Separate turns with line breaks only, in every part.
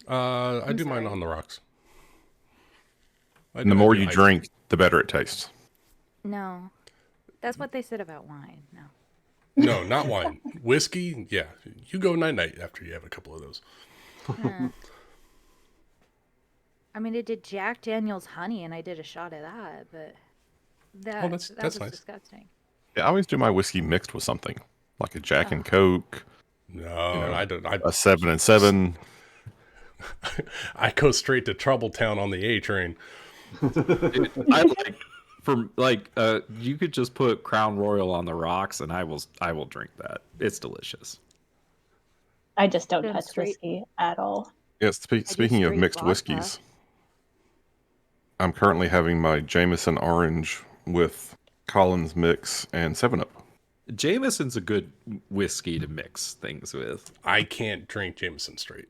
I do mine on the rocks.
And the more you drink, the better it tastes.
No. That's what they said about wine. No.
No, not wine. Whiskey, yeah. You go night-night after you have a couple of those.
I mean, it did Jack Daniel's honey, and I did a shot of that, but that
that's
was
nice.
disgusting.
Yeah, I always do my whiskey mixed with something, like a Jack and Coke.
No, I don't.
A 7 and 7.
I go straight to Troubletown on the A train.
I you could just put Crown Royal on the rocks, and I will drink that. It's delicious.
I just don't touch whiskey at all.
Yes, speaking of mixed whiskeys, I'm currently having my Jameson Orange with Collins Mix and 7-Up.
Jameson's a good whiskey to mix things with.
I can't drink Jameson straight.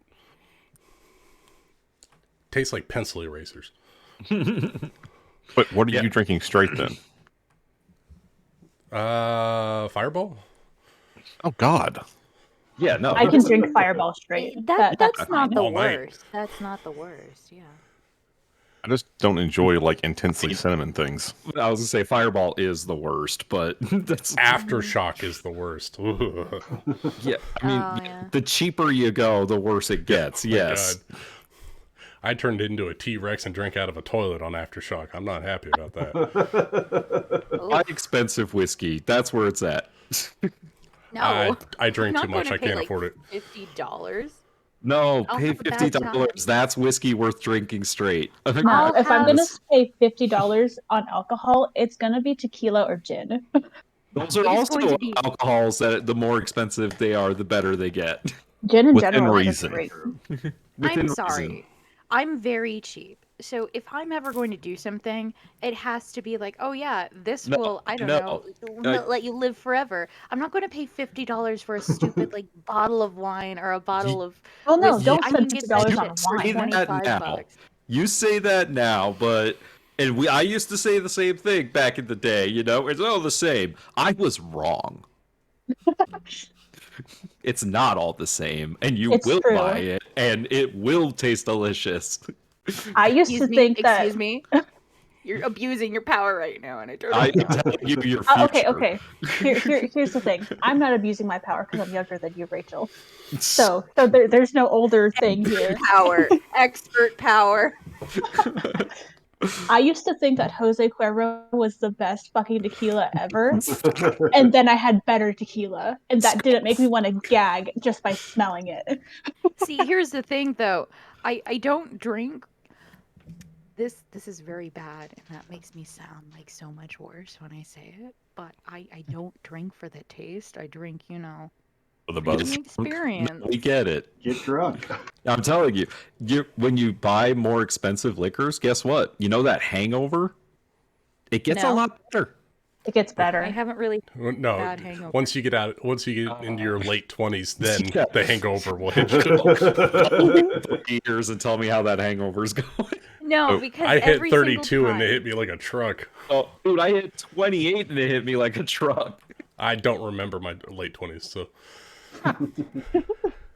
Tastes like pencil erasers.
But what are you drinking straight then?
Fireball?
Oh, God.
Yeah, no.
I can drink Fireball straight.
That's not the
All night.
worst. That's not the worst, yeah.
I just don't enjoy, like, intensely cinnamon things.
I was going to say Fireball is the worst, but that's...
Aftershock is the worst.
Yeah, I mean, the cheaper you go, the worse it gets, yes.
God. I turned into a T-Rex and drank out of a toilet on Aftershock. I'm not happy about that.
Buy expensive whiskey. That's where it's at.
No.
I drink too much. I can't afford it.
$50?
No,
I'll
pay
have a bad time.
$50. That's whiskey worth drinking straight.
No, if I'm gonna pay $50 on alcohol, it's gonna be tequila or gin.
Those are also alcohols that the more expensive they are, the better they get.
Gin in
Within
general
reason.
is great.
I'm sorry. I'm very cheap. So if I'm ever going to do something, it has to be like, oh yeah, this will, I don't know, let you live forever. I'm not going to pay $50 for a stupid like bottle of wine or a bottle of.
Well, no,
whiskey.
don't
I
spend
can get
$50
that
on
shit for
wine.
$25.
You say that now, but I used to say the same thing back in the day. You know, it's all the same. I was wrong. It's not all the same, and you will buy it, and it will taste delicious.
I used to think that.
Excuse me. You're abusing your power right now, and
I'm telling you your future.
Okay. Here's the thing. I'm not abusing my power because I'm younger than you, Rachel. So there's no older thing here.
Expert power.
I used to think that Jose Cuervo was the best fucking tequila ever, and then I had better tequila, and that didn't make me want to gag just by smelling it.
See, here's the thing, though. I don't drink. This is very bad, and that makes me sound like so much worse when I say it. But I don't drink for the taste. I drink,
for the buzz.
Experience.
No, we get it.
Get drunk.
I'm telling you, when you buy more expensive liquors, guess what? You know that hangover? It gets a lot better.
It gets better.
I haven't really bad hangover.
Once you get into your late 20s, then the hangover will hit you.
Years and tell me how that hangover's going.
No, because
I hit 32 and it hit me like a truck.
Oh, dude, I hit 28 and it hit me like a truck.
I don't remember my late 20s, so.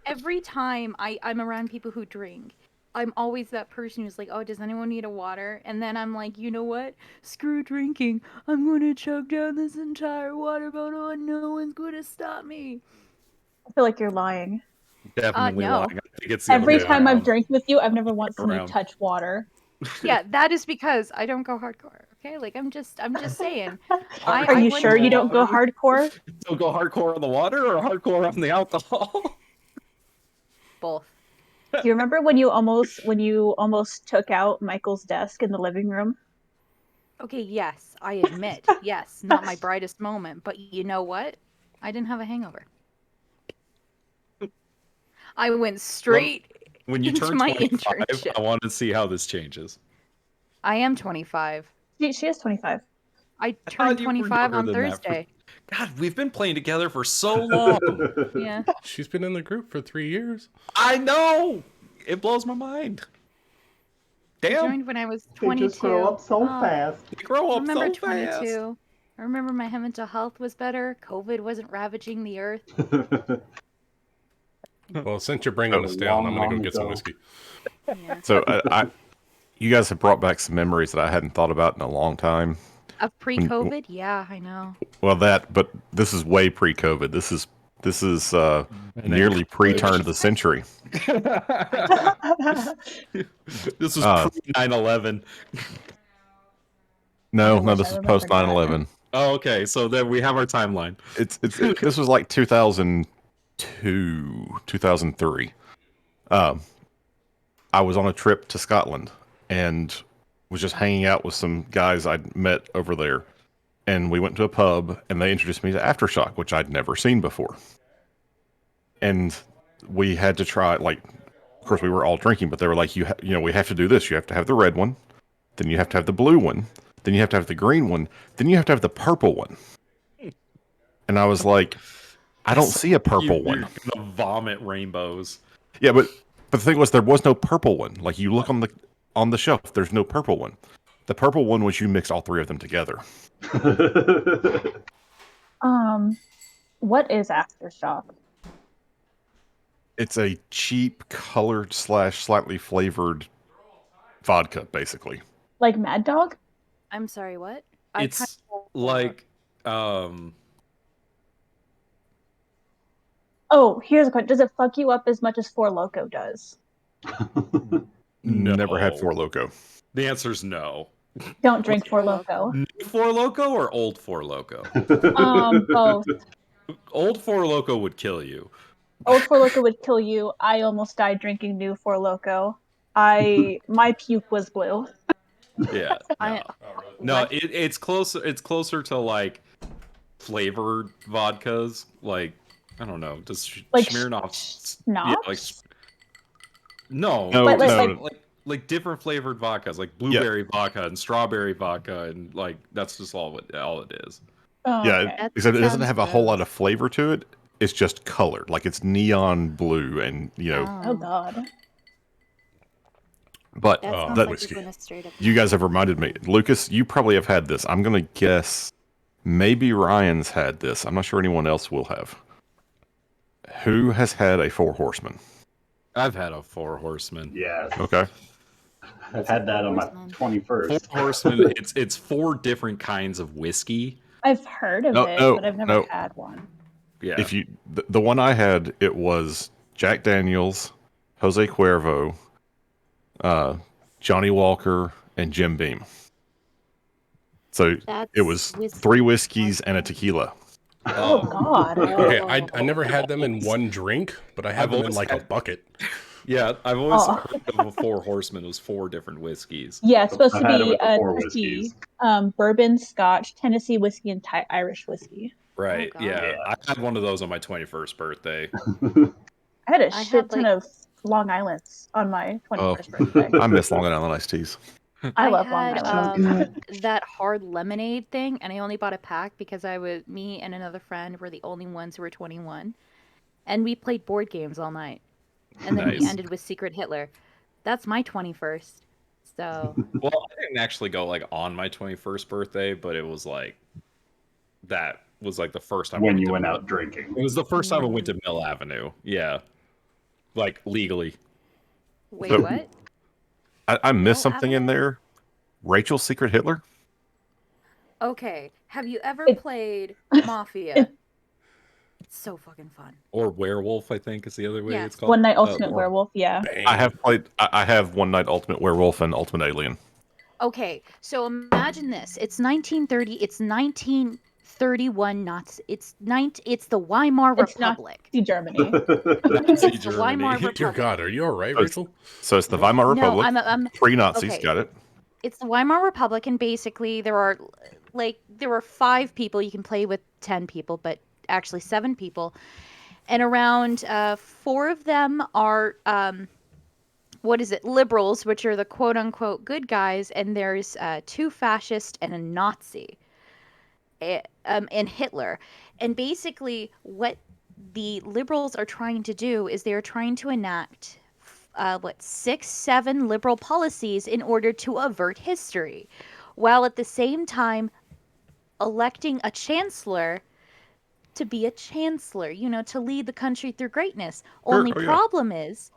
Every time I'm around people who drink, I'm always that person who's like, oh, does anyone need a water? And then I'm like, you know what? Screw drinking. I'm going to chug down this entire water bottle and no one's going to stop me.
I feel like you're lying.
Definitely
no.
lying. I think it's
Every time I've drank with you, I've never once seen you touch water.
Yeah, that is because I don't go hardcore. Okay, like I'm just saying.
Are you sure you don't go hardcore?
Don't go hardcore on the water or hardcore on the alcohol?
Both.
Do you remember when you almost took out Michael's desk in the living room?
Okay, yes, I admit. Yes, not my brightest moment, but you know what? I didn't have a hangover. I went straight
when you
into
turn
my
25,
internship.
I want to see how this changes.
I am 25.
She is 25.
I turned 25 on Thursday.
God, we've been playing together for so long.
Yeah.
She's been in the group for 3 years.
I know. It blows my mind. Damn.
I joined when I was 22.
They just grow up so fast.
They grow up
I remember
so
22.
fast.
I remember my mental health was better. COVID wasn't ravaging the earth.
Well, since you're bringing us down, I'm going to go get some whiskey.
Yeah.
So you guys have brought back some memories that I hadn't thought about in a long time.
Of pre-COVID? Yeah, I know.
But this is way pre-COVID. This is nearly pre-turn of the century.
This was pre-9/11.
No,
wish
this
I
is
remembered
post
that.
9/11.
Oh, okay. So then we have our timeline.
This was like 2002, 2003. I was on a trip to Scotland and was just hanging out with some guys I'd met over there. And we went to a pub and they introduced me to Aftershock, which I'd never seen before. And we had to try, like, of course we were all drinking, but they were like, we have to do this. You have to have the red one. Then you have to have the blue one. Then you have to have the green one. Then you have to have the purple one. And I was like, I don't see a purple one.
You're gonna vomit rainbows.
Yeah, but the thing was, there was no purple one. Like, you look on the shelf, there's no purple one. The purple one was you mix all three of them together.
What is Aftershock?
It's a cheap, colored / slightly flavored vodka, basically.
Like Mad Dog?
I'm sorry, what?
It's like
Oh, here's a question. Does it fuck you up as much as Four Loko does?
No.
Never had Four Loko.
The answer is no.
Don't drink Four Loko.
New Four Loko or old Four Loko?
Both.
Old Four Loko would kill you.
Old Four Loko would kill you. I almost died drinking New Four Loko. My puke was blue.
Yeah. No, it's closer. It's closer to like flavored vodkas, like I don't know, just
Like
Smirnoff.
Schnapps?
Yeah, like no, like different flavored vodkas, like blueberry vodka and strawberry vodka, and like that's just all it is.
Oh,
Yeah,
okay.
except it doesn't
sounds
have a whole
gross.
lot of flavor to it. It's just colored, like it's neon blue, and
Oh god.
But
That sounds
that
like
whiskey.
you're gonna straight up.
You guys have reminded me, Lucas. You probably have had this. I'm gonna guess. Maybe Ryan's had this. I'm not sure anyone else will have. Who has had a Four Horsemen?
I've had a Four Horsemen.
Yeah,
Okay.
I've had that on my
Four
21st.
Horsemen. It's four different kinds of whiskey.
I've heard of
No,
it,
no,
but I've never
no.
had one.
Yeah.
If you the one I had, it was Jack Daniels, Jose Cuervo, Johnny Walker, and Jim Beam. So
That's
it was
whiskey.
3 whiskeys and a tequila.
Oh god.
Okay, I never had them in one drink, but I have them in
always
like a
had-
bucket.
Yeah, I've always
Oh.
heard of a Four Horsemen as 4 different whiskeys.
Yeah, it's supposed
I've
to
had it
be
with the 4
Tennessee,
whiskeys.
bourbon, Scotch, Tennessee whiskey, and Irish whiskey.
Right.
God.
Yeah.
Yeah.
I had one of those on my 21st birthday.
I had a
I
shit
had,
ton
like-
of Long Islands on my 21st birthday.
I miss Long Island iced teas.
I love
had,
Long Island.
that hard lemonade thing, and I only bought a pack because me and another friend were the only ones who were 21, and we played board games all night, and then we
Nice.
ended with Secret Hitler. That's my 21st. So
Well, I didn't actually go like on my 21st birthday, but it was like that was like the first time
When
I
you
went
went
to
out drinking.
It was the first time I went to Mill Avenue. Yeah. Like legally.
wait,
So-
what?
I missed
No,
something in there. Rachel's Secret Hitler?
Okay, have you ever
It-
played Mafia?
it-
It's so fucking fun.
Or Werewolf, I think is the other way
Yes.
it's called.
One Night Ultimate
or-
Werewolf, yeah.
Bang.
I have played. I have One Night Ultimate Werewolf and Ultimate Alien.
Okay, so imagine this. It's 1930. It's 1931. It's the Weimar
It's not-
Republic.
See Germany.
It's the
Germany.
Weimar
Dear
Republic.
God, are you all right,
Oh,
Rachel?
So it's the Weimar
No,
Republic.
I'm
Pre-Nazis,
okay.
got it.
It's the Weimar Republic, and basically there are 5 people. You can play with 10 people, but actually 7 people, and around 4 of them are liberals, which are the quote unquote good guys, and there's 2 fascists and a Nazi, and Hitler, and basically what the liberals are trying to do is they are trying to enact 6-7 liberal policies in order to avert history, while at the same time electing a chancellor to be a chancellor, to lead the country through greatness. Only problem is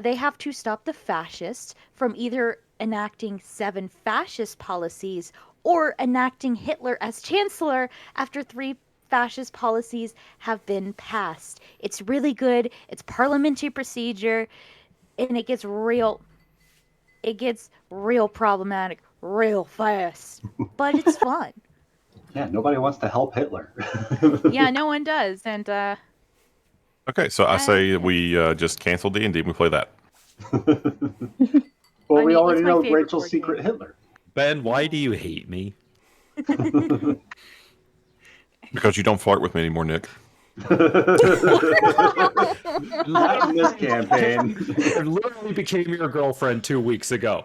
they have to stop the fascists from either enacting 7 fascist policies or enacting Hitler as chancellor after 3 fascist policies have been passed. It's really good. It's parliamentary procedure, and it gets real problematic real fast. But it's fun.
Yeah, nobody wants to help Hitler.
Yeah, no one does. And
okay, so I say we just cancel D&D and we play that.
Well, we already know Rachel's secret Hitler.
Ben, why do you hate me?
Because you don't flirt with me anymore, Nick.
Not in this campaign.
I literally became your girlfriend 2 weeks ago.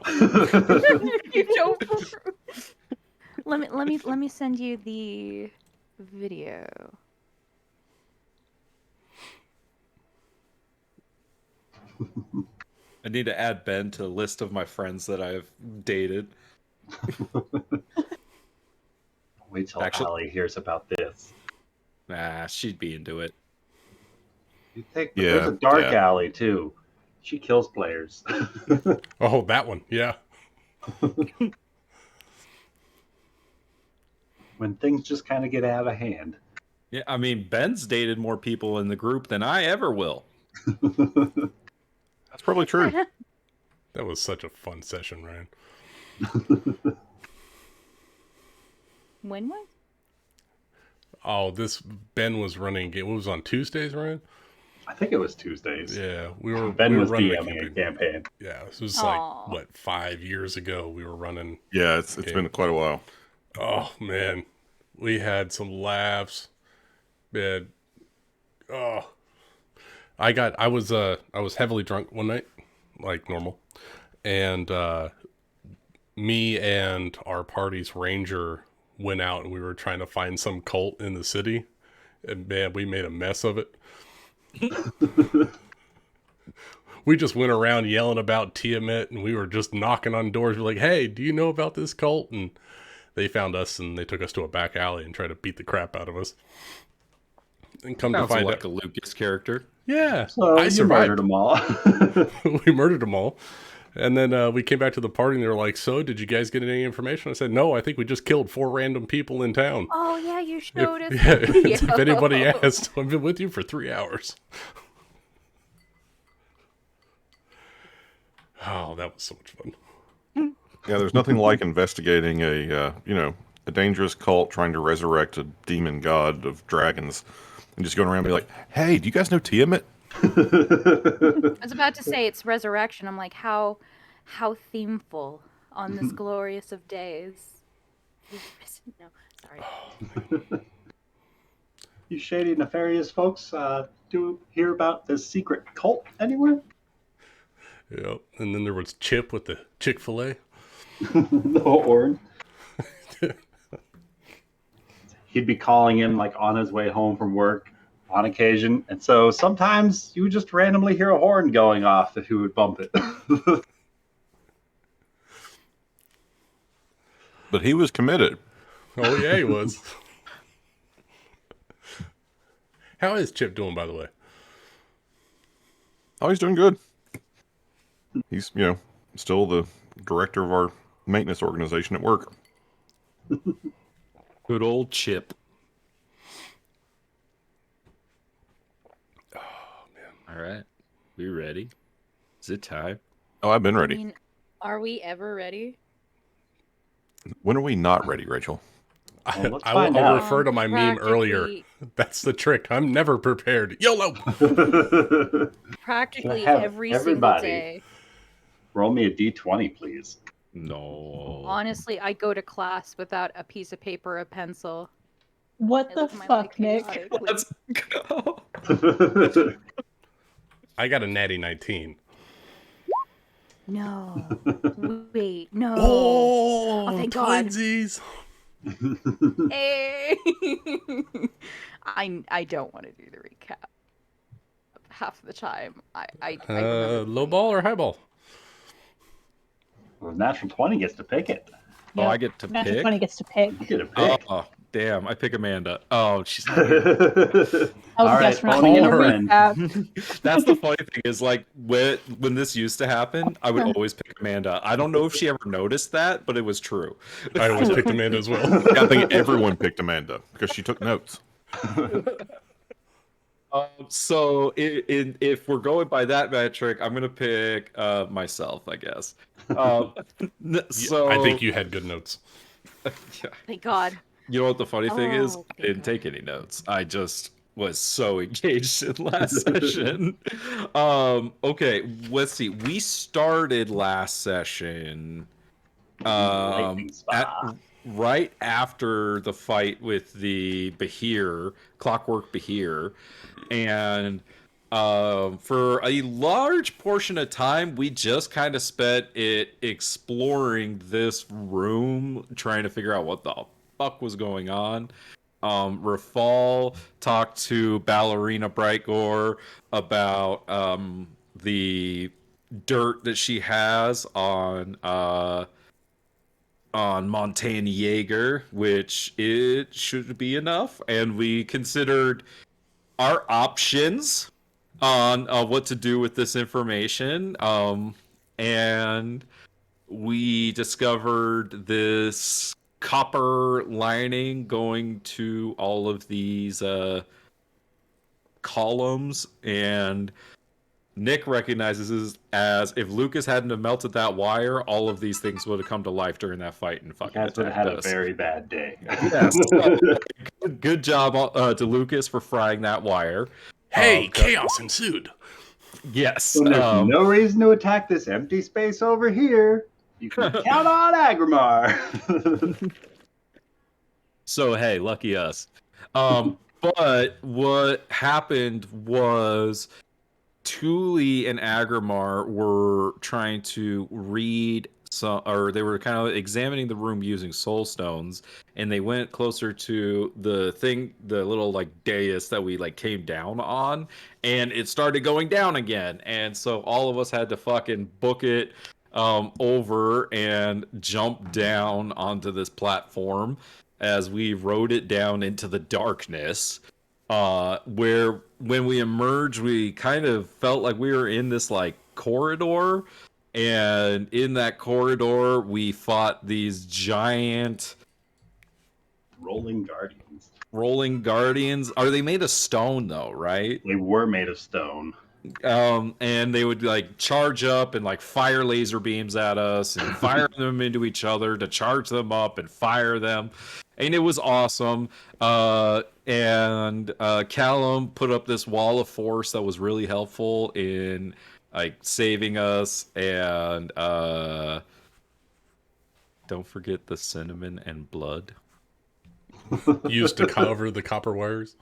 Let me send you the video.
I need to add Ben to the list of my friends that I've dated.
Wait till Allie hears about this.
Nah, she'd be into it.
You think there's a dark alley too. She kills players.
Oh, that one, yeah.
When things just kind of get out of hand.
Yeah, I mean, Ben's dated more people in the group than I ever will.
That's probably true.
That was such a fun session, Ryan.
When was?
Oh, Ben was running. It was on Tuesdays, Ryan.
I think it was Tuesdays.
Yeah,
Ben was DMing a campaign.
Yeah, this was like 5 years ago. We were running.
Yeah, it's been quite a while.
Oh man, we had some laughs. Man, I was heavily drunk one night, like normal, and me and our party's ranger went out and we were trying to find some cult in the city, and man, we made a mess of it. We just went around yelling about Tiamat, and we were just knocking on doors. We're like, "Hey, do you know about this cult?" And they found us and they took us to a back alley and tried to beat the crap out of us. And come to find
like
out,
a Lucas character.
Yeah,
so
I survived.
Murdered them all.
We murdered them all. And then we came back to the party and they were like, "So, did you guys get any information?" I said, "No, I think we just killed 4 random people in town."
Oh, yeah, you showed us.
Yeah, if anybody asked, I've been with you for 3 hours. Oh, that was so much fun.
Yeah, there's nothing like investigating a dangerous cult trying to resurrect a demon god of dragons and just going around and be like, "Hey, do you guys know Tiamat?"
I was about to say it's resurrection. I'm like, how themeful on this glorious of days. No, sorry.
You shady, nefarious folks do hear about this secret cult anywhere?
Yep. And then there was Chip with the Chick-fil-A.
No, Orin. He'd be calling him like on his way home from work on occasion, and so sometimes you would just randomly hear a horn going off if he would bump it.
But he was committed.
Oh yeah, he was. How is Chip doing, by the way?
Oh, he's doing good. He's, still the director of our maintenance organization at work.
Good old Chip.
Oh, man.
All right. We ready? Is it time?
Oh, I've been ready.
I mean, are we ever ready?
When are we not ready, Rachel?
Well,
I'll refer to my meme earlier. That's the trick. I'm never prepared. YOLO!
Practically every single day.
Roll me a d20, please.
No.
Honestly, I go to class without a piece of paper or a pencil.
What the fuck, Nick?
Let's go.
I got a natty 19.
No. Wait, no.
Oh,
thank God.
twinsies.
Hey. I don't want to do the recap. Half the time, I
low ball or high ball?
Well, natural 20 gets to pick it.
Oh, I get to
Natural
pick?
20 gets to pick.
You get a pick.
Damn, I pick Amanda. Oh, she's not here.
I was
All right,
desperately
phone
gonna
a
read
friend.
that.
That's the funny thing is like when this used to happen, I would always pick Amanda. I don't know if she ever noticed that, but it was true.
I always picked Amanda as well.
I think everyone picked Amanda because she took notes.
So if we're going by that metric, I'm gonna pick myself, I guess. So
I think you had good notes.
yeah.
Thank God.
You know what the funny thing is?
Oh,
I didn't take any notes. I just was so engaged in last session. Okay, let's see. We started last session
Lightning
at
spa.
right after the fight with the Bahir, Clockwork Bahir, and for a large portion of time, we just kind of spent it exploring this room, trying to figure out what the fuck was going on. Rafal talked to Ballerina Brightgore about the dirt that she has on Montaigne Jaeger, which it should be enough, and we considered our options on what to do with this information. And we discovered this copper lining going to all of these columns, and Nick recognizes this as if Lucas hadn't have melted that wire, all of these things would have come to life during that fight and
You
fucking
guys would have
attacked
had a
us.
very bad day.
Yes. Good job to Lucas for frying that wire.
Hey, chaos ensued.
Yes.
So there's no reason to attack this empty space over here. You can count on Agrimar.
So hey, lucky us. But what happened was Thule and Agrimar were trying to read some, or they were kind of examining the room using soul stones, and they went closer to the thing, the little like dais that we like came down on, and it started going down again. And so all of us had to fucking book it over and jump down onto this platform as we rode it down into the darkness, where when we emerged, we kind of felt like we were in this like corridor, and in that corridor we fought these giant
Rolling Guardians.
rolling guardians. Are they made of stone though, right?
They were made of stone.
And they would like charge up and like fire laser beams at us and fire them into each other to charge them up and fire them, and it was awesome. And Callum put up this wall of force that was really helpful in like saving us. And don't forget the cinnamon and blood
Used to cover the copper wires.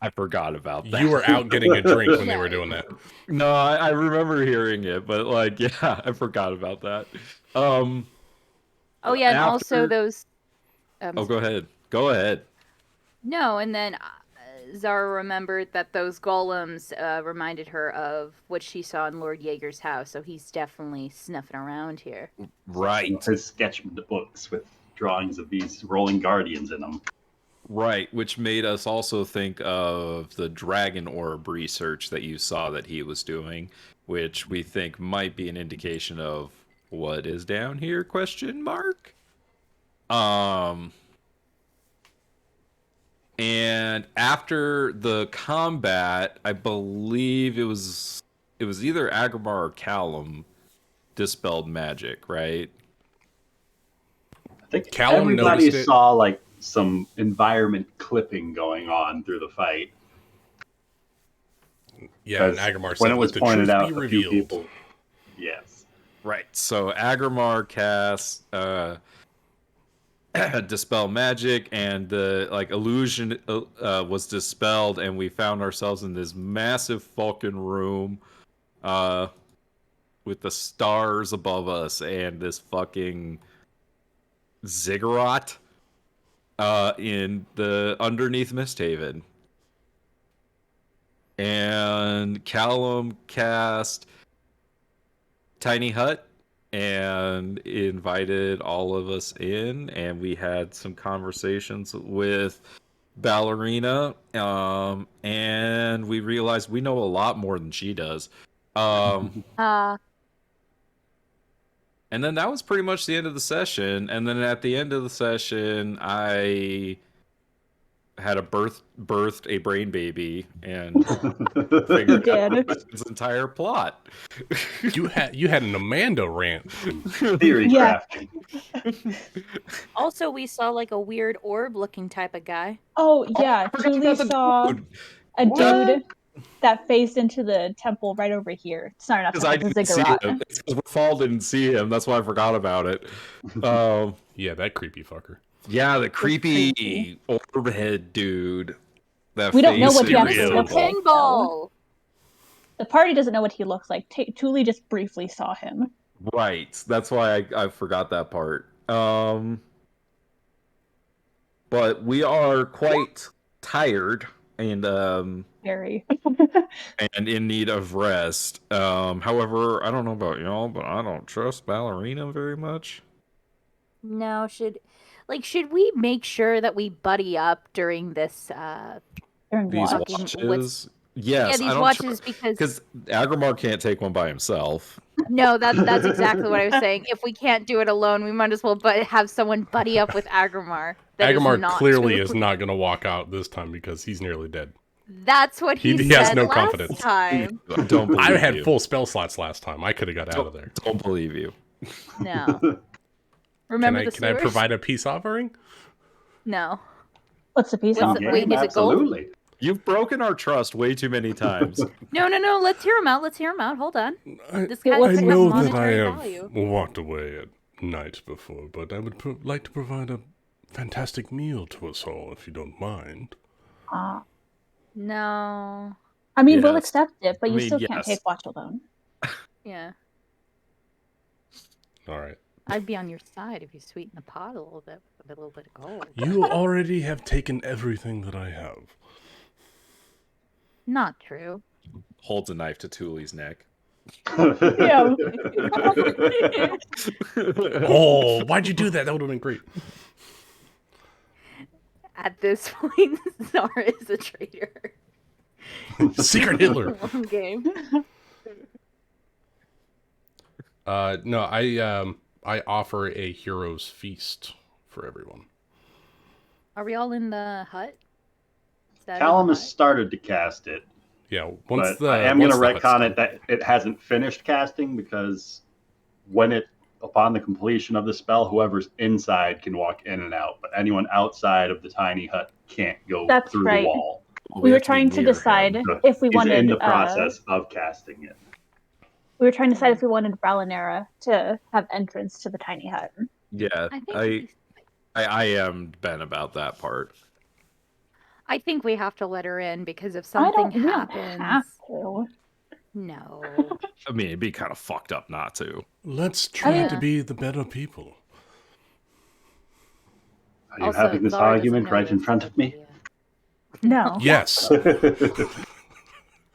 I forgot about that.
You were out getting a drink when they were doing that.
No, I remember hearing it, but like, yeah, I forgot about that.
Oh yeah, and also those.
Oh, go ahead. Go ahead.
No, and then Zara remembered that those golems reminded her of what she saw in Lord Jaeger's house, so he's definitely snuffing around here.
Right.
His sketchbooks with drawings of these rolling guardians in them.
Right, which made us also think of the dragon orb research that you saw that he was doing, which we think might be an indication of what is down here, question mark? And after the combat, I believe it was either Agrimar or Callum dispelled magic, right?
I think
Callum
everybody
noticed it.
saw like some environment clipping going on through the fight.
Yeah, and Agrimar said,
when it was
"Let the
pointed
truth
out,
be
a few
revealed."
people. Yes.
Right. So Agrimar cast dispel magic, and the like illusion was dispelled, and we found ourselves in this massive fucking room with the stars above us and this fucking ziggurat in the underneath MistHaven. And Callum cast Tiny Hut and invited all of us in, and we had some conversations with Ballerina, and we realized we know a lot more than she does. And then that was pretty much the end of the session. And then at the end of the session, I had birthed a brain baby and figured out this entire plot.
You had an Amanda rant.
Theory crafting.
Also, we saw like a weird orb-looking type of guy.
Oh yeah, Julie saw a dude that phased into the temple right over here. It's not enough
Because I
to
didn't see him. It's because Fall didn't see him. That's why I forgot about it.
Yeah, that creepy fucker.
Yeah, the creepy orb head dude.
We don't know what he actually looks like.
Pinball.
The party doesn't know what he looks like. Tuli just briefly saw him.
Right. That's why I forgot that part. But we are quite tired and
very
and in need of rest. However, I don't know about y'all, but I don't trust Ballerina very much.
No, should we make sure that we buddy up during this
these watches? Yes,
yeah, these watches
because Agrimar can't take one by himself.
No, that's exactly what I was saying. If we can't do it alone, we might as well have someone buddy up with Agrimar.
Agrimar clearly is not going to walk out this time because he's nearly dead.
That's what he said
has no
last
confidence.
time.
I had full spell slots last time. I could have got out of there.
Don't believe you.
No. Remember
can I provide a peace offering?
No.
What's the peace offering?
Wait, is it gold?
Absolutely.
You've broken our trust way too many times.
No. Let's hear him out. Hold on.
This guy I know that I have walked away at night before, but I would like to provide a fantastic meal to us all, if you don't mind.
No.
I mean, we'll accept it, but you still can't take watch alone.
Yeah.
All right.
I'd be on your side if you sweeten the pot a little bit with a little bit of gold.
You already have taken everything that I have.
Not true.
Holds a knife to Tuli's neck.
Yeah.
Oh, why'd you do that? That would have been great.
At this point, Zara is a traitor.
Secret Hitler.
Long game.
No, I offer a hero's feast for everyone.
Are we all in the hut?
Callum has started to cast it.
Yeah,
I am going to retcon it that it hasn't finished casting because upon the completion of the spell, whoever's inside can walk in and out, but anyone outside of the tiny hut can't go through the wall.
We were trying to decide if we wanted.
He's in the process of casting it.
We were trying to decide if we wanted Balinera to have entrance to the tiny hut.
Yeah, I am Ben about that part.
I think we have to let her in because if something happens,
have to.
No.
I mean, it'd be kind of fucked up not to.
Let's try to be the better people.
Are you having this argument right in front of me?
No.
Yes.
We're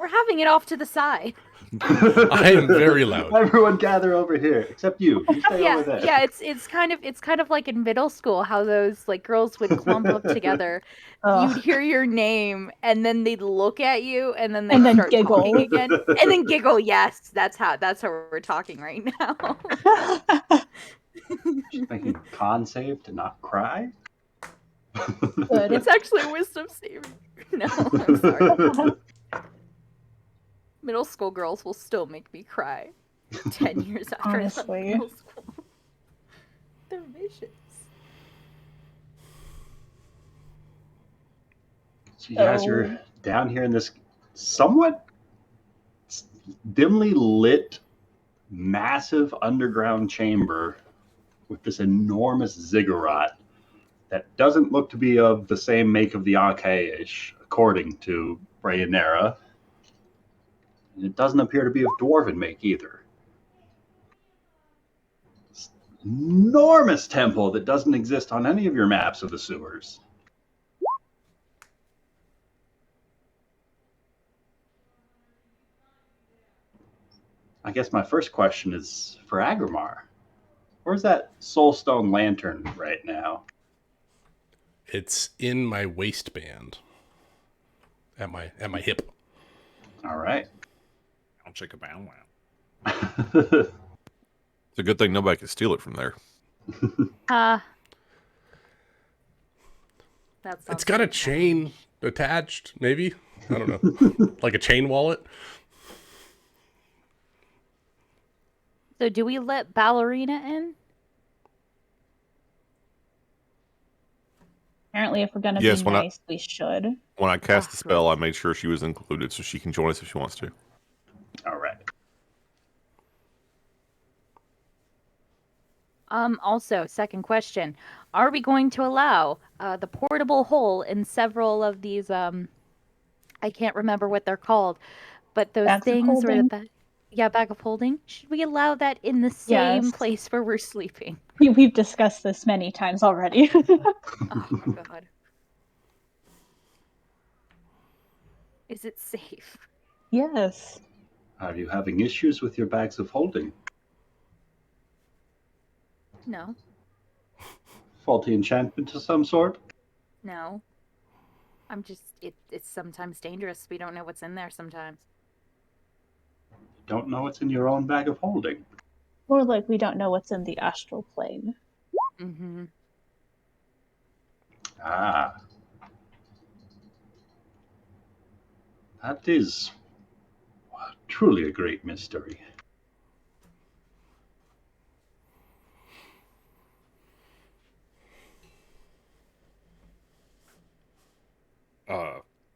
having it off to the side.
I am very loud.
Everyone gather over here, except you. You stay over there.
Yeah, it's kind of like in middle school how those like girls would clump up together. You'd hear your name and then they'd look at you and then they'd start
giggle
talking again. And then giggle, yes, that's how we're talking right now.
She's making a con save to not cry.
Good.
It's actually a wisdom saving. No, I'm sorry. Middle school girls will still make me cry 10 years after I left middle school. They're vicious.
So you guys are down here in this somewhat dimly lit, massive underground chamber with this enormous ziggurat that doesn't look to be of the same make of the Archaish, according to Brayanera. And it doesn't appear to be of dwarven make either. It's an enormous temple that doesn't exist on any of your maps of the sewers. I guess my first question is for Agrimar. Where's that soulstone lantern right now?
It's in my waistband. At my hip.
All right.
I'll check a bow wow. It's a good thing nobody can steal it from there.
It's got a chain attached, maybe? I don't know. Like a chain wallet?
So do we let Ballerina in?
Apparently, if we're gonna be nice, we should.
When I cast the spell, I made sure she was included so she can join us if she wants to.
All right.
Also, second question. Are we going to allow the portable hole in several of these, I can't remember what they're called, but those
bags
things where bag of holding? Should we allow that in the same place where we're sleeping?
We've discussed this many times already.
Oh my god. Is it safe?
Yes.
Are you having issues with your bags of holding?
No.
Faulty enchantment of some sort?
No. I'm just, it's sometimes dangerous. We don't know what's in there sometimes.
Don't know what's in your own bag of holding.
More like we don't know what's in the astral plane.
Mm-hmm.
Ah. That is truly a great mystery.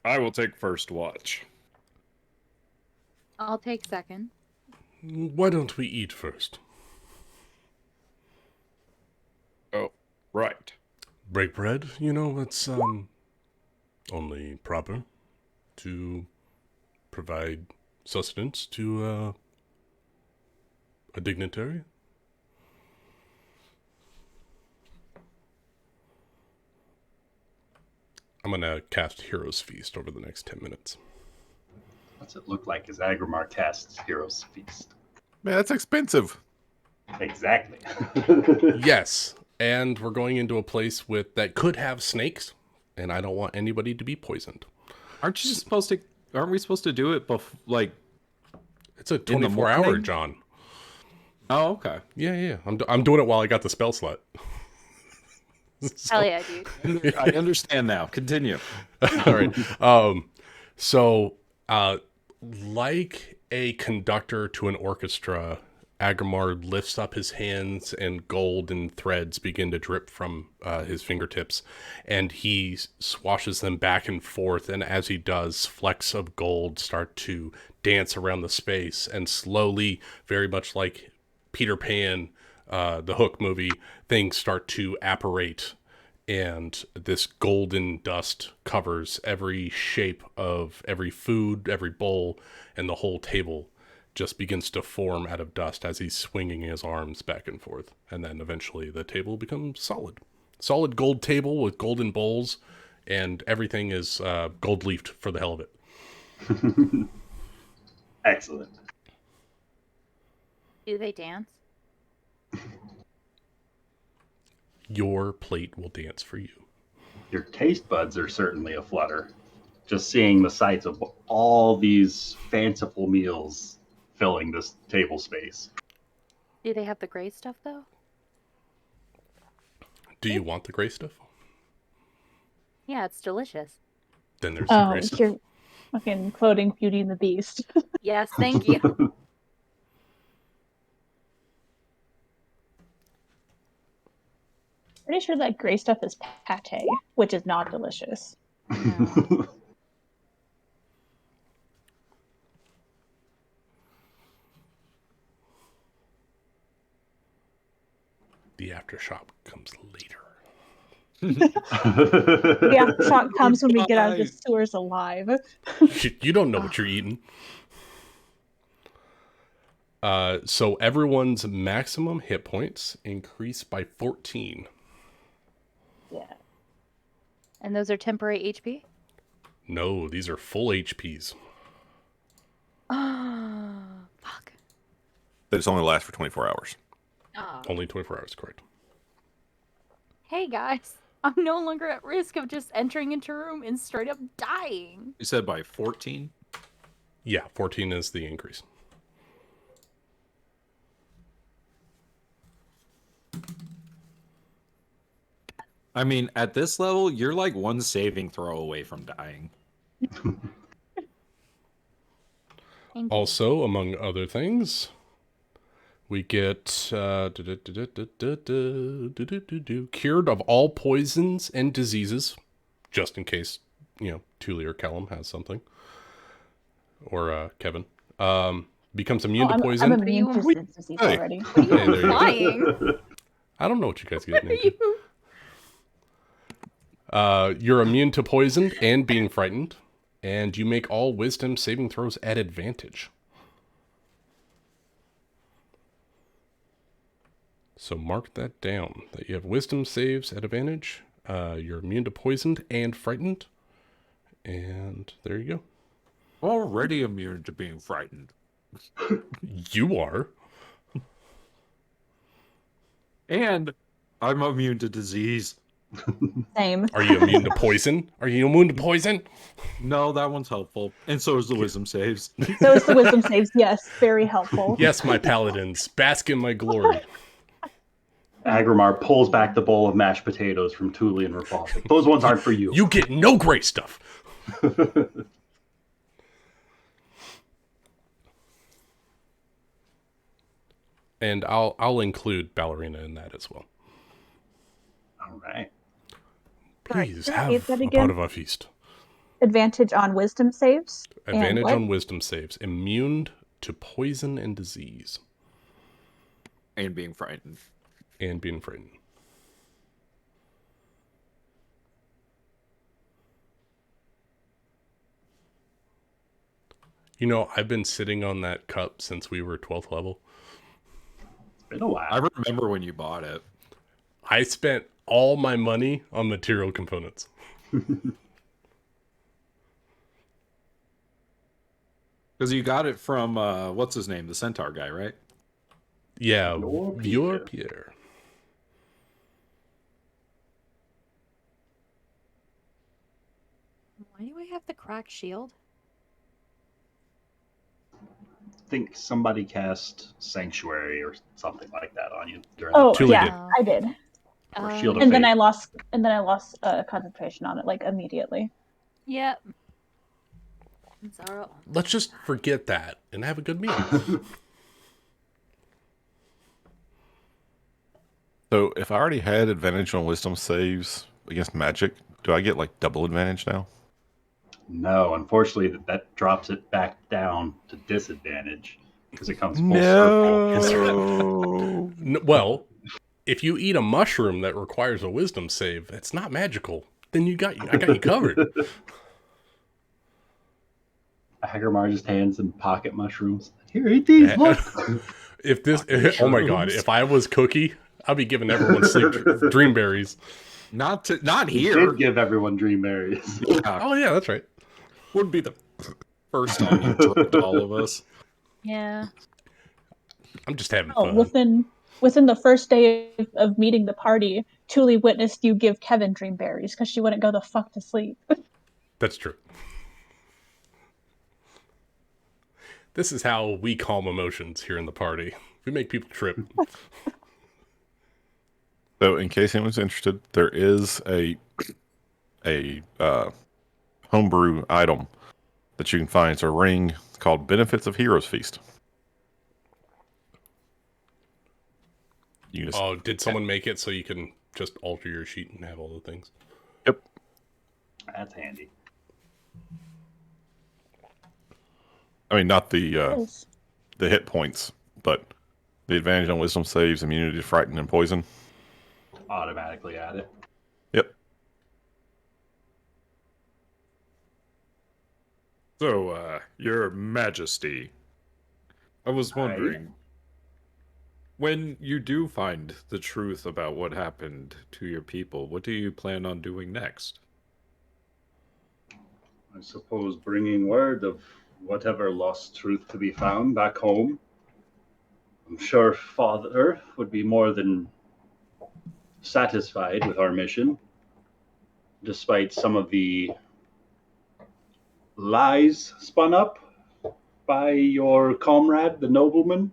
I will take first watch.
I'll take second.
Why don't we eat first?
Oh, right.
Break bread, it's only proper to provide sustenance to a dignitary. I'm gonna cast Hero's Feast over the next 10 minutes.
What's it look like as Agrimar casts Hero's Feast?
Man, that's expensive.
Exactly.
Yes, and we're going into a place that could have snakes, and I don't want anybody to be poisoned.
Aren't we supposed to do it
It's a 24-hour, John.
Oh, okay.
Yeah. I'm doing it while I got the spell slot.
Hell yeah, dude.
I understand now. Continue.
All right. Like a conductor to an orchestra, Agrimar lifts up his hands and golden threads begin to drip from his fingertips, and he swashes them back and forth, and as he does, flecks of gold start to dance around the space, and slowly, very much like Peter Pan, the Hook movie, things start to apparate, and this golden dust covers every shape of every food, every bowl, and the whole table just begins to form out of dust as he's swinging his arms back and forth. And then eventually the table becomes solid. Solid gold table with golden bowls, and everything is gold-leafed for the hell of it.
Excellent.
Do they dance?
Your plate will dance for you.
Your taste buds are certainly aflutter. Just seeing the sights of all these fanciful meals filling this table space.
Do they have the gray stuff, though?
Do you want the gray stuff?
Yeah, it's delicious.
Then there's the gray stuff.
You're fucking quoting Beauty and the Beast.
Yes, thank you.
Pretty sure that gray stuff is pate, which is not delicious.
No.
The aftershock comes later.
The aftershock comes when we get out of the sewers alive.
You don't know what you're eating. So everyone's maximum hit points increase by 14.
Yeah.
And those are temporary HP?
No, these are full HPs.
Oh, fuck.
That it's only lasts for 24 hours.
Oh.
Only 24 hours, correct.
Hey guys, I'm no longer at risk of just entering into a room and straight up dying.
You said by 14?
Yeah, 14 is the increase.
I mean, at this level, you're like one saving throw away from dying.
Also, among other things, we get cured of all poisons and diseases, just in case, Thule or Callum has something. Or Kevin. Becomes immune to poison.
I'm immune to disease already.
What are you implying?
I don't know what you guys get into. You're immune to poison and being frightened, and you make all wisdom saving throws at advantage. So mark that down, that you have wisdom saves at advantage, you're immune to poisoned and frightened, and there you go.
Already immune to being frightened.
You are.
And I'm immune to disease.
Same.
Are you immune to poison? Are you immune to poison?
No, that one's helpful. And so is the wisdom saves.
So is the wisdom saves. Yes, very helpful.
Yes, my paladins, bask in my glory.
Agrimar pulls back the bowl of mashed potatoes from Thule and Repulsive. Those ones aren't for you.
You get no great stuff. And I'll include ballerina in that as well.
All right.
Please
Can I
have
read that
a
again?
part of our feast.
Advantage on wisdom saves.
Advantage
and
on wisdom saves. Immune to poison and disease.
And being frightened.
And being frightened. I've been sitting on that cup since we were 12th level.
Been a while.
I remember when you bought it.
I spent all my money on material components.
Because you got it from, what's his name? The centaur guy, right?
Yeah,
Pierre.
Pierre.
Why do I have the cracked shield?
I think somebody cast Sanctuary or something like that on you during
Oh
Thule
yeah,
did.
I did.
or Shield of
And
Faith.
then I lost concentration on it like immediately.
Yep. Sorrow.
Let's just forget that and have a good meal.
So if I already had advantage on wisdom saves against magic, do I get like double advantage now?
No, unfortunately, that drops it back down to disadvantage because it comes full circle.
Well, if you eat a mushroom that requires a wisdom save, it's not magical. Then I got you covered.
Agrimar just hands him pocket mushrooms. Here, eat these. Look.
Oh my god, if I was Cookie, I'd be giving everyone sleep dream berries.
Not
He
here.
did give everyone dream berries.
Oh yeah, that's right.
Would be the first time you drugged all of us.
Yeah.
I'm just having
Oh,
fun.
within the first day of meeting the party, Thule witnessed you give Kevin dream berries because she wouldn't go the fuck to sleep.
That's true. This is how we calm emotions here in the party. We make people trip.
So in case anyone's interested, there is a homebrew item that you can find. It's a ring called Benefits of Heroes Feast. You just,
Did someone make it so you can just alter your sheet and have all the things?
Yep.
That's handy.
I mean, not the hit points, but the advantage on wisdom saves, immunity to frighten and poison.
Automatically add it.
Yep.
So, Your Majesty, I was wondering, when you do find the truth about what happened to your people, what do you plan on doing next?
I suppose bringing word of whatever lost truth to be found back home. I'm sure Father would be more than satisfied with our mission, despite some of the lies spun up by your comrade, the nobleman.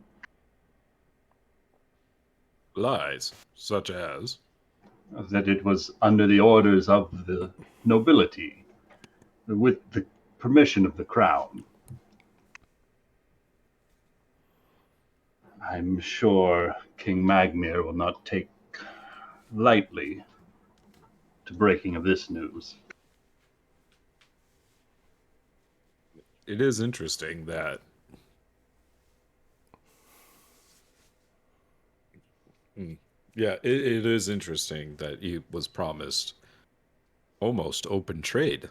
Lies, such as?
That it was under the orders of the nobility, with the permission of the crown. I'm sure King Magmir will not take lightly to breaking of this news.
It is interesting that yeah, it is interesting that he was promised almost open trade,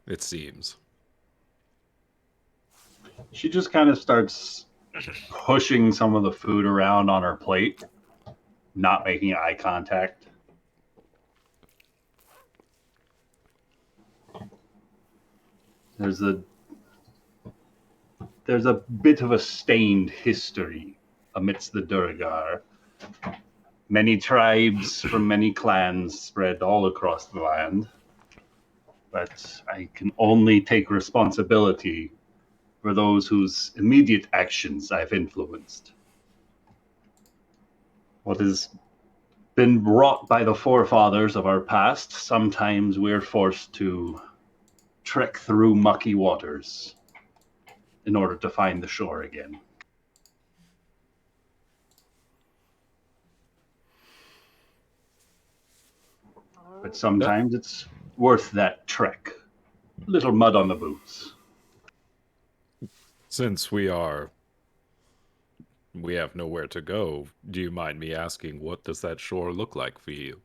it seems.
She just kind of starts pushing some of the food around on her plate, not making eye contact. There's a bit of a stained history amidst the Durgar. Many tribes from many clans spread all across the land. But I can only take responsibility for those whose immediate actions I've influenced. What has been wrought by the forefathers of our past, sometimes we're forced to trek through mucky waters in order to find the shore again. But sometimes it's worth that trek. A little mud on the boots.
Since we have nowhere to go, do you mind me asking, what does that shore look like for you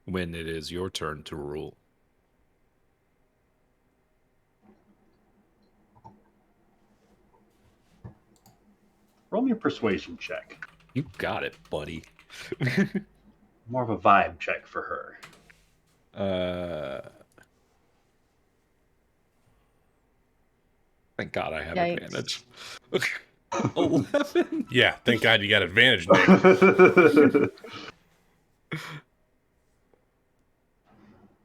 when it is your turn to rule?
Roll me a persuasion check.
You got it, buddy.
More of a vibe check for her.
Thank God I have
Yikes.
advantage. 11?
Yeah, thank God you got advantage, Nick.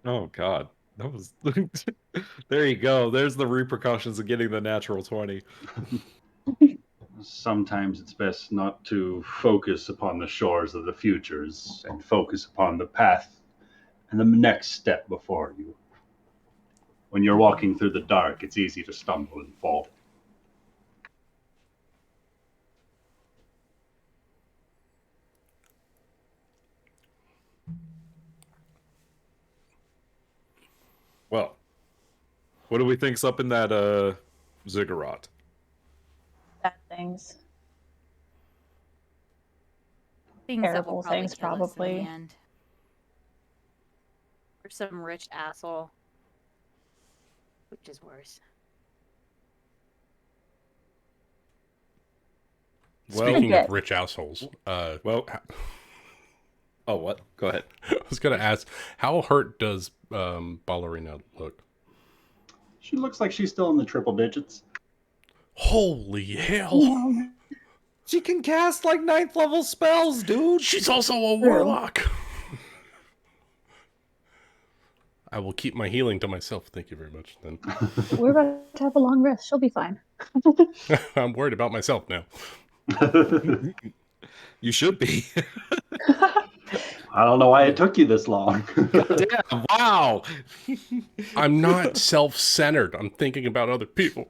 Oh God, that was. There you go. There's the repercussions of getting the natural 20.
Sometimes it's best not to focus upon the shores of the futures and focus upon the path and the next step before you. When you're walking through the dark, it's easy to stumble and fall.
Well, what do we think's up in that ziggurat?
Bad things.
Things that
Terrible
will probably
things,
kill us in the
probably.
end. Or some rich asshole. Which is worse.
Speaking
Well-
of rich assholes,
Well, oh, what? Go ahead.
I was gonna ask, how hurt does Ballerina look?
She looks like she's still in the triple digits.
Holy hell!
She can cast like 9th level spells, dude.
She's also a warlock. I will keep my healing to myself. Thank you very much. Then
We're about to have a long rest. She'll be fine.
I'm worried about myself now.
You should be.
I don't know why it took you this long.
Damn! Wow.
I'm not self-centered. I'm thinking about other people.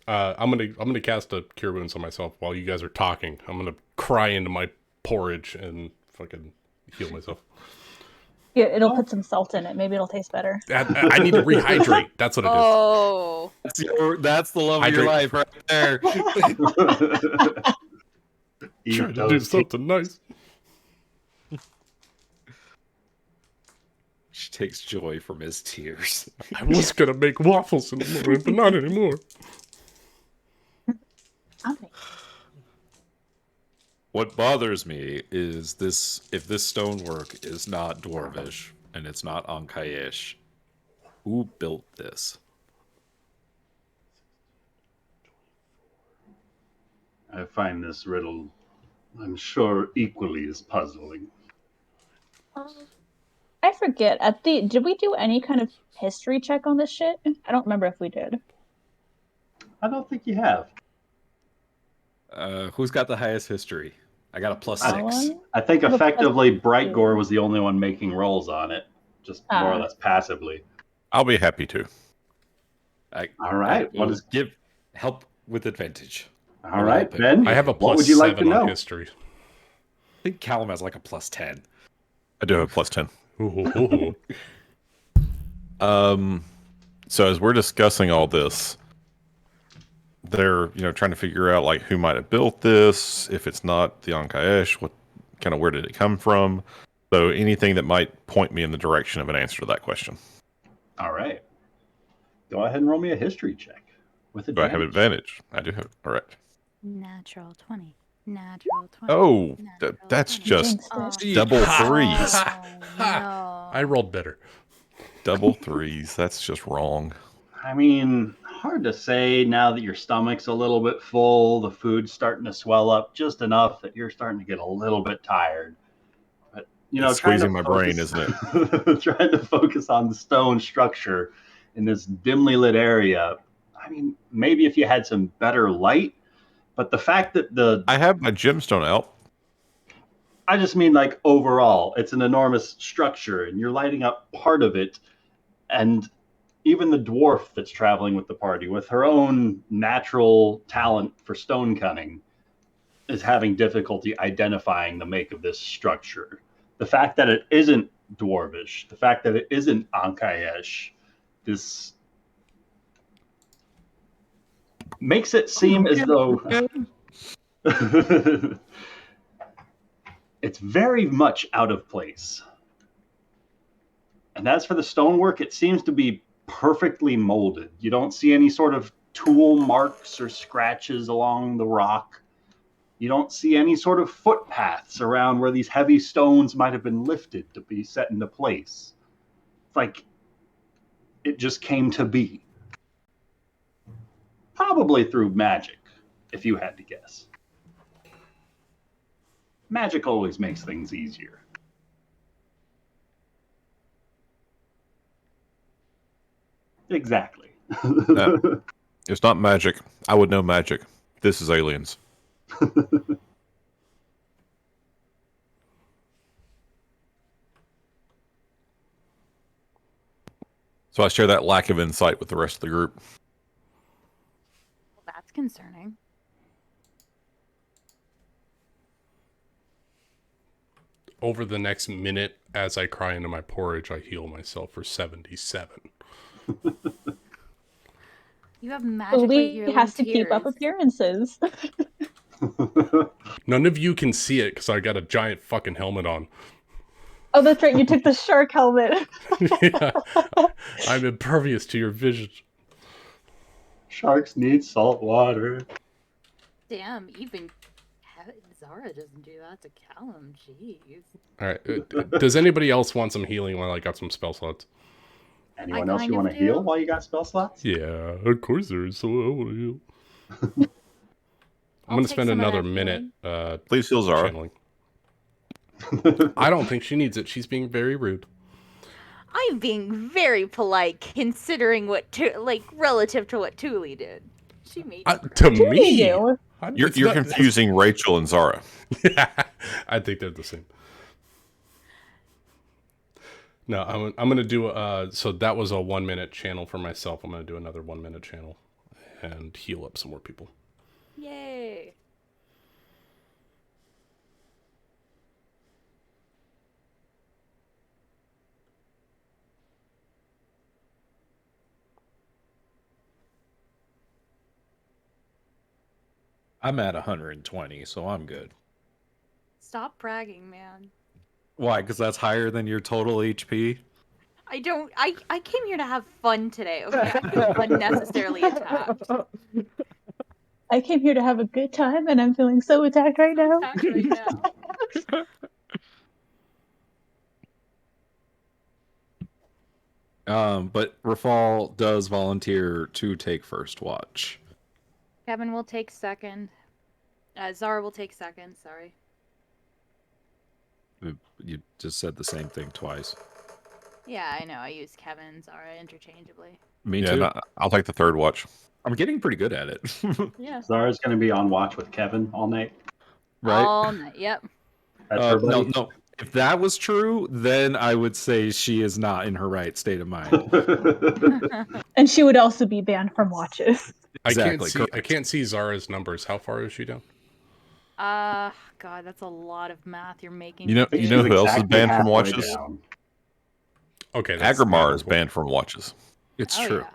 I'm gonna cast a Cure Wounds on myself while you guys are talking. I'm gonna cry into my porridge and fucking heal myself.
Yeah, it'll put some salt in it. Maybe it'll taste better.
I need to rehydrate. That's what it is.
Oh.
That's the love of your life right there.
Trying to do something nice.
She takes joy from his tears.
I was gonna make waffles in the morning, but not anymore.
What bothers me is this: if this stonework is not Dwarvish and it's not Ankayish, who built this?
I find this riddle, I'm sure, equally as puzzling.
I forget. Did we do any kind of history check on this shit? I don't remember if we did.
I don't think you have.
Who's got the highest history? I got a +6.
I think
have a
effectively
+2.
Brightgore was the only one making rolls on it, just more or less passively.
I'll be happy to.
All right.
What is give help with advantage?
All right, Ben.
I have a
what would you like to
+7
know?
on history.
I think Callum has like a +10.
I do have a +10.
Ooh.
So as we're discussing all this, they're trying to figure out like who might have built this. If it's not the Ankaesh, where did it come from? So anything that might point me in the direction of an answer to that question.
All right. Go ahead and roll me a history check with
Do I
advantage.
have advantage? I do have. All right.
Natural 20. Natural 20.
Oh,
natural
that's
20.
just
Oh,
double threes.
no.
I rolled better.
Double threes. That's just wrong.
I mean, hard to say now that your stomach's a little bit full, the food's starting to swell up just enough that you're starting to get a little bit tired. But,
It's squeezing my brain, isn't
it? Trying to focus on the stone structure in this dimly lit area. I mean, maybe if you had some better light, but the fact that
I have my gemstone out.
I just mean like overall, it's an enormous structure and you're lighting up part of it. And even the dwarf that's traveling with the party, with her own natural talent for stone cutting, is having difficulty identifying the make of this structure. The fact that it isn't dwarvish, the fact that it isn't Ankaesh, this makes it seem as though it's very much out of place. And as for the stonework, it seems to be perfectly molded. You don't see any sort of tool marks or scratches along the rock. You don't see any sort of footpaths around where these heavy stones might have been lifted to be set into place. It's like it just came to be. Probably through magic, if you had to guess. Magic always makes things easier. Exactly.
It's not magic. I would know magic. This is aliens. So I share that lack of insight with the rest of the group.
Well, that's concerning.
Over the next minute, as I cry into my porridge, I heal myself for 77.
You have magically
Lee has to keep up appearances.
None of you can see it because I got a giant fucking helmet on.
Oh, that's right. You took the shark helmet.
Yeah. I'm impervious to your vision.
Sharks need salt water.
Damn, even Zara doesn't do that to Callum. Jeez.
All right. Does anybody else want some healing while I got some spell slots?
Anyone else you want to heal while you got spell slots?
Yeah, of course there is. So I want to heal. I'm going to spend another minute.
Please heal Zara.
Channeling. I don't think she needs it. She's being very rude.
I'm being very polite, considering relative to what Thule did. She made
to me.
You're confusing Rachel and Zara.
Yeah, I think they're the same. No, I'm going to do, so that was a 1 minute channel for myself. I'm going to do another 1 minute channel and heal up some more people.
Yay.
I'm at 120, so I'm good.
Stop bragging, man.
Why? Because that's higher than your total HP?
I came here to have fun today, okay? I feel unnecessarily attacked.
I came here to have a good time, and I'm feeling so attacked right now.
But Rafal does volunteer to take first watch.
Kevin will take second. Zara will take second. Sorry.
You just said the same thing twice.
Yeah, I know. I use Kevin and Zara interchangeably.
Me
Yeah,
too.
no, I'll take the third watch.
I'm getting pretty good at it.
Yeah.
Zara's going to be on watch with Kevin all night.
Right?
All night. Yep.
That's her buddy.
No. If that was true, then I would say she is not in her right state of mind.
And she would also be banned from watches.
Exactly.
I can't see Zara's numbers. How far is she down?
God, that's a lot of math you're making.
You know
I think
who
she's
else is
exactly
banned from
halfway
watches?
down.
Okay, that's
Agrimar is
manageable.
banned from watches.
It's
Oh,
true.
yeah.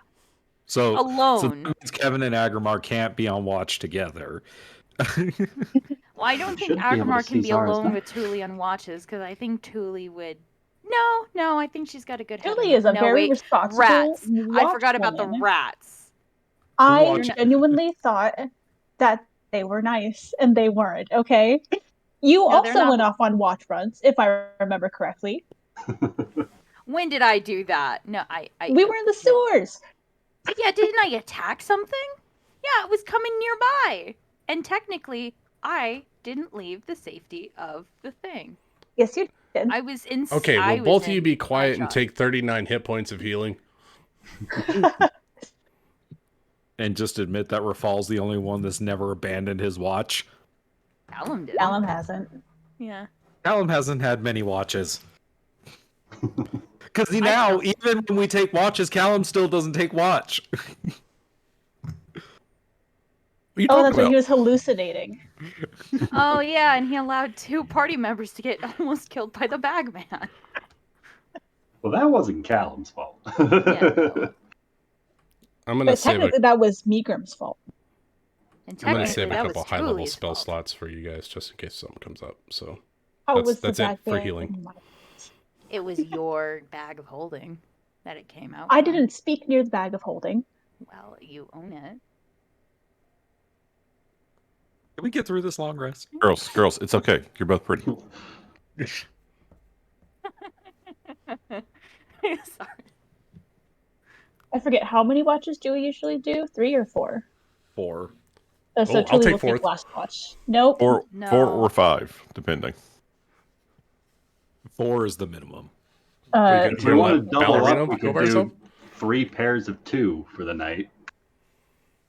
So
Alone.
that means Kevin and Agrimar can't be on watch together.
Well, I don't think
Should be able to
Agrimar can
see
be
Zara's
alone
map.
with Tuli on watches, because I think Tuli would... No, I think she's got a good head.
Tuli is a very responsible
rats. I
watch
forgot about the
woman.
rats.
I
Watch-
genuinely thought that they were nice, and they weren't, okay? You
No, they're
also
not-
went off on watch runs, if I remember correctly.
When did I do that? No, I
We were in the sewers.
Yeah, didn't I attack something? Yeah, it was coming nearby. And technically, I didn't leave the safety of the thing.
Yes, you did.
I was in...
Okay,
I
will
was
both of
in
you be quiet and
headshot.
take 39 hit points of healing?
And just admit that Rafal's the only one that's never abandoned his watch.
Callum did.
Callum hasn't.
Yeah.
Callum hasn't had many watches. Because now, even when we take watches, Callum still doesn't take watch.
What are you
Oh,
talking
that's right.
about?
He was hallucinating.
Oh, yeah, and he allowed 2 party members to get almost killed by the bagman.
Well, that wasn't Callum's fault.
no.
I'm gonna
But
save
technically, that was Meagram's fault.
And
I'm gonna
technically,
save a
that
couple
was
high level
Tuli's
spell
fault.
slots for you guys just in case something comes up. So
How
That's-
was the
that's it
bag
for
bag
healing.
in my-
It was your bag of holding that it came out
I
from.
didn't speak near the bag of holding.
Well, you own it.
Can we get through this long rest?
Girls, it's okay. You're both pretty.
Sorry.
I forget, how many watches do we usually do? 3 or 4?
4.
Oh, so
I'll
Tuli
take
will
fourth.
take last watch. Nope.
Four
No.
or 5, depending.
4 is the minimum.
Are
If we want to double
Ballerina
up, we
go
could
by
do
herself?
3 pairs of 2 for the night.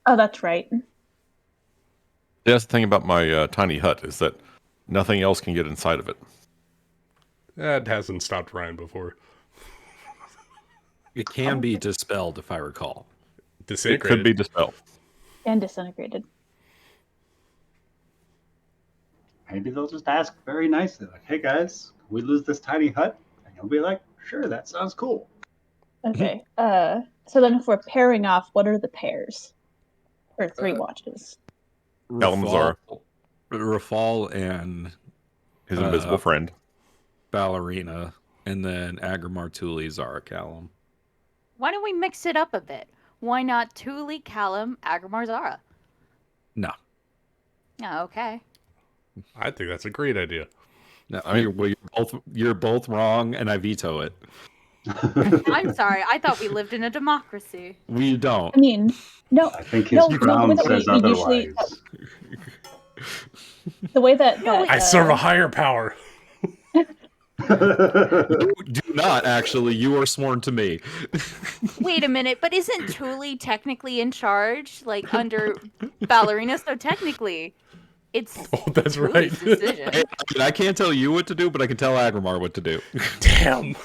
Oh, that's right.
That's the thing about my tiny hut is that nothing else can get inside of it.
That hasn't stopped Ryan before.
It can be dispelled, if I recall.
It
Disintegrated.
could be dispelled.
And disintegrated.
Maybe they'll just ask very nicely, like, "Hey guys, can we lose this tiny hut?" And you'll be like, "Sure, that sounds cool."
Okay. So then if we're pairing off, what are the pairs? Or 3 watches.
Callum Zara.
Rafal and
His invisible friend.
Ballerina, and then Agrimar, Tuli, Zara, Callum.
Why don't we mix it up a bit? Why not Tuli, Callum, Agrimar, Zara?
No.
Oh, okay.
I think that's a great idea.
No, I mean, you're both wrong, and I veto it.
I'm sorry. I thought we lived in a democracy.
We don't.
I mean, no.
I think his
No, the
crown
way that
says
we usually-
otherwise.
The way that...
I serve a higher power.
You do not, actually. You are sworn to me.
Wait a minute, but isn't Tuli technically in charge, like under Ballerina? So technically, it's
Oh, that's
Tuli's
right.
decision.
Hey, I can't tell you what to do, but I can tell Agrimar what to do.
Damn.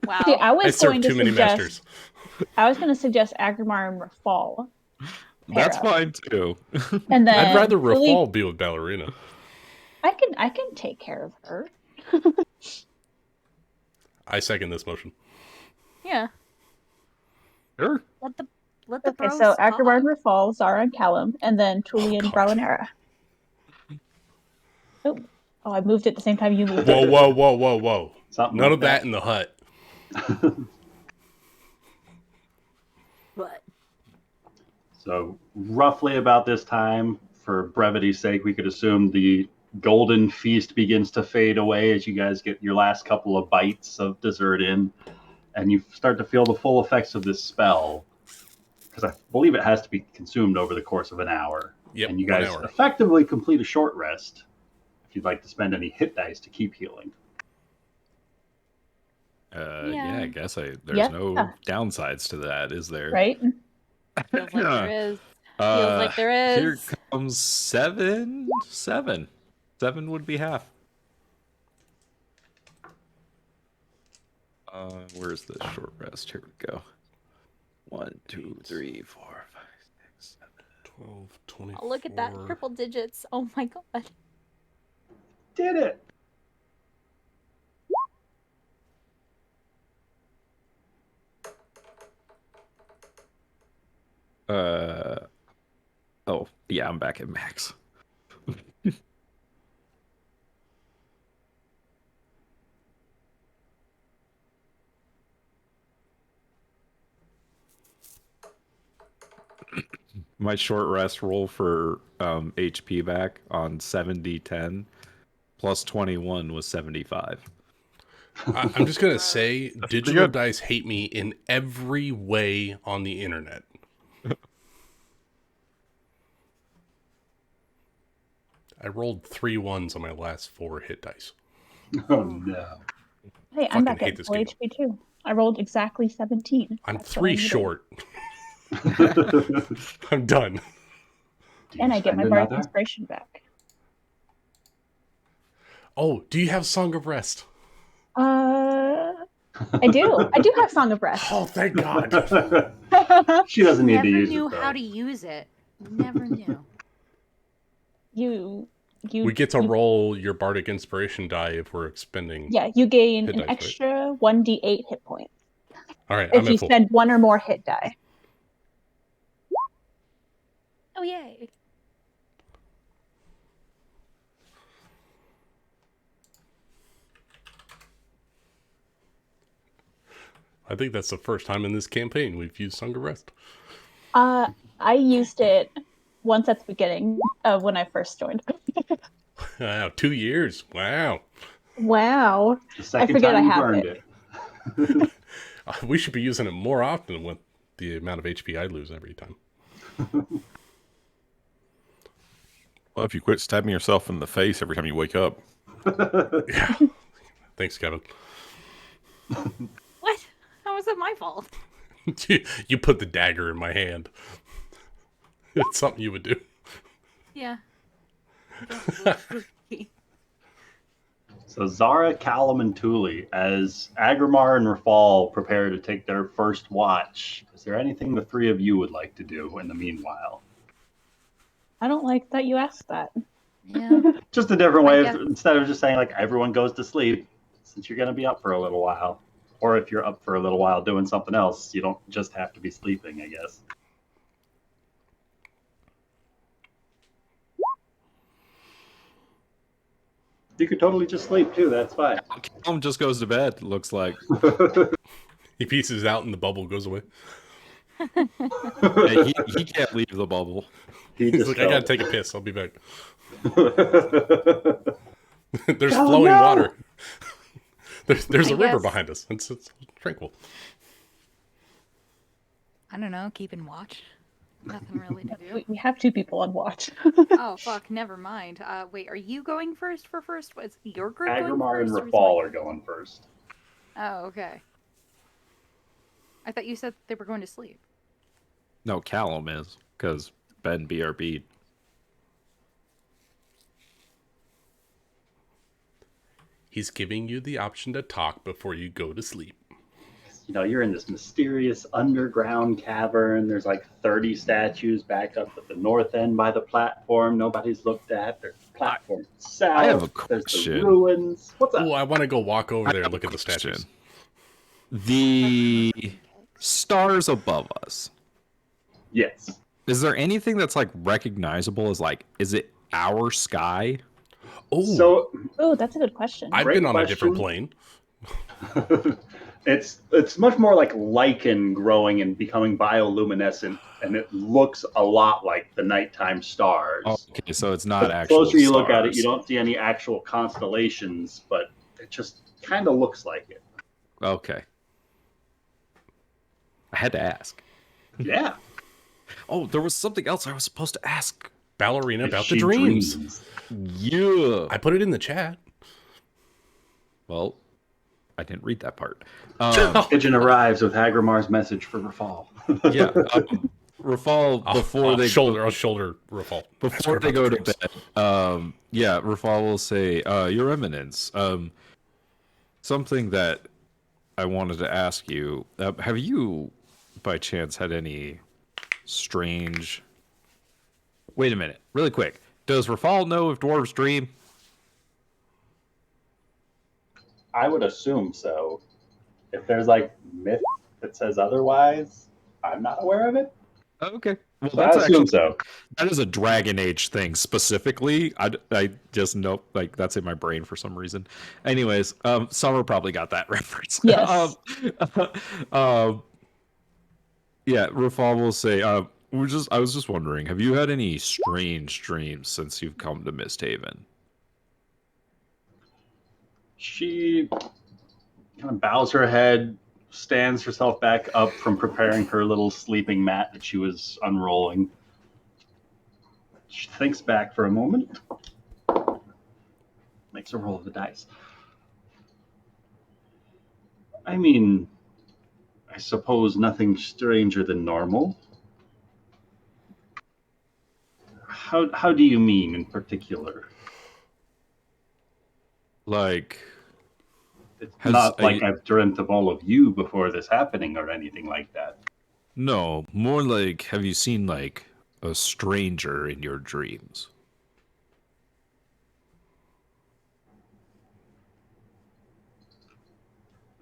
Wow.
See, I was
I serve
going to
too many
suggest...
masters.
I was going to suggest Agrimar and Rafal.
That's
pair up.
fine, too.
And then
I'd rather
Tuli-
Rafal be with Ballerina.
I can take care of her.
I second this motion.
Yeah.
Sure.
Let the
Okay,
bros
so
talk.
Agrimar and Rafal, Zara and Callum, and then Tuli and
God.
Bralinera. Oh, I moved it at the same time you moved
Whoa,
it.
whoa.
Something
None
like
of that in the hut.
But
So roughly about this time, for brevity's sake, we could assume the golden feast begins to fade away as you guys get your last couple of bites of dessert in, and you start to feel the full effects of this spell, because I believe it has to be consumed over the course of an hour.
Yep,
And you
1
guys
hour.
effectively complete a short rest if you'd like to spend any hit dice to keep healing.
Yeah, I guess there's
Yeah.
no downsides to that, is there?
Right?
Feels like there is. Feels like there is.
Here comes 7. 7 would be half. Where's the short rest? Here we go. 1, 2, 3, 4, 5, 6, 7,
12, 24.
Oh, look at that. Triple digits. Oh my god.
Did it!
Oh, yeah, I'm back at max. My short rest roll for HP back on 70-10 plus 21 was 75.
I'm just going to say,
pretty
digital
good.
dice hate me in every way on the internet. I rolled 3 ones on my last 4 hit dice.
Oh no.
Hey,
Fucking
I'm back
hate
at
this
full
game.
HP too. I rolled exactly 17.
I'm
That's what
3
needed.
short.
Do
I'm done.
And
you
I get my
spend
bardic
another?
inspiration back.
Oh, do you have Song of Rest?
I do. I do have Song of Rest.
Oh, thank God.
She doesn't need
Never
to use
knew
it, though.
how to use it. Never knew.
you
We get to roll your Bardic Inspiration die if we're expending.
Yeah, you gain
hit
an
dice, right?
extra 1d8 hit points
All right,
if
I'm
you
at full.
spend 1 or more hit die.
Oh, yay.
I think that's the first time in this campaign we've used Song of Rest.
I used it once at the beginning when I first joined.
Wow, 2 years. Wow.
Wow.
The second
forget
time
I
you've
have
earned
it.
it.
We should be using it more often with the amount of HP I lose every time.
Well, if you quit stabbing yourself in the face every time you wake up.
Yeah. Thanks, Kevin.
What? How was that my fault?
You put the dagger in my hand. It's something you would do.
Yeah.
So Zara, Callum, and Thule, as Agrimar and Rafal prepare to take their first watch, is there anything the three of you would like to do in the meanwhile?
I don't like that you asked that.
Yeah.
Just a different way,
guess-
instead of just saying like everyone goes to sleep, since you're going to be up for a little while. Or if you're up for a little while doing something else, you don't just have to be sleeping, I guess. You could totally just sleep too, that's fine.
Callum just goes to bed, looks like.
He pieces out and the bubble goes away.
Yeah, he can't leave the bubble.
He's like, I gotta take a piss. I'll be back.
take
There's
Oh,
flowing
no.
water. There's a
I
river
guess.
behind us. It's tranquil.
I don't know. Keeping watch. Nothing really to do.
We have 2 people on watch.
Oh, fuck. Never mind. Wait, are you going first for first? What's your group going
Agrimar and
first? or is
Rafal
mine?
are going first.
Oh, okay. I thought you said they were going to sleep.
No, Callum is, because Ben BRB.
He's giving you the option to talk before you go to sleep.
You know, you're in this mysterious underground cavern. There's like 30 statues back up at the north end by the platform. Nobody's looked at. There's the platform south.
I have a
There's the
question.
ruins. What's up?
Oh, I want to go walk over there
I
and
have
look
a
at the
question.
statues.
The stars above us.
Yes.
Is there anything that's like recognizable as like, is it our sky?
Oh,
So
Oh, that's a good question.
I've
great
been on a different
question.
plane.
it's much more like lichen growing and becoming bioluminescent, and it looks a lot like the nighttime stars.
Okay, so it's not
The
actual
closer you look at it,
stars.
you don't see any actual constellations, but it just kind of looks like it.
Okay. I had to ask.
Yeah.
Oh, there was something else I was supposed to ask
ballerina about the
She
dreams.
Yeah.
I put it in the chat.
Well, I didn't read that part.
Pigeon arrives with Agramar's message for Rafal.
Yeah. Rafal, before they
shoulder Rafal.
before they go to bed, Rafal will say, Your Eminence, something that I wanted to ask you, have you, by chance, had any strange... Wait a minute, really quick. Does Rafal know if dwarves dream?
I would assume so. If there's like myth that says otherwise, I'm not aware of it.
Okay. Well,
So
that's
I assume
actually...
so.
That is a Dragon Age thing specifically. I just know, like, that's in my brain for some reason. Anyways, Summer probably got that reference.
Yes.
Yeah, Rafal will say, I was just wondering, have you had any strange dreams since you've come to MistHaven?
She kind of bows her head, stands herself back up from preparing her little sleeping mat that she was unrolling. She thinks back for a moment, makes a roll of the dice. I mean, I suppose nothing stranger than normal. How do you mean in particular?
Like,
It's not like I've dreamt of all of you before this happening or anything like that.
No, more like, have you seen, like, a stranger in your dreams?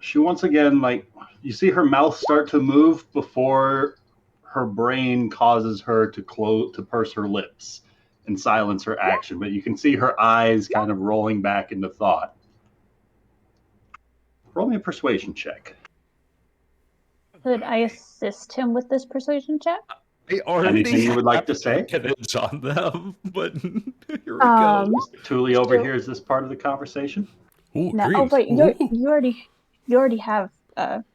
She once again, like, you see her mouth start to move before her brain causes her to purse her lips and silence her action, but you can see her eyes kind of rolling back into thought. Roll me a persuasion check.
Could I assist him with this persuasion check?
Anything you would like to say?
On them, but here we go.
Thule overhears this part of the conversation.
Ooh,
No,
dreams.
but you already have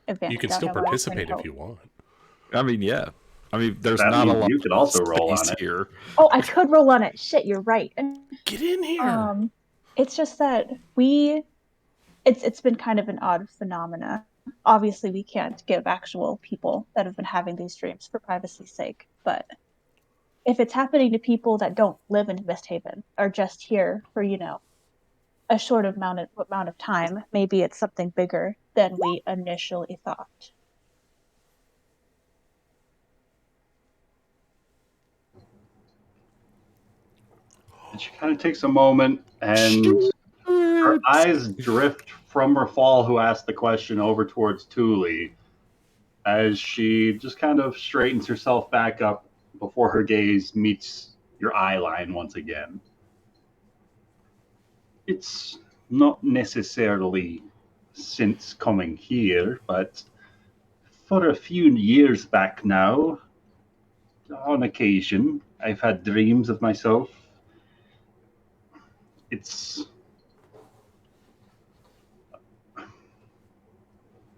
advantage.
You can still participate if you want.
I mean, yeah. I mean, there's
That
not a
means
lot
you could also roll on
space
it.
here.
Oh, I could roll on it. Shit, you're right.
Get in here.
It's just that it's been kind of an odd phenomena. Obviously, we can't give actual people that have been having these dreams for privacy's sake, but if it's happening to people that don't live in MistHaven, are just here for, a short amount of time, maybe it's something bigger than we initially thought.
And she kind of takes a moment, and her eyes drift from Rafal, who asked the question, over towards Thule, as she just kind of straightens herself back up before her gaze meets your eye line once again. It's not necessarily since coming here, but for a few years back now, on occasion, I've had dreams of myself.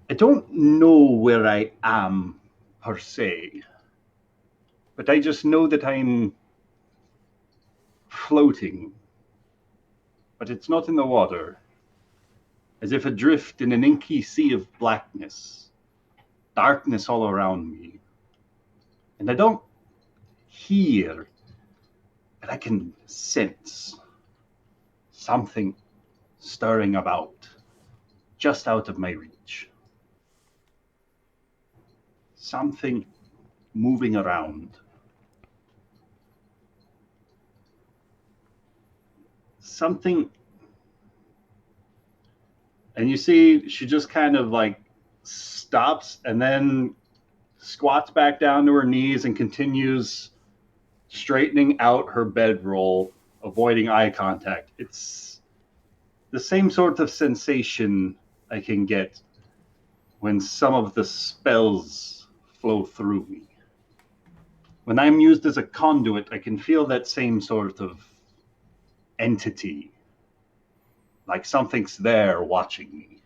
I don't know where I am, per se, but I just know that I'm floating, but it's not in the water, as if adrift in an inky sea of blackness, darkness all around me. And I don't hear, but I can sense something stirring about, just out of my reach. Something moving around. Something. And you see, she just kind of like stops and then squats back down to her knees and continues straightening out her bedroll, avoiding eye contact. It's the same sort of sensation I can get when some of the spells flow through me. When I'm used as a conduit, I can feel that same sort of entity, like something's there watching me.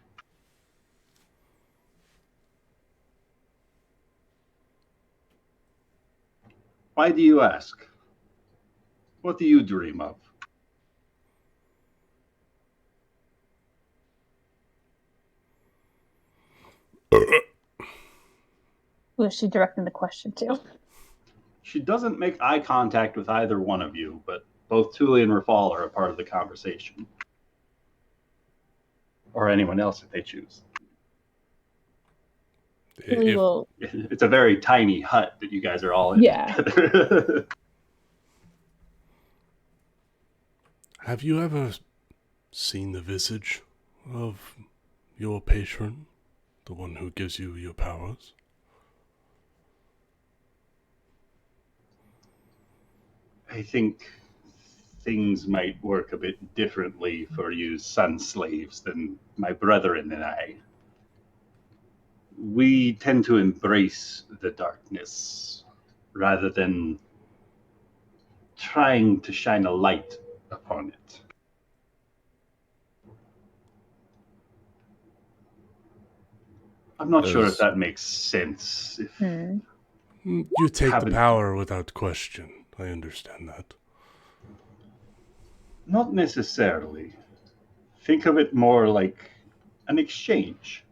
Why do you ask? What do you dream of?
Who is she directing the question to?
She doesn't make eye contact with either one of you, but both Thule and Rafal are a part of the conversation. Or anyone else if they choose.
We will.
It's a very tiny hut that you guys are all in together.
Have you ever seen the visage of your patron, the one who gives you your powers?
I think things might work a bit differently for you sun slaves than my brethren and I. We tend to embrace the darkness rather than trying to shine a light upon it. I'm not sure if that makes sense.
You take the power without question. I understand that.
Not necessarily. Think of it more like an exchange.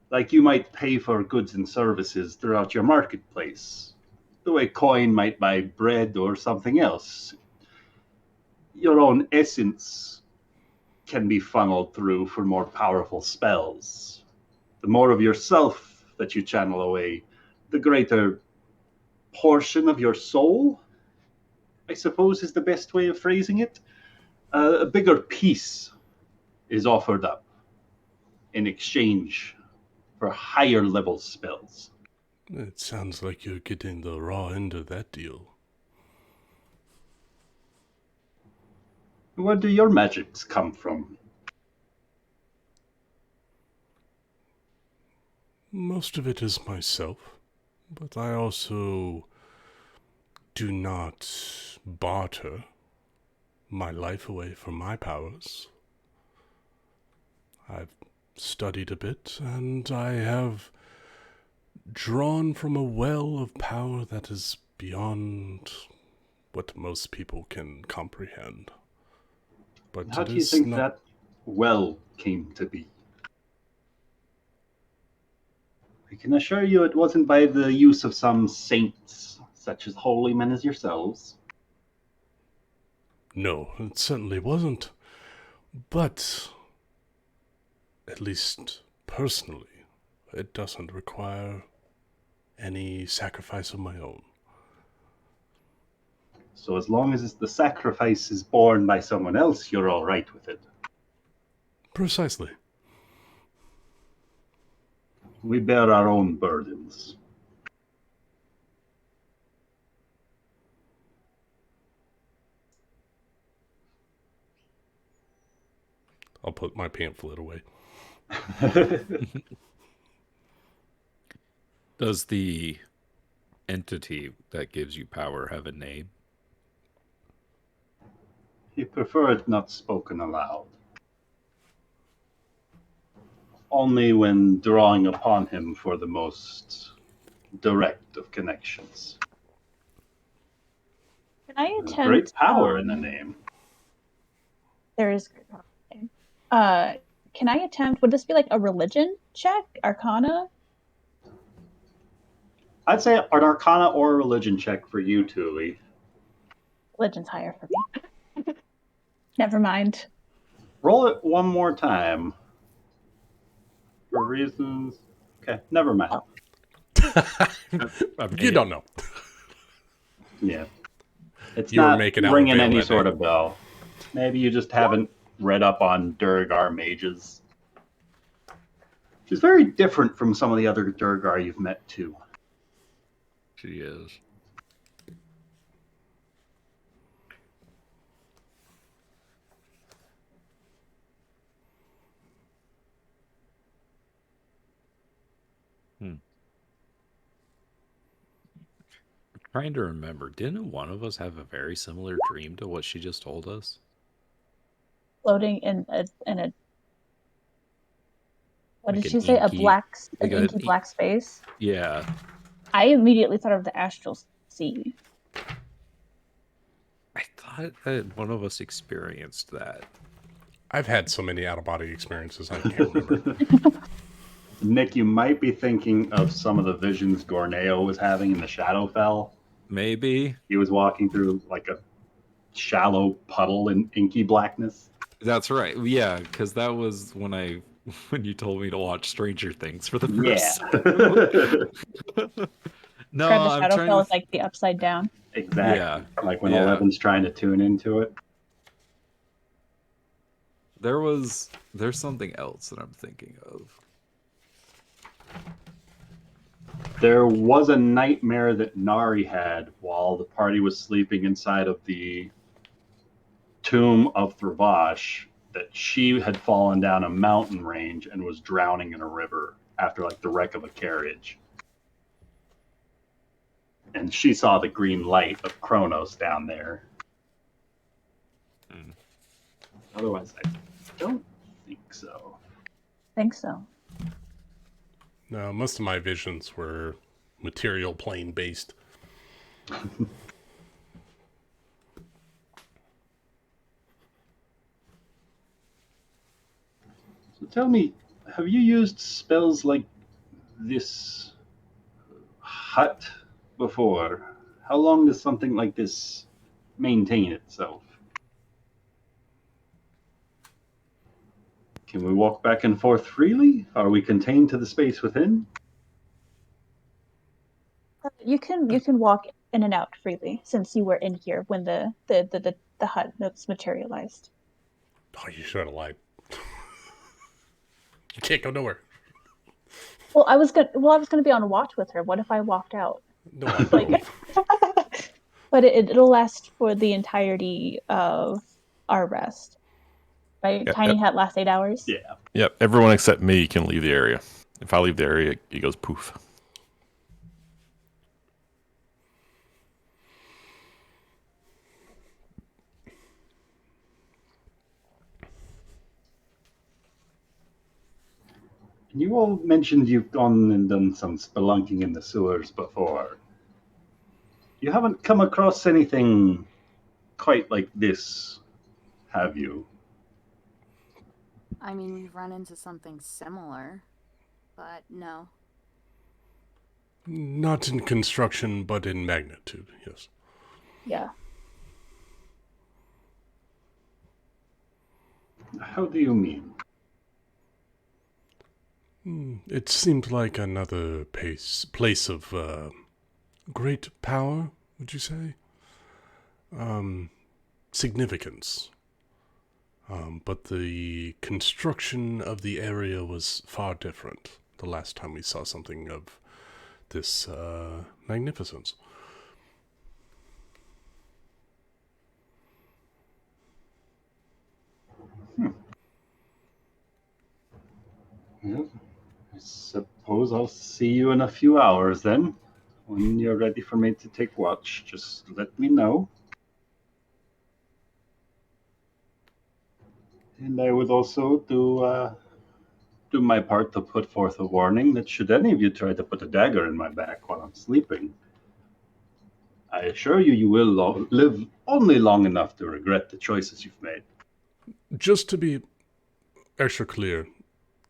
Like you might pay for goods and services throughout your marketplace, the way coin might buy bread or something else. Your own essence can be funneled through for more powerful spells. The more of yourself that you channel away, the greater portion of your soul, I suppose is the best way of phrasing it. A bigger piece is offered up in exchange for higher level spells.
It sounds like you're getting the raw end of that deal.
Where do your magics come from?
Most of it is myself, but I also do not barter my life away for my powers. I've studied a bit, and I have drawn from a well of power that is beyond what most people can comprehend. But
how do you think that well came to be? I can assure you it wasn't by the use of some saints, such as holy men as yourselves.
No, it certainly wasn't. But, at least personally, it doesn't require any sacrifice of my own.
So as long as the sacrifice is borne by someone else, you're all right with it.
Precisely.
We bear our own burdens.
I'll put my pamphlet away.
Does the entity that gives you power have a name?
He preferred not spoken aloud. Only when drawing upon him for the most direct of connections.
Can I attempt?
Great power in the name.
There is great power in the name. Can I attempt? Would this be like a religion check, Arcana?
I'd say an Arcana or a religion check for you, Thule.
Religion's higher for me. Never mind.
Roll it one more time. For reasons. Okay, never mind.
You don't know.
Yeah. It's
You were
not
making out
ringing
with
any
Vale
sort
that
of bell. Maybe you just haven't read up on Durgar mages. She's very different from some of the other Durgar you've met, too.
She is. I'm trying to remember. Didn't one of us have a very similar dream to what she just told us?
Floating in a what
Like
did
an
she say?
inky-
An inky black space.
Yeah.
I immediately thought of the astral sea.
I thought that one of us experienced that.
I've had so many out-of-body experiences, I can't remember.
Nick, you might be thinking of some of the visions Gorneo was having in the Shadowfell.
Maybe.
He was walking through like a shallow puddle in inky blackness.
That's right. Yeah, because that was when you told me to watch Stranger Things for the first time. No,
Describe the
I'm
Shadowfell
trying to.
as like the upside down.
Exactly.
Yeah.
Like when
Yeah.
Eleven's trying to tune into it.
There's something else that I'm thinking of.
There was a nightmare that Nari had while the party was sleeping inside of the tomb of Thravash, that she had fallen down a mountain range and was drowning in a river after like the wreck of a carriage. And she saw the green light of Kronos down there. Otherwise, I don't think so.
I think so.
No, most of my visions were material plane based.
So tell me, have you used spells like this hut before? How long does something like this maintain itself? Can we walk back and forth freely? Are we contained to the space within?
You can walk in and out freely since you were in here when the hut was materialized.
Oh, you should have lied. You can't go nowhere.
Well, I was gonna be on watch with her. What if I walked out?
No, I
Like,
don't.
but it'll last for the entirety of our rest. Right?
Yep,
Tiny
yep.
Hut lasts 8 hours.
Yeah.
Yep, everyone except me can leave the area. If I leave the area, it goes poof.
You all mentioned you've gone and done some spelunking in the sewers before. You haven't come across anything quite like this, have you?
I mean, we've run into something similar, but no.
Not in construction, but in magnitude, yes.
Yeah.
How do you mean?
It seemed like another place of great power, would you say? Significance. But the construction of the area was far different the last time we saw something of this magnificence.
Well, I suppose I'll see you in a few hours then. When you're ready for me to take watch, just let me know. And I would also do my part to put forth a warning that should any of you try to put a dagger in my back while I'm sleeping, I assure you, you will live only long enough to regret the choices you've made.
Just to be extra clear,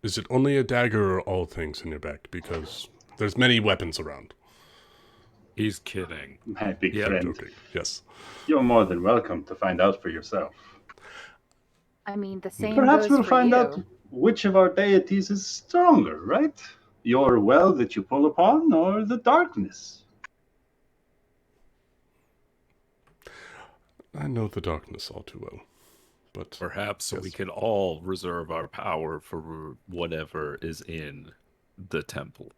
is it only a dagger or all things in your back? Because there's many weapons around.
He's kidding.
My big
Yeah,
friend,
Okay, yes.
you're more than welcome to find out for yourself.
I mean, the same
Perhaps
goes
we'll
for
find
you.
out which of our deities is stronger, right? Your well that you pull upon, or the darkness?
I know the darkness all too well, but
Perhaps we
Yes.
could all reserve our power for whatever is in the temple.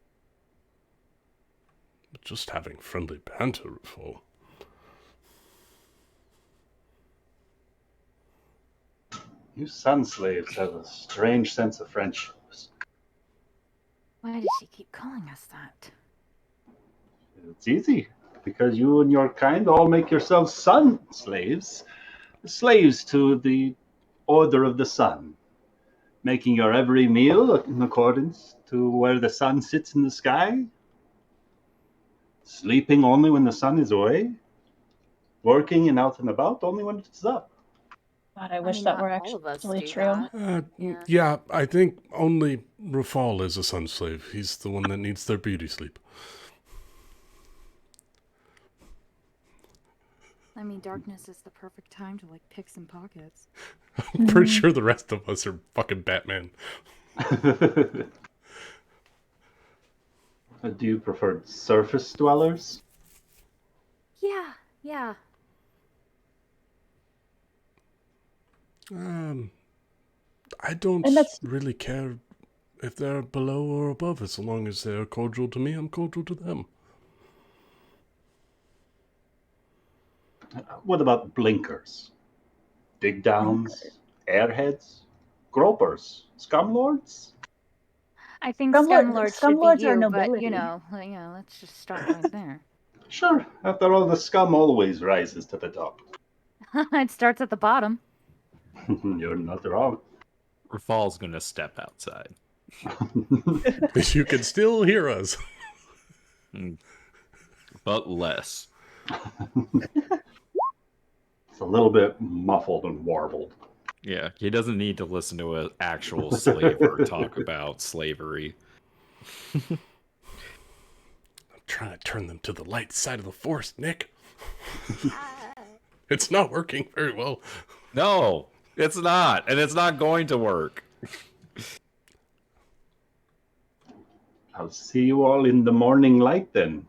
just having friendly banter for.
You sun slaves have a strange sense of friendship.
Why does she keep calling us that?
It's easy, because you and your kind all make yourselves sun slaves. Slaves to the order of the sun, making your every meal in accordance to where the sun sits in the sky, sleeping only when the sun is away. working and out and about only when it's up.
God, I wish that
not
were
all of us
actually
do
true.
that.
Yeah, I think only Rafal is a sun slave. He's the one that needs their beauty sleep.
I mean, darkness is the perfect time to, like, pick some pockets.
I'm pretty sure the rest of us are fucking Batman.
Do you prefer surface dwellers?
Yeah.
I don't
And that's-
really care if they're below or above, as long as they're cordial to me, I'm cordial to them.
What about blinkers? Dig downs, airheads, gropers, scumlords?
I think
Scumlords
should be
are
you, but,
nobility.
let's just stop right there.
Sure, after all, the scum always rises to the top.
It starts at the bottom.
You're not wrong.
Rafal's gonna step outside.
You can still hear us.
But less.
It's a little bit muffled and warbled.
Yeah, he doesn't need to listen to an actual slaver talk about slavery.
I'm trying to turn them to the light side of the force, Nick. It's not working very well.
No, it's not, and it's not going to work.
I'll see you all in the morning light then.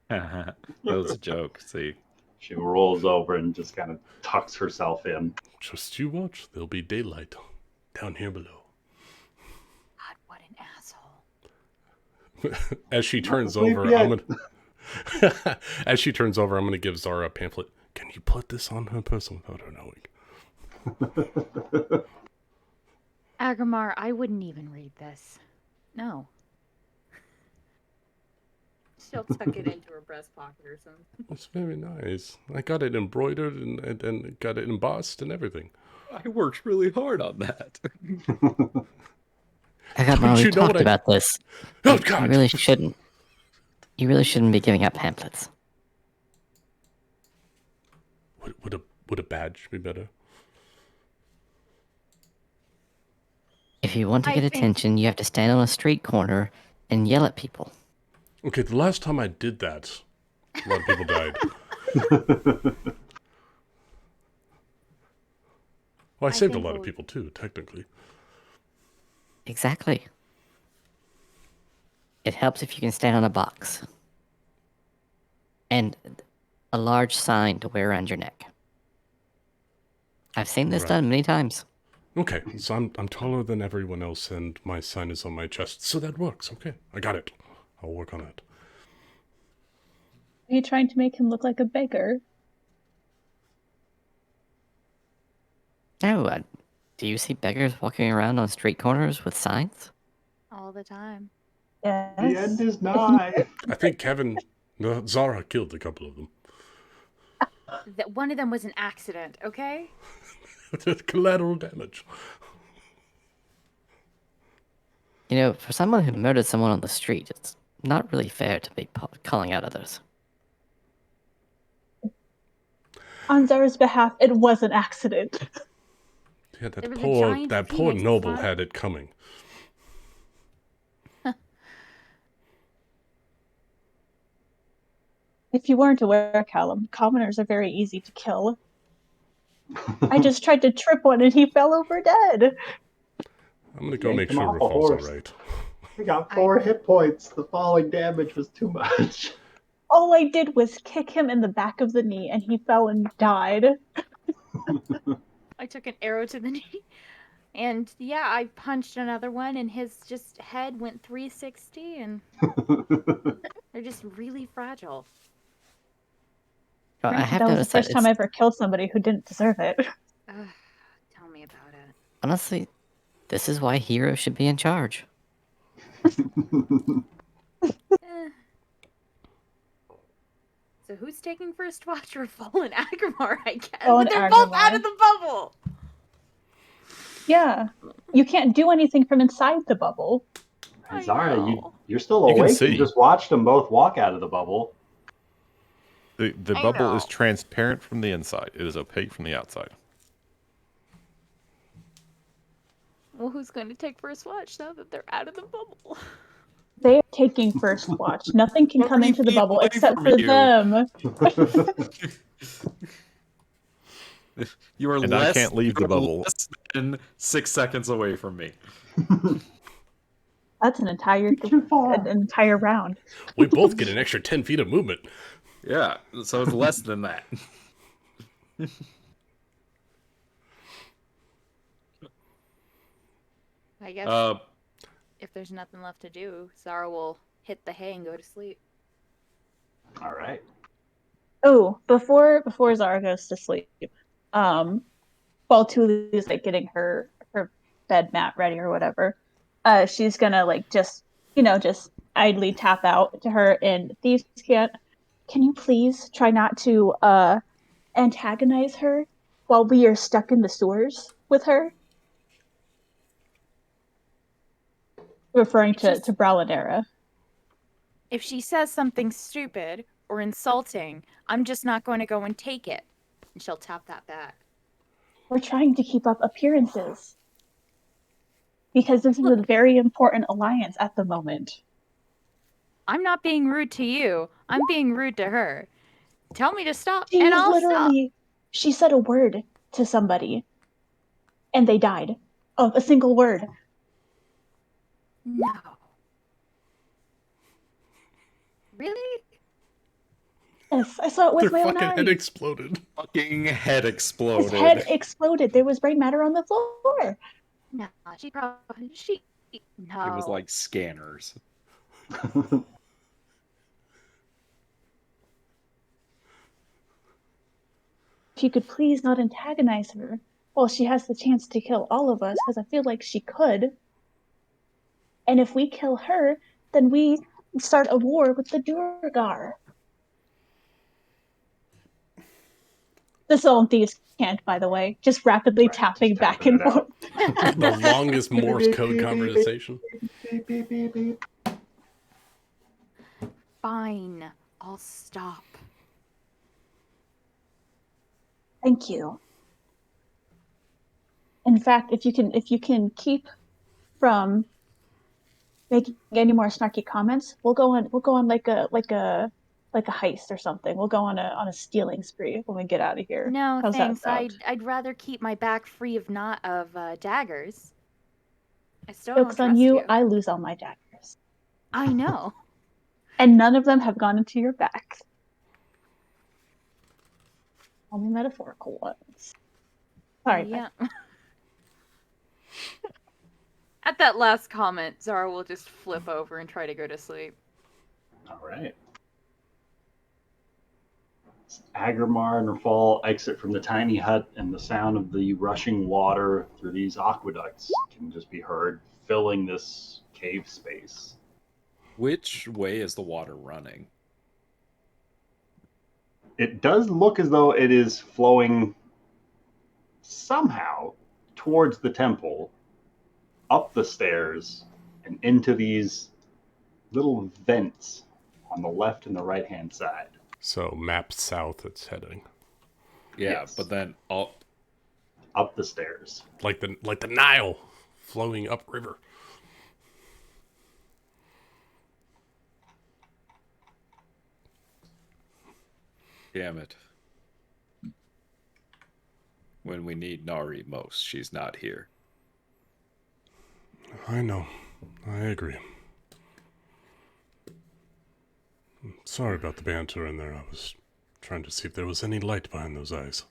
That was a joke. See,
She rolls over and just kind of tucks herself in.
Just you watch. There'll be daylight down here below.
God, what an asshole.
As she turns
Not asleep
over,
yet.
I'm gonna give Zara a pamphlet. Can you put this on her person without her knowing?
Agrimar, I wouldn't even read this. No. She'll tuck it into her breast pocket or something.
It's very nice. I got it embroidered and got it embossed and everything.
I worked really hard on that.
Don't
We
you know what
talked about this.
Oh,
You
God!
really shouldn't. You really shouldn't be giving out pamphlets.
Would a badge be better?
If you want to
I
get
think-
attention, you have to stand on a street corner and yell at people.
Okay, the last time I did that, a lot of people died. Well, I saved a
think
lot of
we'll-
people too, technically.
Exactly. It helps if you can stand on a box. And a large sign to wear around your neck. I've seen this
Right.
done many times.
Okay, so I'm taller than everyone else, and my sign is on my chest, so that works. Okay, I got it. I'll work on it.
Are you trying to make him look like a beggar?
No, do you see beggars walking around on street corners with signs?
All the time.
Yes.
The end is nigh.
I think Zara killed a couple of them.
One of them was an accident, okay?
Collateral damage.
You know, for someone who murdered someone on the street, it's not really fair to be calling out others.
On Zara's behalf, it was an accident.
Yeah,
There was a giant
that poor
phoenix
noble
fly.
had it coming.
If you weren't aware, Callum, commoners are very easy to kill. I just tried to trip one and he fell over dead.
I'm gonna go
Yank
make
him
sure
off a
Rafal's
horse.
alright.
I got 4 hit points. The falling damage was too much.
All I did was kick him in the back of the knee and he fell and died.
I took an arrow to the knee. And yeah, I punched another one and his just head went 360 and they're just really fragile.
Well, I
Granted,
have
that was the
noticed that
first time I
it's,
ever killed somebody who didn't deserve it.
Ugh, tell me about it.
honestly, this is why heroes should be in charge.
Eh. So who's taking first watch? Rafal and Agrimar, I guess.
Oh,
But
and
they're both
Agrimar.
out of the bubble.
Yeah. You can't do anything from inside the bubble.
I
Zara,
know.
you're still
You can
awake.
see.
You just watched them both walk out of the bubble.
The
I
bubble is
know.
transparent from the inside. It is opaque from the outside.
Well, who's going to take first watch now that they're out of the bubble?
They're taking first watch. Nothing can come
30
into the
feet
bubble
away
except
from
for
you.
them.
You are
And I can't leave the bubble.
less than 6 seconds away from me.
That's an entire round.
We both get an extra 10 feet of movement.
Yeah, so it's less than that.
I guess if there's nothing left to do, Zara will hit the hay and go to sleep.
All right.
Oh, before Zara goes to sleep, while Tuli is like getting her bed mat ready or whatever, she's gonna like just idly tap out to her and Thieves can you please try not to antagonize her while we are stuck in the sewers with her? Referring to Bralinera.
If she says something stupid or insulting, I'm just not going to go and take it. And she'll tap that back.
We're trying to keep up appearances. Because this is a very important alliance at the moment.
I'm not being rude to you. I'm being rude to her. Tell me to stop, and I'll stop.
She said a word to somebody, and they died. Of a single word.
No. Really?
Yes, I saw it with
Their
my own
fucking
eyes.
head exploded.
Fucking head exploded.
His head exploded. There was brain matter on the floor.
No, no.
It was like scanners.
If you could please not antagonize her while she has the chance to kill all of us, because I feel like she could. And if we kill her, then we start a war with the Durgar. This old Thieves can't, by the way, just rapidly tapping back and forth.
The longest Morse code conversation.
Fine, I'll stop.
Thank you. In fact, if you can keep from making any more snarky comments, we'll go on like a heist or something. We'll go on a stealing spree when we get out of here.
No,
How's
thanks.
that sound?
I'd rather keep my back free of daggers. I still
Joke's
don't
on
trust
you.
you.
I lose all my daggers.
I know.
And none of them have gone into your back. Only metaphorical ones. Sorry.
Yeah. At that last comment, Zara will just flip over and try to go to sleep.
All right. Agrimar and Rafal exit from the tiny hut, and the sound of the rushing water through these aqueducts can just be heard, filling this cave space.
Which way is the water running?
It does look as though it is flowing somehow towards the temple, up the stairs, and into these little vents on the left and the right hand side.
So mapped south, it's heading.
Yeah,
Yes.
but then
Up the stairs.
Like the Nile flowing upriver.
damn it. When we need Nari most, she's not here.
I know. I agree. Sorry about the banter in there. I was trying to see if there was any light behind those eyes.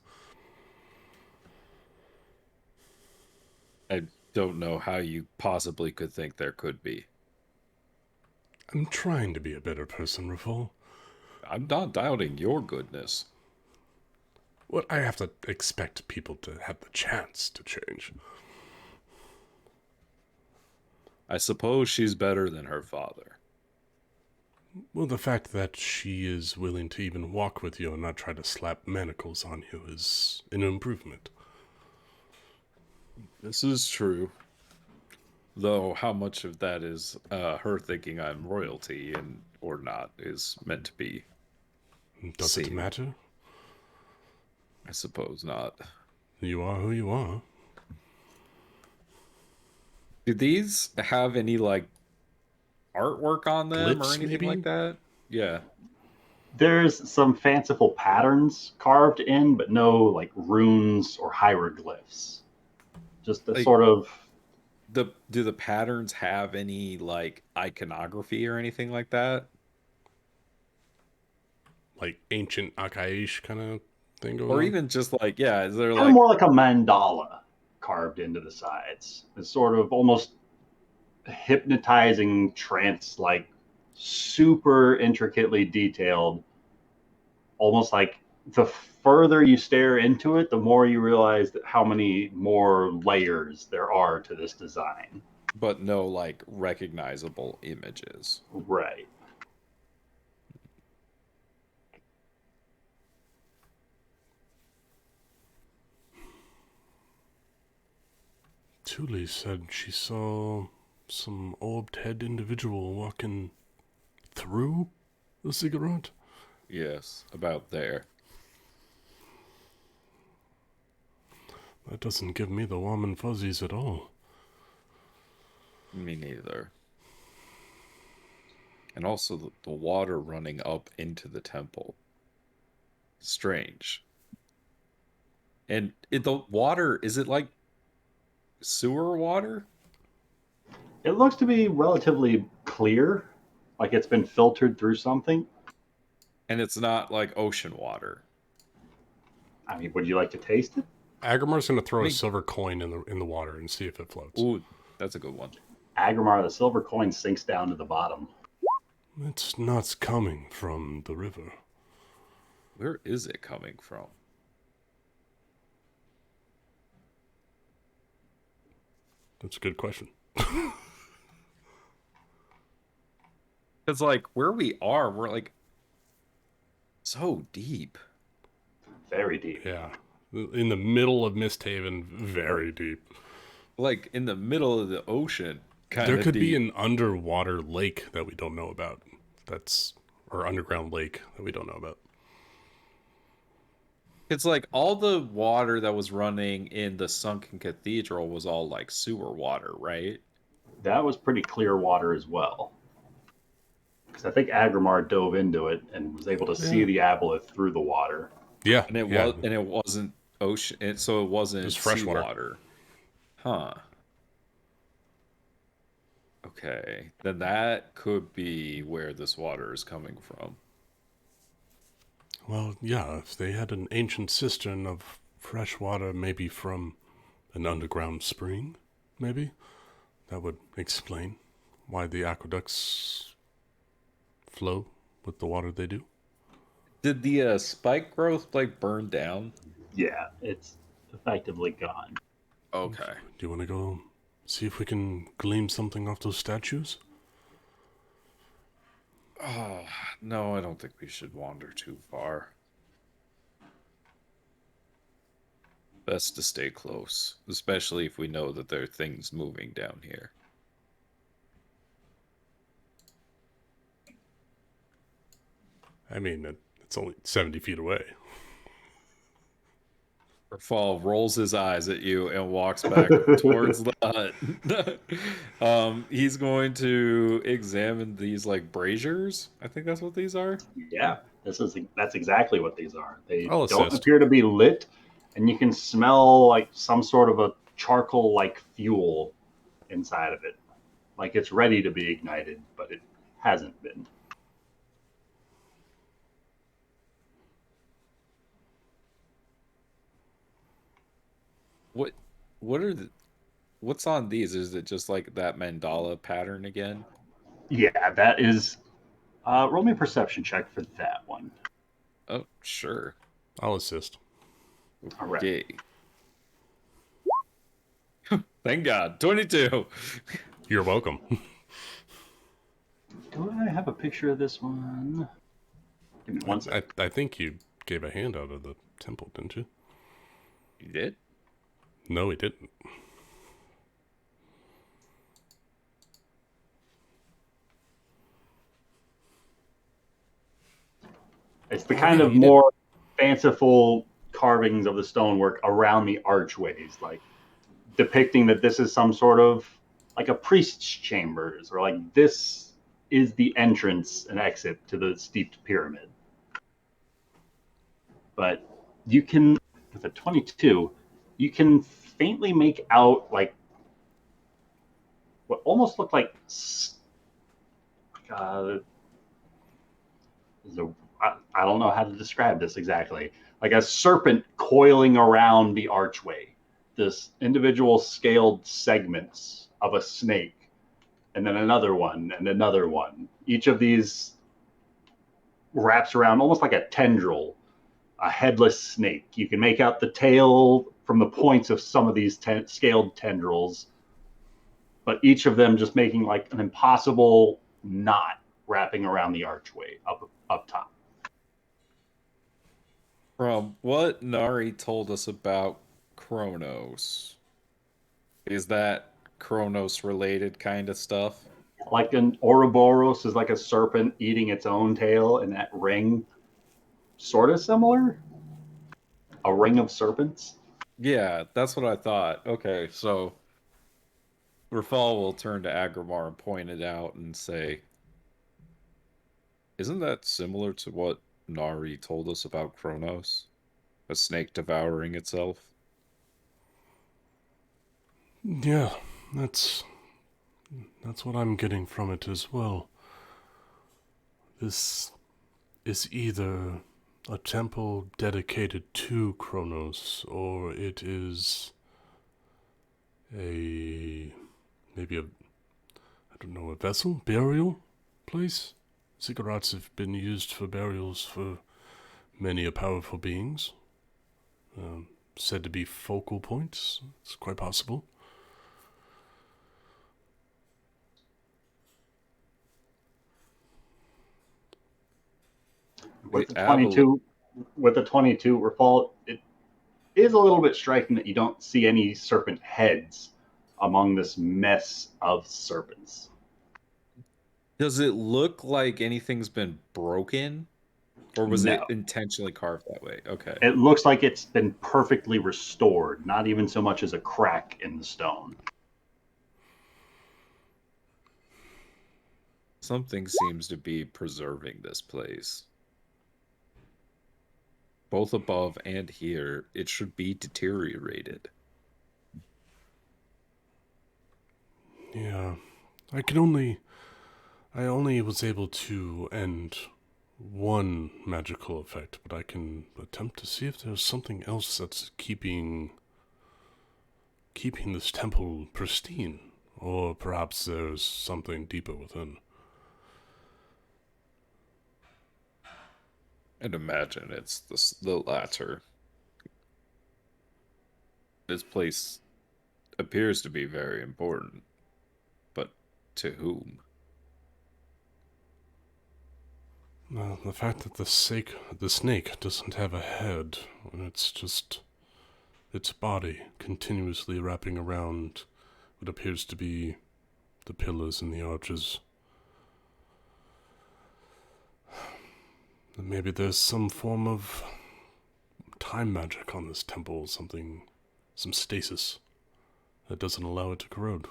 I don't know how you possibly could think there could be.
I'm trying to be a better person, Rafal.
I'm not doubting your goodness.
What I have to expect people to have the chance to change.
I suppose she's better than her father.
Well, the fact that she is willing to even walk with you and not try to slap manacles on you is an improvement.
This is true. Though how much of that is her thinking I'm royalty and or not is meant to be.
Does it matter?
I suppose not.
You are who you are.
Do these have any, like, artwork on them
Glyphs,
or anything
maybe?
like that? Yeah.
There's some fanciful patterns carved in, but no like runes or hieroglyphs. Just the
Like,
sort of
do the patterns have any, like, iconography or anything like that?
Like ancient Akaish kind of thing going
Or
on?
even just like, yeah, is there
kind of
like
more like a mandala carved into the sides. It's sort of almost hypnotizing trance, like super intricately detailed, almost like the further you stare into it, the more you realize that how many more layers there are to this design.
but no like recognizable images?
Right.
Thule said she saw some orbed head individual walking through the cigarette.
Yes, about there.
That doesn't give me the warm and fuzzies at all.
Me neither. And also the water running up into the temple. Strange. And the water, is it like sewer water?
It looks to be relatively clear, like it's been filtered through something.
And it's not like ocean water.
I mean, would you like to taste it?
Agrimar's going to throw a silver coin in the water and see if it floats.
Ooh, that's a good one.
Agrimar, the silver coin sinks down to the bottom.
It's not coming from the river.
Where is it coming from?
That's a good question.
It's like where we are, we're like so deep.
Very deep.
Yeah. In the middle of MistHaven, very deep.
Like in the middle of the ocean, kind of
There could
deep.
be an underwater lake that we don't know about. Or underground lake that we don't know about.
It's like all the water that was running in the sunken cathedral was all like sewer water, right?
That was pretty clear water as well. Because I think Agrimar dove into it and was able to see the aboleth through the water.
Yeah.
And it wasn't ocean, so it wasn't
freshwater.
seawater. Huh. Okay. Then that could be where this water is coming from.
Well, yeah, if they had an ancient cistern of fresh water, maybe from an underground spring, maybe, that would explain why the aqueducts flow with the water they do.
Did the spike growth like burn down?
Yeah, it's effectively gone.
Okay.
Do you want to go see if we can glean something off those statues?
Oh, no, I don't think we should wander too far. Best to stay close, especially if we know that there are things moving down here.
I mean, it's only 70 feet away.
Fall rolls his eyes at you and walks back towards the hut. He's going to examine these like braziers. I think that's what these are.
Yeah, that's exactly what these are. They
I'll
don't
assist.
appear to be lit, and you can smell like some sort of a charcoal-like fuel inside of it. Like it's ready to be ignited, but it hasn't been.
What's on these? Is it just like that mandala pattern again?
Yeah, that is. Roll me a perception check for that one.
Oh, sure.
I'll assist.
All right.
Okay. Thank God. 22.
You're welcome.
Do I have a picture of this one? Give me one second.
I think you gave a handout of the temple, didn't you?
You did?
No, he didn't.
It's the kind of more fanciful carvings of the stonework around the archways, like depicting that this is some sort of like a priest's chambers, or like this is the entrance and exit to the steeped pyramid. But you can, with a 22, you can faintly make out like what almost looked like I don't know how to describe this exactly. Like a serpent coiling around the archway. This individual scaled segments of a snake, and then another one, and another one. Each of these wraps around almost like a tendril, a headless snake. You can make out the tail from the points of some of these scaled tendrils, but each of them just making like an impossible knot wrapping around the archway up top.
From what Nari told us about Kronos, is that Kronos related kind of stuff?
Like an Ouroboros is like a serpent eating its own tail, and that ring sort of similar? A ring of serpents?
Yeah, that's what I thought. Okay, so Rafal will turn to Agrimar and point it out and say, isn't that similar to what Nari told us about Kronos? A snake devouring itself?
Yeah, that's what I'm getting from it as well. This is either a temple dedicated to Kronos, or it is maybe a vessel, burial place. Ziggurats have been used for burials for many a powerful beings. Said to be focal points. It's quite possible.
With the 22, Rafal, it is a little bit striking that you don't see any serpent heads among this mess of serpents.
Does it look like anything's been broken? Or was it intentionally carved that way? Okay.
It looks like it's been perfectly restored, not even so much as a crack in the stone.
Something seems to be preserving this place. Both above and here, it should be deteriorated.
Yeah. I only was able to end one magical effect, but I can attempt to see if there's something else that's keeping this temple pristine, or perhaps there's something deeper within.
I'd imagine it's the latter. This place appears to be very important, but to whom?
Well, the fact that the snake doesn't have a head, and it's just its body continuously wrapping around what appears to be the pillars and the arches. And maybe there's some form of time magic on this temple, some stasis that doesn't allow it to corrode.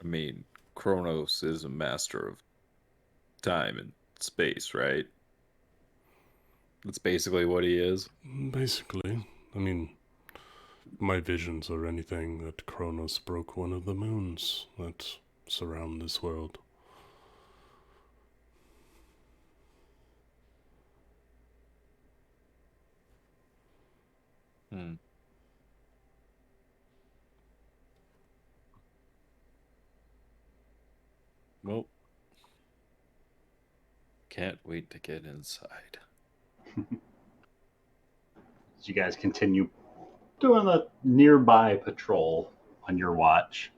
I mean, Kronos is a master of time and space, right? That's basically what he is.
Basically. I mean, my visions are anything that Kronos broke one of the moons that surround this world.
Well, can't wait to get inside.
As you guys continue doing a nearby patrol on your watch,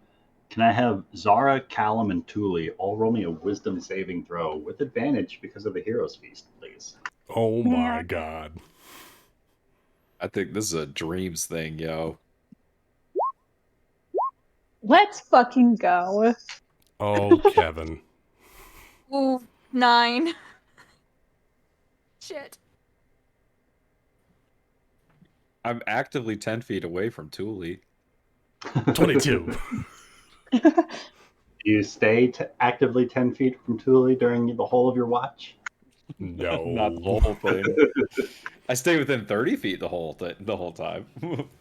can I have Zara, Callum, and Thule all roll me a wisdom saving throw with advantage because of the Hero's Feast, please?
Oh my god.
I think this is a dreams thing, yo.
Let's fucking go.
Oh, Kevin.
Ooh, 9. Shit.
I'm actively 10 feet away from Thule.
22.
Do you stay actively 10 feet from Thule during the whole of your watch?
No.
Not the whole thing. I stay within 30 feet the whole time,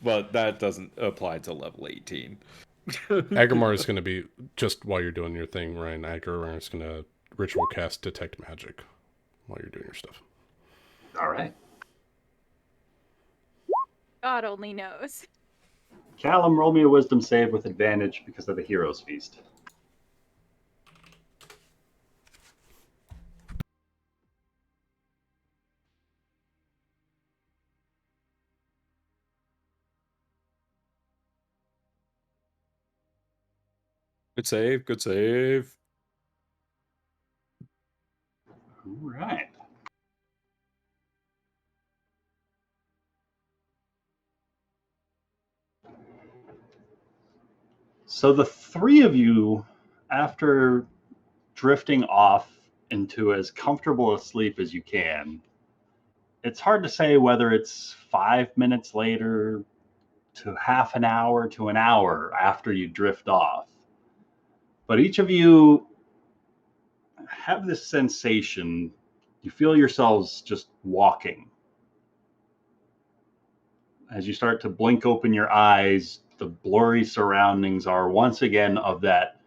but that doesn't apply to level 18.
Agrimar is going to be, just while you're doing your thing, Ryan, Agrimar is going to ritual cast Detect Magic while you're doing your stuff.
All right.
God only knows.
Callum, roll me a wisdom save with advantage because of the Hero's Feast.
Good save, good save.
All right. So the three of you, after drifting off into as comfortable a sleep as you can, it's hard to say whether it's 5 minutes later to half an hour to an hour after you drift off. But each of you have this sensation, you feel yourselves just walking. As you start to blink open your eyes, the blurry surroundings are once again of that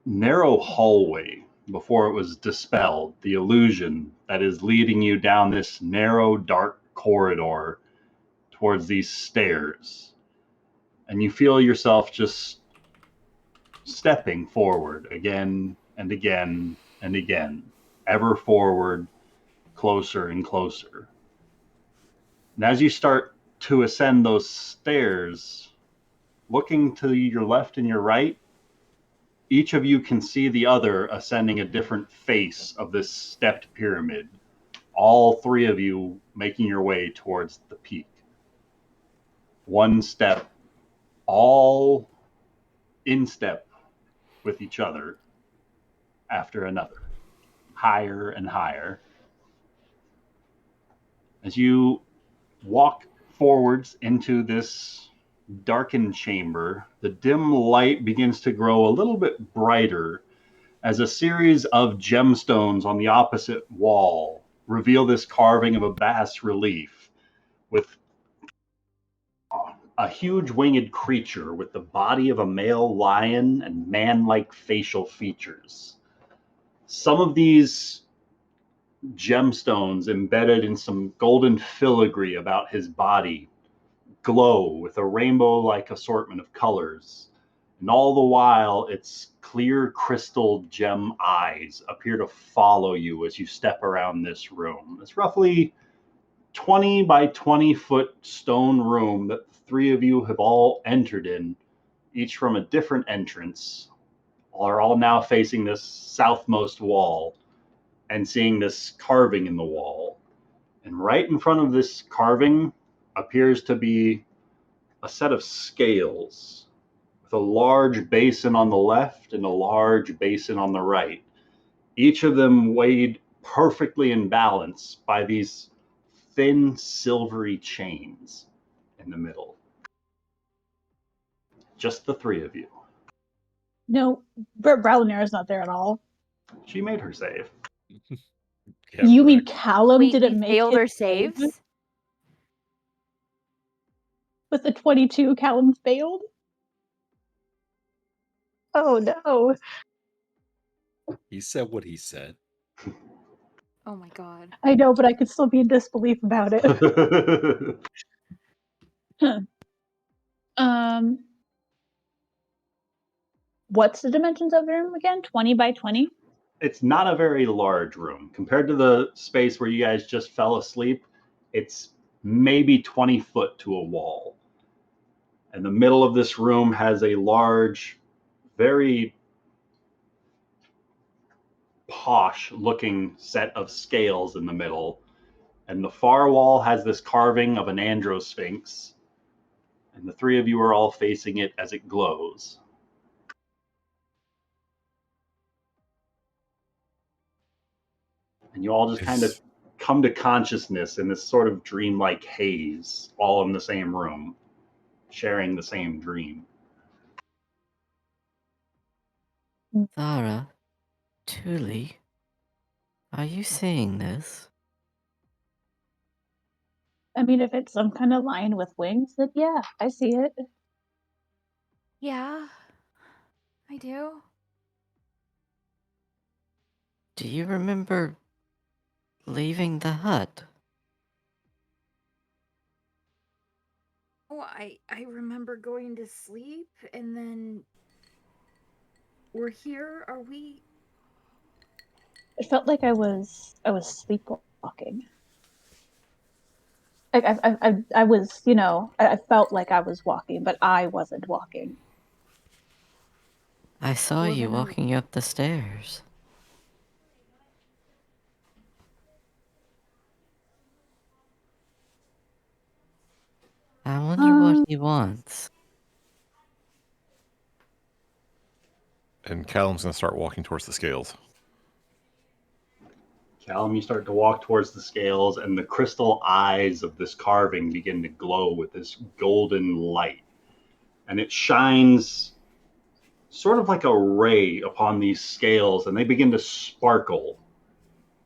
narrow hallway before it was dispelled, the illusion that is leading you down this narrow, dark corridor towards these stairs. And you feel yourself just stepping forward again and again and again, ever forward, closer and closer. And as you start to ascend those stairs, looking to your left and your right, each of you can see the other ascending a different face of this stepped pyramid. All three of you making your way towards the peak. One step, all in step with each other after another, higher and higher. As you walk forwards into this darkened chamber, the dim light begins to grow a little bit brighter as a series of gemstones on the opposite wall reveal this carving of a bas relief with a huge winged creature with the body of a male lion and man-like facial features. Some of these gemstones embedded in some golden filigree about his body glow with a rainbow-like assortment of colors. And all the while, its clear crystal gem eyes appear to follow you as you step around this room. It's roughly 20 by 20 foot stone room that the three of you have all entered in, each from a different entrance, are all now facing this southmost wall and seeing this carving in the wall. And right in front of this carving appears to be a set of scales with a large basin on the left and a large basin on the right, each of them weighed perfectly in balance by these thin silvery chains in the middle. Just the three of you.
No, Bralinera's not there at all.
She made her save.
Yeah,
You mean
right.
Callum
Wait,
didn't
we
make
failed
his
our
save?
saves?
With the 22, Callum failed? Oh no.
He said what he said.
Oh my god.
I know, but I could still be in disbelief about it. Huh. What's the dimensions of the room again? 20 by 20?
It's not a very large room. Compared to the space where you guys just fell asleep, it's maybe 20 foot to a wall. And the middle of this room has a large, very posh looking set of scales in the middle. And the far wall has this carving of an andro sphinx. And the three of you are all facing it as it glows. and you all just kind of come to consciousness in this sort of dreamlike haze, all in the same room, sharing the same dream.
Zara, Tuli, are you seeing this?
I mean, if it's some kind of lion with wings, then yeah, I see it.
Yeah, I do.
Do you remember leaving the hut?
Oh, I remember going to sleep, and then we're here. Are we?
It felt like I was sleepwalking. Like I was, I felt like I was walking, but I wasn't walking.
I saw
Well,
you
then
walking up the stairs. I wonder what he wants.
And Callum's going to start walking towards the scales.
Callum, you start to walk towards the scales, and the crystal eyes of this carving begin to glow with this golden light. And it shines sort of like a ray upon these scales, and they begin to sparkle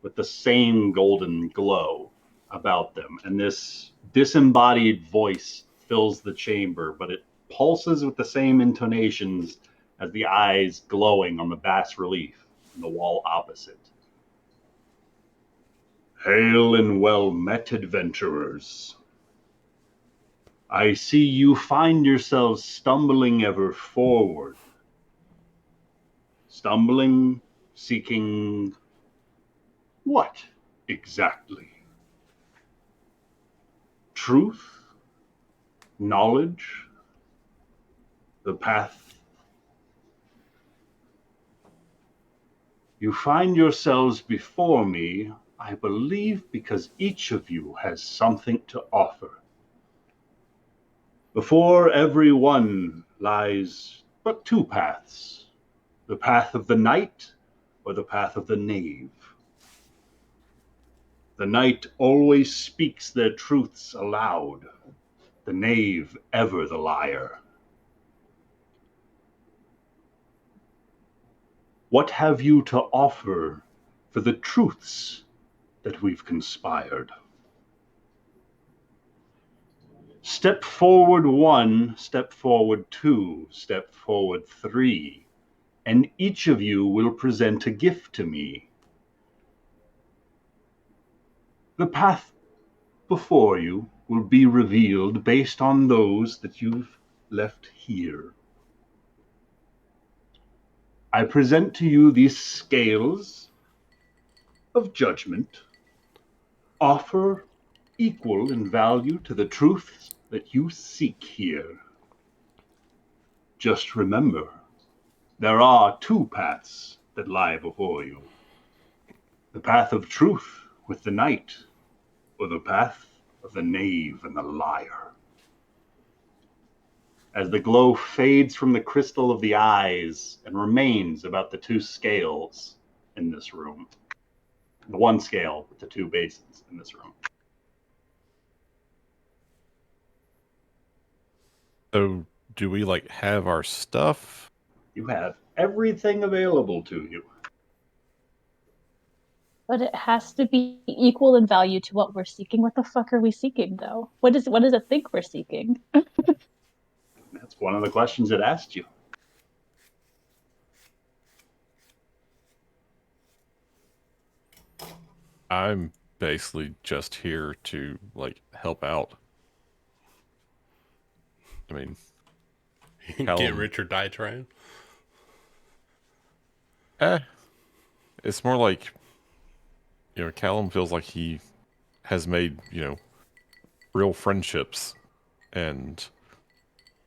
with the same golden glow about them. And this disembodied voice fills the chamber, but it pulses with the same intonations as the eyes glowing on the bas relief in the wall opposite. Hail and well met, adventurers. I see you find yourselves stumbling ever forward. Stumbling, seeking what exactly? Truth? Knowledge? The path? You find yourselves before me, I believe, because each of you has something to offer. Before every one lies but two paths, the path of the knight or the path of the knave. The knight always speaks their truths aloud, the knave ever the liar. What have you to offer for the truths that we've conspired? Step forward one, step forward two, step forward three, and each of you will present a gift to me. The path before you will be revealed based on those that you've left here. I present to you these scales of judgment, offer equal in value to the truths that you seek here. Just remember, there are two paths that lie before you. The path of truth with the knight, or the path of the knave and the liar. As the glow fades from the crystal of the eyes and remains about the two scales in this room. The one scale with the two basins in this room.
So, do we have our stuff?
You have everything available to you.
But it has to be equal in value to what we're seeking. What the fuck are we seeking, though? What does it think we're seeking?
That's one of the questions it asked you.
I'm basically just here to help out. I mean,
Get rich or die trying.
It's more like, Callum feels like he has made, real friendships and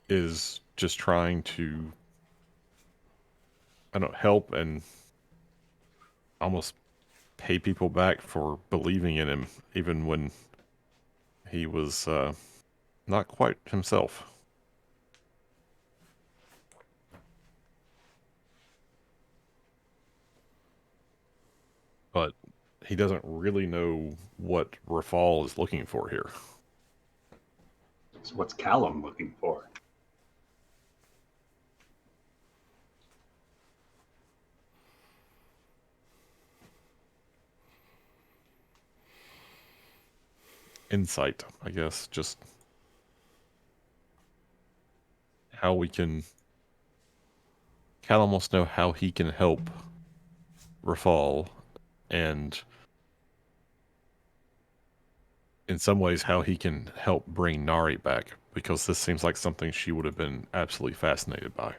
is just trying to, help and almost pay people back for believing in him, even when he was not quite himself.
But
he doesn't really know what Rafal is looking for here.
So what's Callum looking for?
Insight, I guess, just how we can... Callum wants to know how he can help Rafal, and in some ways how he can help bring Nari back, because this seems like something she would have been absolutely fascinated by.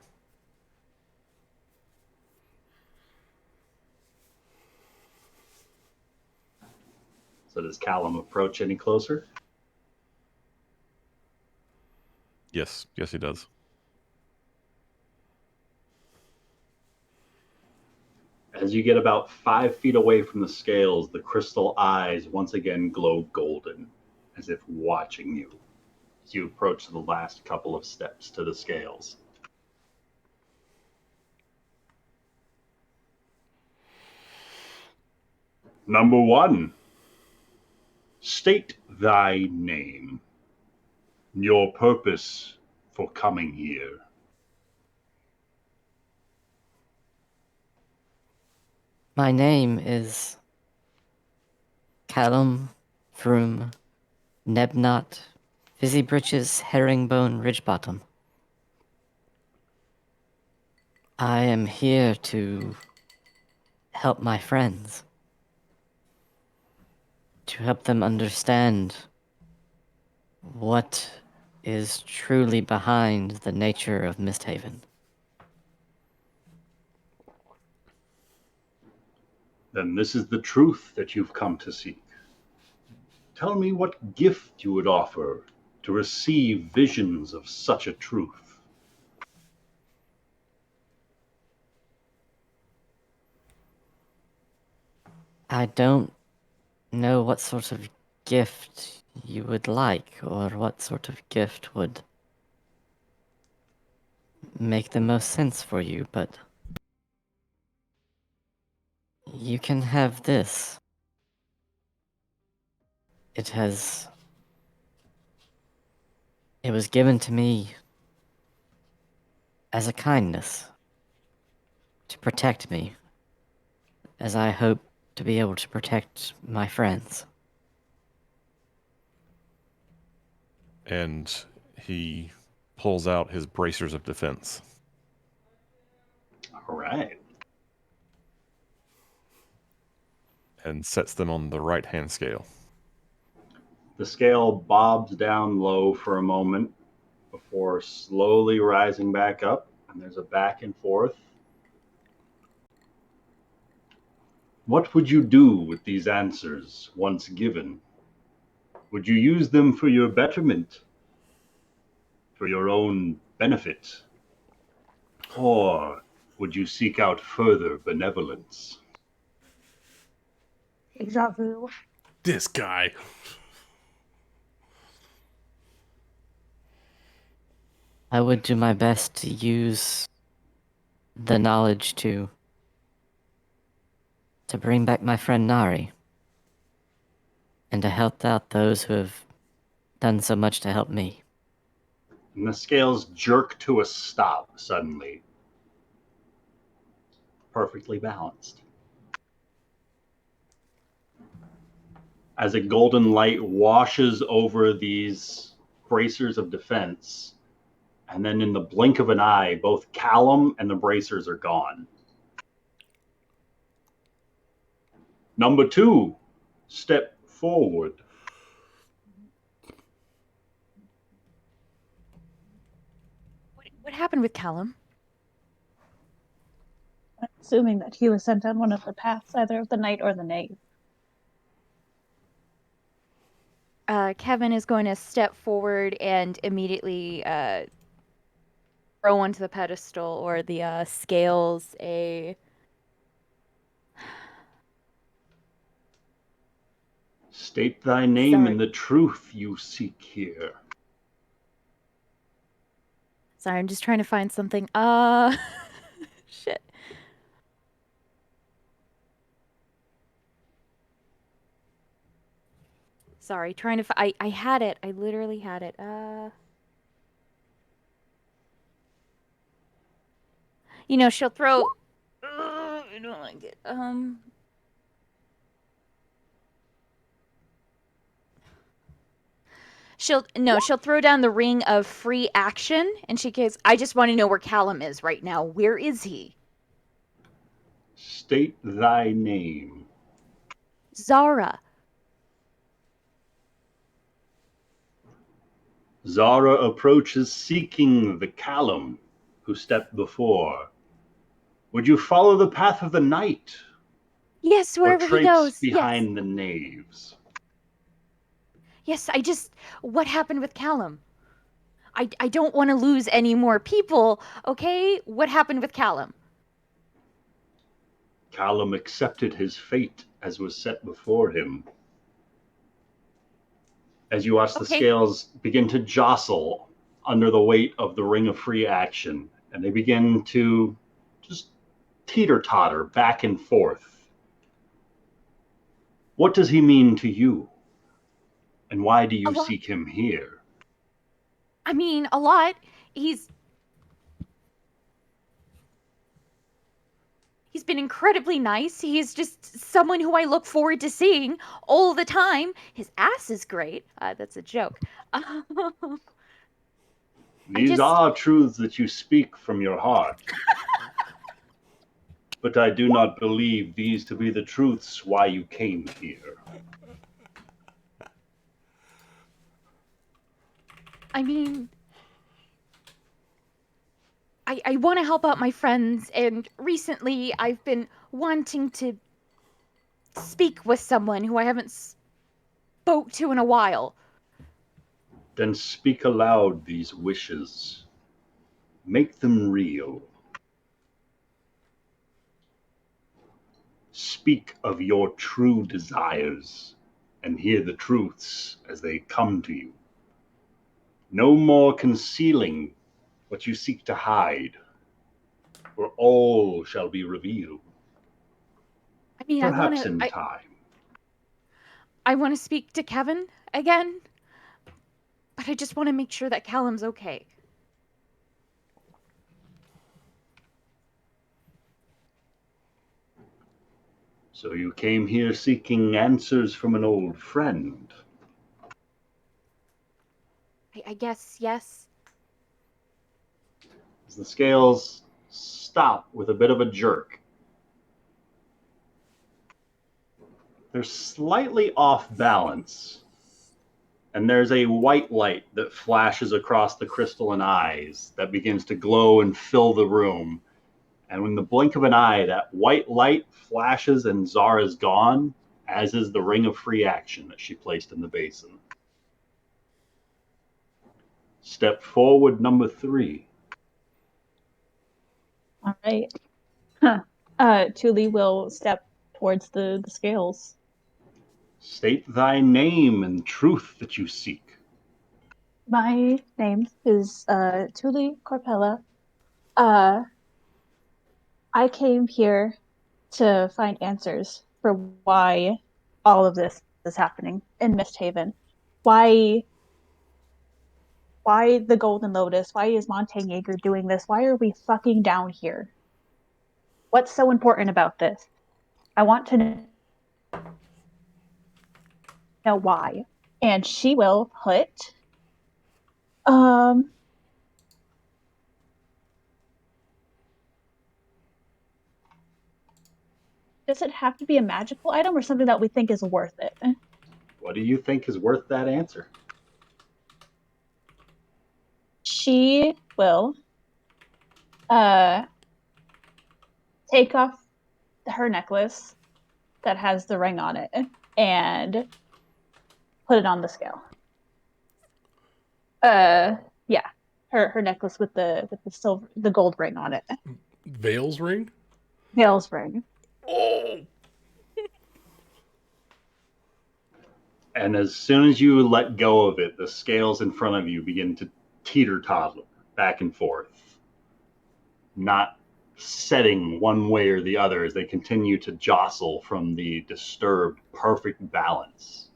So does Callum approach any closer?
Yes, he does.
As you get about 5 feet away from the scales, the crystal eyes once again glow golden, as if watching you as you approach the last couple of steps to the scales. Number 1. State thy name, your purpose for coming here.
My name is Callum Vroom Nebnot Fizzybritches Herringbone Ridgebottom. I am here to help my friends. To help them understand what is truly behind the nature of MistHaven.
Then this is the truth that you've come to seek. Tell me what gift you would offer to receive visions of such a truth.
I don't know what sort of gift you would like, or what sort of gift would make the most sense for you, but you can have this. It was given to me as a kindness to protect me, as I hope to be able to protect my friends.
And he pulls out his bracers of defense.
All right.
And sets them on the right-hand scale.
The scale bobs down low for a moment before slowly rising back up, and there's a back and forth. What would you do with these answers once given? Would you use them for your betterment? For your own benefit? Or would you seek out further benevolence?
Deja vu.
This guy.
I would do my best to use the knowledge to bring back my friend Nari, and to help out those who have done so much to help me.
And the scales jerk to a stop suddenly. Perfectly balanced. As a golden light washes over these bracers of defense, and then in the blink of an eye, both Callum and the bracers are gone. Number 2, step forward.
What happened with Callum?
I'm assuming that he was sent on one of the paths, either of the knight or the knave.
Kevin is going to step forward and immediately throw onto the pedestal or the scales a...
State thy name and the truth you seek here.
Sorry, I'm just trying to find something. Shit. Sorry, trying to. I had it. I literally had it. She'll throw. I don't like it. She'll throw down the ring of free action, and she goes, I just want to know where Callum is right now. Where is he?
State thy name.
Zara.
Zara approaches seeking the Callum who stepped before. Would you follow the path of the night?
Yes, wherever he goes.
Behind the naves?
Yes, what happened with Callum? I don't want to lose any more people, okay? What happened with Callum?
Callum accepted his fate as was set before him. As you watch the scales begin to jostle under the weight of the ring of free action, and they begin to just teeter-totter back and forth. What does he mean to you? And why do you seek him here?
I mean, a lot. He's been incredibly nice. He's just someone who I look forward to seeing all the time. His ass is great. That's a joke.
These are truths that you speak from your heart. But I do not believe these to be the truths why you came here.
I mean, I want to help out my friends, and recently I've been wanting to speak with someone who I haven't spoke to in a while.
Then speak aloud these wishes. Make them real. Speak of your true desires and hear the truths as they come to you. No more concealing what you seek to hide, for all shall be revealed.
I mean,
perhaps in time.
I want to speak to Kevin again, but I just want to make sure that Callum's okay.
So you came here seeking answers from an old friend?
I guess, yes.
As the scales stop with a bit of a jerk. They're slightly off balance, and there's a white light that flashes across the crystalline eyes that begins to glow and fill the room. And in the blink of an eye, that white light flashes and Zara's gone, as is the ring of free action that she placed in the basin. Step forward number 3.
All right. Tuli will step towards the scales.
State thy name and truth that you seek.
My name is Tuli Corpella. I came here to find answers for why all of this is happening in MistHaven. Why the Golden Lotus? Why is Montague doing this? Why are we fucking down here? What's so important about this? I want to know why. And she will put does it have to be a magical item or something that we think is worth it?
What do you think is worth that answer?
She will take off her necklace that has the ring on it and put it on the scale. Yeah. Her necklace with the gold ring on it.
Vale's ring?
Vale's ring.
Oh.
And as soon as you let go of it, the scales in front of you begin to teeter-totter back and forth, not setting one way or the other as they continue to jostle from the disturbed perfect balance.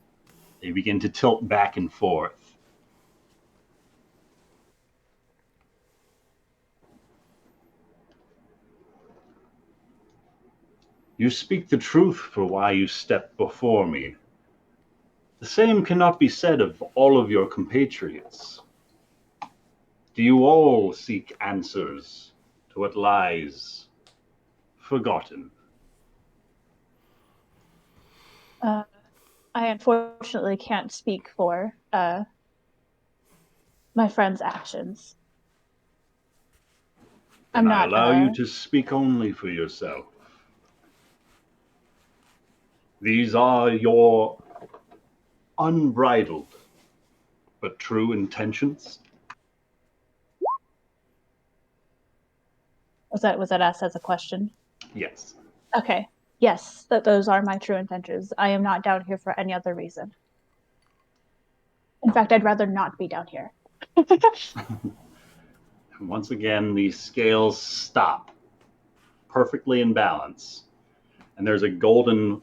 They begin to tilt back and forth. You speak the truth for why you step before me. The same cannot be said of all of your compatriots. Do you all seek answers to what lies forgotten?
I unfortunately can't speak for my friend's actions.
Then I allow you to speak only for yourself. These are your unbridled but true intentions.
Was that asked as a question?
Yes.
Okay. Yes, those are my true intentions. I am not down here for any other reason. In fact, I'd rather not be down here.
Once again, the scales stop perfectly in balance, and there's a golden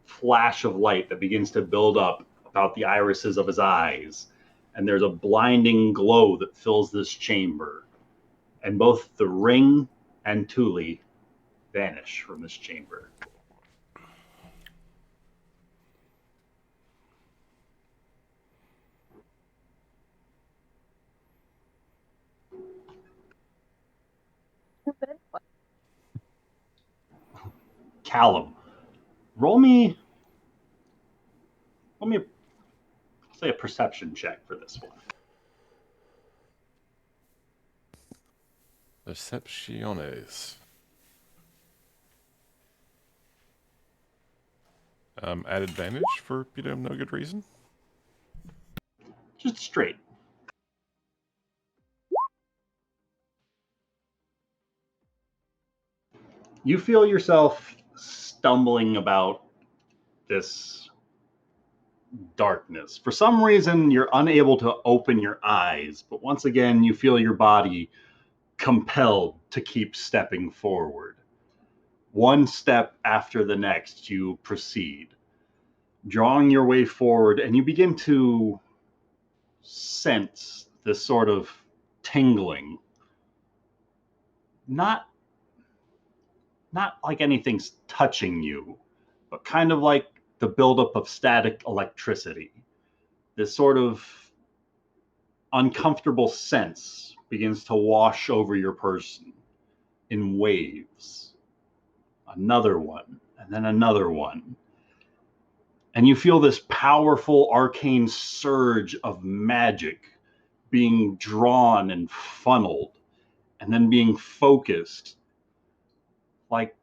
flash of light that begins to build up about the irises of his eyes, and there's a blinding glow that fills this chamber, and both the ring and Thule vanish from this chamber. Callum, roll me say a perception check for this one.
Percepciones. At advantage for, no good reason.
Just straight. You feel yourself stumbling about this darkness. For some reason, you're unable to open your eyes, but once again, you feel your body compelled to keep stepping forward. One step after the next, you proceed, drawing your way forward, and you begin to sense this sort of tingling. Not like anything's touching you, but kind of like the buildup of static electricity. This sort of uncomfortable sense begins to wash over your person in waves. Another one, and then another one. And you feel this powerful arcane surge of magic being drawn and funneled, and then being focused, like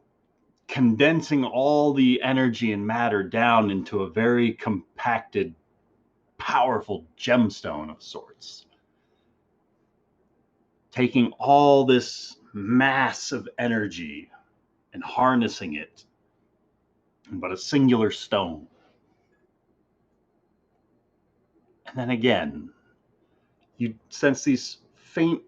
condensing all the energy and matter down into a very compacted, powerful gemstone of sorts. Taking all this mass of energy and harnessing it in but a singular stone. And then again, you sense these faint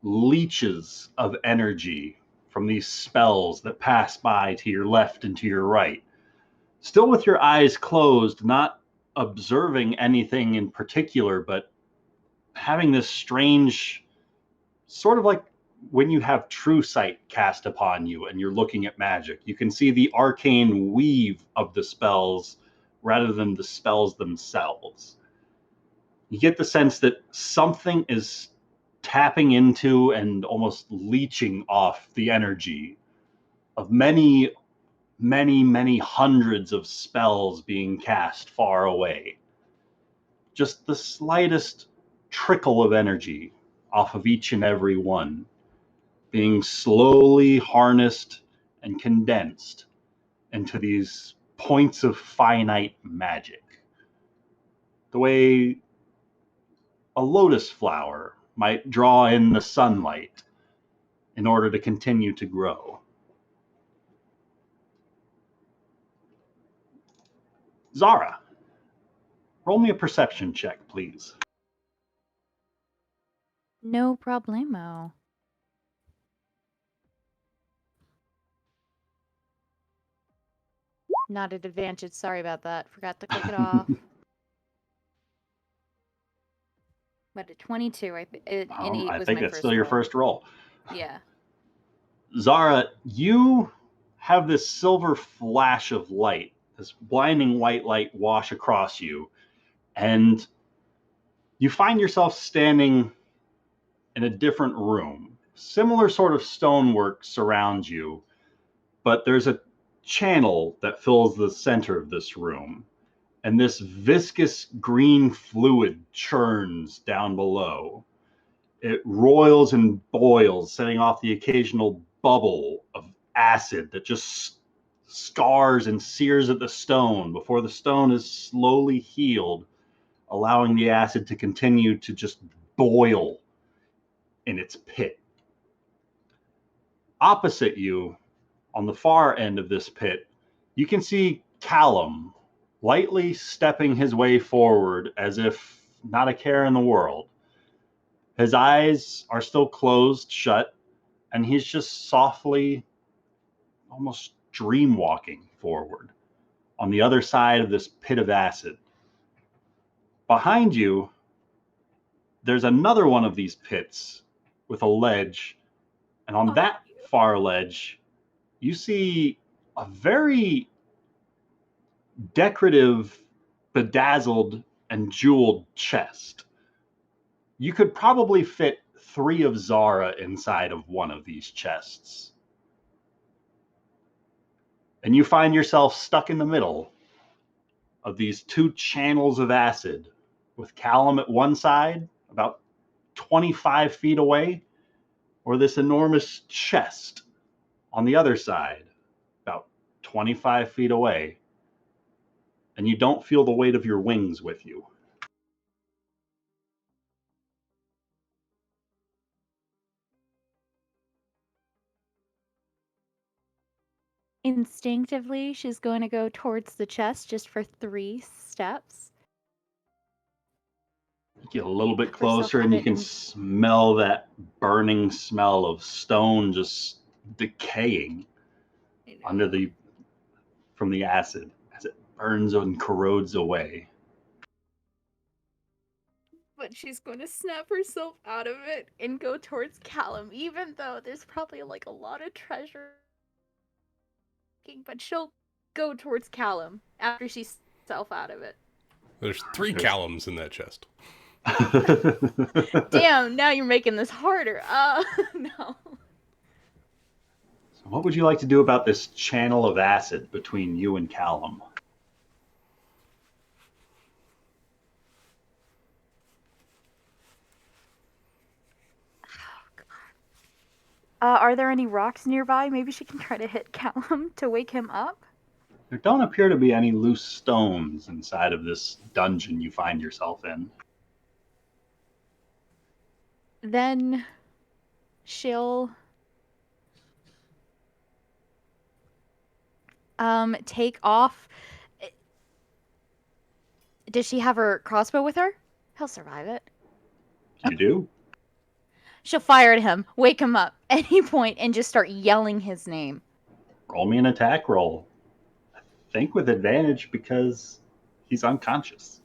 leeches of energy from these spells that pass by to your left and to your right. Still with your eyes closed, not observing anything in particular, but having this strange, sort of like when you have true sight cast upon you and you're looking at magic. You can see the arcane weave of the spells rather than the spells themselves. You get the sense that something is tapping into and almost leeching off the energy of many, many, many hundreds of spells being cast far away. Just the slightest trickle of energy off of each and every one being slowly harnessed and condensed into these points of finite magic. The way a lotus flower might draw in the sunlight in order to continue to grow. Zara, roll me a perception check, please.
No problemo. Not at advantage. Sorry about that. Forgot to click it off. But a 22, and 8
I
was
think
my
it's
first
still your
roll.
first roll.
Yeah.
Zara, you have this silver flash of light, this blinding white light wash across you, and you find yourself standing in a different room. Similar sort of stonework surrounds you, but there's a channel that fills the center of this room, and this viscous green fluid churns down below. It roils and boils, setting off the occasional bubble of acid that just scars and sears at the stone before the stone is slowly healed, allowing the acid to continue to just boil in its pit. Opposite you, on the far end of this pit, you can see Callum lightly stepping his way forward as if not a care in the world. His eyes are still closed shut, and he's just softly, almost dream walking forward on the other side of this pit of acid. Behind you, there's another one of these pits with a ledge, and on that far ledge, you see a very decorative, bedazzled, and jeweled chest. You could probably fit 3 of Zara inside of one of these chests. And you find yourself stuck in the middle of these 2 channels of acid, with Callum at one side, about 25 feet away, or this enormous chest on the other side, about 25 feet away. And you don't feel the weight of your wings with you.
Instinctively, she's going to go towards the chest just for 3 steps.
You get a little bit closer and you can smell that burning smell of stone just decaying from the acid as it burns and corrodes away.
But she's going to snap herself out of it and go towards Callum, even though there's probably like a lot of treasure. But she'll go towards Callum after she's self out of it.
There's 3 Callums in that chest.
Damn, now you're making this harder. No.
So what would you like to do about this channel of acid between you and Callum?
Are there any rocks nearby? Maybe she can try to hit Callum to wake him up?
There don't appear to be any loose stones inside of this dungeon you find yourself in.
Then she'll take off. Does she have her crossbow with her? He'll survive it.
You do?
She'll fire at him, wake him up at any point, and just start yelling his name.
Roll me an attack roll. I think with advantage because he's unconscious.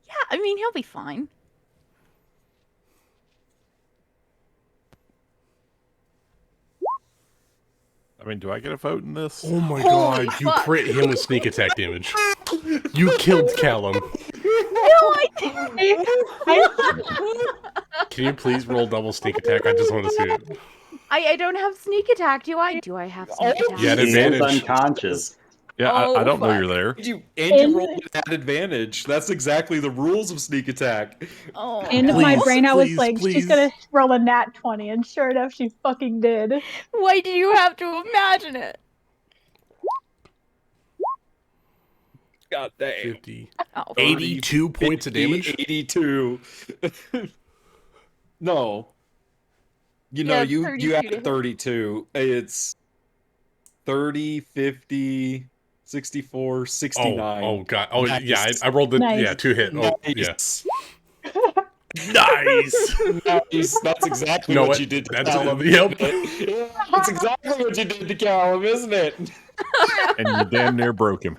Yeah, I mean, he'll be fine.
I mean, do I get a vote in this?
Oh my
Holy
god, you
fuck.
crit him with sneak attack damage. You killed Callum.
No, I didn't.
Can you please roll double sneak attack? I just want to see it.
I don't have sneak attack, do I? Do I have sneak attack?
Yeah,
He is
advantage.
unconscious.
Yeah,
Oh,
I don't know
fuck.
you're there.
You rolled with that advantage. That's exactly the rules of sneak attack.
Oh,
In
no.
my brain, I was
please,
like,
please.
she's gonna roll a nat 20, and sure enough, she fucking did.
Why do you have to imagine it?
God dang.
50.
Oh,
82 points of damage?
82. No. You know,
Yeah,
you
32 to
had
hit.
32. It's 30, 50, 64, 69.
Oh god. Oh
Nice.
yeah, I rolled the
Nice.
2 hit. Oh
Nice.
yeah. Nice.
Nice. That's exactly
No,
what you did to
that's
Callum.
yep.
That's exactly what you did to Callum, isn't it?
And you damn near broke him.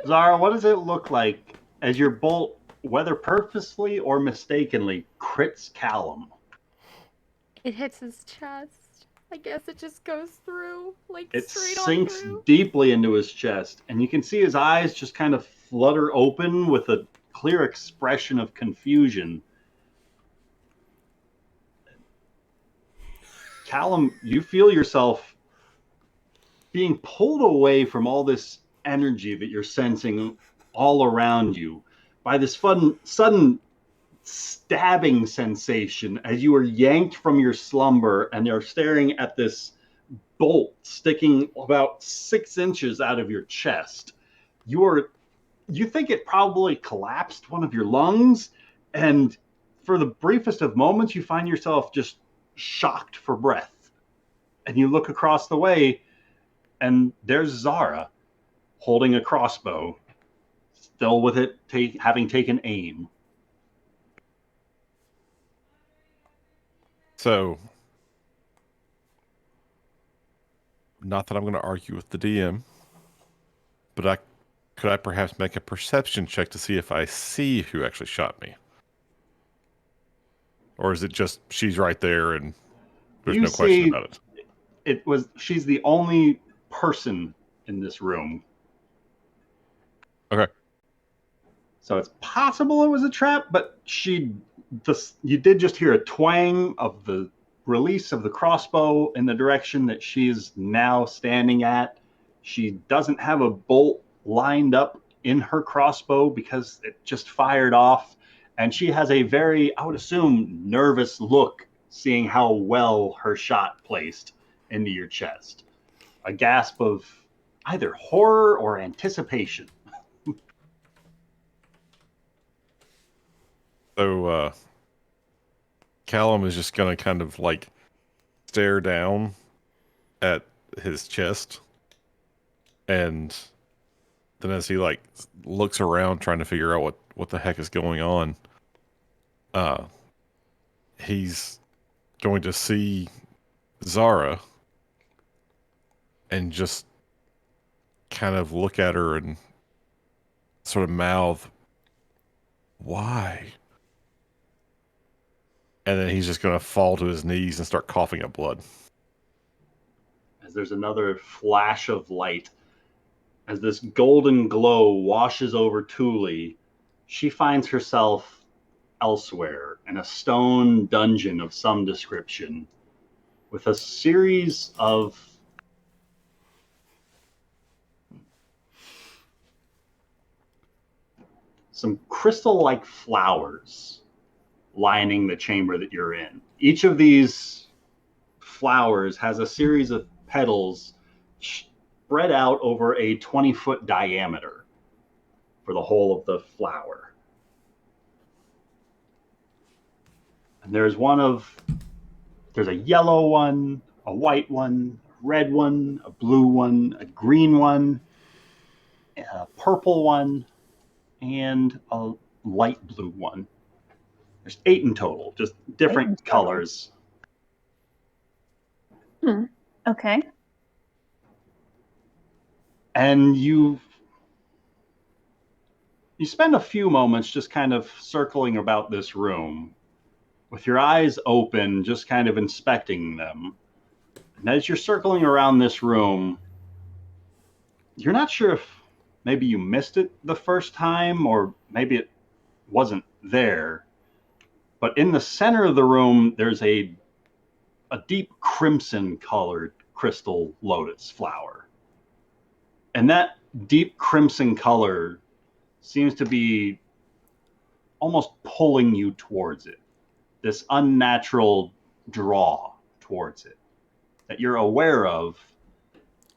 Zara, what does it look like as your bolt, whether purposely or mistakenly, crits Callum?
It hits his chest. I guess it just goes through, like
It
straight on
sinks
through.
deeply into his chest, and you can see his eyes just kind of flutter open with a clear expression of confusion. Callum, you feel yourself being pulled away from all this energy that you're sensing all around you by this sudden stabbing sensation as you are yanked from your slumber and you're staring at this bolt sticking about 6 inches out of your chest. You think it probably collapsed one of your lungs, and for the briefest of moments you find yourself just shocked for breath. And you look across the way and there's Zara holding a crossbow, still with it having taken aim.
So, not that I'm going to argue with the DM, but could I perhaps make a perception check to see if I see who actually shot me? Or is it just she's right there and there's no question about it?
She's the only person in this room.
Okay.
So it's possible it was a trap, but you did just hear a twang of the release of the crossbow in the direction that she's now standing at. She doesn't have a bolt lined up in her crossbow because it just fired off. And she has a very, I would assume, nervous look seeing how well her shot placed into your chest. A gasp of either horror or anticipation.
So, Callum is just going to kind of like stare down at his chest. And then as he like looks around trying to figure out what the heck is going on, he's going to see Zara and just kind of look at her and sort of mouth, "Why?" And then he's just going to fall to his knees and start coughing up blood.
As there's another flash of light, as this golden glow washes over Thule, she finds herself elsewhere in a stone dungeon of some description with a series of some crystal-like flowers lining the chamber that you're in. Each of these flowers has a series of petals spread out over a 20-foot diameter for the whole of the flower. And there's a yellow one, a white one, a red one, a blue one, a green one, a purple one, and a light blue one. There's 8 in total, just different colors.
Okay.
And you spend a few moments just kind of circling about this room with your eyes open, just kind of inspecting them. And as you're circling around this room, you're not sure if maybe you missed it the first time or maybe it wasn't there. But in the center of the room, there's a deep crimson colored crystal lotus flower. And that deep crimson color seems to be almost pulling you towards it. This unnatural draw towards it that you're aware of,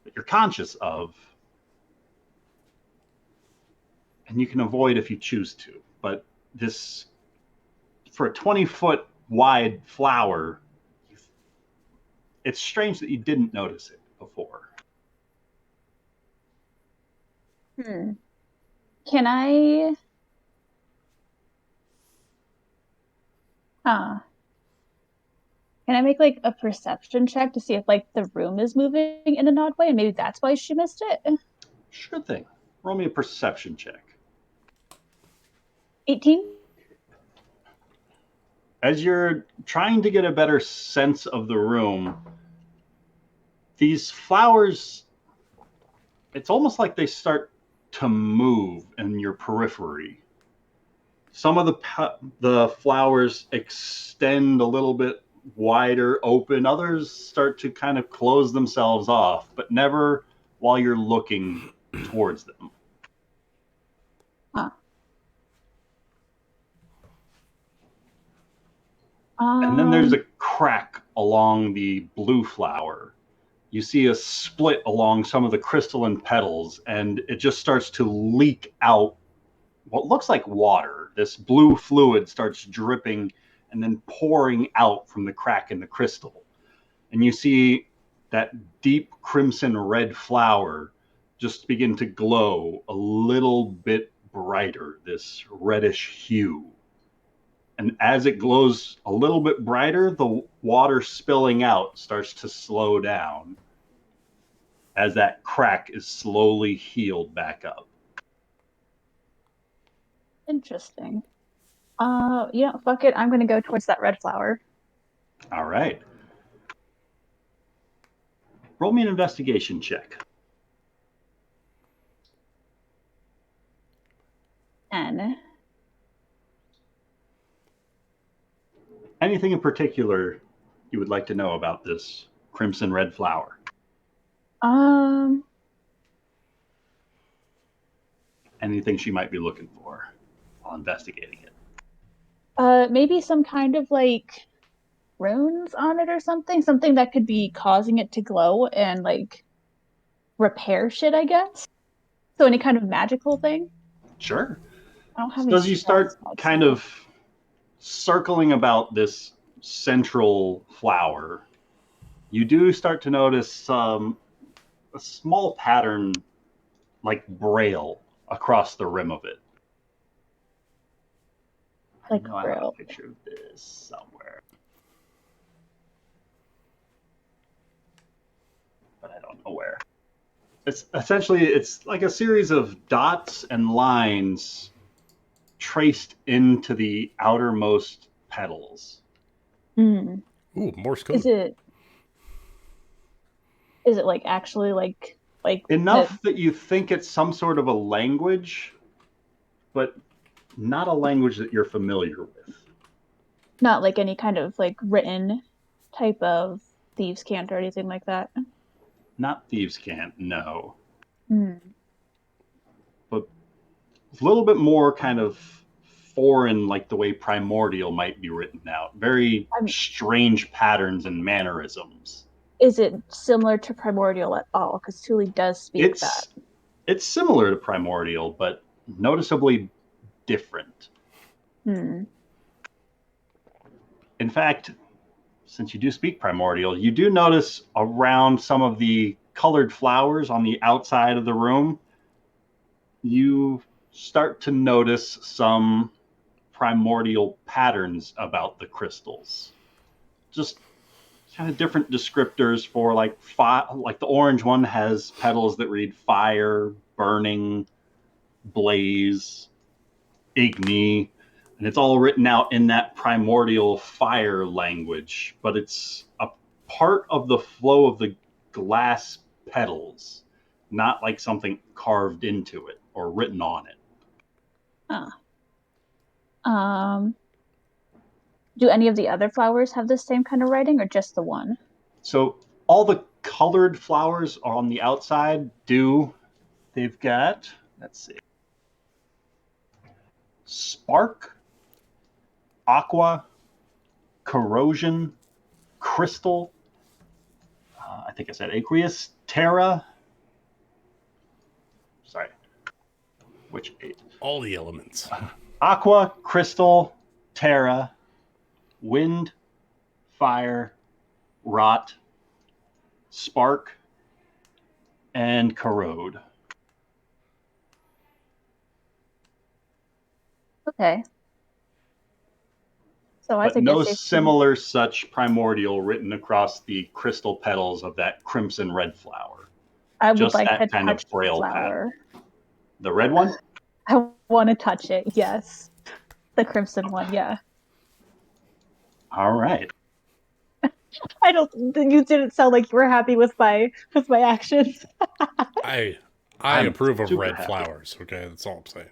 that you're conscious of, and you can avoid if you choose to. But this, for a 20-foot wide flower, it's strange that you didn't notice it before.
Can I... Can I make like a perception check to see if like the room is moving in an odd way and maybe that's why she missed it?
Sure thing. Roll me a perception check.
18.
As you're trying to get a better sense of the room, these flowers, it's almost like they start to move in your periphery. Some of the flowers extend a little bit wider open. Others start to kind of close themselves off, but never while you're looking towards them.
Huh.
And then there's a crack along the blue flower. You see a split along some of the crystalline petals, and it just starts to leak out what looks like water. This blue fluid starts dripping and then pouring out from the crack in the crystal. And you see that deep crimson red flower just begin to glow a little bit brighter, this reddish hue. And as it glows a little bit brighter, the water spilling out starts to slow down as that crack is slowly healed back up.
Interesting. Fuck it. I'm going to go towards that red flower.
All right. Roll me an investigation check.
10.
Anything in particular you would like to know about this crimson red flower? Anything she might be looking for while investigating it?
Maybe some kind of like runes on it or something that could be causing it to glow and like repair shit, I guess. So any kind of magical thing.
Sure.
I don't have
So as you start kind of circling about this central flower, you do start to notice a small pattern like braille across the rim of it.
Like
I know I have
braille.
a picture of this somewhere, but I don't know where. It's essentially, it's like a series of dots and lines traced into the outermost petals.
Mm.
Ooh, Morse code.
Is it like actually like
enough that you think it's some sort of a language, but not a language that you're familiar with.
Not like any kind of like written type of thieves' cant or anything like that.
Not thieves' cant, no.
Mm.
But a little bit more kind of foreign, like the way primordial might be written out. Very strange patterns and mannerisms.
Is it similar to primordial at all? Because Thule does speak that.
It's similar to primordial, but noticeably different.
Hmm.
In fact, since you do speak primordial, you do notice around some of the colored flowers on the outside of the room, you start to notice some primordial patterns about the crystals. Just kind of different descriptors for like the orange one has petals that read fire, burning, blaze, igni, and it's all written out in that primordial fire language, but it's a part of the flow of the glass petals, not like something carved into it or written on it.
Do any of the other flowers have the same kind of writing or just the one?
So all the colored flowers on the outside do. They've got, let's see, spark, aqua, corrosion, crystal, I think I said aqueous, terra. Sorry, which eight?
All the elements.
Aqua, crystal, terra, wind, fire, rot, spark, and corrode.
Okay. So I
But
think
no similar such primordial written across the crystal petals of that crimson red flower.
I would
Just
like
that
to
kind of
touch the
braille
flower.
pattern. The red one?
I want to touch it, yes. The crimson one, yeah.
All right.
I don't. You didn't sound like you were happy with my actions.
I
I'm
approve of
super
red
happy.
flowers. Okay, that's all I'm saying.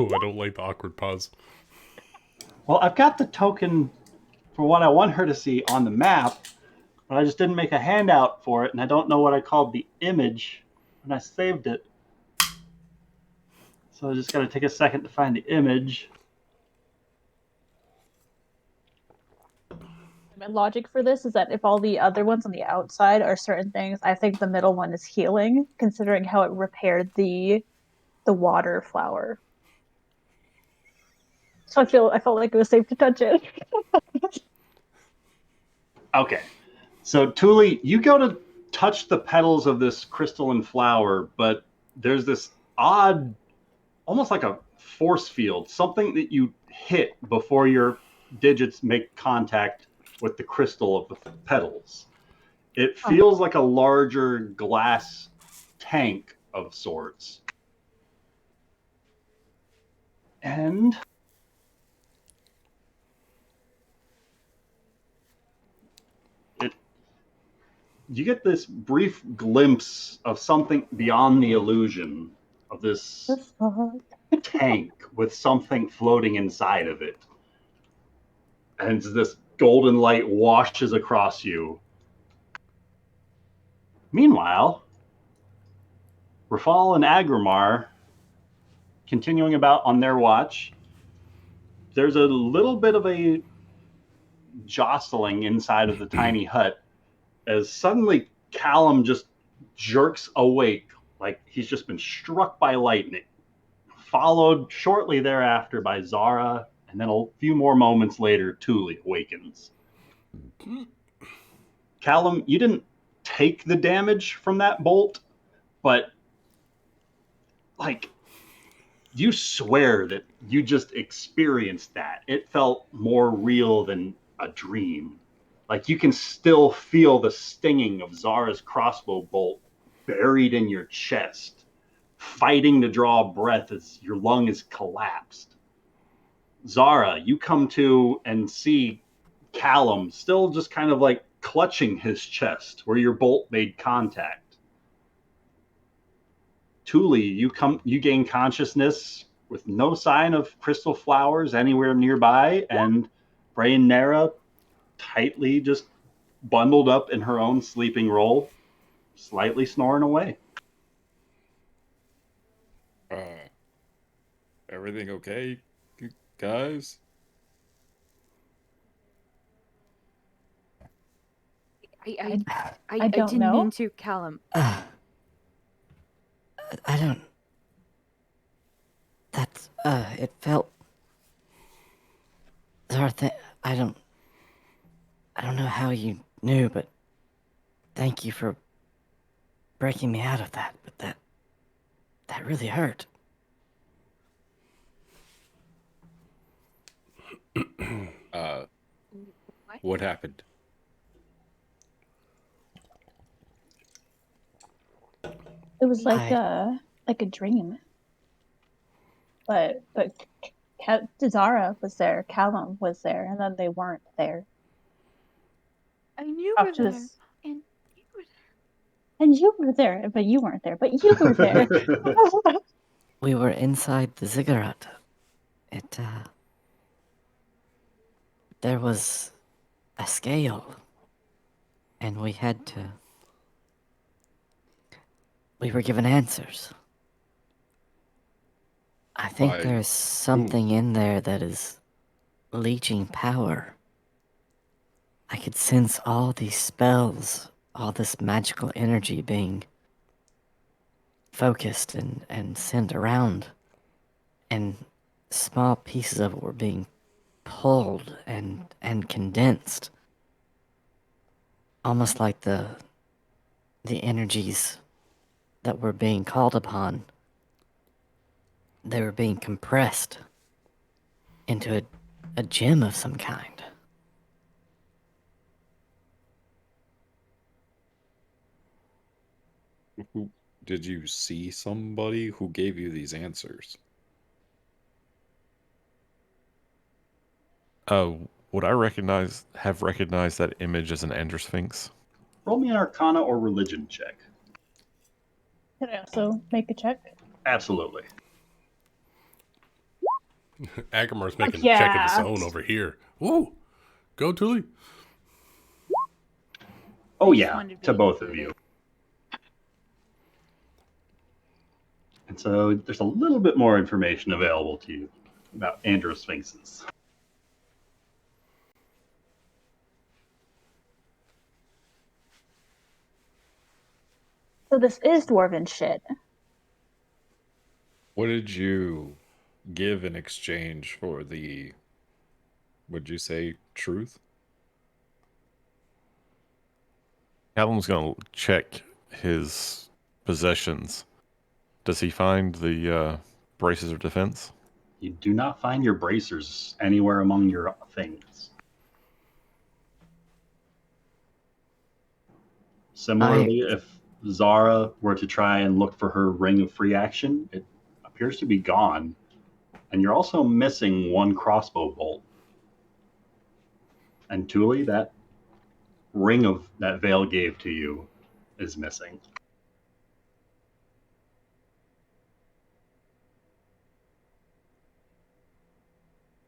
Ooh, I don't like the awkward pause.
Well, I've got the token for what I want her to see on the map, but I just didn't make a handout for it, and I don't know what I called the image when I saved it. So I just got to take a second to find the image.
My logic for this is that if all the other ones on the outside are certain things, I think the middle one is healing, considering how it repaired the water flower. So I felt like it was safe to touch it.
Okay. So, Thule, you go to touch the petals of this crystalline flower, but there's this odd, almost like a force field, something that you hit before your digits make contact with the crystal of the petals. It feels like a larger glass tank of sorts. And you get this brief glimpse of something beyond the illusion of this tank with something floating inside of it. And this golden light washes across you. Meanwhile, Rafal and Agrimar, continuing about on their watch, there's a little bit of a jostling inside of the tiny hut as suddenly Callum just jerks awake like he's just been struck by lightning, followed shortly thereafter by Zara, and then a few more moments later, Thule awakens. Callum, you didn't take the damage from that bolt, but like you swear that you just experienced that. It felt more real than a dream. Like you can still feel the stinging of Zara's crossbow bolt buried in your chest, fighting to draw breath as your lung is collapsed. Zara, you come to and see Callum still just kind of like clutching his chest where your bolt made contact. Thule, you gain consciousness with no sign of crystal flowers anywhere nearby, and Brainera tightly just bundled up in her own sleeping roll, slightly snoring away.
Everything okay, guys?
I
don't
didn't
know.
mean to, Callum.
I don't. That's, it felt. I don't know how you knew, but thank you for breaking me out of that, but that really hurt.
What happened?
It was like a dream. But Zara was there, Callum was there, and then they weren't there.
And you were
Up to
there.
this-
And you were there.
And you were there, but you weren't there. But you were there.
We were inside the ziggurat. There was a scale, and we were given answers. I think
By
there's something in there that is leeching power. I could sense all these spells, all this magical energy being focused and sent around, and small pieces of it were being pulled and condensed, almost like the energies that were being called upon they were being compressed into a gem of some kind.
Did you see somebody who gave you these answers?
Would I have recognized that image as an Ender Sphinx?
Roll me an Arcana or Religion check.
Can I also make a check?
Absolutely.
Agamar's making a check of his own over here. Ooh, go Tuli.
Oh yeah, to both of you. And so there's a little bit more information available to you about androsphinxes.
So this is dwarven shit.
What did you give in exchange for the, would you say, truth?
Callum's going to check his possessions. Does he find the braces of defense?
You do not find your bracers anywhere among your things. Similarly, if Zara were to try and look for her ring of free action, it appears to be gone. And you're also missing one crossbow bolt. And Tuli, that ring of that Veil gave to you is missing.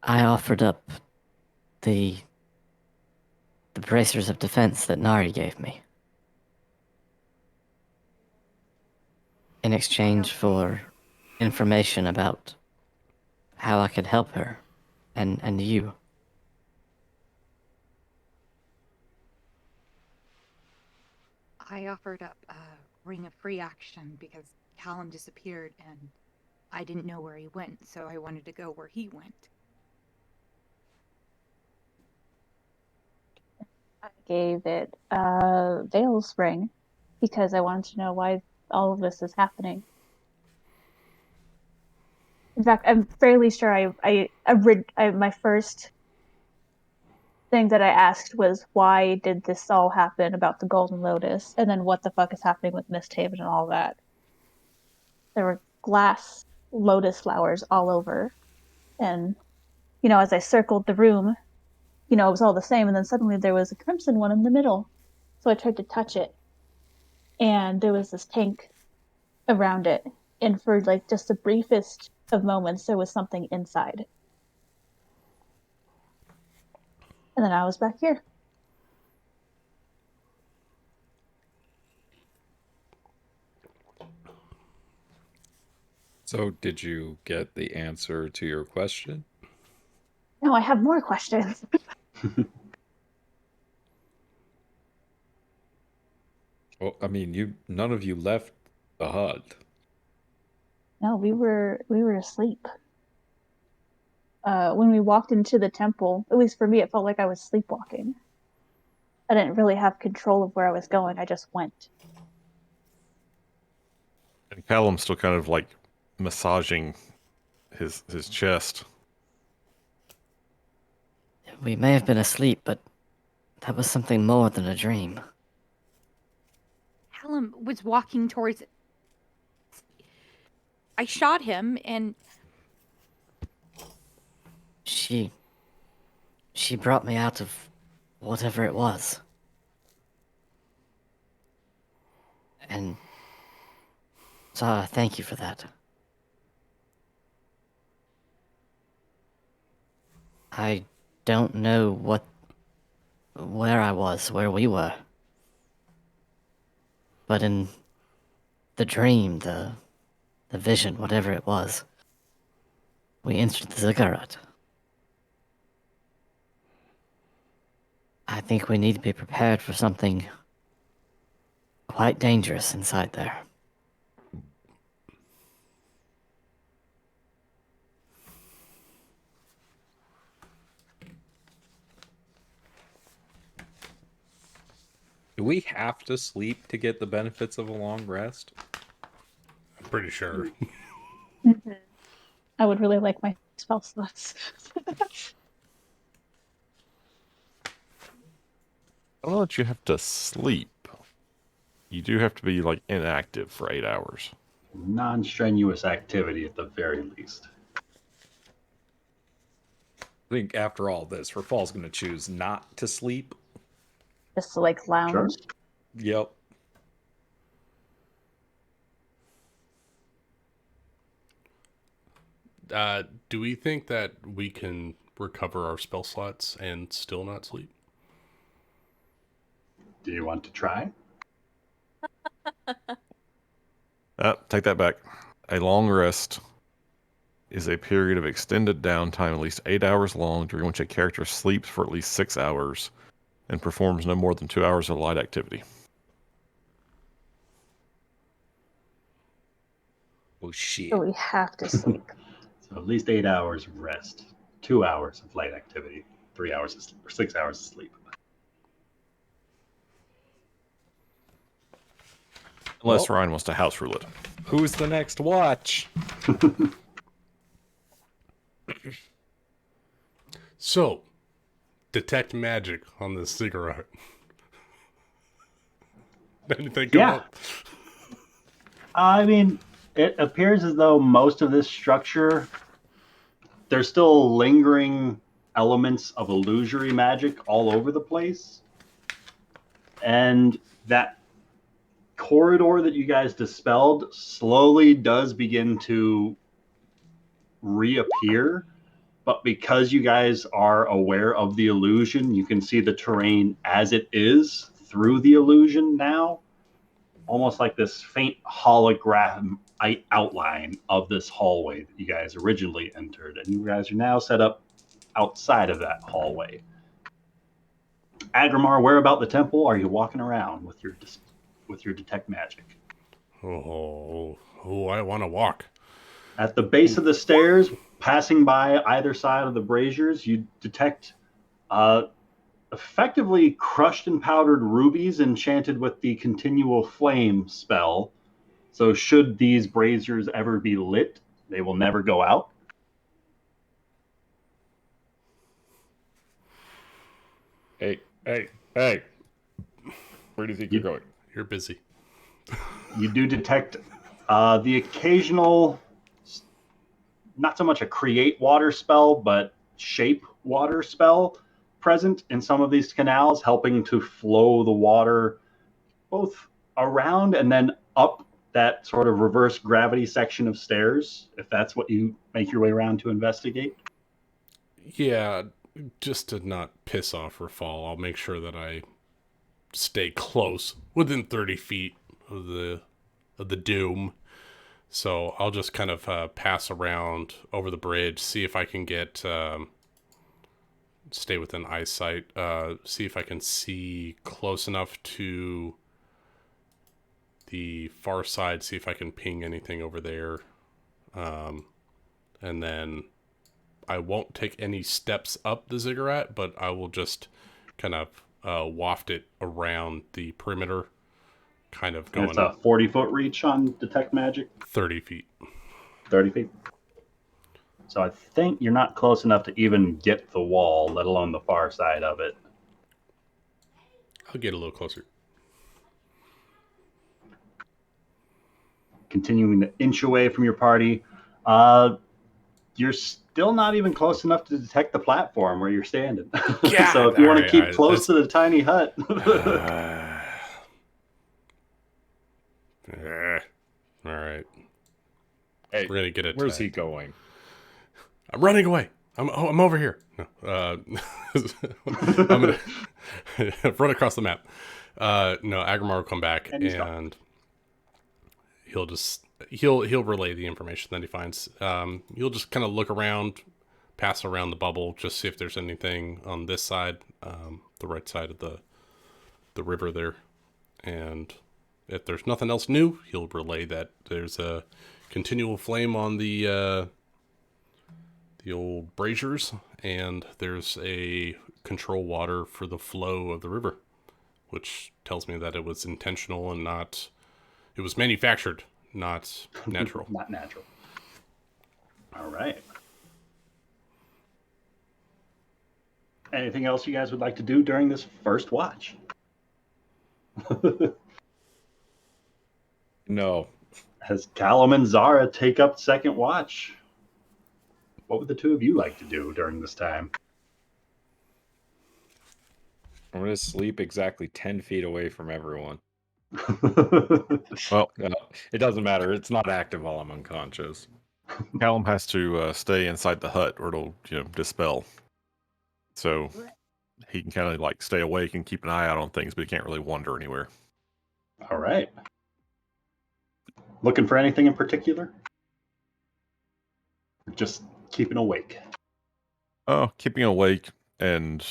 I offered up the bracers of defense that Nari gave me in exchange for information about how I could help her and you.
I offered up a ring of free action because Callum disappeared and I didn't know where he went, so I wanted to go where he went.
I gave it Veil's ring because I wanted to know why all of this is happening. In fact, I'm fairly sure my first thing that I asked was why did this all happen about the Golden Lotus, and then what the fuck is happening with MistHaven and all that. There were glass lotus flowers all over, and as I circled the room, it was all the same, and then suddenly there was a crimson one in the middle. So I tried to touch it, and there was this tank around it, and for like just the briefest of moments, there was something inside. And then I was back here.
So did you get the answer to your question?
No, I have more questions.
Well, I mean, none of you left the hut.
No, we were asleep. When we walked into the temple, at least for me, it felt like I was sleepwalking. I didn't really have control of where I was going. I just went.
And Callum's still kind of like massaging his chest.
We may have been asleep, but that was something more than a dream.
Callum was walking towards it. I shot him and
She brought me out of whatever it was. And Zara, thank you for that. I don't know where I was, where we were. But in the dream, the vision, whatever it was, we entered the ziggurat. I think we need to be prepared for something quite dangerous inside there.
Do we have to sleep to get the benefits of a long rest?
I'm pretty sure.
I would really like my spell slots.
I don't know that you have to sleep. You do have to be like inactive for 8 hours.
Non-strenuous activity at the very least.
I think after all this, Rafal's going to choose not to sleep.
Just to like lounge.
Sure.
Yep.
Do we think that we can recover our spell slots and still not sleep?
Do you want to try?
Take that back. A long rest is a period of extended downtime, at least 8 hours long, during which a character sleeps for at least 6 hours and performs no more than 2 hours of light activity.
Oh, shit.
So we have to sleep.
So at least 8 hours of rest, 2 hours of light activity, 3 hours of sleep, or 6 hours of sleep.
Unless Ryan wants to house rule it.
Who's the next watch?
So, detect magic on this cigarette. Anything come up?
I mean, it appears as though most of this structure, there's still lingering elements of illusory magic all over the place. And that corridor that you guys dispelled slowly does begin to reappear. But because you guys are aware of the illusion, you can see the terrain as it is through the illusion now. Almost like this faint hologram outline of this hallway that you guys originally entered. And you guys are now set up outside of that hallway. Agrimar, where about the temple are you walking around with your detect magic?
Oh, I want to walk.
At the base of the stairs, passing by either side of the braziers, you detect effectively crushed and powdered rubies enchanted with the continual flame spell. So should these braziers ever be lit, they will never go out.
Hey. Where do you think you're going?
You're busy.
You do detect the occasional, not so much a create water spell, but shape water spell present in some of these canals, helping to flow the water both around and then up that sort of reverse gravity section of stairs, if that's what you make your way around to investigate.
Yeah, just to not piss off or fall, I'll make sure that I stay close, within 30 feet of the doom. So I'll just kind of pass around over the bridge, see if I can get stay within eyesight, see if I can see close enough to the far side, see if I can ping anything over there. And then I won't take any steps up the ziggurat, but I will just kind of waft it around the perimeter, kind of going.
And it's a 40-foot reach on detect magic.
30 feet.
30 feet. So I think you're not close enough to even get the wall, let alone the far side of it.
I'll get a little closer.
Continuing to inch away from your party. You're still not even close enough to detect the platform where you're standing.
Yeah,
so if you want to keep close to the tiny hut.
All right.
Hey,
we're gonna get it.
Where's he going?
I'm running away. I'm over here. No, I'm gonna run across the map. No, Agrimar will come back and he'll relay the information that he finds. He'll just kind of look around, pass around the bubble, just see if there's anything on this side, the right side of the river there, and if there's nothing else new, he'll relay that there's a continual flame on the old braziers, and there's a control water for the flow of the river, which tells me that it was intentional and not, it was manufactured, not natural.
Not natural. All right. Anything else you guys would like to do during this first watch?
No.
As Callum and Zara take up second watch, what would the two of you like to do during this time?
I'm going to sleep exactly 10 feet away from everyone.
Well,
It doesn't matter. It's not active while I'm unconscious.
Callum has to stay inside the hut or it'll, dispel. So he can kind of like stay awake and keep an eye out on things, but he can't really wander anywhere.
All right. Looking for anything in particular? Just keeping awake.
Oh, keeping awake, and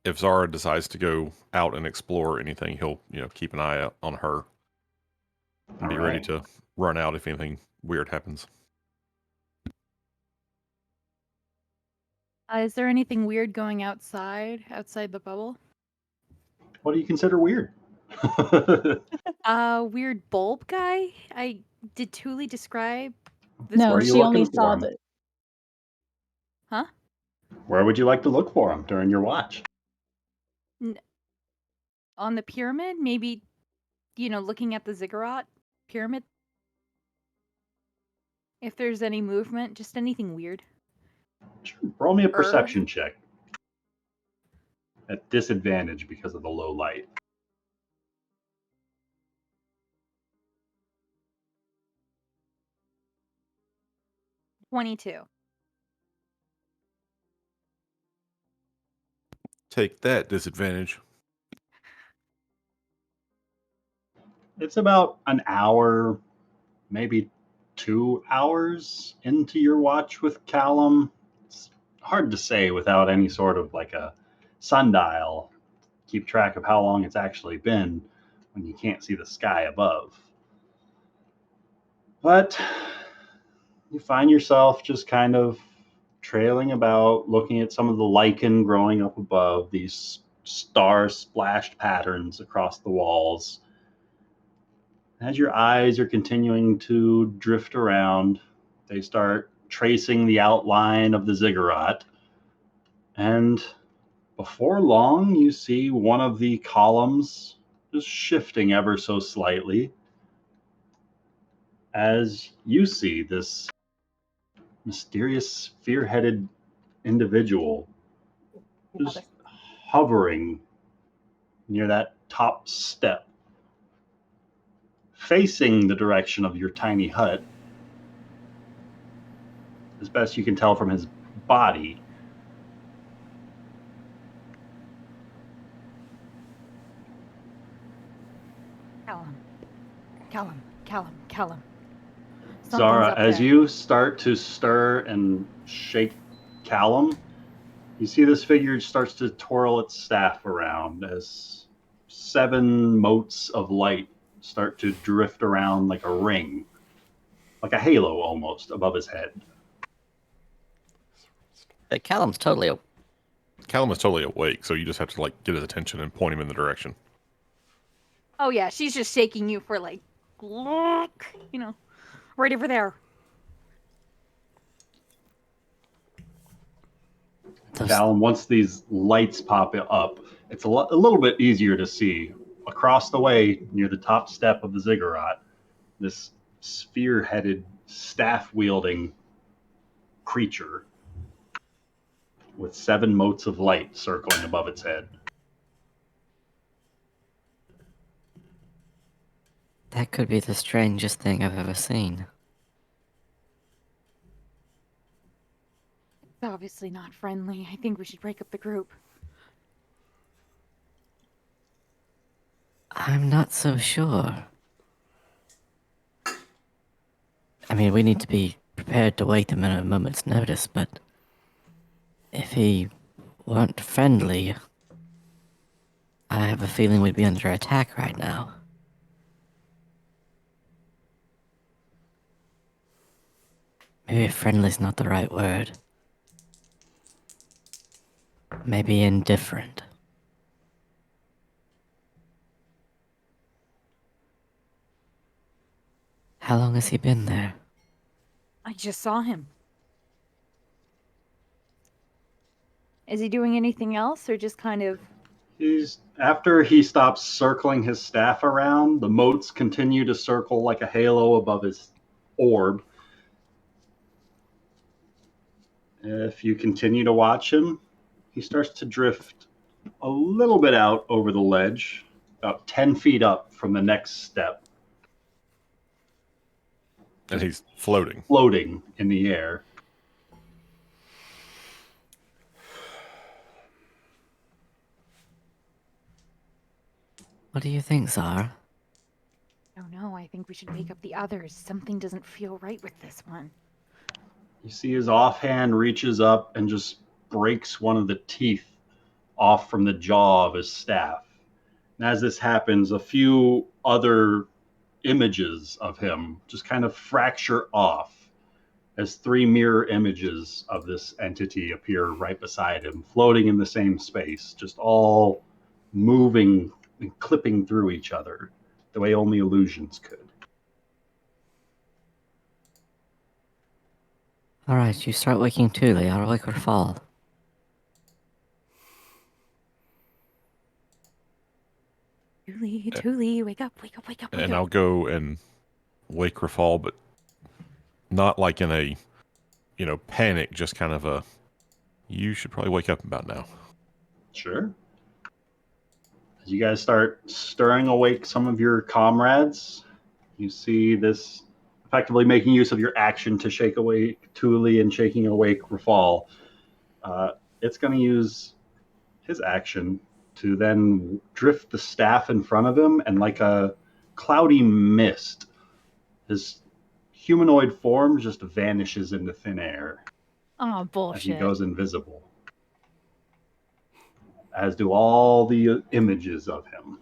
if Zara decides to go out and explore anything, he'll, keep an eye out on her and be ready to run out if anything weird happens.
Is there anything weird going outside the bubble?
What do you consider weird?
Weird bulb guy? Did Thule describe this?
No,
Where are you
she only
looking for
saw
him?
the.
Huh?
Where would you like to look for him during your watch?
On the pyramid? Maybe, looking at the ziggurat pyramid? If there's any movement, just anything weird.
Sure. Roll me a perception check. At disadvantage because of the low light.
$22.
Take that, disadvantage.
It's about an hour, maybe 2 hours into your watch with Callum. It's hard to say without any sort of like a sundial. Keep track of how long it's actually been when you can't see the sky above. But you find yourself just kind of trailing about, looking at some of the lichen growing up above, these star splashed patterns across the walls. As your eyes are continuing to drift around, they start tracing the outline of the ziggurat. And before long, you see one of the columns just shifting ever so slightly as you see this mysterious spear-headed individual just hovering near that top step, facing the direction of your tiny hut, as best you can tell from his body.
Callum.
Zara, as you start to stir and shake Callum, you see this figure starts to twirl its staff around as 7 motes of light start to drift around like a ring, like a halo almost, above his head.
Callum is totally
awake, so you just have to like get his attention and point him in the direction.
Oh yeah, she's just shaking you for like, look, right over there.
Callum, once these lights pop up, it's a little bit easier to see. Across the way, near the top step of the ziggurat, this spear-headed, staff-wielding creature with 7 motes of light circling above its head.
That could be the strangest thing I've ever seen.
It's obviously not friendly. I think we should break up the group.
I'm not so sure. I mean, we need to be prepared to wake them at a moment's notice, but if he weren't friendly, I have a feeling we'd be under attack right now. Maybe friendly's not the right word. Maybe indifferent. How long has he been there?
I just saw him. Is he doing anything else, or just kind of?
After he stops circling his staff around, the motes continue to circle like a halo above his orb. If you continue to watch him, he starts to drift a little bit out over the ledge, about 10 feet up from the next step.
And he's floating.
Floating in the air.
What do you think, Zara?
Oh no, I think we should wake up the others. Something doesn't feel right with this one.
You see his offhand reaches up and just breaks one of the teeth off from the jaw of his staff. And as this happens, a few other images of him just kind of fracture off as 3 mirror images of this entity appear right beside him, floating in the same space, just all moving and clipping through each other the way only illusions could.
Alright, you start waking Thule, I'll wake her fall.
Thule, wake up, wake up, wake up, wake
And
up.
I'll go and wake Rafal, but not like in a, panic, just kind of a, you should probably wake up about now.
Sure. As you guys start stirring awake some of your comrades, you see this effectively making use of your action to shake awake Thule and shaking awake Rafal. It's going to use his action to then drift the staff in front of him, and like a cloudy mist, his humanoid form just vanishes into thin air.
Oh, bullshit.
As he goes invisible. As do all the images of him.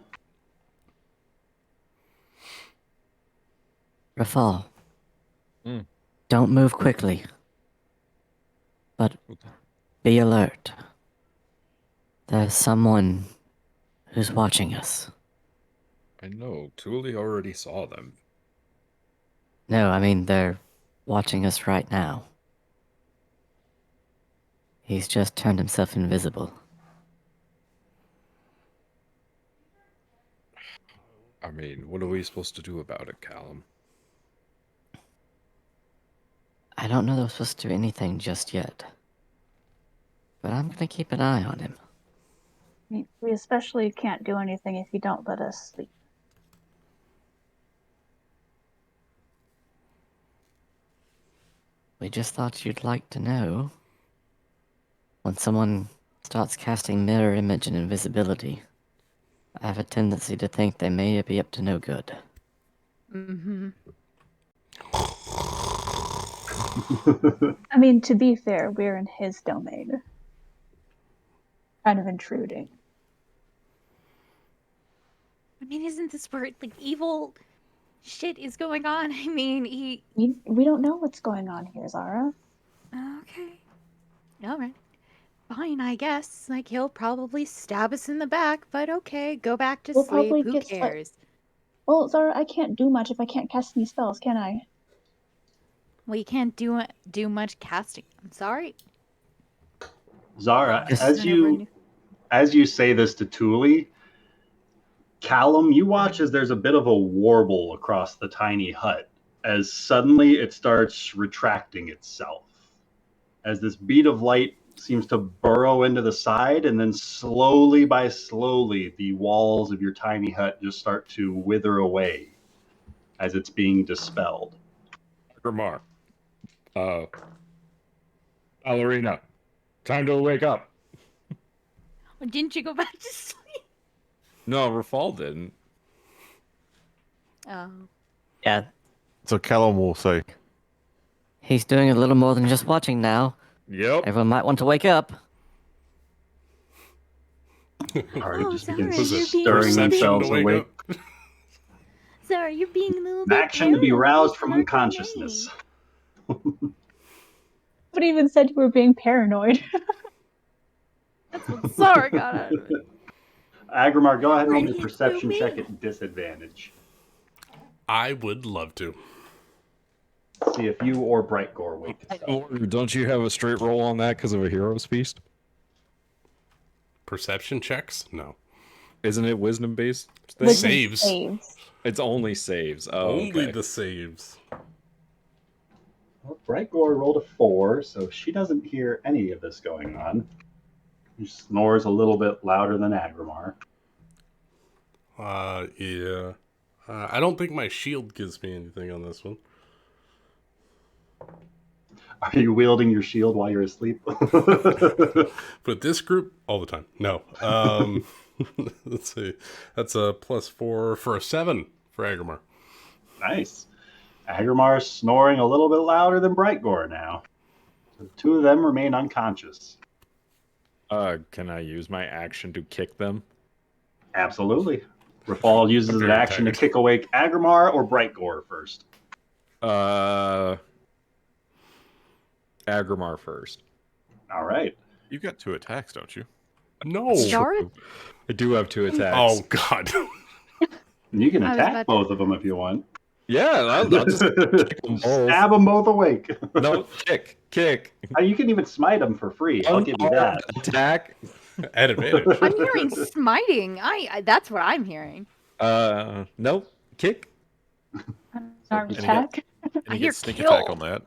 Rafal. Don't move quickly. But be alert. There's someone who's watching us.
I know. Thule already saw them.
No, I mean they're watching us right now. He's just turned himself invisible.
I mean, what are we supposed to do about it, Callum?
I don't know that we're supposed to do anything just yet. But I'm gonna keep an eye on him.
We especially can't do anything if you don't let us sleep.
We just thought you'd like to know. When someone starts casting mirror image and invisibility, I have a tendency to think they may be up to no good.
Mm-hmm.
I mean, to be fair, we're in his domain. Kind of intruding.
I mean, isn't this where like evil shit is going on? I mean,
We don't know what's going on here, Zara.
Okay. All right. Fine, I guess. Like, he'll probably stab us in the back, but okay, go back to
We'll
sleep.
probably
Who
get
cares?
Well, Zara, I can't do much if I can't cast any spells, can I?
Well, you can't do much casting. I'm sorry.
Zara,
Yes.
as you say this to Thule, Callum, you watch as there's a bit of a warble across the tiny hut, as suddenly it starts retracting itself. As this bead of light seems to burrow into the side, and then slowly by slowly, the walls of your tiny hut just start to wither away as it's being dispelled.
Grimar. Ballerina. Time to wake up.
Didn't you go back to sleep?
No, Rafal didn't.
Oh.
Yeah,
So Callum will say,
he's doing a little more than just watching now.
Yep.
Everyone might want to wake up.
Already just begins
Sorry, you're being
stirring
Perception to
themselves
wake
awake.
up.
Sorry, you're being a little
An
bit
action to be
paranoid.
roused from
Not by
unconsciousness.
Nobody even said you were being paranoid.
That's what Zara got out of it.
Agrimar, go ahead and make
Ready
a
to
perception
me.
check at disadvantage.
I would love to.
See if you or Brightgore wake yourself.
Or don't you have a straight roll on that because of a hero's feast?
Perception checks? No.
Isn't it wisdom based?
Wisdom
Saves.
saves.
It's only saves. Oh,
Only
okay.
the saves.
Well, Brightgore rolled a 4, so she doesn't hear any of this going on. She snores a little bit louder than Agrimar.
Yeah. I don't think my shield gives me anything on this one.
Are you wielding your shield while you're asleep?
But this group, all the time. No. Let's see. That's a +4 for a 7 for Agrimar.
Nice. Agrimar's snoring a little bit louder than Brightgore now. The two of them remain unconscious.
Can I use my action to kick them?
Absolutely. Rafal uses an action to kick awake Agrimar or Brightgore first.
Agrimar first.
All right.
You've got 2 attacks, don't you?
No.
Garth?
I do have 2 attacks.
Oh, God.
And you can
I was
attack
about
both of them if you want.
Yeah, I'll just kick them both.
Stab them both awake.
No, kick.
You can even smite them for free. I'll give you that.
Attack.
At advantage.
I'm hearing smiting. That's what I'm hearing.
No, kick.
Arm attack.
And
I
you
hear
get sneak
kill.
attack on that.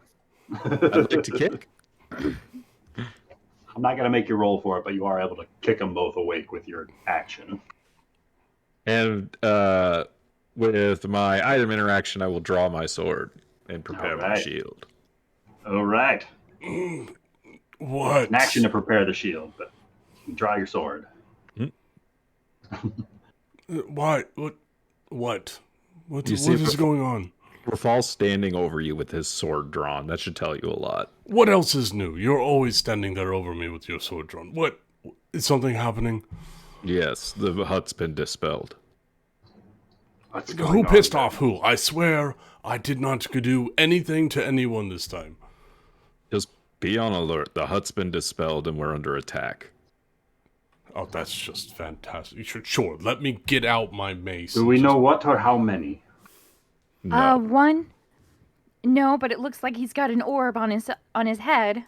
I'd like to kick.
I'm not going to make you roll for it, but you are able to kick them both awake with your action.
And with my item interaction, I will draw my sword and prepare my
Alright.
shield.
All right.
What?
An action to prepare the shield, but draw your sword.
Why? What
You see,
is going on?
Rafal's standing over you with his sword drawn. That should tell you a lot.
What else is new? You're always standing there over me with your sword drawn. What? Is something happening?
Yes, the hut's been dispelled.
What's
Who
going on
pissed
there?
off who? I swear I did not do anything to anyone this time.
Just be on alert. The hut's been dispelled and we're under attack.
Oh, that's just fantastic. Sure, let me get out my mace.
Do we know what or how many?
No.
One. No, but it looks like he's got an orb on his head.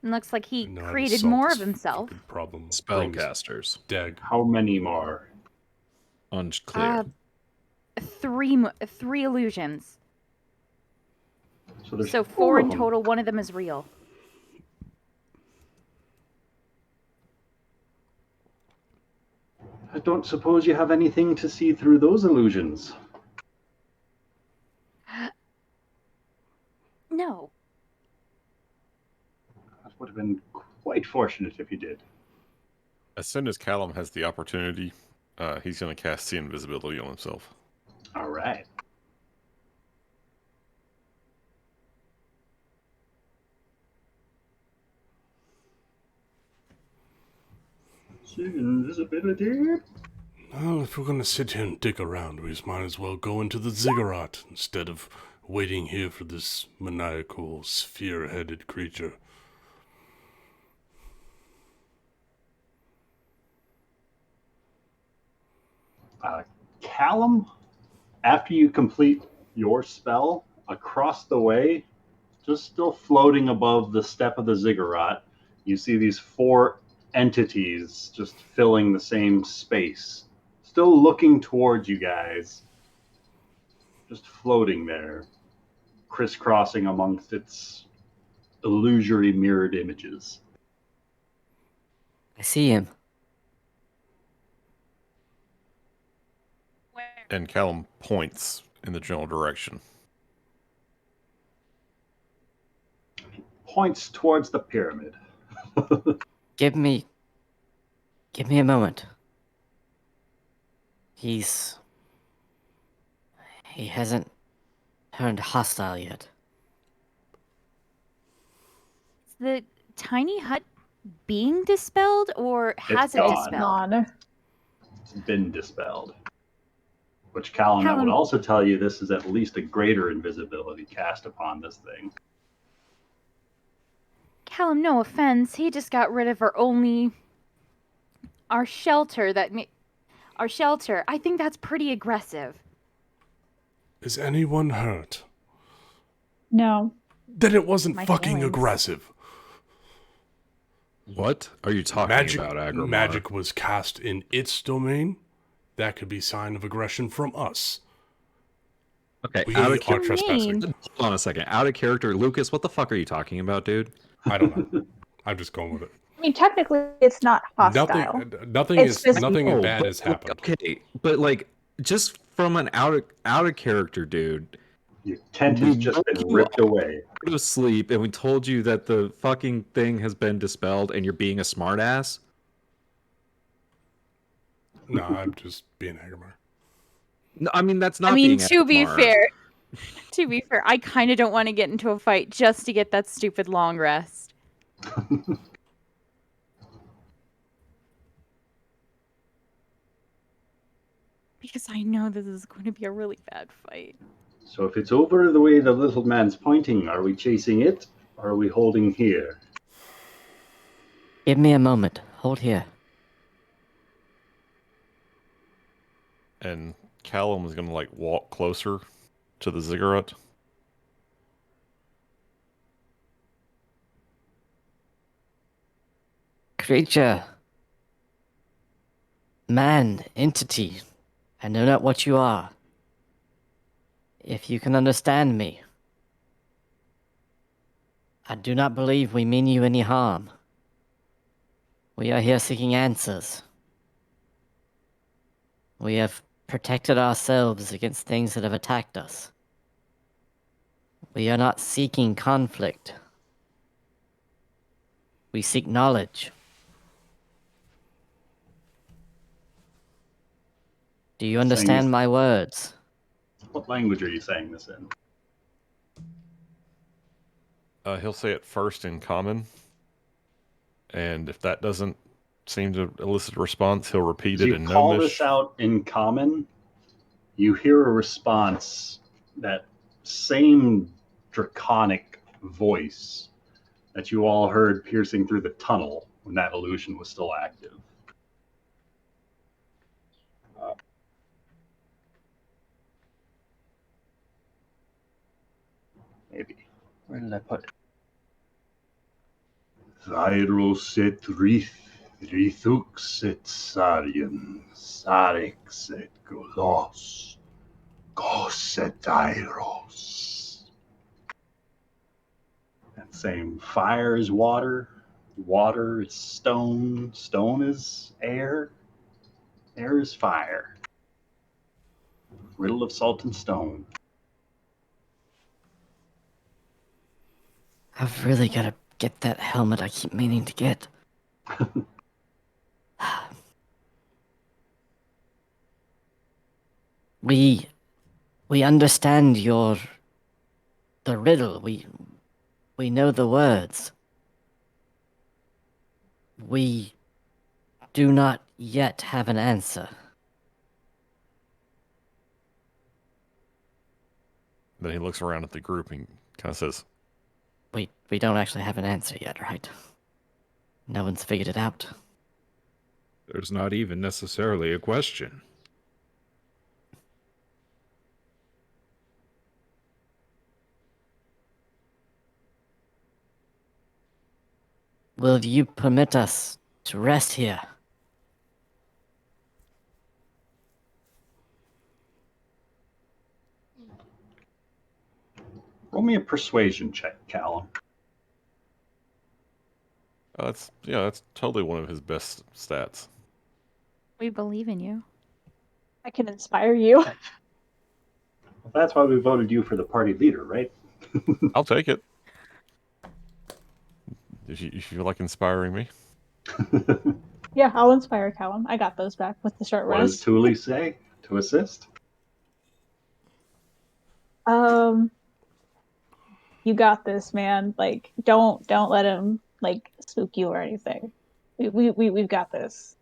And looks like he
No,
created
assault
more
is
of himself.
fucking problem.
Spellcasters.
Dag.
How many more?
Unclear.
Three illusions.
There's
So 4
of
in
them.
total. One of them is real.
I don't suppose you have anything to see through those illusions.
No.
That would have been quite fortunate if you did.
As soon as Callum has the opportunity, he's going to cast the invisibility on himself.
All right. See invisibility.
Well, if we're gonna sit here and dick around, we might as well go into the ziggurat instead of waiting here for this maniacal, sphere-headed creature.
Callum, after you complete your spell, across the way, just still floating above the step of the ziggurat, you see these 4 entities just filling the same space, still looking towards you guys, just floating there, crisscrossing amongst its illusory mirrored images.
I see him.
And Callum points in the general direction.
Points towards the pyramid.
Give me a moment. He hasn't turned hostile yet.
Is the tiny hut being dispelled, or has it
gone.
dispelled?
Gone.
It's been dispelled. Which, Callum, that would also tell you this is at least a greater invisibility cast upon this thing.
Callum, no offense, he just got rid of our shelter. Our shelter. I think that's pretty aggressive.
Is anyone hurt?
No.
Then it wasn't
My
fucking
feelings.
aggressive.
What are you talking about, Agrimar?
Magic was cast in its domain. That could be sign of aggression from us.
Okay,
We
out of
are
character.
trespassing.
Hold on a second. Out of character, Lucas. What the fuck are you talking about, dude?
I don't know. I'm just going with it.
I mean, technically, it's not hostile.
Nothing bad has
like,
happened.
Okay, but like, just from an out of character, dude.
Your tent has just been ripped away.
Go to sleep, and we told you that the fucking thing has been dispelled, and you're being a smartass.
No, I'm just being Agrimar.
No, I mean that's not.
I mean,
being
to be
Agrimar.
fair, I kind of don't want to get into a fight just to get that stupid long rest. Because I know this is going to be a really bad fight.
So if it's over the way the little man's pointing, are we chasing it, or are we holding here?
Give me a moment. Hold here.
And Callum is going to like walk closer to the ziggurat.
Creature. Man, entity. I know not what you are. If you can understand me. I do not believe we mean you any harm. We are here seeking answers. We have protected ourselves against things that have attacked us. We are not seeking conflict. We seek knowledge. Do you understand my words?
What language are you saying this in?
He'll say it first in common. And if that doesn't seem to elicit a response, he'll repeat it in Gnomish. You call
this out in common, you hear a response, that same draconic voice that you all heard piercing through the tunnel when that illusion was still active. Maybe. Where did I put it? Thyros et Rithux et Sarian, Sarix et Golos, Gos et Thyros. That same fire is water, water is stone, stone is air, air is fire. Riddle of salt and stone.
I've really got to get that helmet I keep meaning to get. We understand the riddle. We know the words. We do not yet have an answer.
Then he looks around at the group and kind of says,
We don't actually have an answer yet, right? No one's figured it out.
There's not even necessarily a question.
Will you permit us to rest here?
Roll me a persuasion check, Callum.
that's totally one of his best stats.
We believe in you.
I can inspire you.
Well, that's why we voted you for the party leader, right?
I'll take it. If you feel like inspiring me.
Yeah, I'll inspire Callum. I got those back with the short rest.
What does Thule say to assist?
You got this, man. Like, don't let him like spook you or anything. We've got this.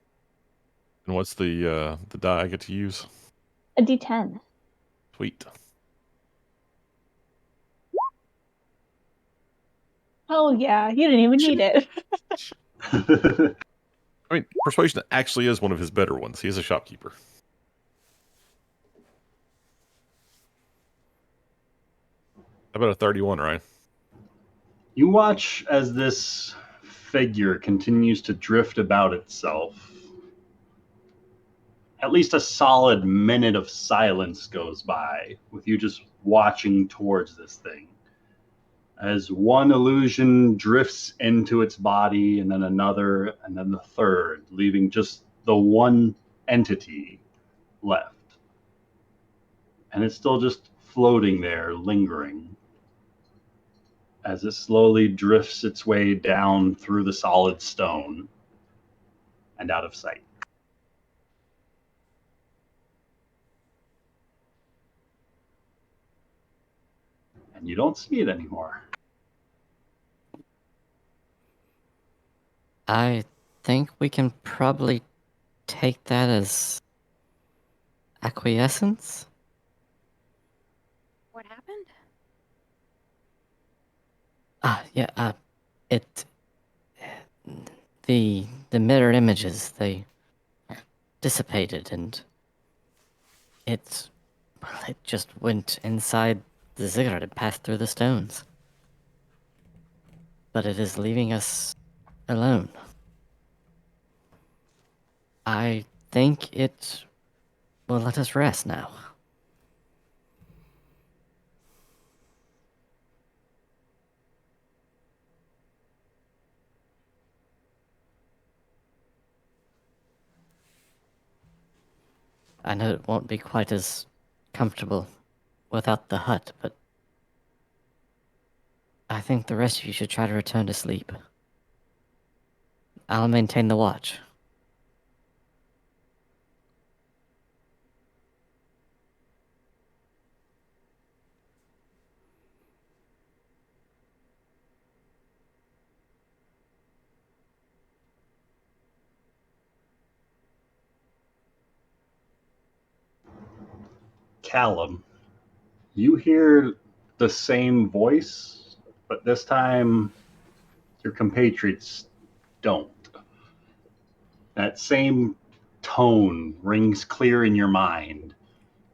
And what's the die I get to use?
A D10.
Sweet.
Oh yeah, you didn't even need it.
I mean, persuasion actually is one of his better ones. He is a shopkeeper. How about a 31, Ryan?
You watch as this figure continues to drift about itself. At least a solid minute of silence goes by, with you just watching towards this thing. As one illusion drifts into its body, and then another, and then the third, leaving just the one entity left. And it's still just floating there, lingering, as it slowly drifts its way down through the solid stone and out of sight. And you don't see it anymore.
I think we can probably take that as acquiescence.
What happened?
Yeah, it... The mirror images, they dissipated and it just went inside the ziggurat and passed through the stones. But it is leaving us alone. I think it will let us rest now. I know it won't be quite as comfortable without the hut, but I think the rest of you should try to return to sleep. I'll maintain the watch.
Callum, you hear the same voice, but this time your compatriots don't. That same tone rings clear in your mind.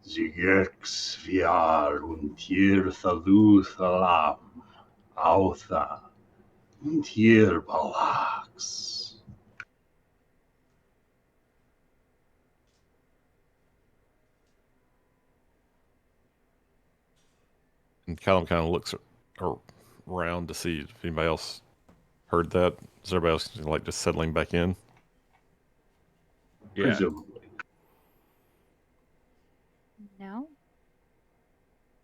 Zigex viar untir thaluth alam, autha untir balax.
And Callum kind of looks around to see if anybody else heard that. Is everybody else like just settling back in?
Yeah.
Presumably.
No.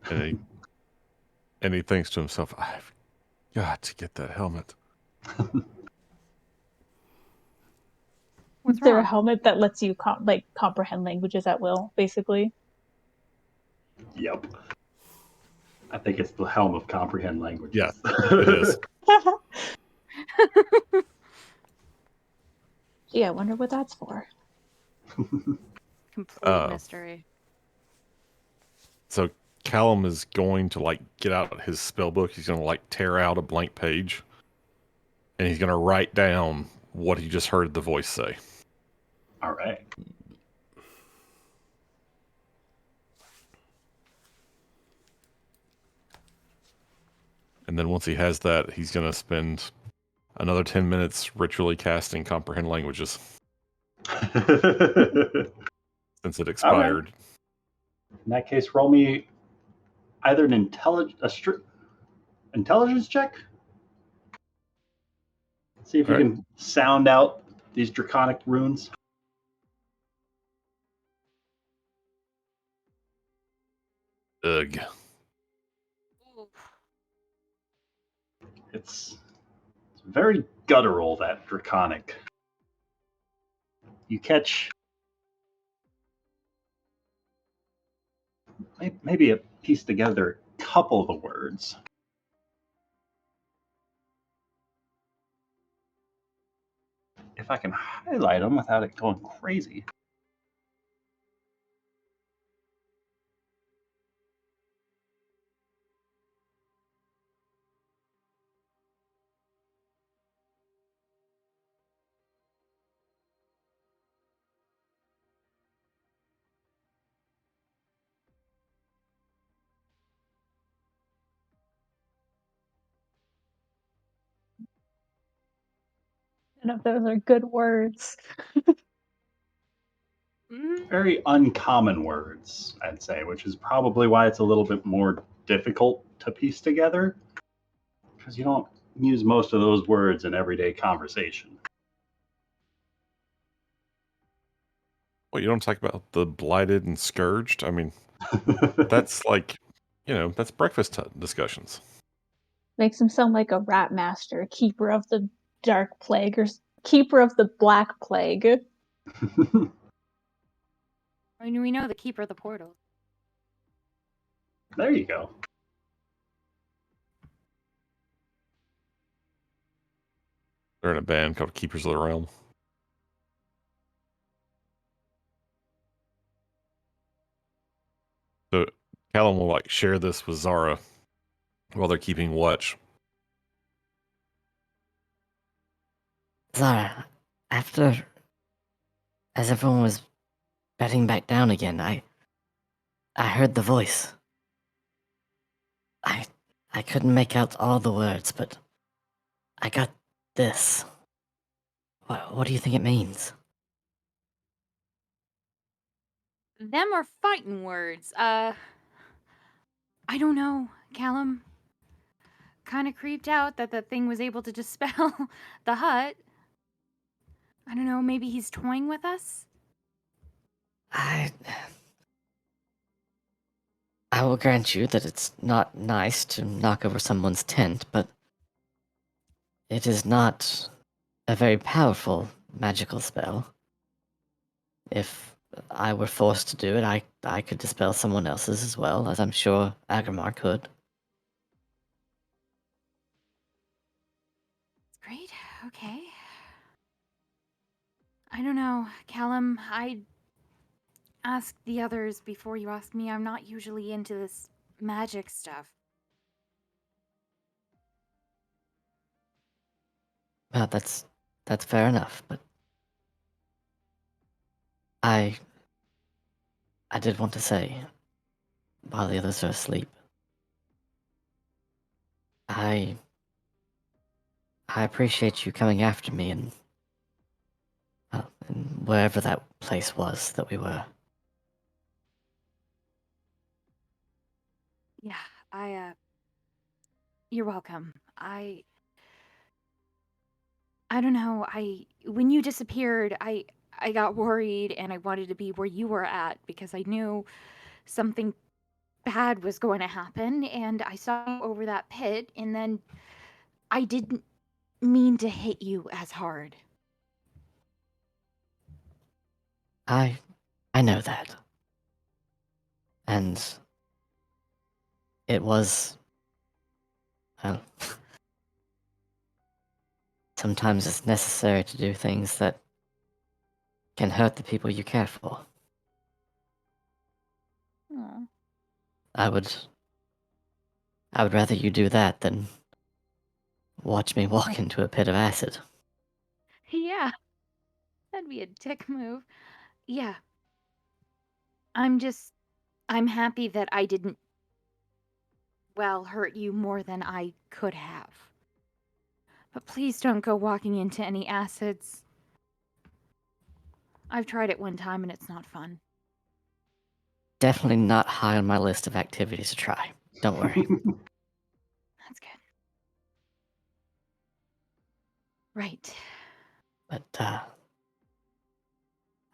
And he thinks to himself, I've got to get that helmet.
What's
Is there a
wrong?
helmet that lets you comprehend languages at will, basically?
Yep. I think it's the helm of comprehend languages.
Yeah, it is.
Gee, I wonder what that's for.
Complete mystery.
So Callum is going to get out his spell book. He's going to tear out a blank page, and he's going to write down what he just heard the voice say.
All right.
And then once he has that, he's going to spend another 10 minutes ritually casting comprehend languages since it expired.
Right. In that case, roll me either an intelligence check. See if you can sound out these draconic runes.
Ugh.
It's very guttural, that draconic. You catch maybe a piece together a couple of the words. If I can highlight them without it going crazy.
None of those are good words.
Very uncommon words, I'd say, which is probably why it's a little bit more difficult to piece together, because you don't use most of those words in everyday conversation.
Well, you don't talk about the blighted and scourged? I mean, that's like, that's breakfast discussions.
Makes him sound like a rat master, keeper of the dark plague, or keeper of the black plague.
I mean, we know the keeper of the portal.
There you go.
They're in a band called Keepers of the Realm. So Callum will share this with Zara while they're keeping watch.
Zara, as everyone was bedding back down again, I heard the voice. I couldn't make out all the words, but I got this. What do you think it means?
Them are fighting words. I don't know, Callum. Kind of creeped out that the thing was able to dispel the hut. I don't know, maybe he's toying with us?
I will grant you that it's not nice to knock over someone's tent, but it is not a very powerful magical spell. If I were forced to do it, I could dispel someone else's as well, as I'm sure Agrimar could.
Great, okay. I don't know, Callum, I asked the others before you asked me. I'm not usually into this magic stuff.
Well, that's fair enough, but I did want to say, while the others are asleep, I appreciate you coming after me and wherever that place was that we were.
Yeah, you're welcome. I don't know, when you disappeared, I got worried and I wanted to be where you were at because I knew something bad was going to happen, and I saw you over that pit, and then I didn't mean to hit you as hard.
I know that. And it was, well, sometimes it's necessary to do things that can hurt the people you care for.
Aw.
I would rather you do that than watch me walk into a pit of acid.
Yeah, that'd be a dick move. Yeah. I'm happy that I didn't, hurt you more than I could have. But please don't go walking into any acids. I've tried it one time and it's not fun.
Definitely not high on my list of activities to try. Don't worry.
That's good. Right.
But,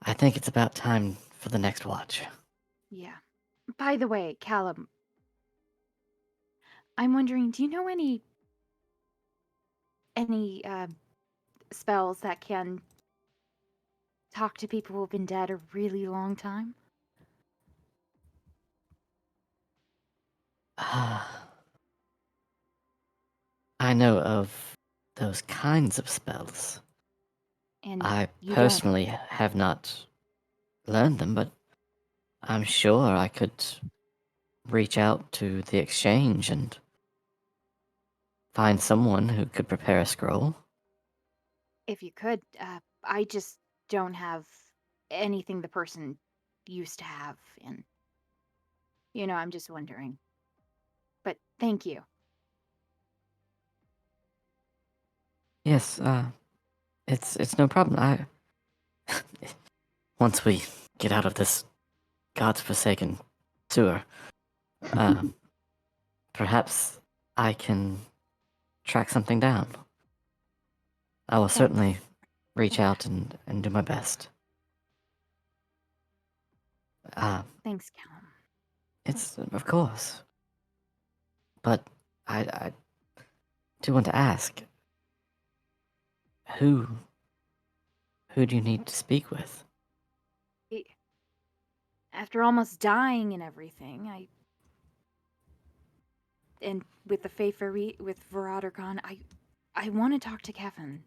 I think it's about time for the next watch.
Yeah. By the way, Callum, I'm wondering, do you know any spells that can talk to people who've been dead a really long time?
I know of those kinds of spells.
And
I
you
personally have not learned them, but I'm sure I could reach out to the exchange and find someone who could prepare a scroll.
if you could, I just don't have anything the person used to have, and I'm just wondering. But thank you.
Yes, It's no problem. Once we get out of this godforsaken sewer, perhaps I can track something down. I will certainly reach out and do my best.
Thanks, Callum.
It's of course. But I do want to ask, who do you need to speak with?
After almost dying and everything, and with the with Verada gone, I want to talk to Kevin.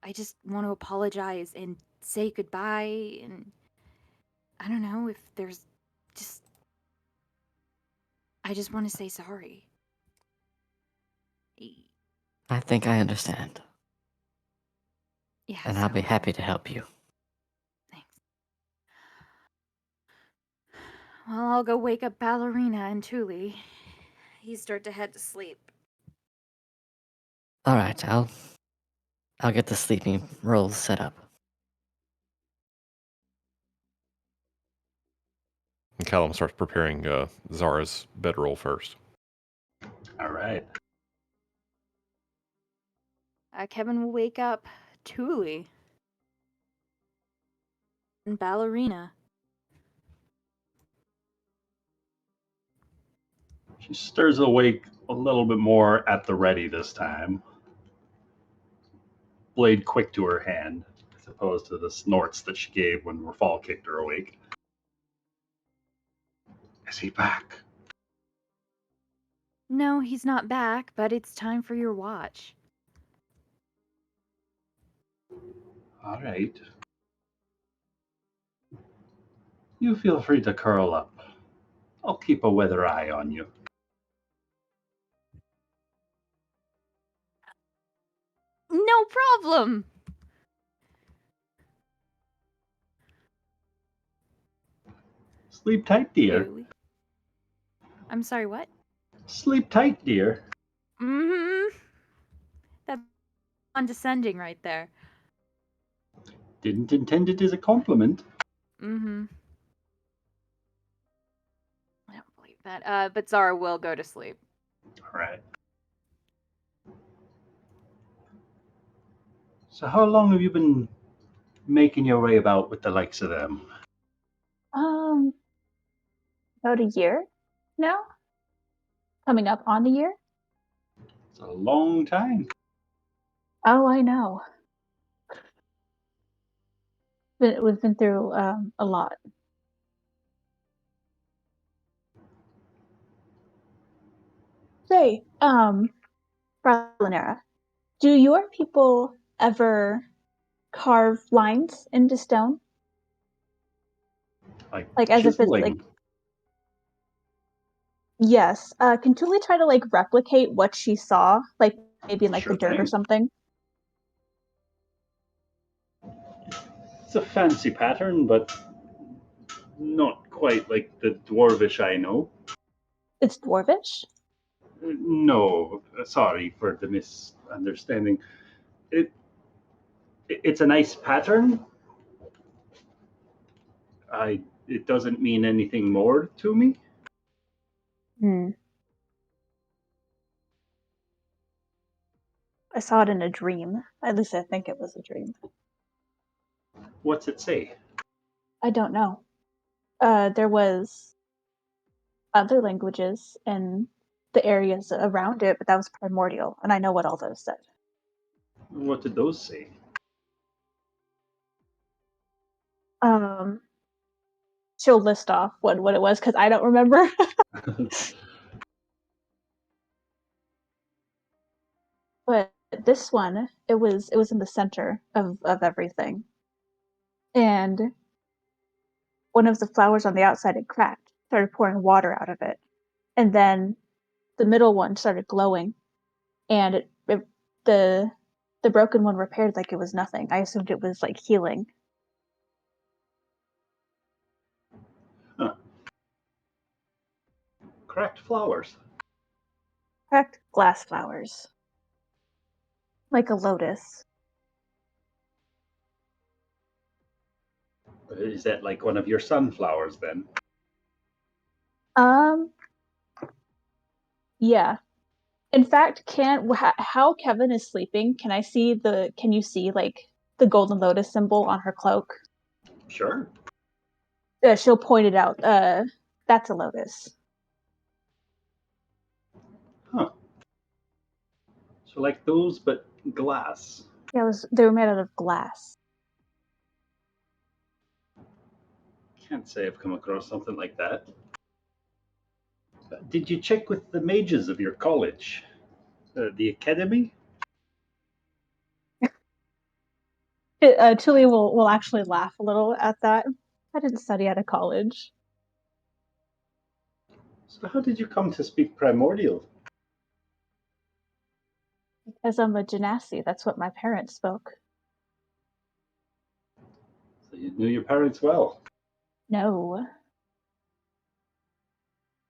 I just want to apologize and say goodbye, and I don't know if there's just... I just want to say sorry.
I think I understand.
Yeah,
And I'll be happy to help you.
Thanks. Well, I'll go wake up Ballerina and Thule. He's start to head to sleep.
All right, I'll get the sleeping rolls set up.
And Callum starts preparing Zara's bedroll first.
All right.
Kevin will wake up Thule and Ballerina.
She stirs awake a little bit more at the ready this time. Blade quick to her hand, as opposed to the snorts that she gave when Rafal kicked her awake. Is he back?
No, he's not back, but it's time for your watch.
All right. You feel free to curl up. I'll keep a weather eye on you.
No problem!
Sleep tight, dear.
I'm sorry, what?
Sleep tight, dear.
Mm-hmm. That's condescending right there.
Didn't intend it as a compliment.
Mm-hmm. I don't believe that. But Zara will go to sleep.
All right. So how long have you been making your way about with the likes of them?
About a year now. Coming up on a year.
It's a long time.
Oh, I know. We've been through a lot. Say, Bralinera, do your people ever carve lines into stone?
Like
as if it's
chiseling.
like... Yes. Can Tuli try to like replicate what she saw, like maybe in like
Sure
the dirt or
thing.
something?
It's a fancy pattern, but not quite like the dwarvish I know.
It's dwarvish?
No, sorry for the misunderstanding. It's a nice pattern. It doesn't mean anything more to me.
I saw it in a dream. At least I think it was a dream.
What's it say?
I don't know. There was other languages in the areas around it, but that was primordial, and I know what all those said.
What did those say?
She'll list off what it was because I don't remember. But this one, it was in the center of everything, and one of the flowers on the outside had cracked, started pouring water out of it, and then the middle one started glowing, and the broken one repaired like it was nothing. I assumed it was like healing.
Huh. Cracked flowers.
Cracked glass flowers, like a lotus.
Is that like one of your sunflowers then?
Yeah. In fact, how Kevin is sleeping, can you see like the golden lotus symbol on her cloak?
Sure.
She'll point it out. That's a lotus.
Huh. So like those, but glass.
Yeah, they were made out of glass.
Can't say I've come across something like that. Did you check with the mages of your college? The academy?
Tuli will actually laugh a little at that. I didn't study at a college.
So how did you come to speak primordial?
Because I'm a genasi, that's what my parents spoke.
So you knew your parents well.
No.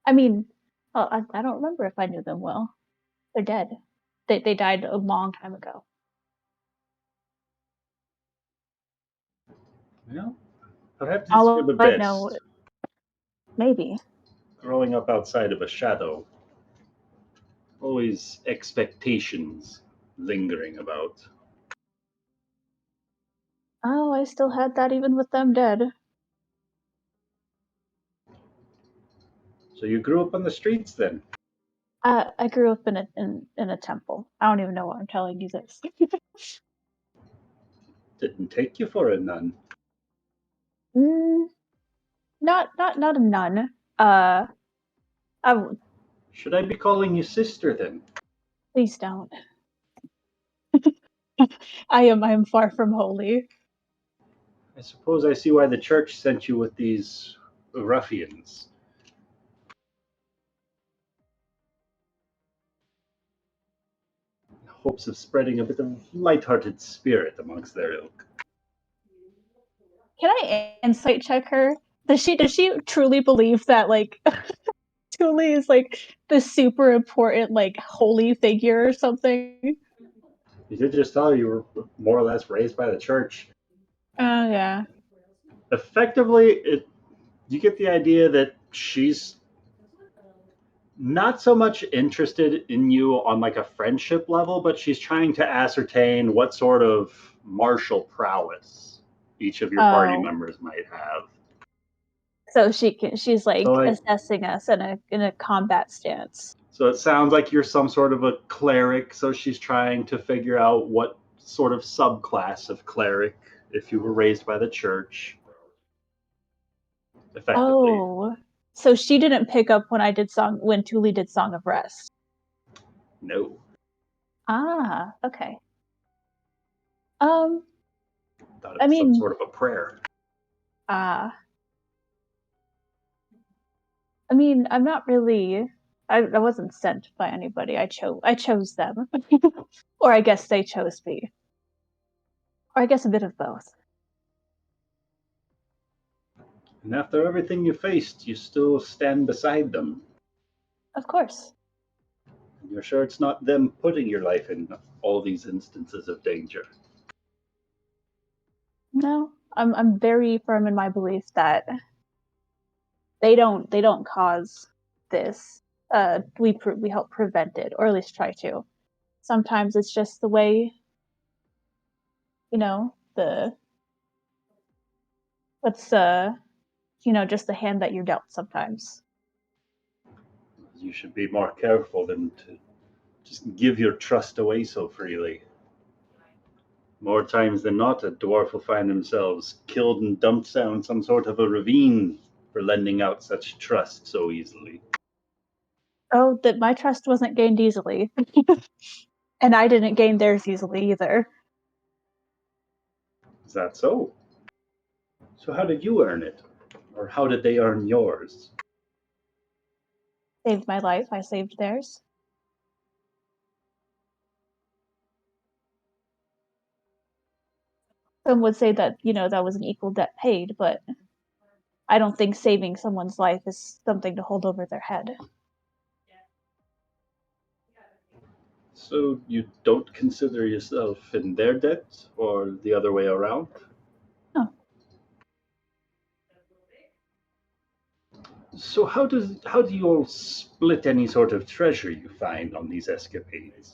I mean, I don't remember if I knew them well. They're dead. They died a long time ago.
Well, perhaps it's
All
for the
I
best.
know, maybe.
Growing up outside of a shadow. Always expectations lingering about.
Oh, I still had that even with them dead.
So you grew up on the streets then?
I grew up in a temple. I don't even know why I'm telling you this.
Didn't take you for a nun.
Not a nun.
Should I be calling you sister then?
Please don't. I am far from holy.
I suppose I see why the church sent you with these ruffians. In hopes of spreading a bit of light-hearted spirit amongst their ilk.
Can I insight check her? Does she truly believe that like Tuli is like the super important like holy figure or something?
You did just tell you were more or less raised by the church.
Oh yeah.
Effectively, you get the idea that she's not so much interested in you on like a friendship level, but she's trying to ascertain what sort of martial prowess each of your party members might have.
So she's like
So,
assessing us in a combat stance.
So it sounds like you're some sort of a cleric, so she's trying to figure out what sort of subclass of cleric, if you were raised by the church. Effectively.
Oh. So she didn't pick up when Tuli did Song of Rest.
No.
Ah, okay.
Thought it was some sort of a prayer.
I mean, I'm not really. I wasn't sent by anybody. I chose them, or I guess they chose me, or I guess a bit of both.
And after everything you faced, you still stand beside them.
Of course.
And you're sure it's not them putting your life in all these instances of danger?
No, I'm very firm in my belief that they don't cause this. We help prevent it, or at least try to. Sometimes it's just the way, just the hand that you're dealt sometimes.
You should be more careful than to just give your trust away so freely. More times than not, a dwarf will find themselves killed and dumped down some sort of a ravine for lending out such trust so easily.
Oh, that my trust wasn't gained easily. And I didn't gain theirs easily either.
Is that so? So how did you earn it? Or how did they earn yours?
Saved my life, I saved theirs. Some would say that, that was an equal debt paid, but I don't think saving someone's life is something to hold over their head.
So you don't consider yourself in their debt, or the other way around?
No.
So how do you all split any sort of treasure you find on these escapades?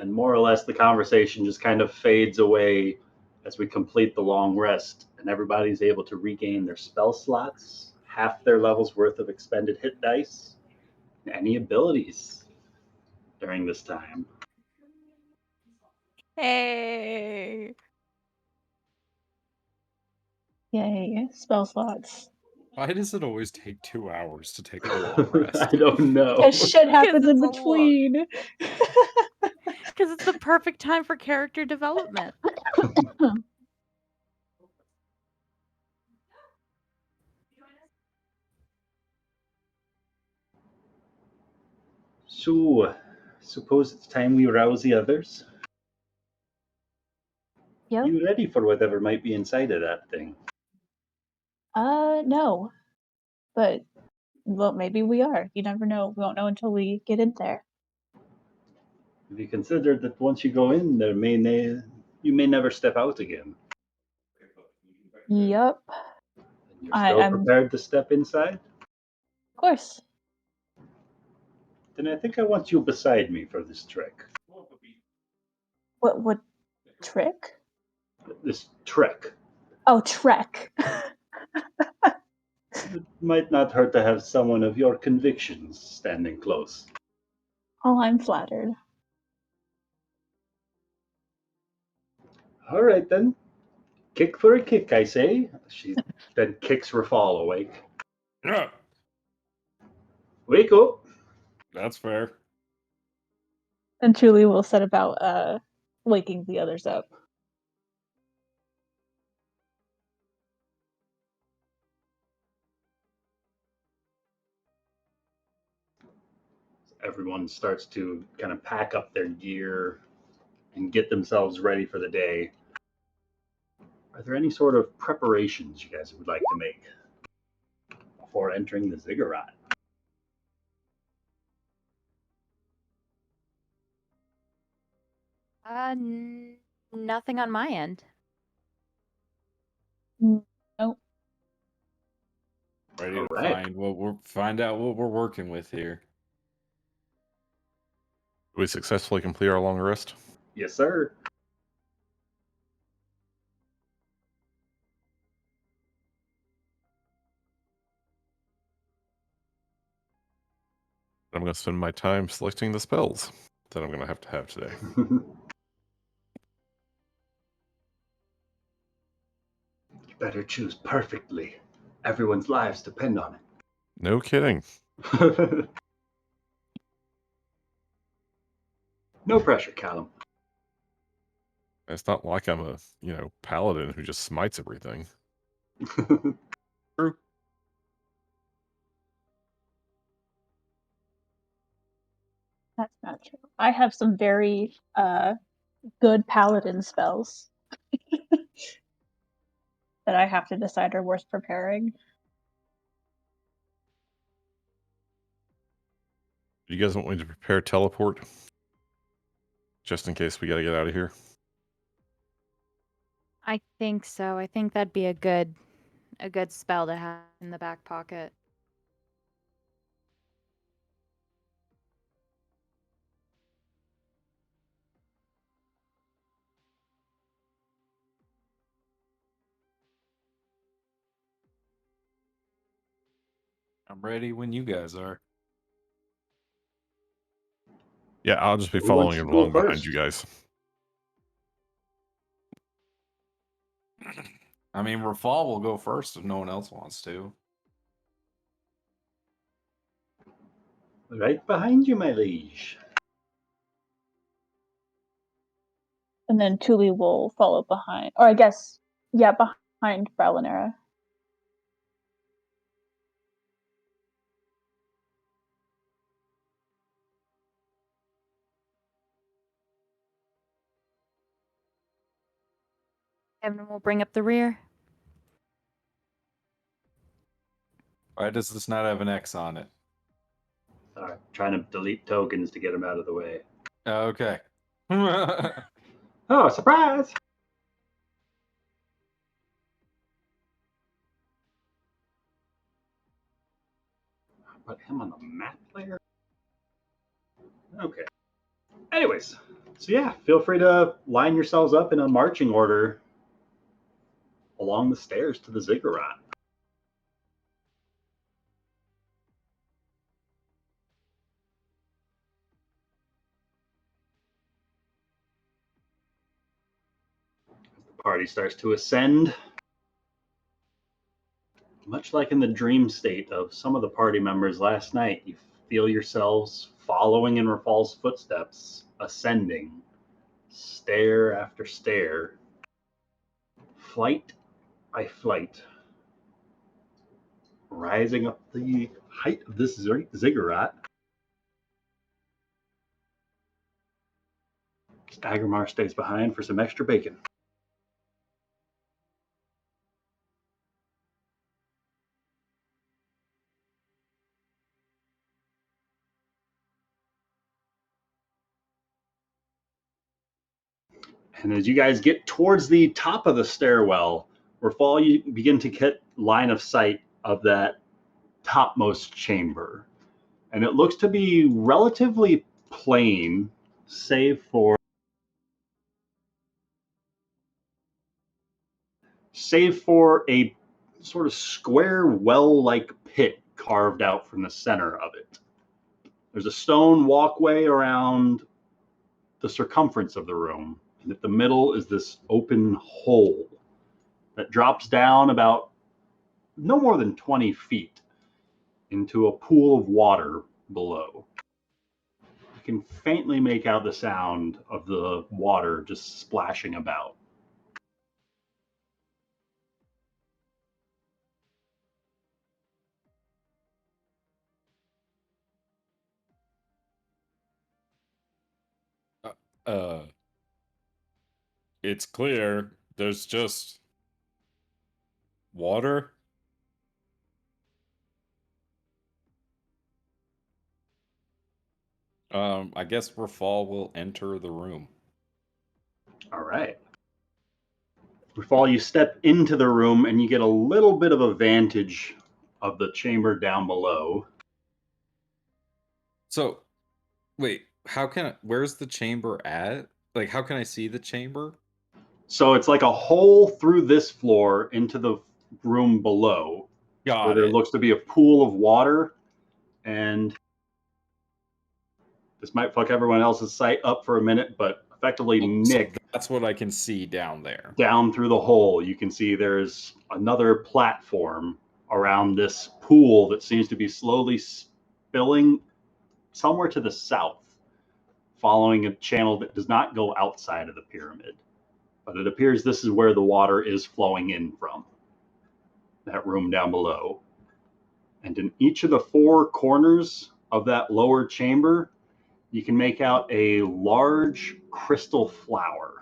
And more or less, the conversation just kind of fades away as we complete the long rest, and everybody's able to regain their spell slots, half their level's worth of expended hit dice, and any abilities during this time.
Hey.
Yay, spell slots.
Why does it always take 2 hours to take a long rest?
I don't know.
Because shit happens in
it's a lot.
between.
Because it's the perfect time for character development.
So, suppose it's time we rouse the others.
Yep.
You ready for whatever might be inside of that thing?
No. But, well, maybe we are. You never know. We won't know until we get in there.
Have you considered that once you go in there, you may never step out again?
Yep.
You're still prepared to step inside?
Of course.
Then I think I want you beside me for this trick.
What trick?
This trek.
Oh, trek.
It might not hurt to have someone of your convictions standing close.
Oh, I'm flattered.
All right, then. Kick for a kick, I say. She then kicks Rafal awake.
Yeah,
Wake up!
that's fair.
And Julie will set about waking the others up.
Everyone starts to kind of pack up their gear and get themselves ready for the day. Are there any sort of preparations you guys would like to make before entering the ziggurat?
Nothing on my end.
Nope.
Ready to
Alright.
find out what we're working with here.
We successfully complete our long rest.
Yes, sir.
I'm going to spend my time selecting the spells that I'm going to have today.
You better choose perfectly. Everyone's lives depend on
No kidding.
it. No pressure, Callum.
It's not like I'm a, paladin who just smites everything.
True.
That's not true. I have some very good paladin spells that I have to decide are worth preparing.
You guys want me to prepare teleport? Just in case we got to get out of here?
I think so. I think that'd be a good spell to have in the back pocket.
I'm ready when you guys are.
Yeah, I'll just be
Who wants
following
to go
along behind
first?
you guys.
I mean, Rafal will go first if no one else wants to.
Right behind you, my liege.
And then Tuli will follow behind. Or I guess, yeah, behind Bralinera.
Evan will bring up the rear.
Why does this not have an X on it?
Sorry, trying to delete tokens to get them out of the way.
Okay.
Oh, surprise! put him on the map layer? Okay. Anyways, so yeah, feel free to line yourselves up in a marching order along the stairs to the ziggurat. As the party starts to ascend, much like in the dream state of some of the party members last night, you feel yourselves following in Rafal's footsteps, ascending, stair after stair, flight by flight, rising up the height of this ziggurat. Agrimar stays behind for some extra bacon. And as you guys get towards the top of the stairwell, Rafal, you begin to get line of sight of that topmost chamber. And it looks to be relatively plain, save for a sort of square well-like pit carved out from the center of it. There's a stone walkway around the circumference of the room, and at the middle is this open hole that drops down about no more than 20 feet into a pool of water below. You can faintly make out the sound of the water just splashing about.
It's clear. There's just water. I guess Rafal will enter the room.
All right. Rafal, you step into the room and you get a little bit of a vantage of the chamber down below.
So, wait, where's the chamber at? Like, how can I see the chamber?
So it's like a hole through this floor into the room below, where there looks to be a pool of water, and this might fuck everyone else's sight up for a minute, but effectively, Nick,
so that's what I can see down there.
Down through the hole, you can see there's another platform around this pool that seems to be slowly spilling somewhere to the south, following a channel that does not go outside of the pyramid. But it appears this is where the water is flowing in from, that room down below. And in each of the four corners of that lower chamber, you can make out a large crystal flower.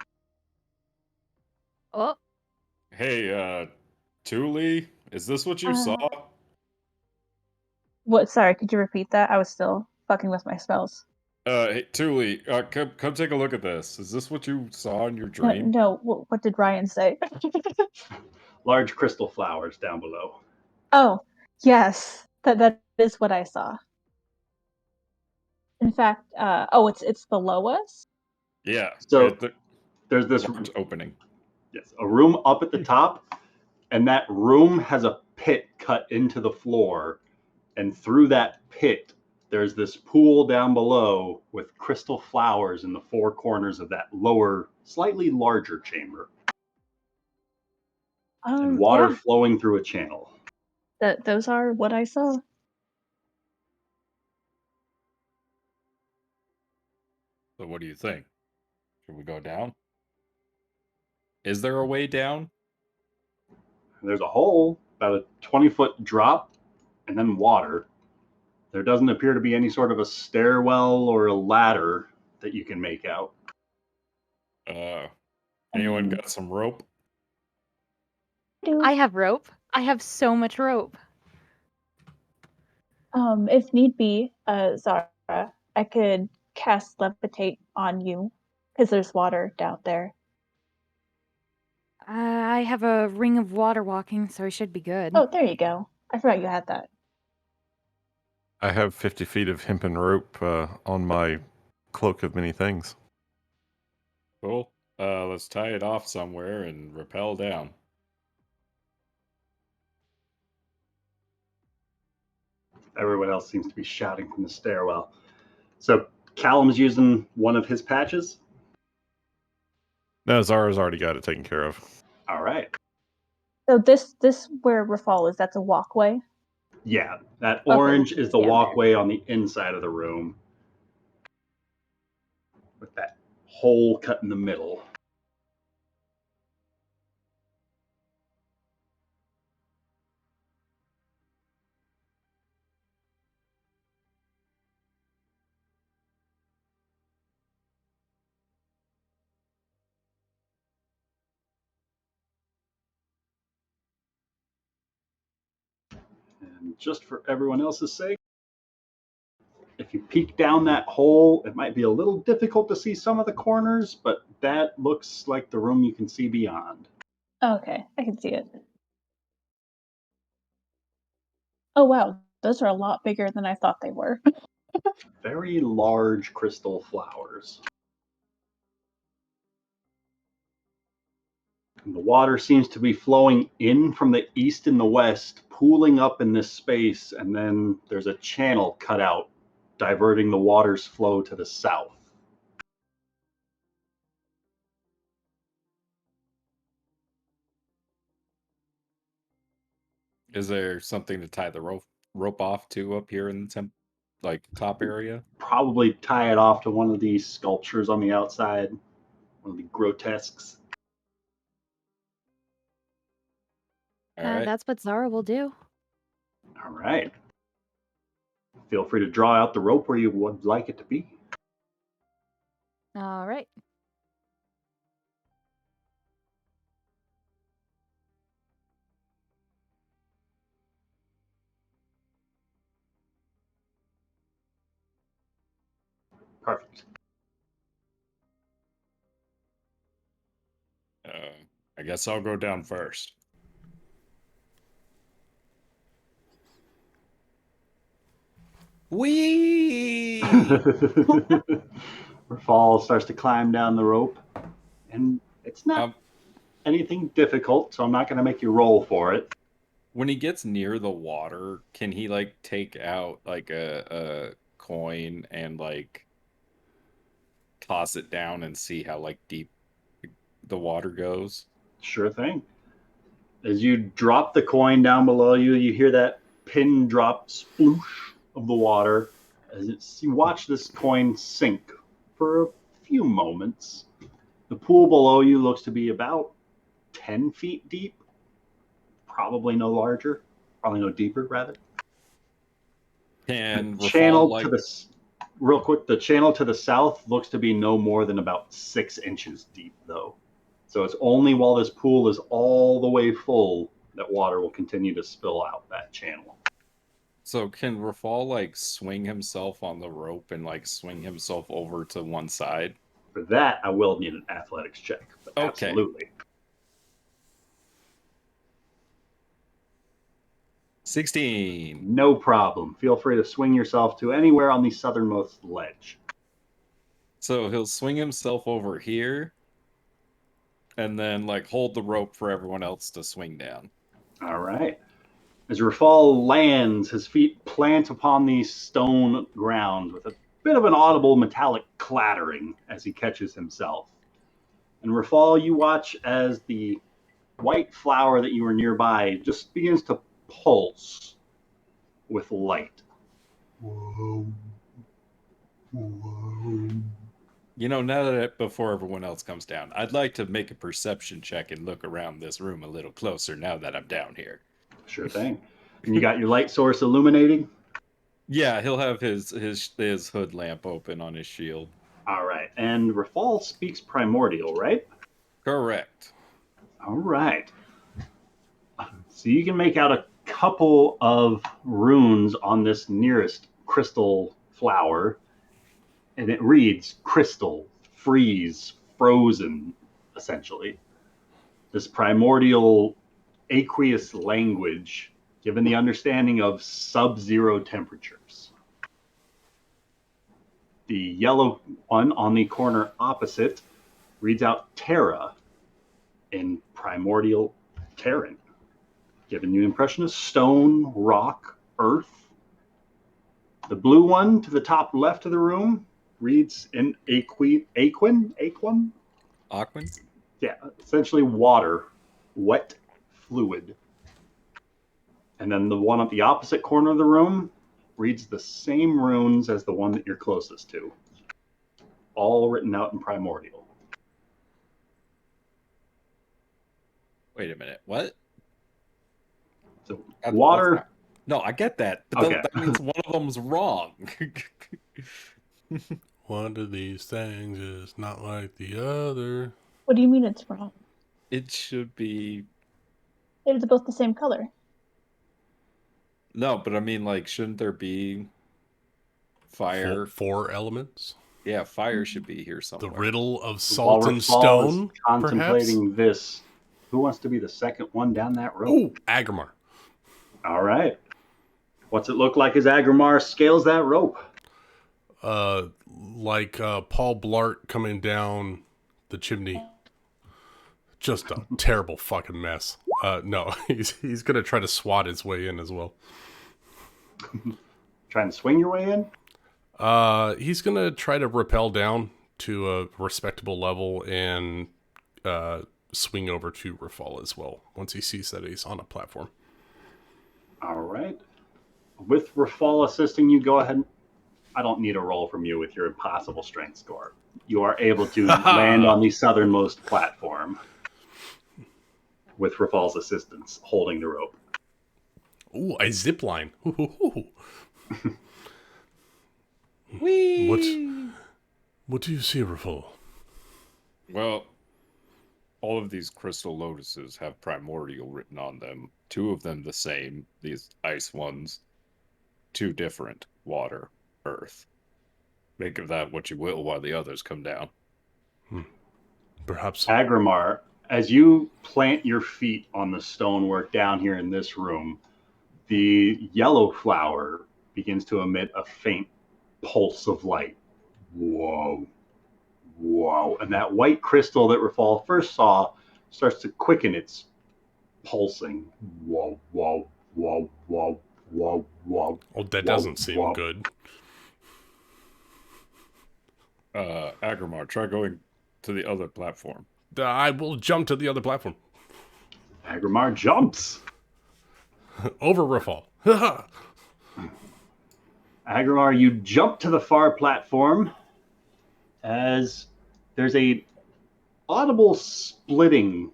Oh.
Hey, Thule, is this what you saw?
What? Sorry, could you repeat that? I was still fucking with my spells.
Hey, Thule, come take a look at this. Is this what you saw in your dream?
No, what did Ryan say?
Large crystal flowers down below.
Oh, yes, that is what I saw. In fact, it's below us.
Yeah.
So there's this
opening.
Yes, a room up at the top, and that room has a pit cut into the floor, and through that pit, there's this pool down below with crystal flowers in the four corners of that lower, slightly larger chamber, and water flowing through a channel.
Those are what I saw.
So what do you think? Should we go down? Is there a way down?
There's a hole, about a 20-foot drop, and then water. There doesn't appear to be any sort of a stairwell or a ladder that you can make out.
Anyone got some rope?
I have rope. I have so much rope.
If need be, Zara, I could cast levitate on you because there's water down there.
I have a ring of water walking, so I should be good.
Oh, there you go. I forgot you had that.
I have 50 feet of hempen rope on my cloak of many things.
Cool. Let's tie it off somewhere and rappel down.
Everyone else seems to be shouting from the stairwell. So Callum's using one of his patches.
No, Zara's already got it taken care of.
All right.
So this where Rafal is, that's a walkway?
Yeah, that orange is the walkway on the inside of the room with that hole cut in the middle. And just for everyone else's sake, if you peek down that hole, it might be a little difficult to see some of the corners, but that looks like the room you can see beyond.
Okay, I can see it. Oh wow, those are a lot bigger than I thought they were.
Very large crystal flowers. And the water seems to be flowing in from the east and the west, pooling up in this space, and then there's a channel cut out, diverting the water's flow to the south.
Is there something to tie the rope off to up here in the top area?
Probably tie it off to one of these sculptures on the outside, one of the grotesques.
All right.
That's what Zara will do.
All right. Feel free to draw out the rope where you would like it to be.
All right.
Perfect.
I guess I'll go down first. Whee!
Rafal starts to climb down the rope, and it's not anything difficult, so I'm not going to make you roll for it.
When he gets near the water, can he take out a coin and toss it down and see how deep the water goes?
Sure thing. As you drop the coin down below you, you hear that pin drop sploosh of the water. As you watch this coin sink for a few moments, the pool below you looks to be about 10 feet deep. Probably no larger. Probably no deeper, rather.
And
the channel to the real quick, the channel to the south looks to be no more than about 6 inches deep, though. So it's only while this pool is all the way full that water will continue to spill out that channel.
So can Rafal swing himself on the rope and swing himself over to one side?
For that, I will need an athletics check. But okay. Absolutely.
16.
No problem. Feel free to swing yourself to anywhere on the southernmost ledge.
So he'll swing himself over here and then hold the rope for everyone else to swing down.
All right. As Rafal lands, his feet plant upon the stone ground with a bit of an audible metallic clattering as he catches himself. And Rafal, you watch as the white flower that you were nearby just begins to pulse with light. Whoa. Whoa.
Now that before everyone else comes down, I'd like to make a perception check and look around this room a little closer now that I'm down here.
Sure thing. And you got your light source illuminating?
Yeah, he'll have his hood lamp open on his shield.
All right. And Rafal speaks primordial, right?
Correct.
All right. So you can make out a couple of runes on this nearest crystal flower, and it reads crystal, freeze, frozen, essentially. This primordial aqueous language given the understanding of sub-zero temperatures. The yellow one on the corner opposite reads out Terra in primordial Terran, giving you an impression of stone, rock, earth. The blue one to the top left of the room reads in Aquin? Yeah, essentially water, wet fluid. And then the one at the opposite corner of the room reads the same runes as the one that you're closest to, all written out in primordial.
Wait a minute. What?
So water.
No, I get that. But
Okay.
that means one of them's wrong.
One of these things is not like the other.
What do you mean it's wrong?
It should be.
They're both the same color.
No, but I mean, like, shouldn't there be fire?
Four elements?
Yeah, fire should be here somewhere.
The riddle of
While
salt and
Rafal
stone,
is contemplating this, who wants to be the second one down that road?
Ooh, Agrimar.
All right. What's it look like as Agrimar scales that rope?
Like Paul Blart coming down the chimney. Just a terrible fucking mess. No, he's gonna try to swat his way in as well.
Trying to swing your way in?
He's gonna try to rappel down to a respectable level and swing over to Rafal as well once he sees that he's on a platform.
All right. With Rafal assisting you, go ahead. I don't need a roll from you with your impossible strength score. You are able to land on the southernmost platform with Rafal's assistance, holding the rope.
Ooh, I zip line.
Whee!
What do you see, Rafal?
Well, all of these crystal lotuses have primordial written on them. 2 of them the same, these ice ones. 2 different, water, earth. Make of that what you will while the others come down.
Perhaps.
Agrimar, as you plant your feet on the stonework down here in this room, the yellow flower begins to emit a faint pulse of light. Whoa. Whoa. And that white crystal that Rafal first saw starts to quicken its pulsing. Whoa, whoa, whoa, whoa, whoa, whoa.
Oh, that doesn't seem good.
Agrimar, try going to the other platform.
I will jump to the other platform.
Agrimar jumps.
Over Rafal.
Agrimar, you jump to the far platform as there's a audible splitting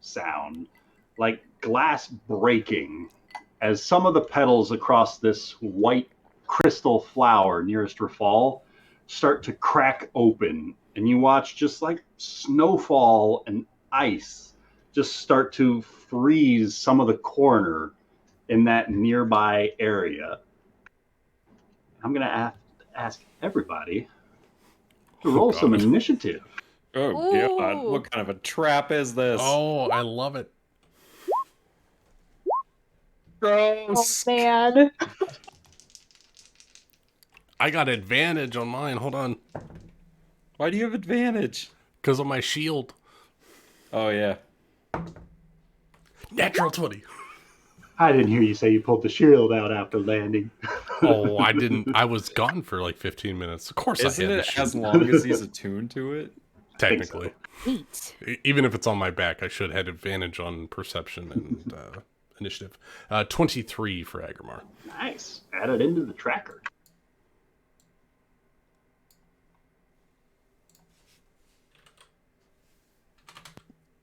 sound, like glass breaking, as some of the petals across this white crystal flower nearest Rafal start to crack open, and you watch just like snowfall and ice just start to freeze some of the corner in that nearby area. I'm going to ask everybody to roll some initiative.
Oh, God. What kind of a trap is this?
Oh, I love it.
Gross.
Oh, man.
I got advantage on mine. Hold on.
Why do you have advantage?
Because of my shield.
Oh, yeah.
Natural 20.
I didn't hear you say you pulled the shield out after landing.
Oh, I didn't. I was gone for like 15 minutes. Of course
Isn't
I had
it
the shield.
as long as he's attuned to it?
Technically.
Neat.
Even if it's on my back, I should have advantage on perception and initiative. 23 for Agrimar.
Nice. Add it into the tracker.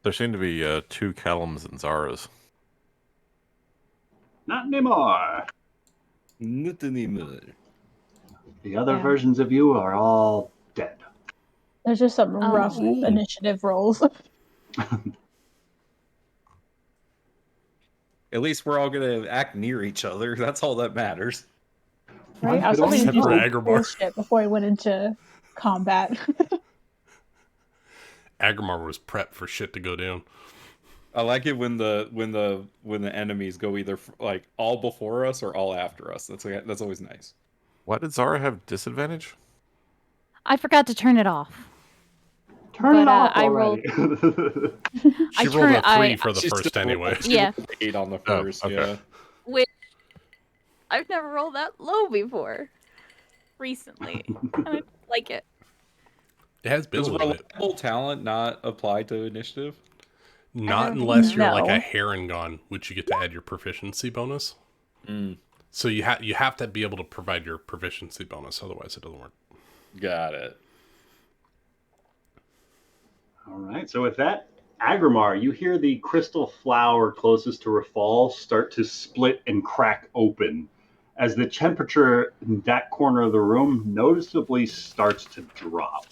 There seem to be 2 Callums and Zaras.
Not anymore.
Not anymore.
The other versions of you are all dead.
There's just some rough initiative rolls.
At least we're all going to act near each other. That's all that matters.
Right? I was hoping to do
Except for
some
Agrimar.
bullshit before I went into combat.
Agrimar was prepped for shit to go down.
I like it when the enemies go either like all before us or all after us. That's always nice.
Why did Zara have disadvantage?
I forgot to turn it off.
Turn it off
I
already.
She rolled a 3 for the first anyway.
Yeah.
8 on the first.
okay.
Yeah.
Which I've never rolled that low before. Recently. I don't like it.
It has been a
Does
little bit.
reliable talent not apply to initiative?
Not unless you're like
No.
a Harengon, which you get to add your proficiency bonus.
Mm,
So you have to be able to provide your proficiency bonus, otherwise it doesn't work.
got it.
All right. So with that, Agrimar, you hear the crystal flower closest to Rafal start to split and crack open as the temperature in that corner of the room noticeably starts to drop.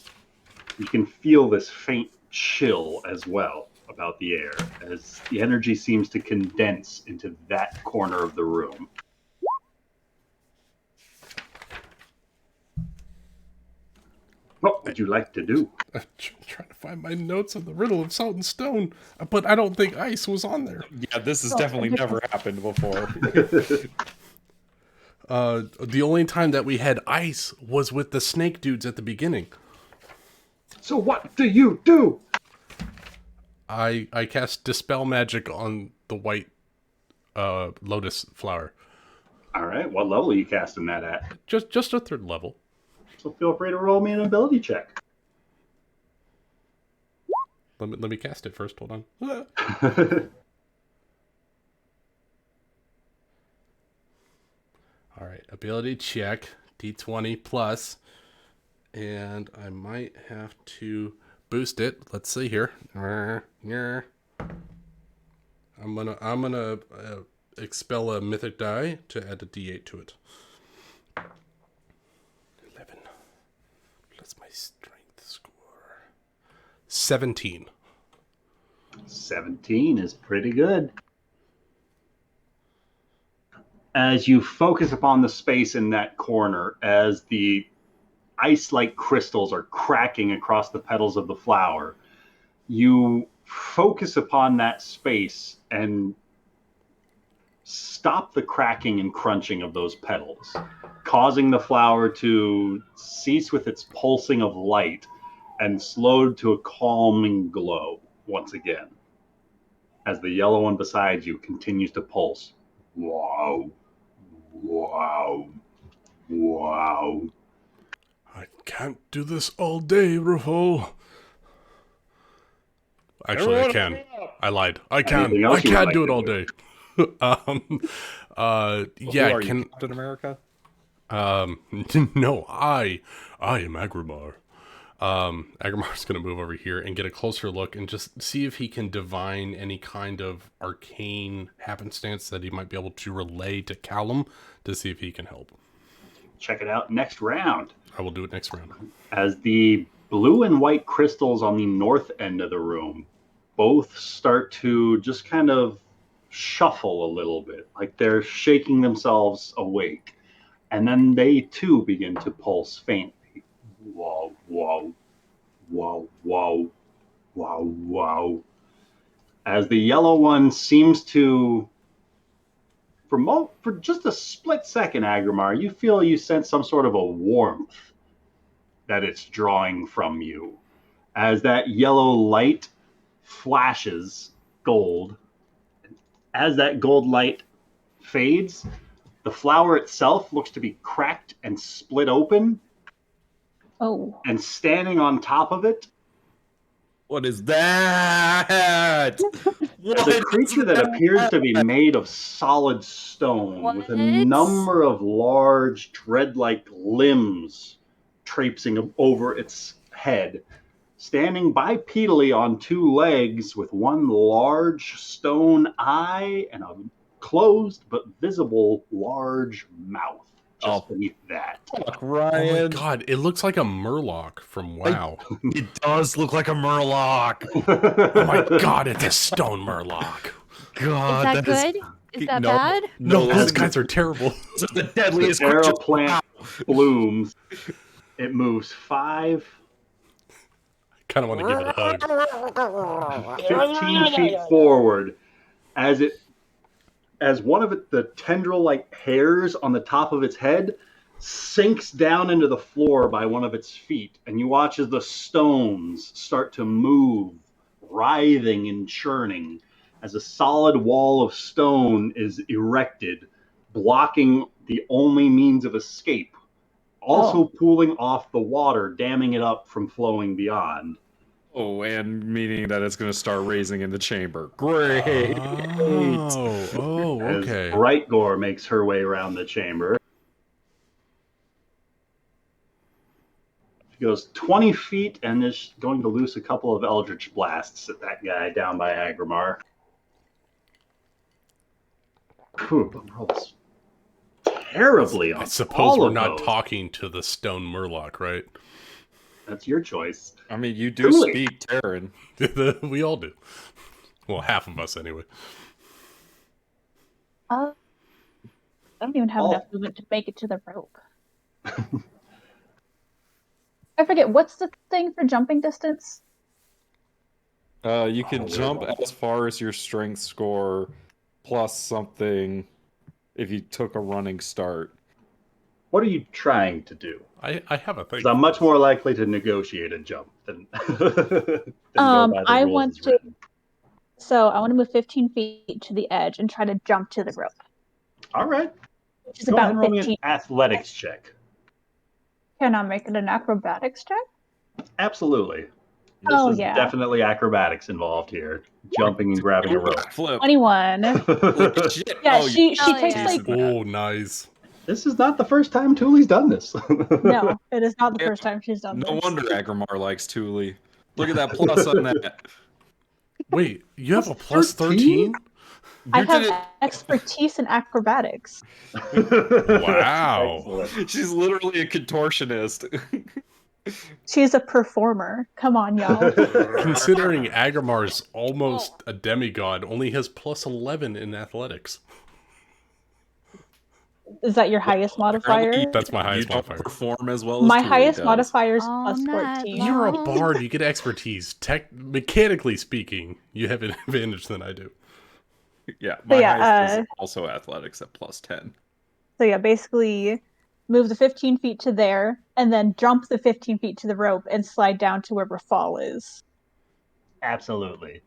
You can feel this faint chill as well about the air as the energy seems to condense into that corner of the room. What would you like to do?
I'm trying to find my notes on the riddle of salt and stone, but I don't think ice was on there.
Yeah, this has definitely never happened before.
The only time that we had ice was with the snake dudes at the beginning.
So what do you do?
I cast Dispel Magic on the white lotus flower.
All right, what level are you casting that at?
Just a 3rd level.
So feel free to roll me an ability check.
Let me cast it first. Hold on. All right, ability check, D20 plus, and I might have to boost it. Let's see here. I'm gonna expel a mythic die to add a D8 to it. 11 plus my strength score. 17.
17 is pretty good. As you focus upon the space in that corner, as the ice-like crystals are cracking across the petals of the flower, you focus upon that space and stop the cracking and crunching of those petals, causing the flower to cease with its pulsing of light and slowed to a calming glow once again, as the yellow one beside you continues to pulse. Wow. Wow. Wow.
I can't do this all day, Rafal. Actually, I can. I lied. I can.
Anything
I
else you would
can
like
do it
to
all
do?
day.
Who are you, Captain America?
No, I am Agrimar. Agrimar's gonna move over here and get a closer look and just see if he can divine any kind of arcane happenstance that he might be able to relay to Callum to see if he can help.
Check it out next round.
I will do it next round.
As the blue and white crystals on the north end of the room both start to just kind of shuffle a little bit, like they're shaking themselves awake. And then they too begin to pulse faintly. Wow, wow, wow, wow, wow, wow. As the yellow one seems to, for just a split second, Agrimar, you sense some sort of a warmth that it's drawing from you. As that yellow light flashes gold, as that gold light fades, the flower itself looks to be cracked and split open.
Oh.
And standing on top of it,
What is that?
is a creature that appears to be made of solid stone with a number of large dread-like limbs traipsing over its head, standing bipedally on 2 legs with one large stone eye and a closed but visible large mouth just beneath that.
Fuck,
Oh
Ryan.
my god, it looks like a Murloc from WoW.
It does look like a Murloc.
Oh my god, it's a stone Murloc.
God,
Is that good? Is that
no,
bad?
No, those
those
guys are terrible.
are the deadliest
The arrow
creatures.
plant blooms. It moves 5,
kind of want to give it a hug.
15 feet forward, as one of the tendril-like hairs on the top of its head sinks down into the floor by one of its feet, and you watch as the stones start to move, writhing and churning, as a solid wall of stone is erected, blocking the only means of escape, also pulling off the water, damming it up from flowing beyond.
Oh, and meaning that it's going to start raising in the chamber. Great.
Okay.
As Brightgore makes her way around the chamber. She goes 20 feet and is going to loose a couple of Eldritch Blasts at that guy down by Agrimar. Rolls terribly on
I suppose
all
we're
of
not
those.
talking to the stone Murloc, right?
That's your choice.
I mean, you do
Truly.
speak Terran.
We all do. Well, half of us anyway.
I don't even have enough movement to make it to the rope. I forget, what's the thing for jumping distance?
You can jump as far as your strength score plus something if you took a running start.
What are you trying to do?
I have a thing.
Because I'm much more likely to negotiate a jump than, than go by the
I
rules
want
as
to.
written.
So I want to move 15 feet to the edge and try to jump to the rope.
All right.
Which is
Go ahead
about
and roll
15.
me an athletics check.
Can I make it an acrobatics check?
Absolutely. This is definitely acrobatics involved here. Jumping and grabbing a rope.
Flip.
21.
Shit.
Yeah, she takes like.
Oh, nice.
This is not the first time Thule's done this.
No, it is not the first time she's done this.
No wonder Agrimar likes Thule. Look at that plus on that.
Wait, you have a plus 13?
I have expertise in acrobatics.
Wow.
She's literally a contortionist.
She's a performer. Come on, y'all.
Considering Agrimar's almost a demigod, only has plus 11 in athletics.
Is that your highest modifier?
That's my highest
you don't
modifier.
Perform as well as
My
Thule
highest
does.
modifier is plus 14.
You're a bard. You get expertise. Mechanically speaking, you have an advantage than I do.
Yeah, my highest is also athletics at plus 10.
So yeah, basically move the 15 feet to there, and then jump the 15 feet to the rope and slide down to where Rafal is.
Absolutely.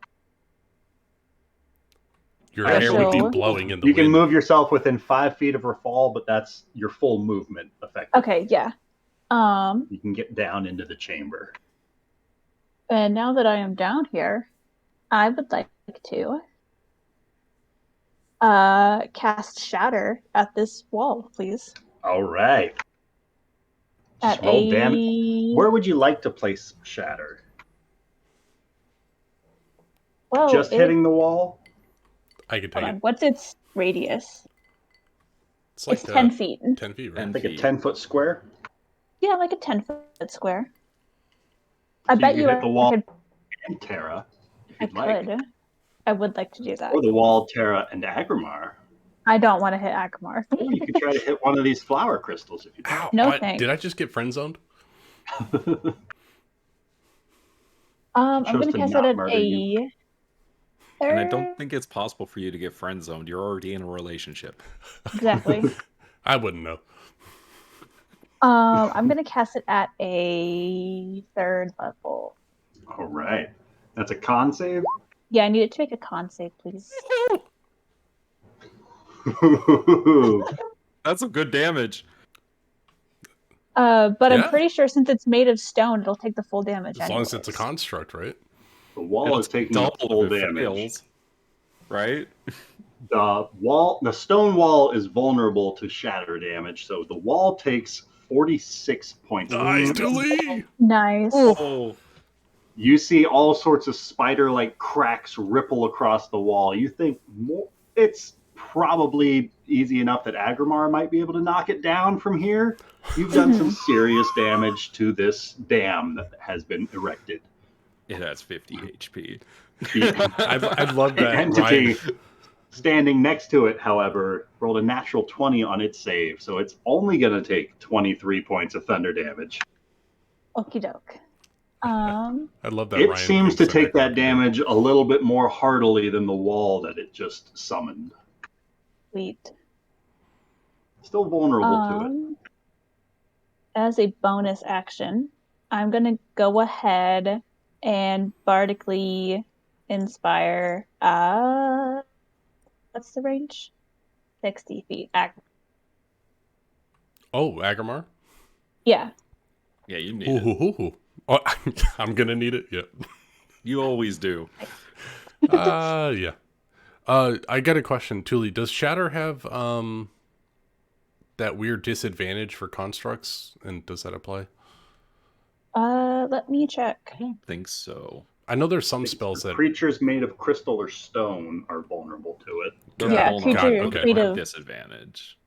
Your hair would be blowing in the
You
wind.
can move yourself within 5 feet of her fall, but that's your full movement, effectively.
Okay, yeah.
You can get down into the chamber.
And now that I am down here, I would like to cast Shatter at this wall, please.
All right.
At
roll damage. Where would you like to place Shatter?
Well,
just hitting the wall?
I can take it.
What's its radius?
It's like
10 feet.
10 feet, right?
Like a 10-foot square?
Yeah, like a 10-foot square. I bet you
hit the wall
could.
And Terra.
I could. I would like to do that.
Or the wall, Terra, and Agrimar.
I don't want to hit Agrimar.
Or you could try to hit one of these flower crystals if you
Ow,
No thanks.
Did I just get friend zoned?
I'm going to cast it at a.
And I don't think it's possible for you to get friend zoned. You're already in a relationship.
Exactly.
I wouldn't know.
I'm going to cast it at a 3rd level.
All right. That's a con save?
Yeah, I need it to make a con save, please.
That's some good damage.
But I'm pretty sure since it's made of stone, it'll take the full damage.
As long as it's a construct, right?
The wall is taking the full damage.
Right?
The stone wall is vulnerable to shatter damage, so the wall takes 46 points.
Nice, Dooley!
Nice.
Oh.
You see all sorts of spider-like cracks ripple across the wall. You think it's probably easy enough that Agrimar might be able to knock it down from here. You've done some serious damage to this dam that has been erected.
It has 50 HP.
I love that.
The entity standing next to it, however, rolled a natural 20 on its save, so it's only going to take 23 points of thunder damage.
Okie doke.
I love that.
It
Ryan
seems to
thinks
take that
Agrimar can do it.
damage a little bit more heartily than the wall that it just summoned.
Sweet.
Still vulnerable to it.
As a bonus action, I'm gonna go ahead and bardically inspire. What's the range? 60 feet.
Oh, Agrimar?
Yeah.
Yeah, you need it.
Oh, I'm gonna need it. Yep.
You always do.
Yeah. I got a question, Tuli. Does Shatter have that weird disadvantage for constructs, and does that apply?
Let me check.
I don't think so.
I know there's some spells that
Creatures made of crystal or stone are vulnerable to it.
They're
Yeah,
vulnerable,
creature
but they
made
have
of-
disadvantage.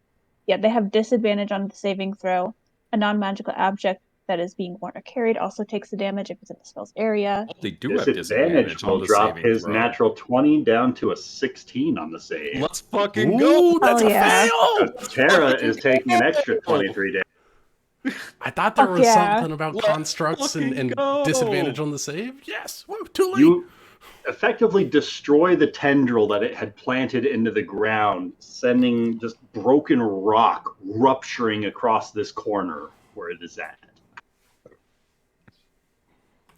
Yeah, they have disadvantage on the saving throw. A non-magical object that is being worn or carried also takes the damage if it's in the spell's area.
Oh, they do have
Disadvantage
disadvantage
will
on the
drop
saving
his
throw.
natural 20 down to a 16 on the save.
Let's fucking go!
That's
Oh,
a
yeah.
fail!
Terra is taking an extra 23 damage.
I thought there
Fuck
was
yeah.
something about
Let's
constructs and
fucking go!
disadvantage on the save. Yes! Woo, Tuli!
You effectively destroy the tendril that it had planted into the ground, sending just broken rock rupturing across this corner where it is at.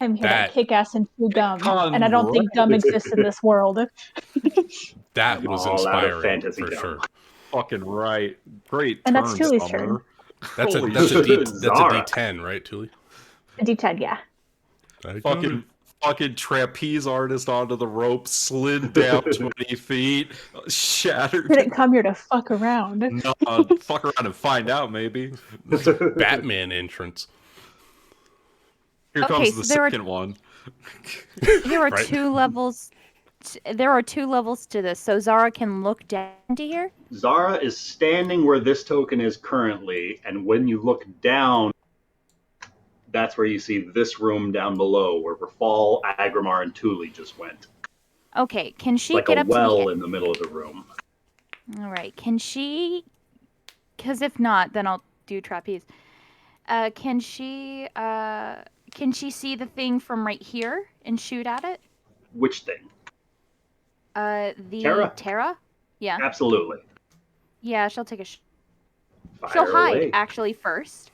I'm here
That-
to kick ass and chew gum, and I don't think gum exists in this world.
That was
All out of
inspiring,
fantasy
for
gum.
sure.
Fucking right. Great
And
turn,
that's Tuli's
Summer.
That's a
Holy
D,
shit.
that's a D10, right, Tuli?
A D10, yeah.
Fucking trapeze artist onto the rope, slid down 20 feet, shattered.
Didn't come here to fuck around.
No, fuck around and find out, maybe.
Batman entrance.
Here
Okay,
comes
so
the
there are-
second one.
There are
Right.
2 levels. There are 2 levels to this, so Zara can look down to here.
Zara is standing where this token is currently, and when you look down, that's where you see this room down below, where Rafal, Agrimar, and Tuli just went.
Okay, can she
Like
get
a
up
well
to
in the middle of the room.
the... All right, can she... Because if not, then I'll do trapeze. Can she see the thing from right here and shoot at it?
Which thing?
The Terra? Yeah.
Absolutely.
Yeah, she'll take a...
Fire
She'll hide,
away.
actually, first.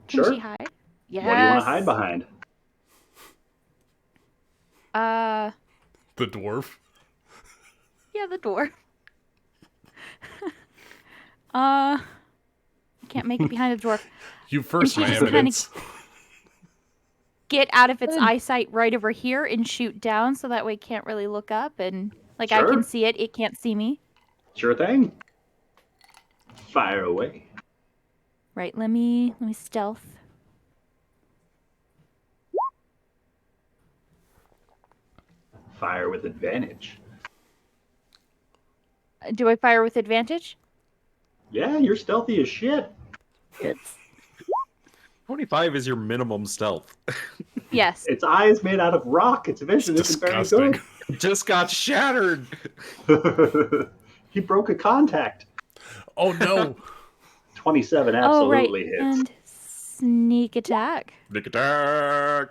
Can
Sure.
she hide? Yes.
What do you want to hide behind?
The dwarf.
Yeah, the dwarf. Can't make it behind the dwarf.
You first,
she
my
just kinda-
eminence.
Get out of its eyesight right over here and shoot down, so that way it can't really look up, and like I
Sure.
can see it, it can't see me.
Sure thing. Fire away.
Right, let me stealth.
Fire with advantage.
Do I fire with advantage?
Yeah, you're stealthy as shit.
It's
25 is your minimum stealth.
yes.
Its eyes made out of rock. Its vision
It's
isn't very
disgusting.
Just got shattered.
good. He broke a contact.
Oh no!
27
Oh right,
absolutely hits.
and sneak attack.
Nick attack.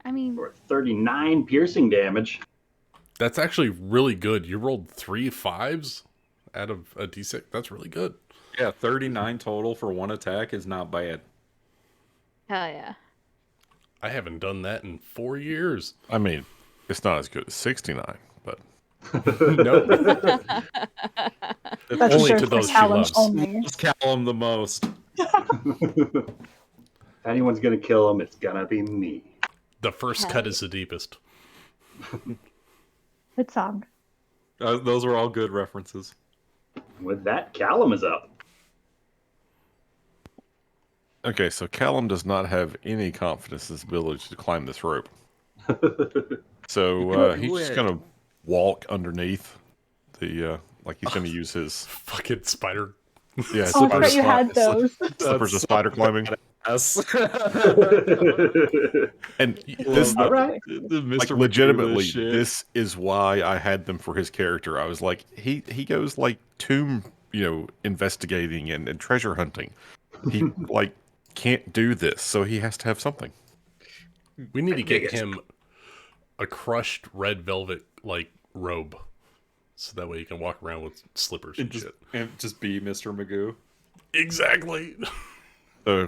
I mean,
For 39 piercing damage.
That's actually really good. You rolled 3 5s out of a D6. That's really good.
Yeah, 39 total for one attack is not bad.
hell yeah.
I haven't done that in 4 years.
I mean, it's not as good as 69, but
No.
That's
Only
reserved
to
for
those she
Callum
loves.
only.
Let's Callum the most.
If anyone's going to kill him, it's going to be me.
The first cut is the deepest.
Good song.
Those are all good references.
With that, Callum is up.
okay. So Callum does not have any confidence in his ability to climb this rope. So he's just gonna walk underneath the like he's gonna use his
Fucking spider.
yeah.
Oh, I forgot you had those.
Slippers of spider climbing.
Yes.
And this,
All right.
like, legitimately, this is why I had them for his character. I was like, he goes like tomb, investigating and treasure hunting. He like can't do this, so he has to have something.
We need to get him a crushed red velvet like robe, so that way he can walk around with slippers and shit.
And just be Mr. Magoo.
Exactly.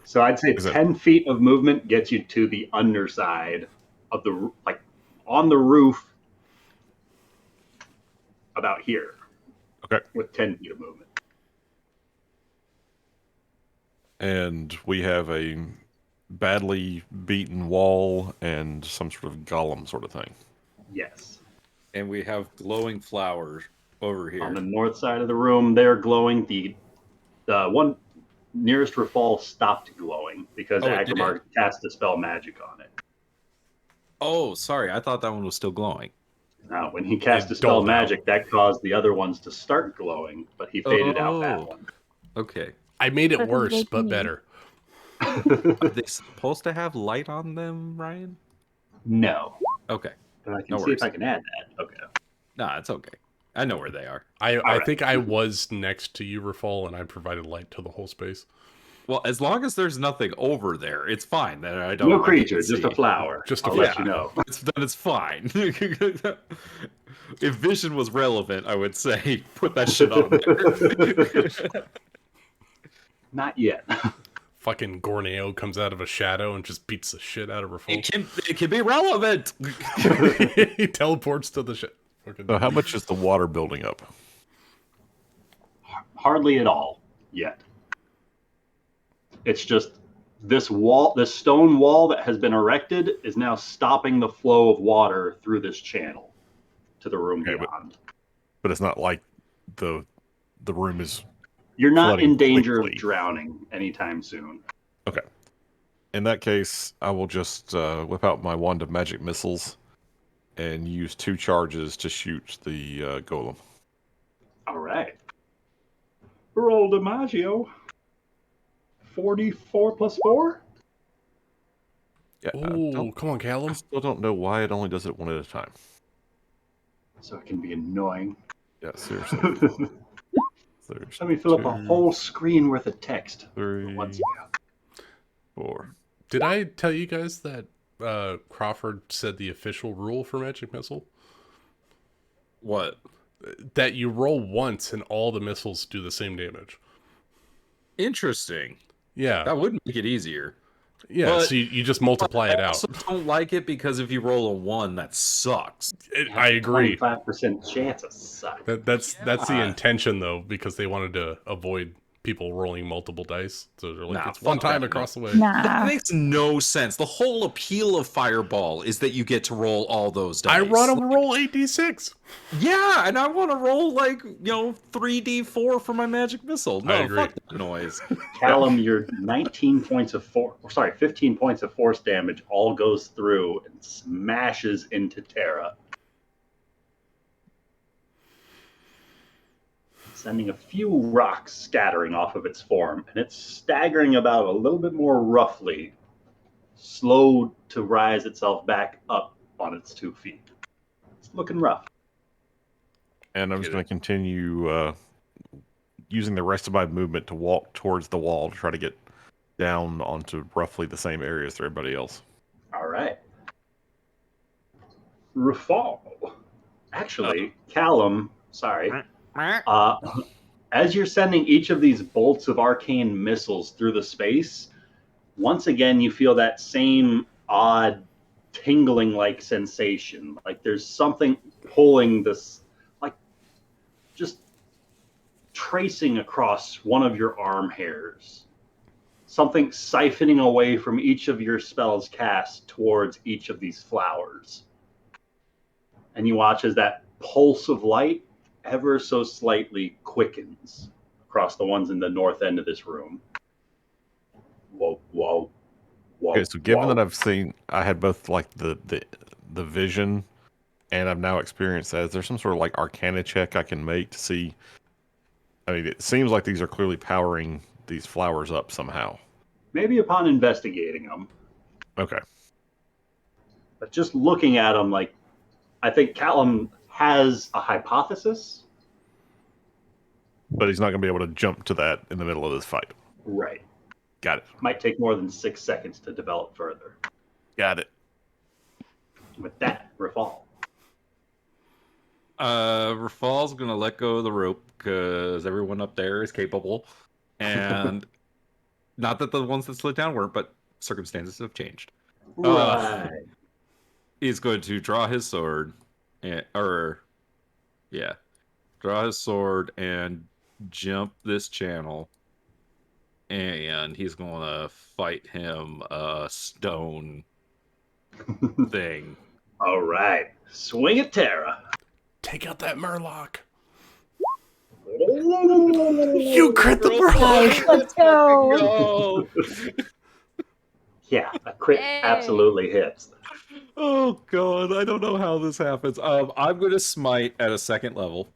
So I'd say 10 feet of movement gets you to the underside of the, like, on the roof about here.
Okay.
With 10 feet of movement.
And we have a badly beaten wall and some sort of golem sort of thing.
Yes.
And we have glowing flowers over here.
On the north side of the room, they're glowing. The one nearest Rafal stopped glowing because Agrimar cast Dispel Magic on it.
Oh, sorry. I thought that one was still glowing.
Now, when he cast Dispel Magic, that caused the other ones to start glowing, but he faded out that one.
Okay.
I made it worse, but better.
Are they supposed to have light on them, Ryan?
No.
Okay.
But I can see if I can add that. Okay.
Nah, it's okay. I know where they are.
I think I was next to you, Rafal, and I provided light to the whole space.
Well, as long as there's nothing over there, it's fine. Then I don't.
No creature, just a flower. I'll let you know.
Then it's fine. If vision was relevant, I would say put that shit on there.
Not yet.
Fucking Gorneo comes out of a shadow and just beats the shit out of Rafal.
It can be relevant.
He teleports to the shit.
So how much is the water building up?
Hardly at all yet. It's just this wall, this stone wall that has been erected is now stopping the flow of water through this channel to the room beyond.
But it's not like the room is.
You're not in danger of drowning anytime soon.
Okay. In that case, I will just whip out my wand of magic missiles and use 2 charges to shoot the golem.
All right. Roll DiMaggio. 44 plus 4?
Yeah.
Oh, come on, Callum.
I still don't know why it only does it one at a time.
So it can be annoying.
Yeah, seriously.
Let me fill up a whole screen worth of text.
3,
once
4.
Did I tell you guys that Crawford said the official rule for Magic Missile?
What?
That you roll once and all the missiles do the same damage.
Interesting.
Yeah.
That would make it easier.
Yeah, but, so you just multiply it out.
I also don't like it because if you roll a 1, that sucks.
I agree.
25% chance of suck.
That's the intention, though, because they wanted to avoid people rolling multiple dice. So they're like, it's one time across the way.
That makes no sense. The whole appeal of Fireball is that you get to roll all those dice.
I want to roll 8d6.
Yeah, and I want to roll 3d4 for my magic missile. No, fuck that noise.
Callum, your 15 points of force damage all goes through and smashes into Terra, sending a few rocks scattering off of its form, and it's staggering about a little bit more roughly, slow to rise itself back up on its 2 feet. It's looking rough.
And I'm just going to continue using the rest of my movement to walk towards the wall to try to get down onto roughly the same area as everybody else.
All right. Rafal. Actually, Callum, sorry. As you're sending each of these bolts of arcane missiles through the space, once again you feel that same odd tingling-like sensation. Like there's something pulling this, like just tracing across one of your arm hairs. Something siphoning away from each of your spells cast towards each of these flowers. And you watch as that pulse of light ever so slightly quickens across the ones in the north end of this room. Whoa, whoa, whoa.
Okay, so given that I had both like the vision, and I've now experienced that, is there some sort of like Arcana check I can make to see? I mean, it seems like these are clearly powering these flowers up somehow.
Maybe upon investigating them.
Okay.
But just looking at them, like, I think Callum has a hypothesis.
But he's not going to be able to jump to that in the middle of this fight.
Right.
Got it.
Might take more than 6 seconds to develop further.
Got it.
With that, Rafal.
Rafal's gonna let go of the rope because everyone up there is capable, and not that the ones that slid down weren't, but circumstances have changed.
Right.
He's going to draw his sword, draw his sword and jump this channel, and he's gonna fight him a stone thing.
All right. Swing it, Terra.
Take out that Murloc. You crit the
Nice,
Murloc.
let's go.
Yeah, a crit absolutely hits.
Oh god, I don't know how this happens. I'm gonna smite at a 2nd level.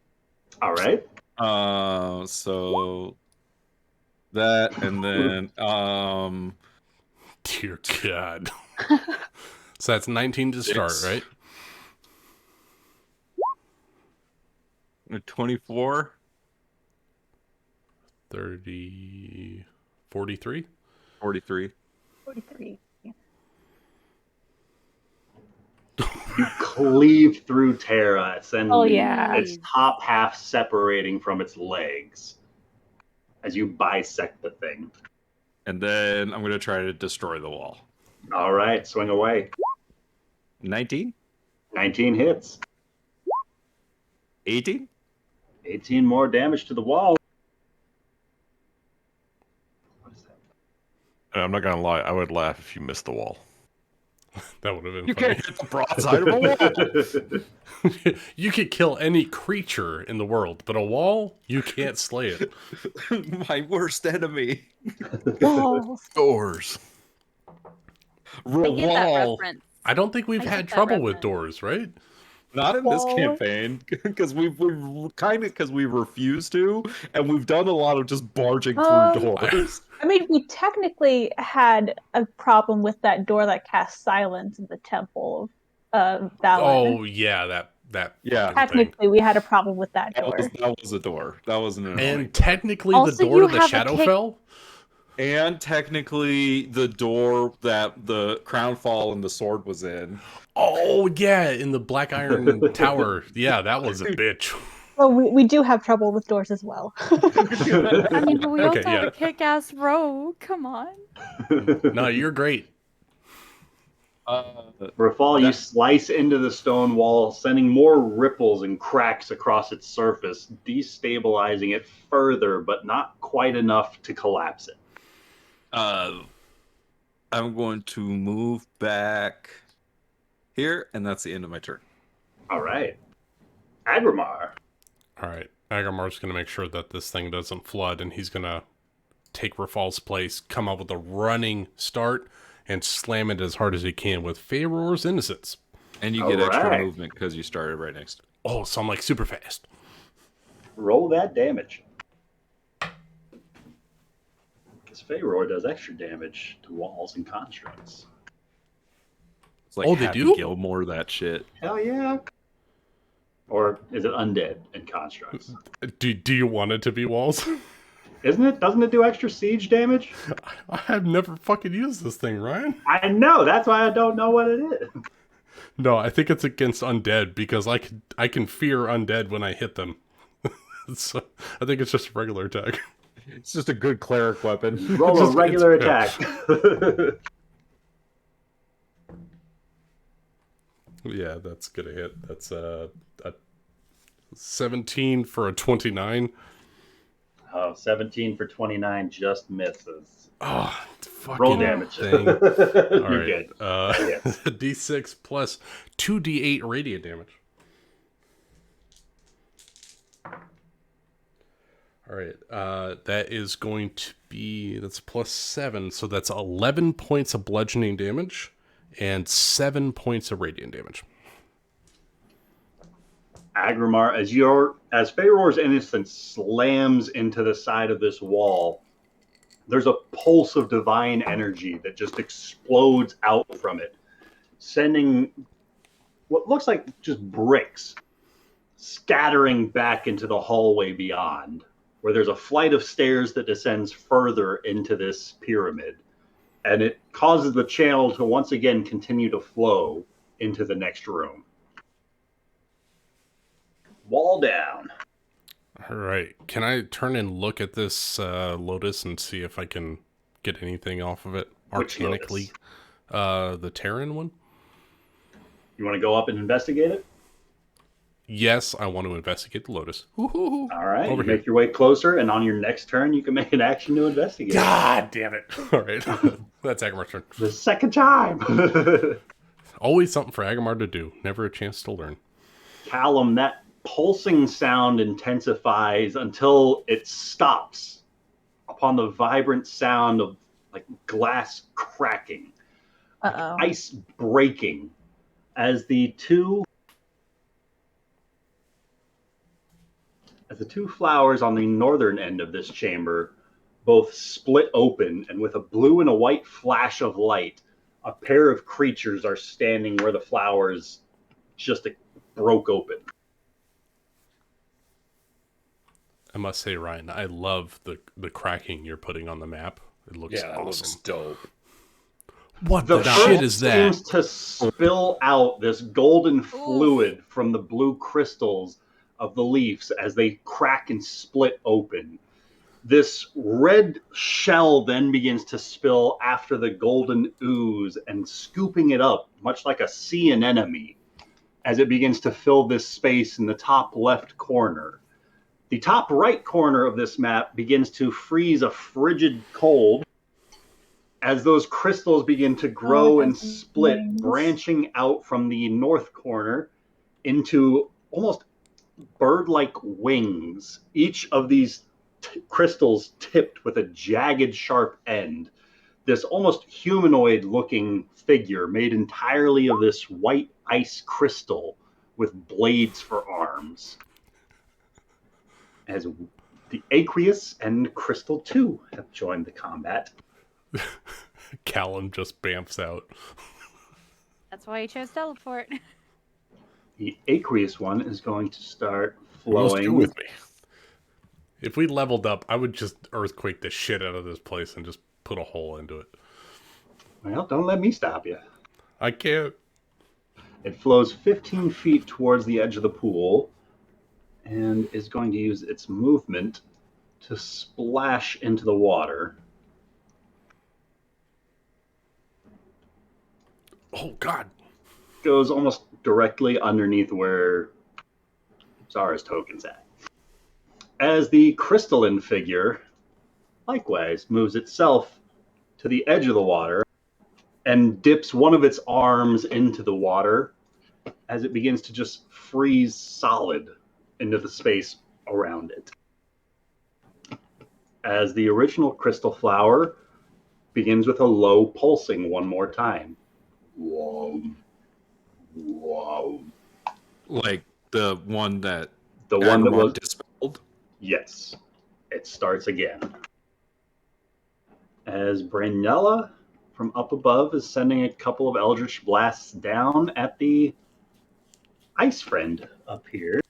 All right.
So that, and then
Dear God. So that's 19 to start, right?
24.
30, 43.
43.
43.
You cleave through Terra, sending
Oh, yeah.
its top half separating from its legs as you bisect the thing.
And then I'm going to try to destroy the wall.
All right, swing away.
19?
19 hits.
18?
18 more damage to the wall. What is that?
And I'm not gonna lie, I would laugh if you missed the wall.
That would have been
You
funny.
can't hit the broadside of a wall.
You could kill any creature in the world, but a wall, you can't slay it.
My worst enemy.
Walls.
Doors.
I get that
Wall.
reference.
I don't think we've
I
had
get that
trouble with
reference.
doors, right?
Not in this
Wall.
campaign, because we've kind of because we refuse to, and we've done a lot of just barging through doors.
I mean, we technically had a problem with that door that cast silence in the temple of Valen.
Oh yeah, that
Yeah.
fucking thing.
Technically, we had a problem with that
That
door.
was a door. That wasn't an annoying.
And technically
Also,
the door
you
to the
have a
Shadowfell.
And technically the door that the Crownfall and the sword was in.
Oh yeah, in the Black Iron Tower. Yeah, that was a bitch.
Well, we do have trouble with doors as well.
I mean, but we also
Okay,
have
yeah.
a kick-ass rogue. Come on.
No, you're great.
Rafal, you slice into the stone wall, sending more ripples and cracks across its surface, destabilizing it further, but not quite enough to collapse it.
I'm going to move back here, and that's the end of my turn.
All right. Agrimar.
All right, Agramar's gonna make sure that this thing doesn't flood, and he's gonna take Rafal's place, come up with a running start, and slam it as hard as he can with Feyror's Innocence.
And you get extra
Alright.
movement because you started right next to it.
Oh, so I'm like super fast.
Roll that damage. Because Feyror does extra damage to walls and constructs.
It's like
Oh, they
Happy
do?
Gilmore, that shit.
Hell yeah. Or is it undead and constructs?
Do you want it to be walls?
Isn't it? Doesn't it do extra siege damage?
I have never fucking used this thing, Ryan.
I know. That's why I don't know what it is.
No, I think it's against undead because I can fear undead when I hit them. So I think it's just a regular attack.
It's just a good cleric weapon.
Roll a
Just-
regular
it's-
attack.
Yeah, that's gonna hit. That's a 17 for a 29.
Oh, 17 for 29 just misses.
Oh, fucking
Roll damage.
thing.
You're
All right.
good. Yes.
D6 plus 2d8 radiant damage. All right. That is going to be, that's plus 7. So that's 11 points of bludgeoning damage and 7 points of radiant damage.
Agrimar, as Feyror's Innocence slams into the side of this wall, there's a pulse of divine energy that just explodes out from it, sending what looks like just bricks scattering back into the hallway beyond. where there's a flight of stairs that descends further into this pyramid. And it causes the channel to once again continue to flow into the next room. Wall down.
All right. Can I turn and look at this lotus and see if I can get anything off of it
Which
arcanically? The Terran one?
You want to go up and investigate it?
Yes, I want to investigate the lotus. Woo-hoo-hoo.
All right.
Over
You
here.
make your way closer, and on your next turn, you can make an action to investigate.
God damn it. All right. That's Agamar's turn.
The second time.
Always something for Agamar to do. Never a chance to learn.
Callum, that pulsing sound intensifies until it stops upon the vibrant sound of like glass cracking, ice breaking, as the two flowers on the northern end of this chamber both split open, and with a blue and a white flash of light, a pair of creatures are standing where the flowers just broke open.
I must say, Ryan, I love the cracking you're putting on the map. It looks
That
awesome.
looks dope.
What
The
the shit is
first
that?
seems to spill out this golden fluid from the blue crystals of the leaves as they crack and split open. This red shell then begins to spill after the golden ooze and scooping it up, much like a sea anemone, as it begins to fill this space in the top left corner. The top right corner of this map begins to freeze a frigid cold as those crystals begin to grow and split, branching out from the north corner into almost bird-like wings. Each of these crystals tipped with a jagged, sharp end. This almost humanoid-looking figure made entirely of this white ice crystal with blades for arms. As the Aqueous and Crystal 2 have joined the combat.
Callum just bamfs out.
That's why he chose teleport.
The Aqueous one is going to start
Almost
flowing.
go with me.
If we leveled up, I would just earthquake the shit out of this place and just put a hole into it.
Well, don't let me stop you.
I can't.
It flows 15 feet towards the edge of the pool and is going to use its movement to splash into the water.
Oh, God.
Goes almost directly underneath where Zara's token's at. As the crystalline figure likewise moves itself to the edge of the water and dips one of its arms into the water as it begins to just freeze solid into the space around it. As the original crystal flower begins with a low pulsing one more time. Whoa. Whoa.
Like the one that
The one that
Agamar
was
dispelled?
Yes. It starts again. As Brainella from up above is sending a couple of Eldritch Blasts down at the ice friend up here.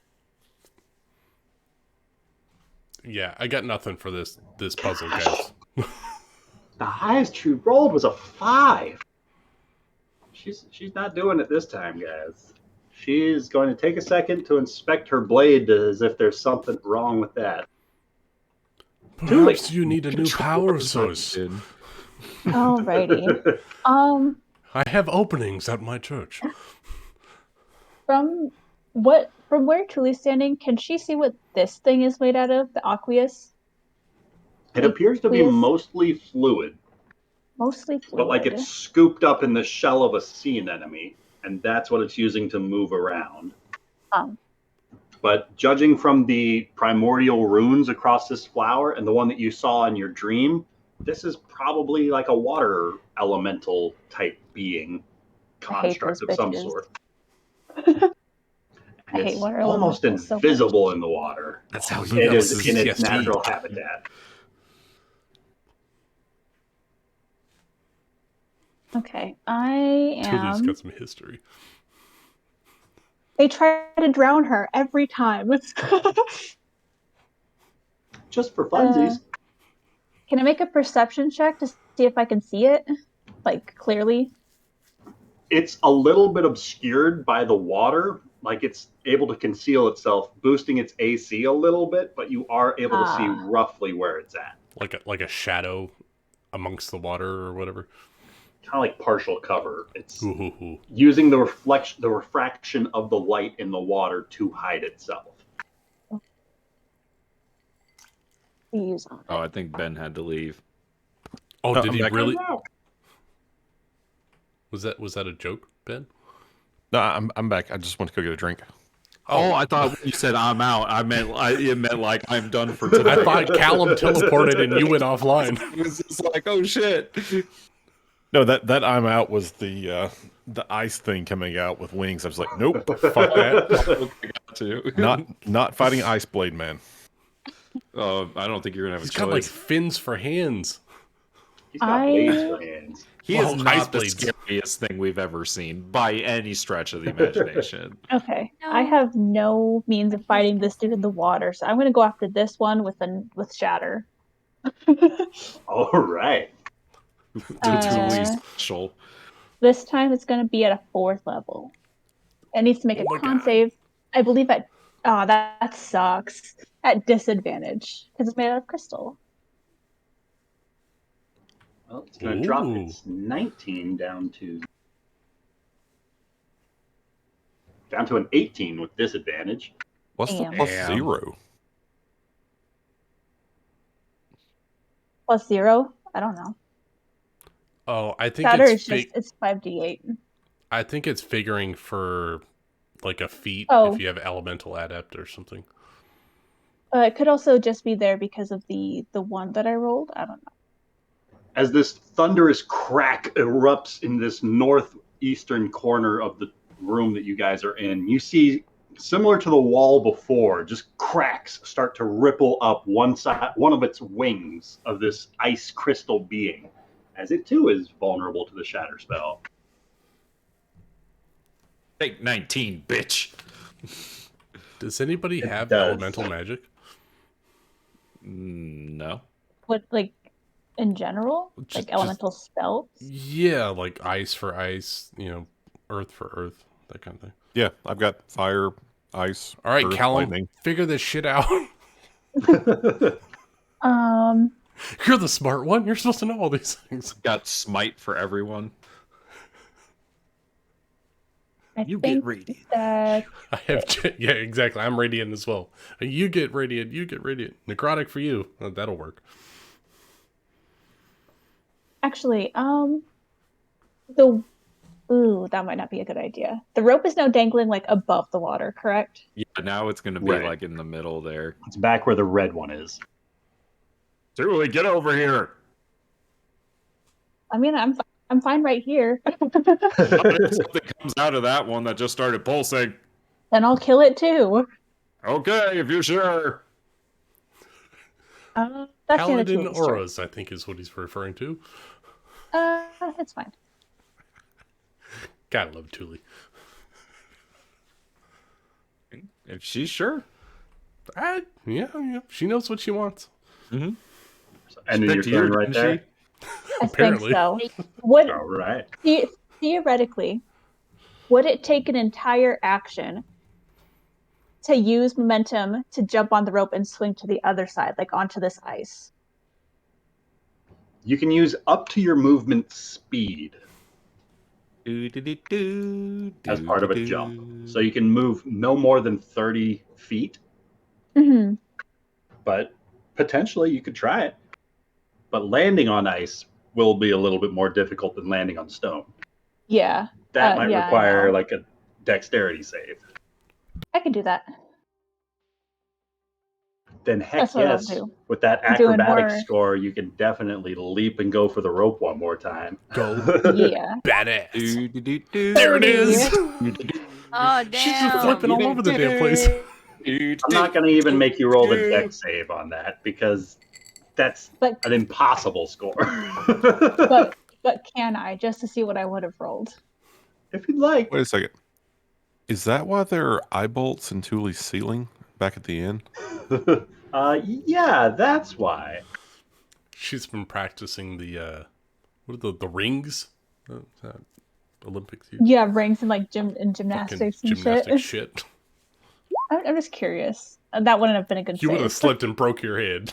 Yeah, I got nothing for this puzzle, guys.
The highest she rolled was a 5. She's not doing it this time, guys. She's going to take a second to inspect her blade as if there's something wrong with that.
Perhaps you need a new power source.
Alrighty.
I have openings at my church.
From where Tully's standing, can she see what this thing is made out of? The aqueous?
It appears to be mostly fluid.
Mostly fluid.
But like it's scooped up in the shell of a sea anemone, and that's what it's using to move around. But judging from the primordial runes across this flower and the one that you saw in your dream, this is probably like a water elemental type being construct of some sort.
I hate water
almost invisible in the water.
That's how
it is in its natural habitat.
Okay, I
Tully's
am.
got some history.
They try to drown her every time.
Just for funsies.
Can I make a perception check to see if I can see it, like, clearly?
It's a little bit obscured by the water. Like, it's able to conceal itself, boosting its AC a little bit, but you are able to see roughly where it's at.
Like a shadow amongst the water or whatever.
Kind of like partial cover. It's using the refraction of the light in the water to hide itself.
Oh, I think Ben had to leave.
Oh, did he really? Was that a joke, Ben?
No, I'm back. I just want to go get a drink.
Oh, I thought when you said I'm out, it meant like I'm done for today.
I thought Callum teleported and you went offline.
It was just like, oh shit.
No, that I'm out was the ice thing coming out with wings. I was like, nope,
fuck
that. Not fighting Ice Blade Man.
I don't think you're gonna have a choice.
He's got like fins for hands.
He's got blades for hands.
He is not the scariest thing we've ever seen by any stretch of the imagination.
Okay, I have no means of fighting this dude in the water, so I'm gonna go after this one with Shatter.
All right.
Special.
This time it's gonna be at a 4th level. It needs to make a con save. I believe at that sucks. At disadvantage because it's made out of crystal.
Well, it's going to drop its 19 down to an 18 with disadvantage.
What's the +0?
+0? I don't know.
Oh, I think
Shatter is it's 5d8.
I think it's figuring for like a feat if you have elemental adept or something.
It could also just be there because of the one that I rolled. I don't know.
As this thunderous crack erupts in this northeastern corner of the room that you guys are in, you see, similar to the wall before, just cracks start to ripple up one of its wings of this ice crystal being, as it too is vulnerable to the shatter spell.
Take 19, bitch.
Does anybody have elemental magic?
No.
What, like, in general? Like elemental spells?
Yeah, like ice for ice, earth for earth, that kind of thing.
Yeah, I've got fire, ice.
All right,
earth,
Callum,
lightning.
Figure this shit out. You're the smart one. You're supposed to know all these things.
Got smite for everyone.
You get radiant. I
have, yeah, exactly. I'm radiant as well. You get radiant. You get radiant. Necrotic for you. Oh, that'll work.
Actually, that might not be a good idea. The rope is now dangling like above the water, correct?
Yeah, now it's going to be like in the middle there.
It's back where the red one is.
Julie, get over here.
I mean, I'm fine right here.
If something comes out of that one that just started pulsing,
then I'll kill it too.
Okay, if you're sure.
That's
Paladin auras, I think, is what he's referring to.
It's fine.
Gotta love Thule.
If she's sure.
Yeah, she knows what she wants.
Mm-hmm.
And then your turn right there.
Apparently.
I think so. All
right.
Theoretically, would it take an entire action to use momentum to jump on the rope and swing to the other side, like onto this ice?
You can use up to your movement speed as part of a jump. So you can move no more than 30 feet.
Mm-hmm.
But potentially you could try it. But landing on ice will be a little bit more difficult than landing on stone.
Yeah.
That might require like a dexterity save.
I can do that.
Then heck yes, with that acrobatic score, you can definitely leap and go for the rope one more time.
Go.
Yeah.
Badass. There it is.
Oh, damn.
She's just flipping all over the damn place.
I'm not going to even make you roll the dex save on that because that's an impossible score.
but can I, just to see what I would have rolled?
If you'd like.
Wait a second. Is that why there are eye bolts in Thule's ceiling back at the end?
Yeah, that's why.
She's been practicing the what are the rings? That Olympics use?
Yeah, rings and like
Fucking
gymnastics and
gymnastic
shit.
shit.
I'm just curious. That wouldn't have been a good
You would have
save.
slipped and broke your head.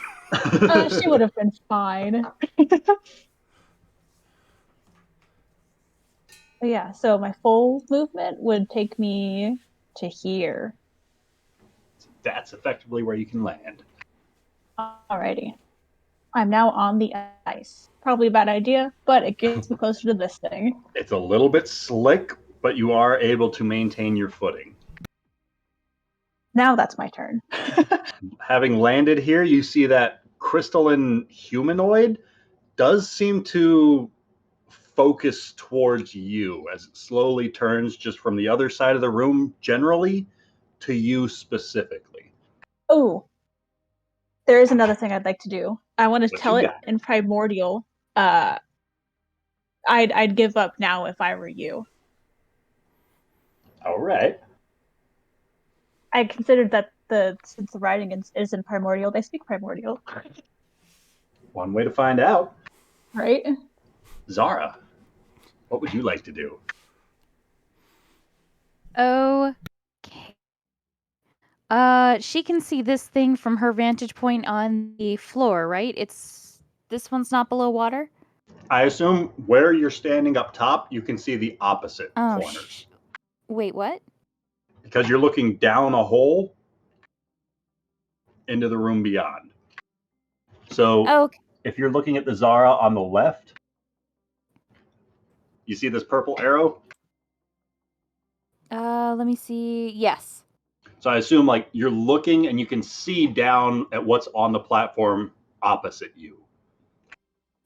She would have been fine. But yeah, so my full movement would take me to here.
That's effectively where you can land.
Alrighty. I'm now on the ice. Probably a bad idea, but it gets me closer to this thing.
It's a little bit slick, but you are able to maintain your footing.
Now that's my turn.
Having landed here, you see that crystalline humanoid does seem to focus towards you as it slowly turns just from the other side of the room generally to you specifically.
Oh, there is another thing I'd like to do. I want to
What
tell
you
it
got?
in primordial. I'd give up now if I were you.
All right.
I considered that since the writing is in primordial, they speak primordial,
One way to find out.
right?
Zara, what would you like to do?
Okay. She can see this thing from her vantage point on the floor, right? This one's not below water?
I assume where you're standing up top, you can see the opposite corners.
Wait, what?
Because you're looking down a hole into the room beyond. So if you're looking at the Zara on the left, you see this purple arrow?
Let me see. Yes.
So I assume like you're looking and you can see down at what's on the platform opposite you.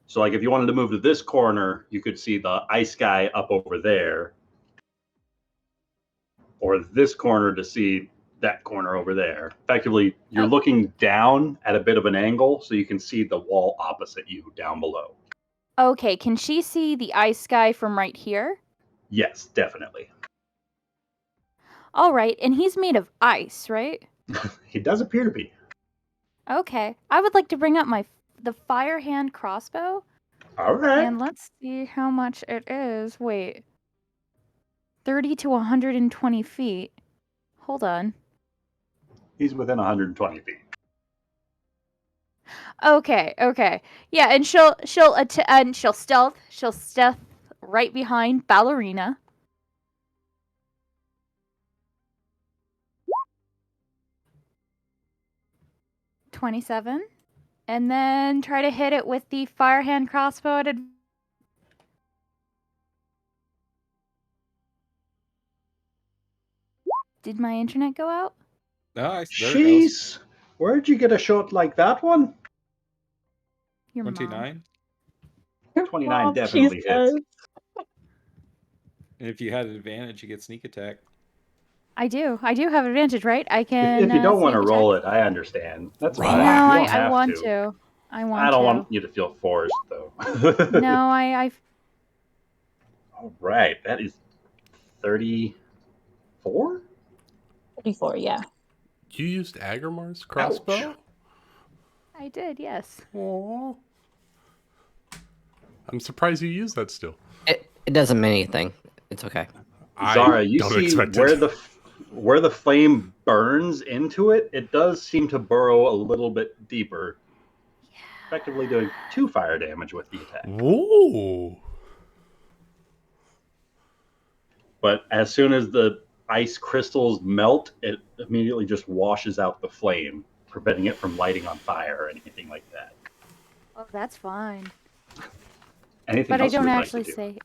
So like if you wanted to move to this corner, you could see the ice guy up over there. Or this corner to see that corner over there. Effectively, you're looking down at a bit of an angle so you can see the wall opposite you down below.
Okay, can she see the ice guy from right here?
Yes, definitely.
All right, and he's made of ice, right?
He does appear to be.
Okay. I would like to bring up the fire hand crossbow.
All right.
And let's see how much it is. Wait. 30 to 120 feet. Hold on.
He's within 120 feet.
Okay. Yeah, and she'll stealth right behind Ballerina. $27. And then try to hit it with the fire hand crossbow at Did my internet go out?
Nice.
Jeez. Where'd you get a shot like that one?
Your
29.
29 definitely hits.
And if you had an advantage, you get sneak attack.
I do have advantage, right? I can.
If you don't want to roll it, I understand. That's fine.
No,
You don't
I
have
want
to.
to.
I don't want you to feel forced, though.
No, I.
All right, that is 34.
34, yeah.
You used Agramar's crossbow?
Ouch.
I did, yes.
Aww. I'm surprised you used that still.
It doesn't mean anything. It's okay.
Zara, you see where the flame burns into it? It does seem to burrow a little bit deeper, effectively doing 2 fire damage with the attack.
Ooh.
But as soon as the ice crystals melt, it immediately just washes out the flame, preventing it from lighting on fire or anything like that.
Oh, that's fine.
Anything
but
else
I don't
you would
actually
like to do?
say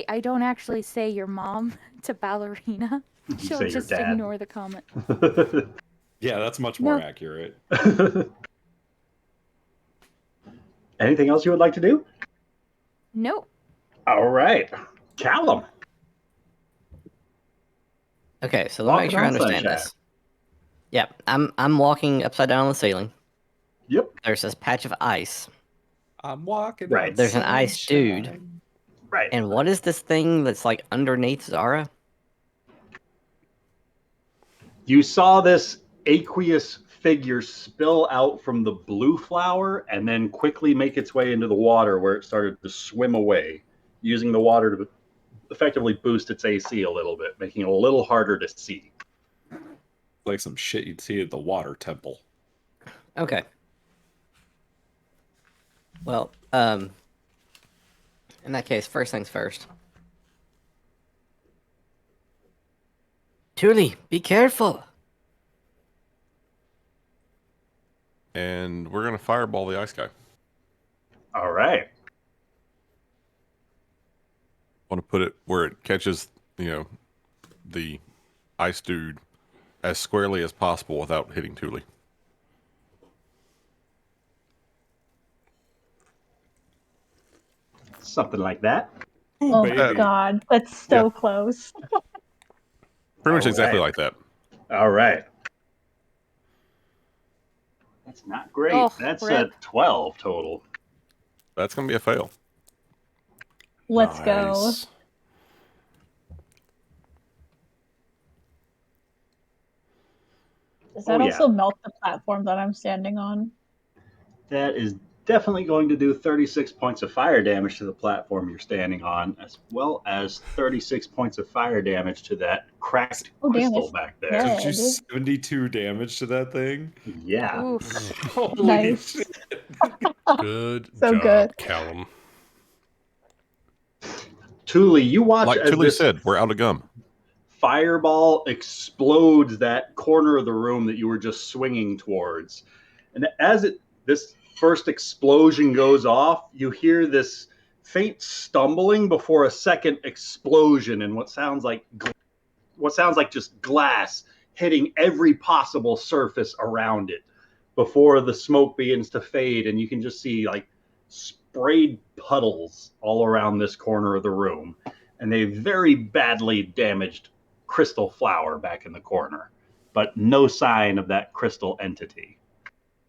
I don't actually say your mom to Ballerina. She'll
say your
just
dad.
ignore the comment.
Yeah, that's much more accurate.
Anything else you would like to do?
Nope.
All right. Callum.
Okay, so let me make sure I understand this. Yep, I'm walking upside down on the ceiling.
Yep.
There's this patch of ice.
I'm walking.
Right.
There's an ice dude.
Right.
And what is this thing that's like underneath Zara?
You saw this aqueous figure spill out from the blue flower and then quickly make its way into the water where it started to swim away, using the water to effectively boost its AC a little bit, making it a little harder to see.
Like some shit you'd see at the water temple.
Okay. Well, in that case, first things first.
Thule, be careful.
And we're going to fireball the ice guy.
All right.
Want to put it where it catches, the ice dude as squarely as possible without hitting Thule.
Something like that.
Oh
baby.
my god, that's so close.
Pretty much
All
exactly
right.
like that.
All right. That's not great.
Oh,
That's
rip.
a 12 total.
That's going to be a fail.
Let's go.
Nice.
Does that
Oh, yeah.
also melt the platform that I'm standing on?
That is definitely going to do 36 points of fire damage to the platform you're standing on, as well as 36 points of fire damage to that cracked crystal
it's
back there.
dead.
Did you 72 damage to that thing?
Yeah.
Oof.
Holy
Nice.
shit.
Good
So
job,
good.
Callum.
Thule, you watch
Like
as
Thule
this
said, we're out of gum.
fireball explodes that corner of the room that you were just swinging towards. And as this first explosion goes off, you hear this faint stumbling before a second explosion and what sounds like just glass hitting every possible surface around it before the smoke begins to fade, and you can just see like sprayed puddles all around this corner of the room, and a very badly damaged crystal flower back in the corner, but no sign of that crystal entity.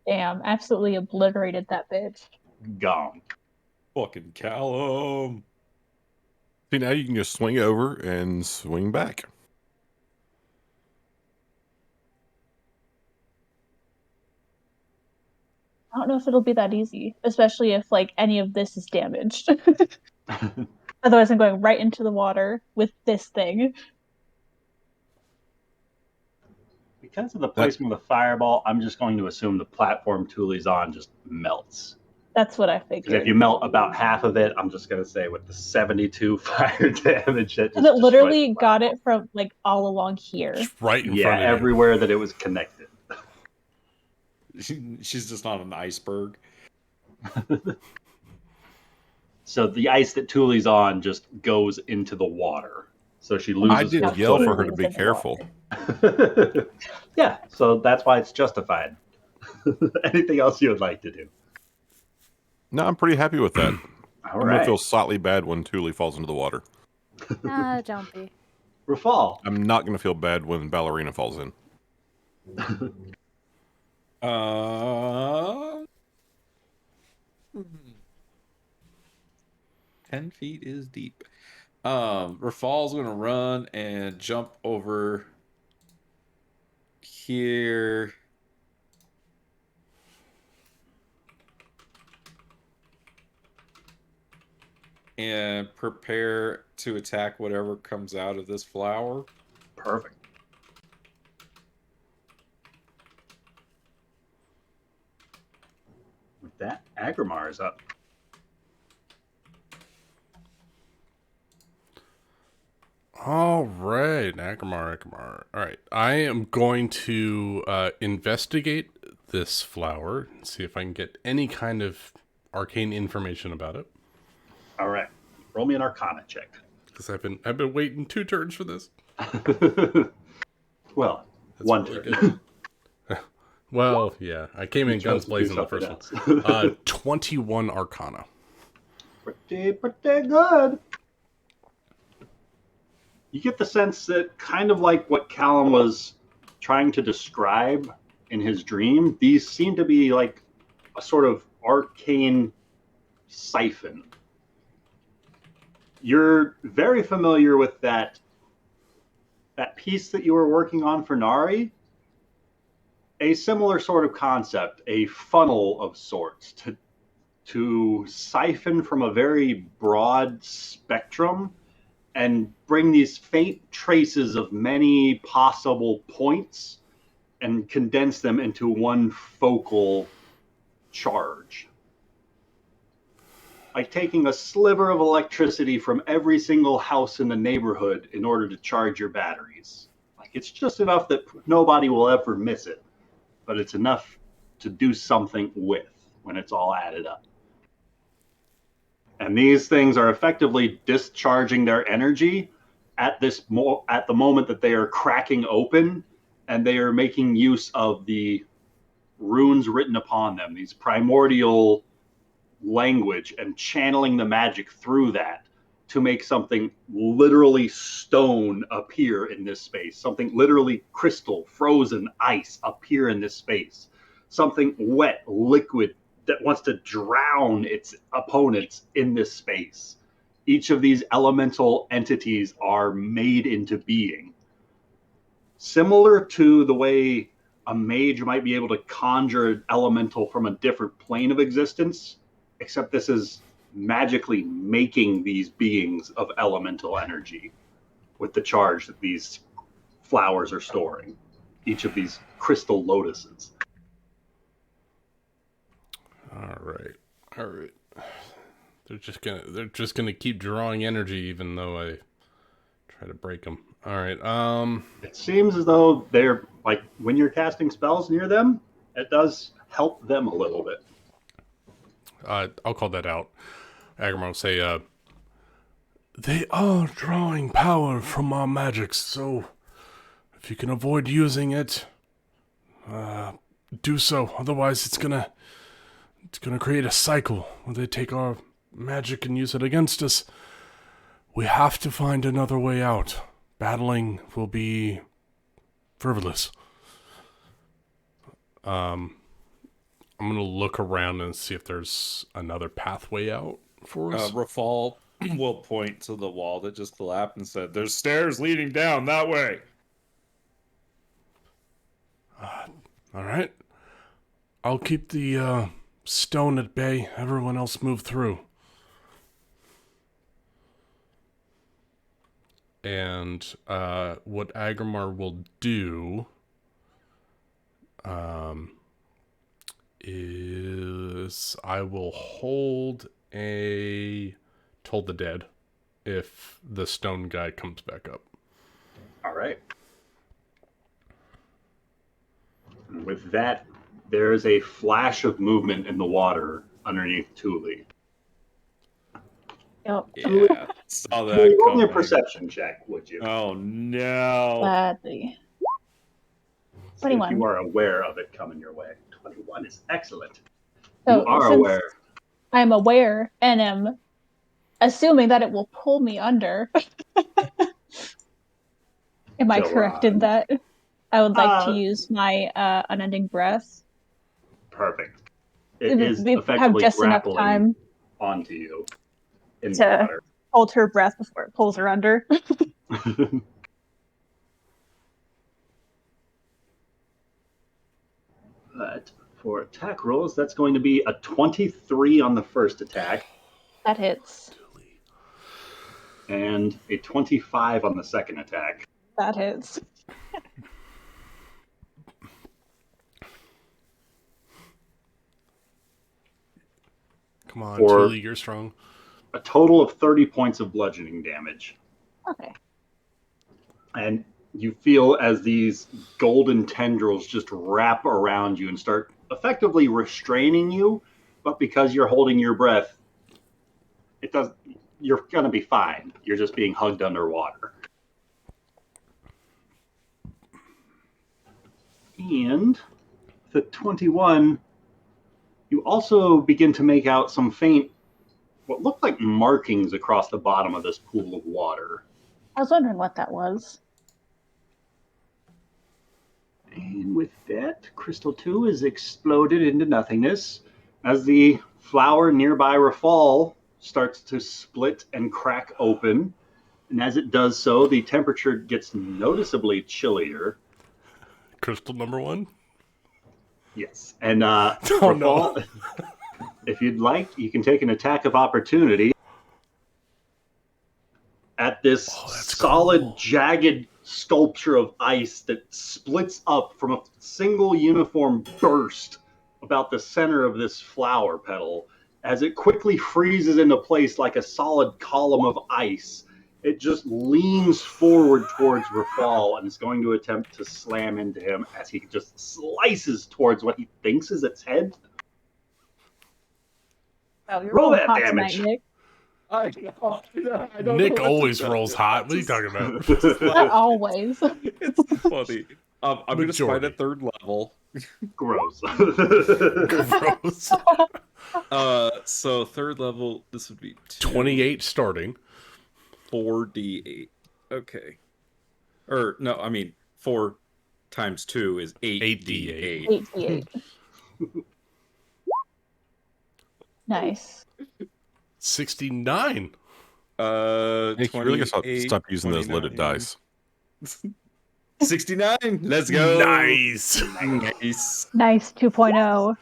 Damn, absolutely obliterated that bitch.
Gone.
Fucking Callum.
See, now you can just swing over and swing back.
I don't know if it'll be that easy, especially if like any of this is damaged. Otherwise, I'm going right into the water with this thing.
Because of the placement of the fireball, I'm just going to assume the platform Thule's on just melts.
That's what I
Because if
figured.
you melt about half of it, I'm just going to say with the 72 fire damage, that
And
just
it literally
destroyed the
got it from like all along here.
Just right in
yeah,
front of
everywhere that it was connected.
She's just not an iceberg.
So the ice that Thule's on just goes into the water. So she loses.
I did
her
yell for
footing.
her to be careful.
Yeah, so that's why it's justified. Anything else you would like to do?
No, I'm pretty happy with that.
All
I'm
right.
going to feel slightly bad when Thule falls into the water.
Don't be.
Rafal.
I'm not going to feel bad when Ballerina falls in.
10 feet is deep. Rafal's gonna run and jump over here. And prepare to attack whatever comes out of this flower.
Perfect. With that, Agrimar is up.
All right, Agrimar. All right, I am going to investigate this flower and see if I can get any kind of arcane information about it.
All right, roll me an Arcana check.
Because I've been waiting 2 turns for this.
Well,
That's
one
really
turn.
Well, yeah, I came in guns blazing the first one. 21 Arcana.
Pretty good. You get the sense that kind of like what Callum was trying to describe in his dream, these seem to be like a sort of arcane siphon. You're very familiar with that piece that you were working on for Nari. a similar sort of concept, a funnel of sorts to siphon from a very broad spectrum and bring these faint traces of many possible points and condense them into one focal charge. Like taking a sliver of electricity from every single house in the neighborhood in order to charge your batteries. Like it's just enough that nobody will ever miss it, but it's enough to do something with when it's all added up. And these things are effectively discharging their energy at the moment that they are cracking open, and they are making use of the runes written upon them, these primordial language, and channeling the magic through that to make something literally stone appear in this space, something literally crystal, frozen ice appear in this space, something wet, liquid that wants to drown its opponents in this space. Each of these elemental entities are made into being. Similar to the way a mage might be able to conjure an elemental from a different plane of existence, except this is magically making these beings of elemental energy with the charge that these flowers are storing, each of these crystal lotuses.
All right. They're just gonna keep drawing energy, even though I try to break them. All right.
It seems as though they're like when you're casting spells near them, it does help them a little bit.
I'll call that out. Agramar will say, they are drawing power from our magic, so if you can avoid using it, do so. Otherwise, it's gonna create a cycle where they take our magic and use it against us. We have to find another way out. Battling will be frivolous. I'm gonna look around and see if there's another pathway out for us.
Rafal will point to the wall that just collapsed and said, "There's stairs leading down that way."
All right. I'll keep the stone at bay. Everyone else move through. And what Agramar will do is I will hold a Toll the Dead if the stone guy comes back up.
All right. And with that, there is a flash of movement in the water underneath Thule.
Yep.
Yeah, saw that
Roll
coming.
your perception check, would you?
Oh no!
Gladly.
If
21.
you are aware of it coming your way. 21 is excellent.
So
You are
since
aware.
I'm aware and am assuming that it will pull me under. Am I correct in that? I would like to use my unending breath.
Perfect. It is
Have
effectively
just enough
grappling
time
onto you in the
to
water.
hold her breath before it pulls her under.
But for attack rolls, that's going to be a 23 on the first attack.
That hits.
And a 25 on the second attack.
That hits.
Come on, Thule, you're strong.
A total of 30 points of bludgeoning damage.
Okay.
And you feel as these golden tendrils just wrap around you and start effectively restraining you, but because you're holding your breath, you're going to be fine. You're just being hugged underwater. And the 21, you also begin to make out some faint, what look like markings across the bottom of this pool of water.
I was wondering what that was.
And with that, Crystal 2 is exploded into nothingness as the flower nearby Rafal starts to split and crack open. And as it does so, the temperature gets noticeably chillier.
Crystal number 1?
Yes, and
Oh, no.
Rafal, if you'd like, you can take an attack of opportunity at this solid,
cool.
jagged sculpture of ice that splits up from a single uniform burst about the center of this flower petal. As it quickly freezes into place like a solid column of ice, it just leans forward towards Rafal and is going to attempt to slam into him as he just slices towards what he thinks is its head.
Wow, you're
Roll
rolling
that
hot
damage.
tonight, Nick.
I don't
Nick
know what
always
to do.
rolls hot. What are you
Just-
talking about?
just
Not
like-
always.
It's funny. I'm going to spite
Majority.
at 3rd level.
Gross.
Gross.
So 3rd level, this would be
28 starting.
4d8. Okay. Or, no, I mean, 4 times 2 is 8d8.
8d8. Nice.
69.
Nick, you really gotta
28,
stop using those loaded
29.
dice.
69. Let's go.
Nice.
Nice.
Nice 2.0.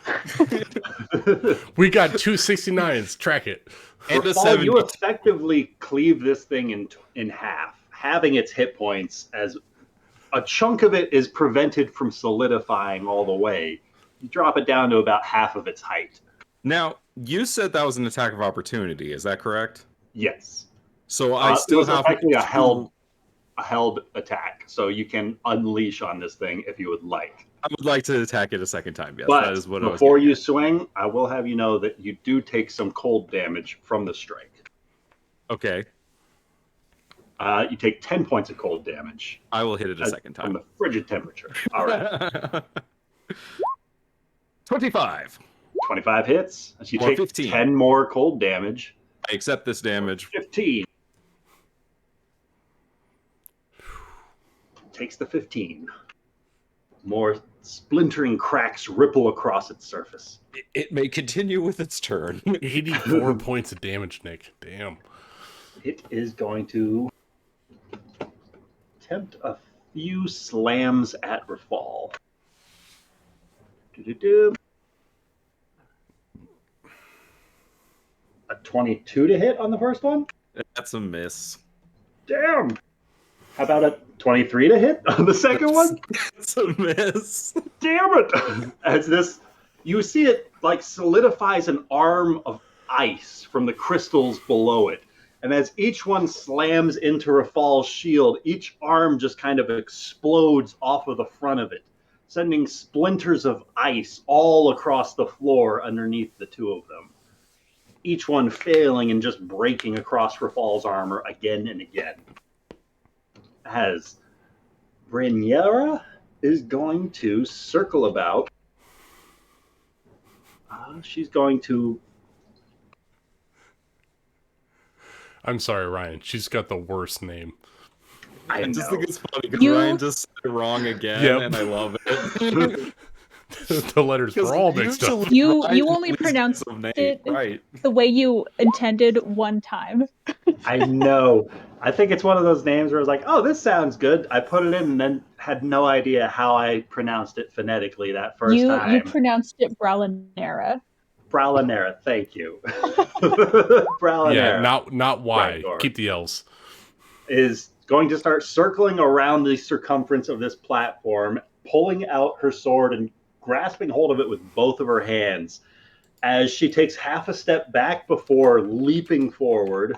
We got 2 69s. Track it.
And a
Rafal,
70.
you effectively cleave this thing in half, having its hit points as a chunk of it is prevented from solidifying all the way. You drop it down to about half of its height.
Now, you said that was an attack of opportunity. Is that correct?
Yes.
So I still
it was
have
effectively a
two-
held attack, so you can unleash on this thing if you would like.
I would like to attack it a second time. Yes,
But
that is what I was
before
getting
you
at.
swing, I will have you know that you do take some cold damage from the strike.
Okay,
You take 10 points of cold damage
I will hit it a second
from
time.
the frigid temperature. All right.
25.
25 hits. As you
Or
take
15.
10 more cold damage.
I accept this damage.
15. Takes the 15. More splintering cracks ripple across its surface.
It may continue with its turn.
84 points of damage, Nick. Damn.
It is going to attempt a few slams at Rafal. Do-do-do. A 22 to hit on the first one?
That's a miss.
Damn! How about a 23 to hit on the second one?
That's a miss.
Damn it! As this, you see it like solidifies an arm of ice from the crystals below it. And as each one slams into Rafal's shield, each arm just kind of explodes off of the front of it, sending splinters of ice all across the floor underneath the two of them. Each one failing and just breaking across Rafal's armor again and again. As Brynera is going to circle about. She's going to.
I'm sorry, Ryan. She's got the worst name.
I just think it's funny because
You-
Ryan just said it wrong again,
Yep.
and I love it.
The letters were all mixed up.
Usually
You
Ryan
only
leaves
pronounced
some name,
it
right.
the way you intended one time.
I know. I think it's one of those names where I was like, oh, this sounds good. I put it in and then had no idea how I pronounced it phonetically that first
You
time.
pronounced it Bralinera.
Bralinera, thank you. Bralinera.
Yeah, not Y.
Right, Gord.
Keep the L's.
Is going to start circling around the circumference of this platform, pulling out her sword and grasping hold of it with both of her hands as she takes half a step back before leaping forward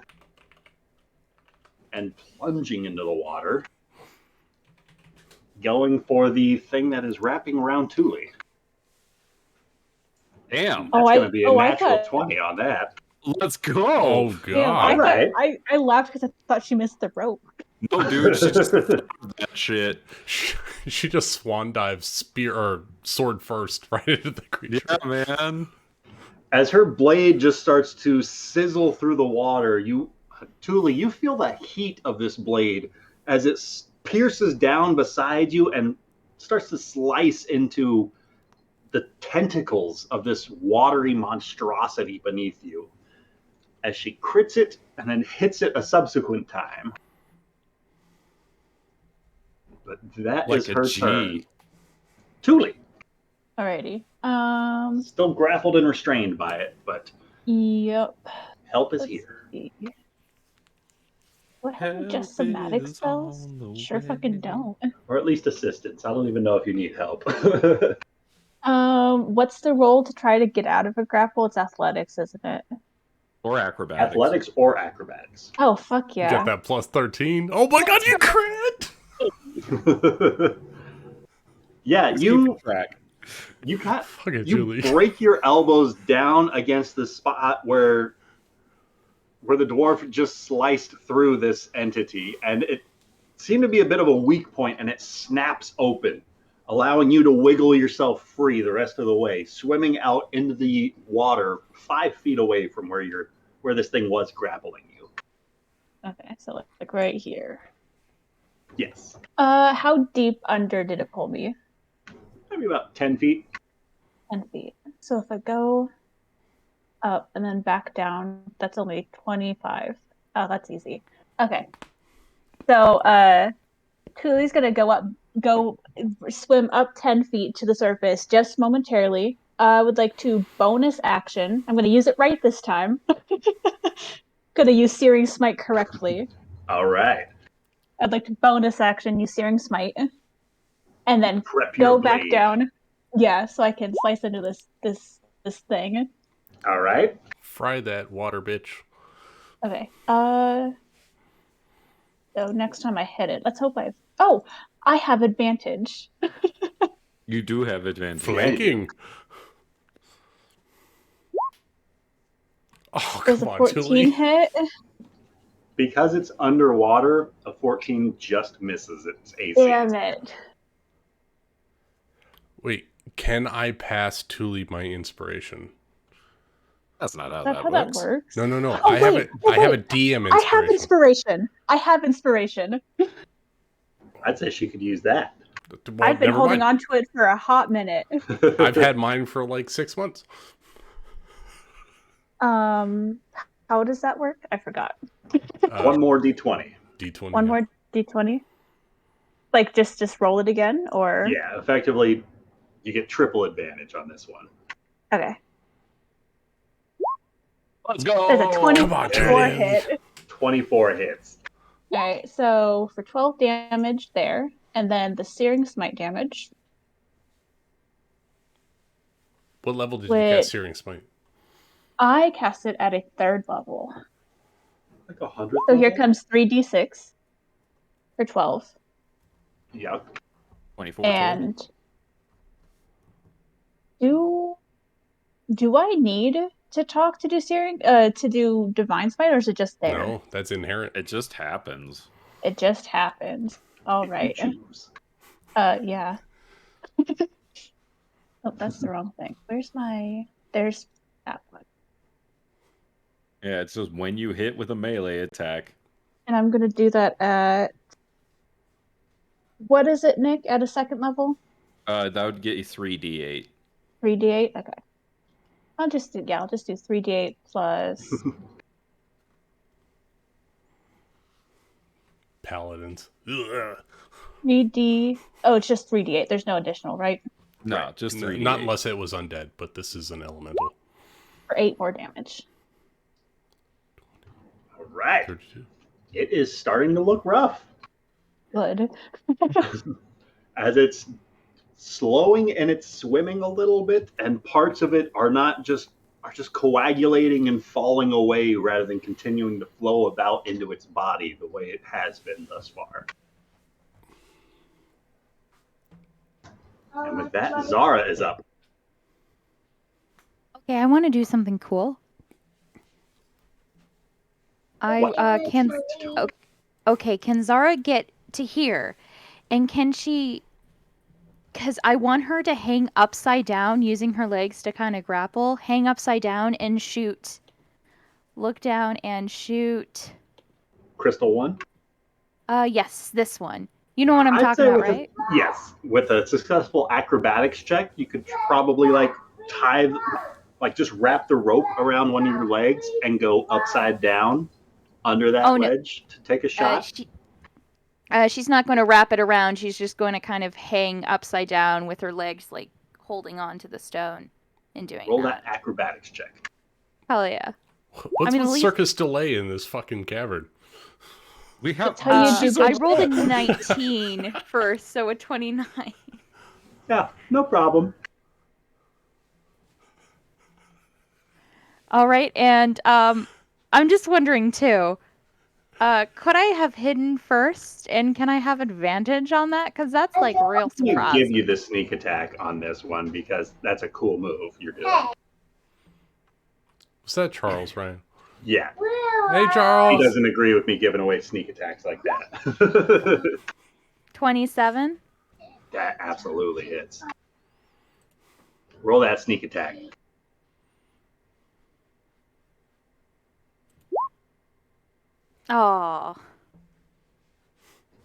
and plunging into the water, going for the thing that is wrapping around Thule.
Damn.
That's going to be a
I
natural
thought-
20 on that.
Let's go.
Oh,
Damn,
God.
Alright.
I laughed because I thought she missed the rope.
No, dude, she just that shit.
She just swan dives spear or sword first right into the creature.
Yeah, man.
As her blade just starts to sizzle through the water, Thule, you feel the heat of this blade as it pierces down beside you and starts to slice into the tentacles of this watery monstrosity beneath you. As she crits it and then hits it a subsequent time. But that
Like
is
a
her
G.
turn. Thule.
Alrighty.
Still grappled and restrained by it, but
Yep.
help is
Let's
here.
see. What happened? Just somatic spells? Sure fucking don't.
Or at least assistance. I don't even know if you need help.
What's the roll to try to get out of a grapple? It's athletics, isn't it?
Or acrobatics.
Athletics or acrobatics.
Oh, fuck
You
yeah.
got that plus 13. Oh my god, you crit!
Yeah, you
Julie.
break your elbows down against the spot where the dwarf just sliced through this entity, and it seemed to be a bit of a weak point, and it snaps open, allowing you to wiggle yourself free the rest of the way, swimming out into the water 5 feet away from where this thing was grappling you.
Okay, so like right here.
Yes.
How deep under did it pull me?
Maybe about 10 feet.
10 feet. So if I go up and then back down, that's only 25. Oh, that's easy. Okay. So Cooley's gonna go swim up 10 feet to the surface just momentarily. I would like to bonus action. I'm gonna use it right this time. Gonna use Searing Smite correctly.
All right.
I'd like to bonus action use Searing Smite, and then
Prep your
go back
blade.
down. Yeah, so I can slice into this thing.
All right.
Fry that water, bitch.
Okay. So next time I hit it, let's hope I have advantage.
You do have advantage.
Flanking. Oh,
Does
come
a
on,
14
Julie.
hit?
Because it's underwater, a 14 just misses its AC.
Damn it.
Wait, can I pass Thule my inspiration?
That's not how
Is that
that
how
works.
that works?
No.
Oh,
I have
wait,
a DM inspiration.
I have inspiration.
I'd say she could use that.
Well,
I've been
never
holding
mind.
on to it for a hot minute.
I've had mine for like 6 months.
How does that work? I forgot.
One more D20.
D20.
One more D20? Like just roll it again, or?
Yeah, effectively, you get triple advantage on this one.
Okay.
Let's go.
There's a 24
Julie.
hit.
24 hits.
All right, so for 12 damage there, and then the Searing Smite damage.
What level did you cast Searing Smite?
I cast it at a 3rd level.
Like 100.
So here comes 3d6 for 12.
Yeah.
24
And do I need to talk to do Searing to do Divine Smite, or is it just there?
No, that's inherent.
It just happens.
It just happens. All right. Yeah. Oh, that's the wrong thing. There's that one.
Yeah, it's just when you hit with a melee attack.
And I'm gonna do that at what is it, Nick? At a 2nd level?
That would get you 3d8.
3d8? Okay. I'll just do 3d8 plus
Paladins. Ugh.
3d. Oh, it's just 3d8. There's no additional, right?
No,
Right.
just 3d8.
Not unless it was undead, but this is an elemental.
For 8 more damage.
All right.
32.
It is starting to look rough.
Good.
As it's slowing and it's swimming a little bit, and parts of it are just coagulating and falling away rather than continuing to flow about into its body the way it has been thus far. And with that, Zara is up.
Okay, I want to do something cool. Can Zara get to here? And can she, because I want her to hang upside down using her legs to kind of grapple, hang upside down and shoot. Look down and shoot.
Crystal 1?
Yes, this one. You know what I'm talking about, right?
Yes. With a successful acrobatics check, you could probably just wrap the rope around one of your legs and go upside down under that ledge to take a shot.
She's not going to wrap it around. She's just going to kind of hang upside down with her legs like holding on to the stone and doing
Roll
that.
that acrobatics check.
Hell yeah.
What's
mean,
with
at least-
circus delay in this fucking cavern?
We have.
That's how you do
I
good
rolled a
shit.
19 first, so a 29.
Yeah, no problem.
All right, and I'm just wondering too. Could I have hidden first, and can I have advantage on that? Because that's like real
I'm gonna
surprise.
give you the sneak attack on this one because that's a cool move you're doing.
Was that Charles, Ryan?
Yeah.
Hey,
He
Charles.
doesn't agree with me giving away sneak attacks like that.
27.
That absolutely hits. Roll that sneak attack.
Oh.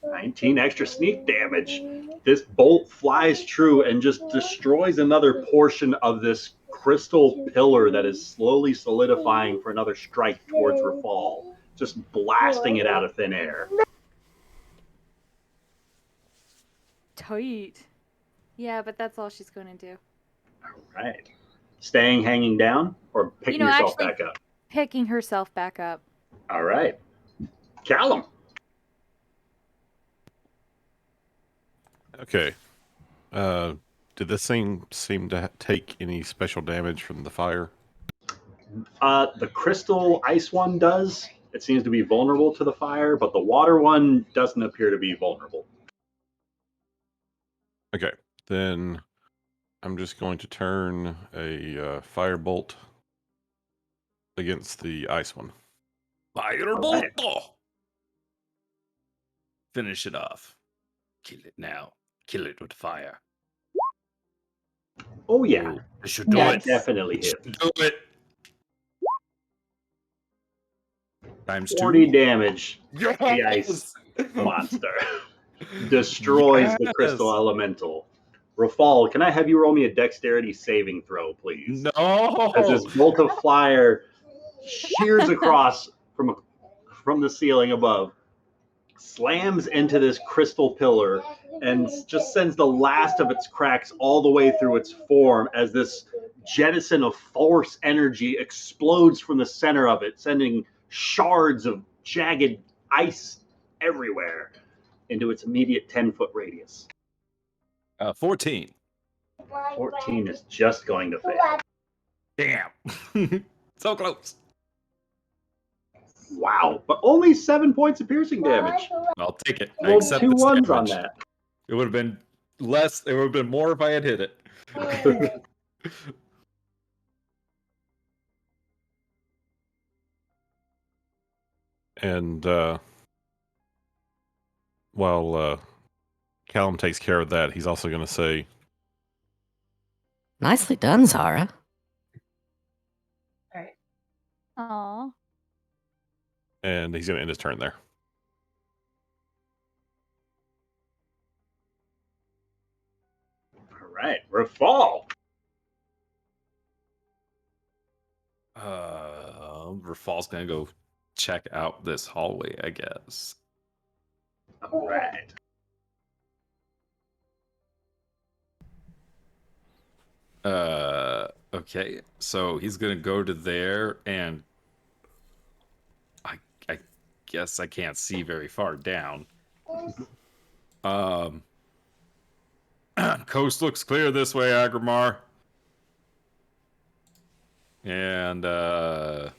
19 extra sneak damage. This bolt flies true and just destroys another portion of this crystal pillar that is slowly solidifying for another strike towards Rafal, just blasting it out of thin air.
Tight. Yeah, but that's all she's going to do.
All right. Staying hanging down or picking yourself
actually,
back up?
Picking herself back up.
All right. Callum.
Okay. Did this thing seem to take any special damage from the fire?
The crystal ice one does. It seems to be vulnerable to the fire, but the water one doesn't appear to be vulnerable.
Okay, then I'm just going to turn a firebolt against the ice one.
Firebolt. Finish it off. Kill it now. Kill it with fire.
Oh, yeah.
It should do
That
it.
definitely hits.
Do it. Times
40
2.
damage.
Yes!
The ice monster destroys the crystal elemental. Rafal, can I have you roll me a dexterity saving throw, please?
No.
As this bolt of fire shears across from the ceiling above, slams into this crystal pillar, and just sends the last of its cracks all the way through its form as this jettison of force energy explodes from the center of it, sending shards of jagged ice everywhere into its immediate 10-foot radius.
14.
14 is just going to fail.
Damn. So close.
Wow, but only 7 points of piercing damage.
I'll take it. I
Rolled
accept
2
this
ones on
damage.
that.
It would have been less. It would have been more if I had hit it.
And while Callum takes care of that, he's also going to say,
Nicely done, Zara.
Aww.
and he's going to end his turn there.
All right, Rafal.
Rafal's gonna go check out this hallway, I guess.
All right.
Okay, so he's gonna go to there, and I guess I can't see very far down. Coast looks clear this way, Agrimar. And okay,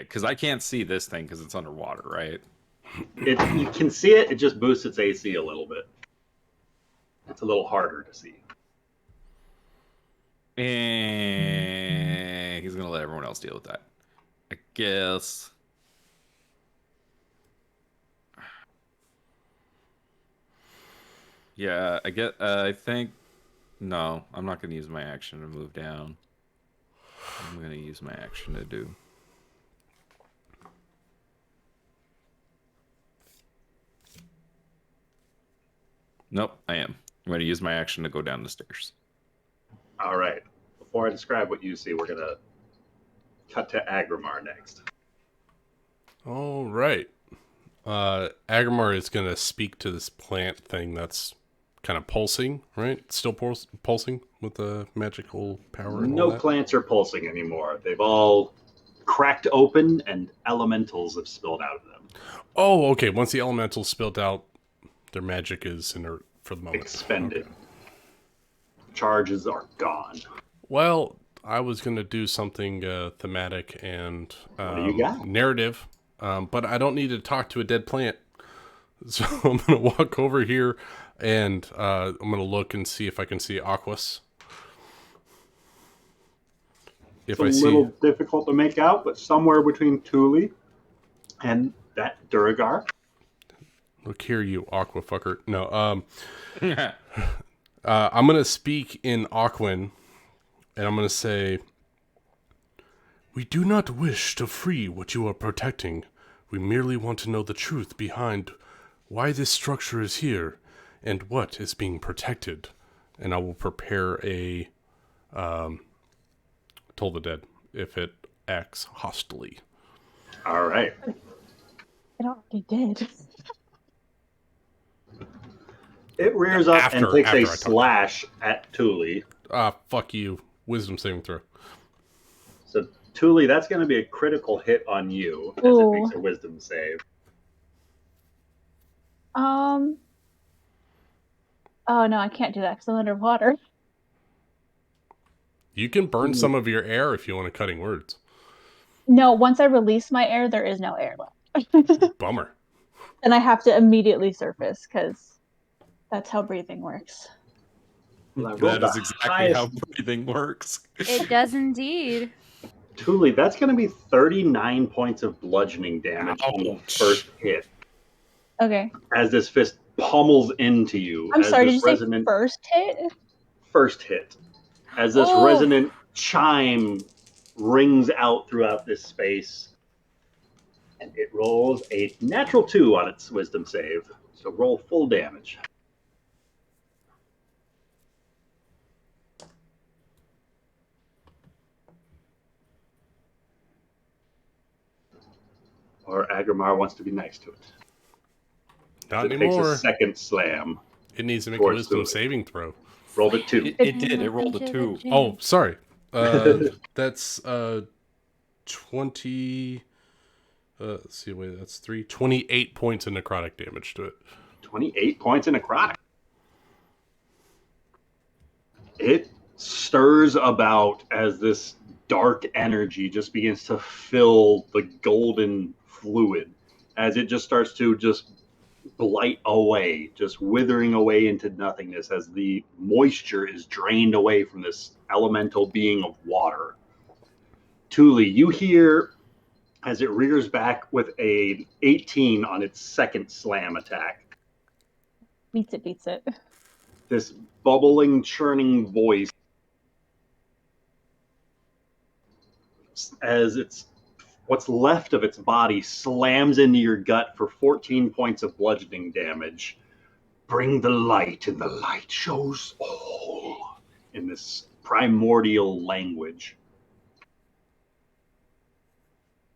because I can't see this thing because it's underwater, right?
You can see it. It just boosts its AC a little bit. It's a little harder to see.
And he's gonna let everyone else deal with that, I guess. Yeah, I think. No, I'm not gonna use my action to move down. I'm gonna use my action to do. Nope, I am. I'm going to use my action to go down the stairs.
All right. Before I describe what you see, we're going to cut to Agrimar next.
All right. Agrimar is going to speak to this plant thing that's kind of pulsing, right? Still pulsing with the magical power and all
No
that?
plants are pulsing anymore. They've all cracked open and elementals have spilled out of them.
Oh, okay. Once the elementals spilled out, their magic is inert for the moment.
Expended.
Okay.
Charges are gone.
Well, I was going to do something thematic and
What do you got?
narrative, but I don't need to talk to a dead plant. So I'm going to walk over here and I'm going to look and see if I can see Aquas.
It's a little difficult to make out, but somewhere between Thule and that Duragar.
Look here, you Aqua fucker. No, I'm going to speak in Aquan, and I'm going to say, "We do not wish to free what you are protecting. We merely want to know the truth behind why this structure is here and what is being protected." And I will prepare a Toll the Dead if it acts hostily.
All right.
It already did.
It rears up and takes a slash at Thule.
Fuck you. Wisdom saving throw.
So, Thule, that's going to be a critical hit on you as it makes a wisdom save.
Oh, no, I can't do that because I'm underwater.
You can burn some of your air if you want to cutting words.
No, once I release my air, there is no air left.
Bummer.
And I have to immediately surface because that's how breathing works.
That is exactly how breathing works.
It does indeed.
Thule, that's going to be 39 points of bludgeoning damage on the first hit.
Okay.
As this fist pummels into you.
I'm sorry, did you say first hit?
First hit. As this resonant chime rings out throughout this space. And it rolls a natural 2 on its wisdom save. So roll full damage. Or Agrimar wants to be nice to it.
Not
it
anymore.
Takes a second slam.
It needs to make a wisdom saving throw.
Rolled a 2.
It did. It rolled a 2.
Oh, sorry. That's 20. Let's see. Wait, that's 28 points of necrotic damage to it.
28 points of necrotic. It stirs about as this dark energy just begins to fill the golden fluid as it just starts to just blight away, just withering away into nothingness as the moisture is drained away from this elemental being of water. Thule, you hear as it rears back with a 18 on its second slam attack.
Beats it.
This bubbling, churning voice as it's what's left of its body slams into your gut for 14 points of bludgeoning damage. Bring the light, and the light shows all in this primordial language.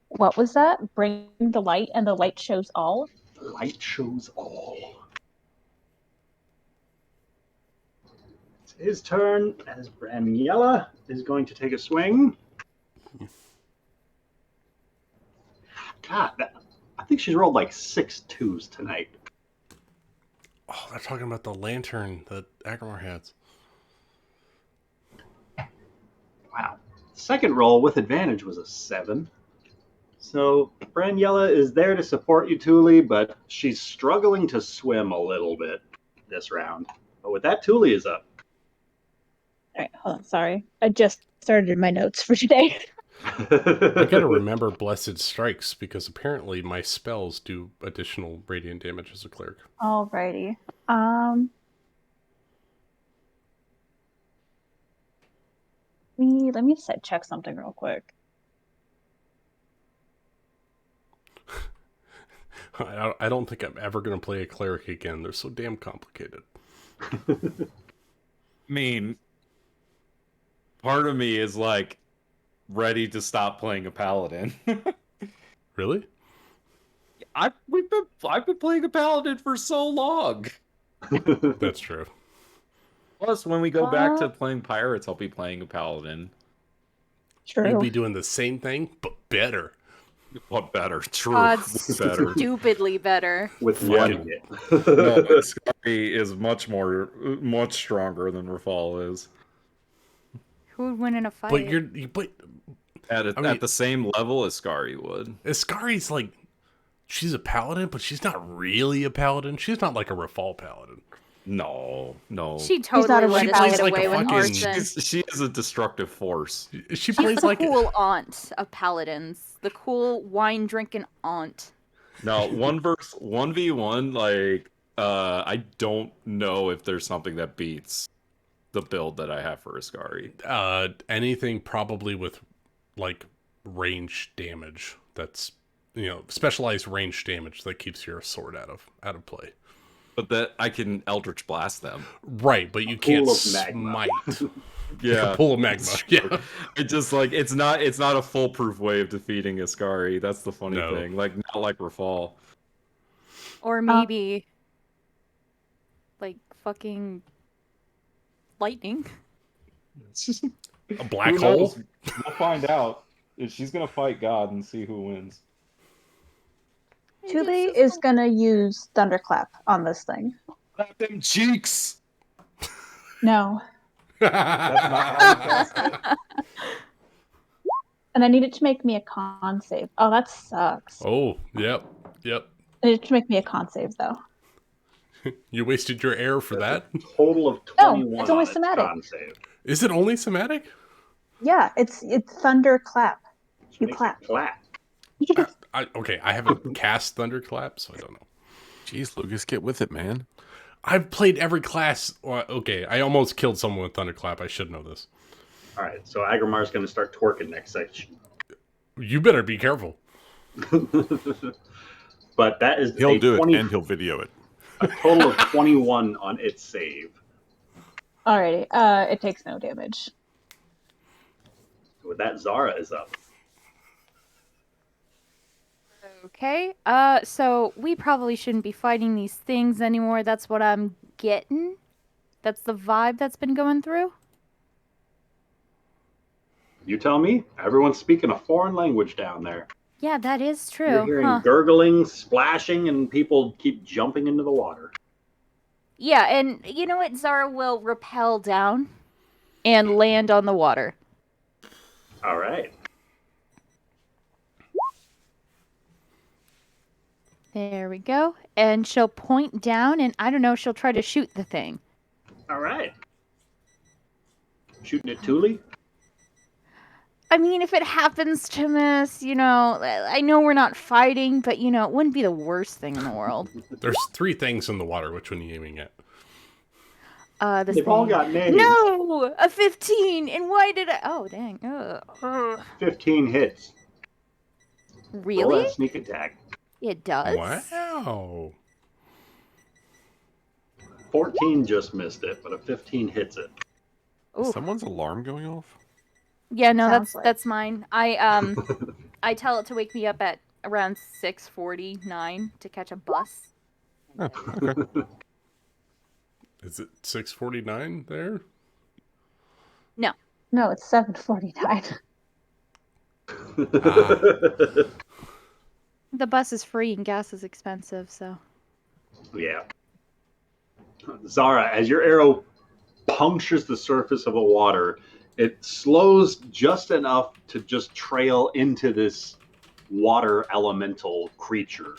What was that? Bring the light, and the light shows all?
The light shows all. It's his turn as Braniella is going to take a swing. God, I think she's rolled like 6 2s tonight.
Oh, they're talking about the lantern that Agrimar has.
Wow. Second roll with advantage was a 7. So Braniella is there to support you, Thule, but she's struggling to swim a little bit this round. But with that, Thule is up.
All right, hold on. Sorry. I just started my notes for today.
I gotta remember Blessed Strikes because apparently my spells do additional radiant damage as a cleric.
Alrighty. Let me check something real quick.
I don't think I'm ever gonna play a cleric again. They're so damn complicated.
I mean, part of me is like ready to stop playing a paladin.
Really?
I've been playing a paladin for so long.
That's true.
Plus, when we go back to playing pirates, I'll be playing a paladin.
True.
You'll be doing the same thing, but better.
What better? True.
Better. Stupidly better.
With one hit.
No, Scary is much stronger than Rafal is.
Who would win in a fight?
But
at the same level as Scary would.
Scari's like, she's a paladin, but she's not really a paladin. She's not like a Rafal paladin.
No.
She totally let us get away with arson.
She is a destructive force.
She plays
the
like
cool aunt of paladins. The cool wine drinking aunt.
No, 1v1, like, I don't know if there's something that beats the build that I have for Ascari.
Anything probably with like range damage. That's specialized range damage that keeps your sword out of play.
But that I can Eldritch Blast them.
Right, but you can't smite.
Yeah,
a pool of magma. Yeah,
it's just like it's not a foolproof way of defeating Ascari. That's the funny thing. Like not like Rafal.
Or maybe like fucking lightning.
A black hole.
We'll find out. She's gonna fight God and see who wins.
Thule is gonna use Thunderclap on this thing.
Clap them cheeks.
No.
That's not how you cast it.
And I need it to make me a con save. Oh, that sucks.
Oh, yep.
I need it to make me a con save though.
You wasted your air for that?
Total of 21.
No, it's only somatic.
Con save.
Is it only somatic?
Yeah, it's Thunderclap. You clap.
Clap.
I haven't cast Thunderclap, so I don't know.
Jeez, Lucas, get with it, man.
I've played every class. Okay, I almost killed someone with Thunderclap. I should know this.
All right, so Agramar's going to start twerking next section.
You better be careful.
But that is
he'll do it and he'll video it.
A total of 21 on its save.
Alrighty, it takes no damage.
With that, Zara is up.
Okay, so we probably shouldn't be fighting these things anymore. That's what I'm getting. That's the vibe that's been going through.
You tell me. Everyone's speaking a foreign language down there.
Yeah, that is true.
You're hearing gurgling, splashing, and people keep jumping into the water.
Yeah, and you know what? Zara will rappel down and land on the water.
All right.
There we go. And she'll point down and, I don't know, she'll try to shoot the thing.
All right. Shooting at Thule?
I mean, if it happens to miss, I know we're not fighting, but, it wouldn't be the worst thing in the world.
There's 3 things in the water. Which one are you aiming at?
They've all got names.
No! A 15! And why did I... Oh, dang.
15 hits.
Really?
Roll that sneak attack.
It does?
Wow.
14 just missed it, but a 15 hits it.
Is someone's alarm going off?
Yeah, no, that's mine. I tell it to wake me up at around 6:49 to catch a bus.
Oh, okay.
Is it 6:49 there?
No.
No, it's 7:49.
The bus is free and gas is expensive, so.
Yeah. Zara, as your arrow punctures the surface of the water, it slows just enough to just trail into this water elemental creature,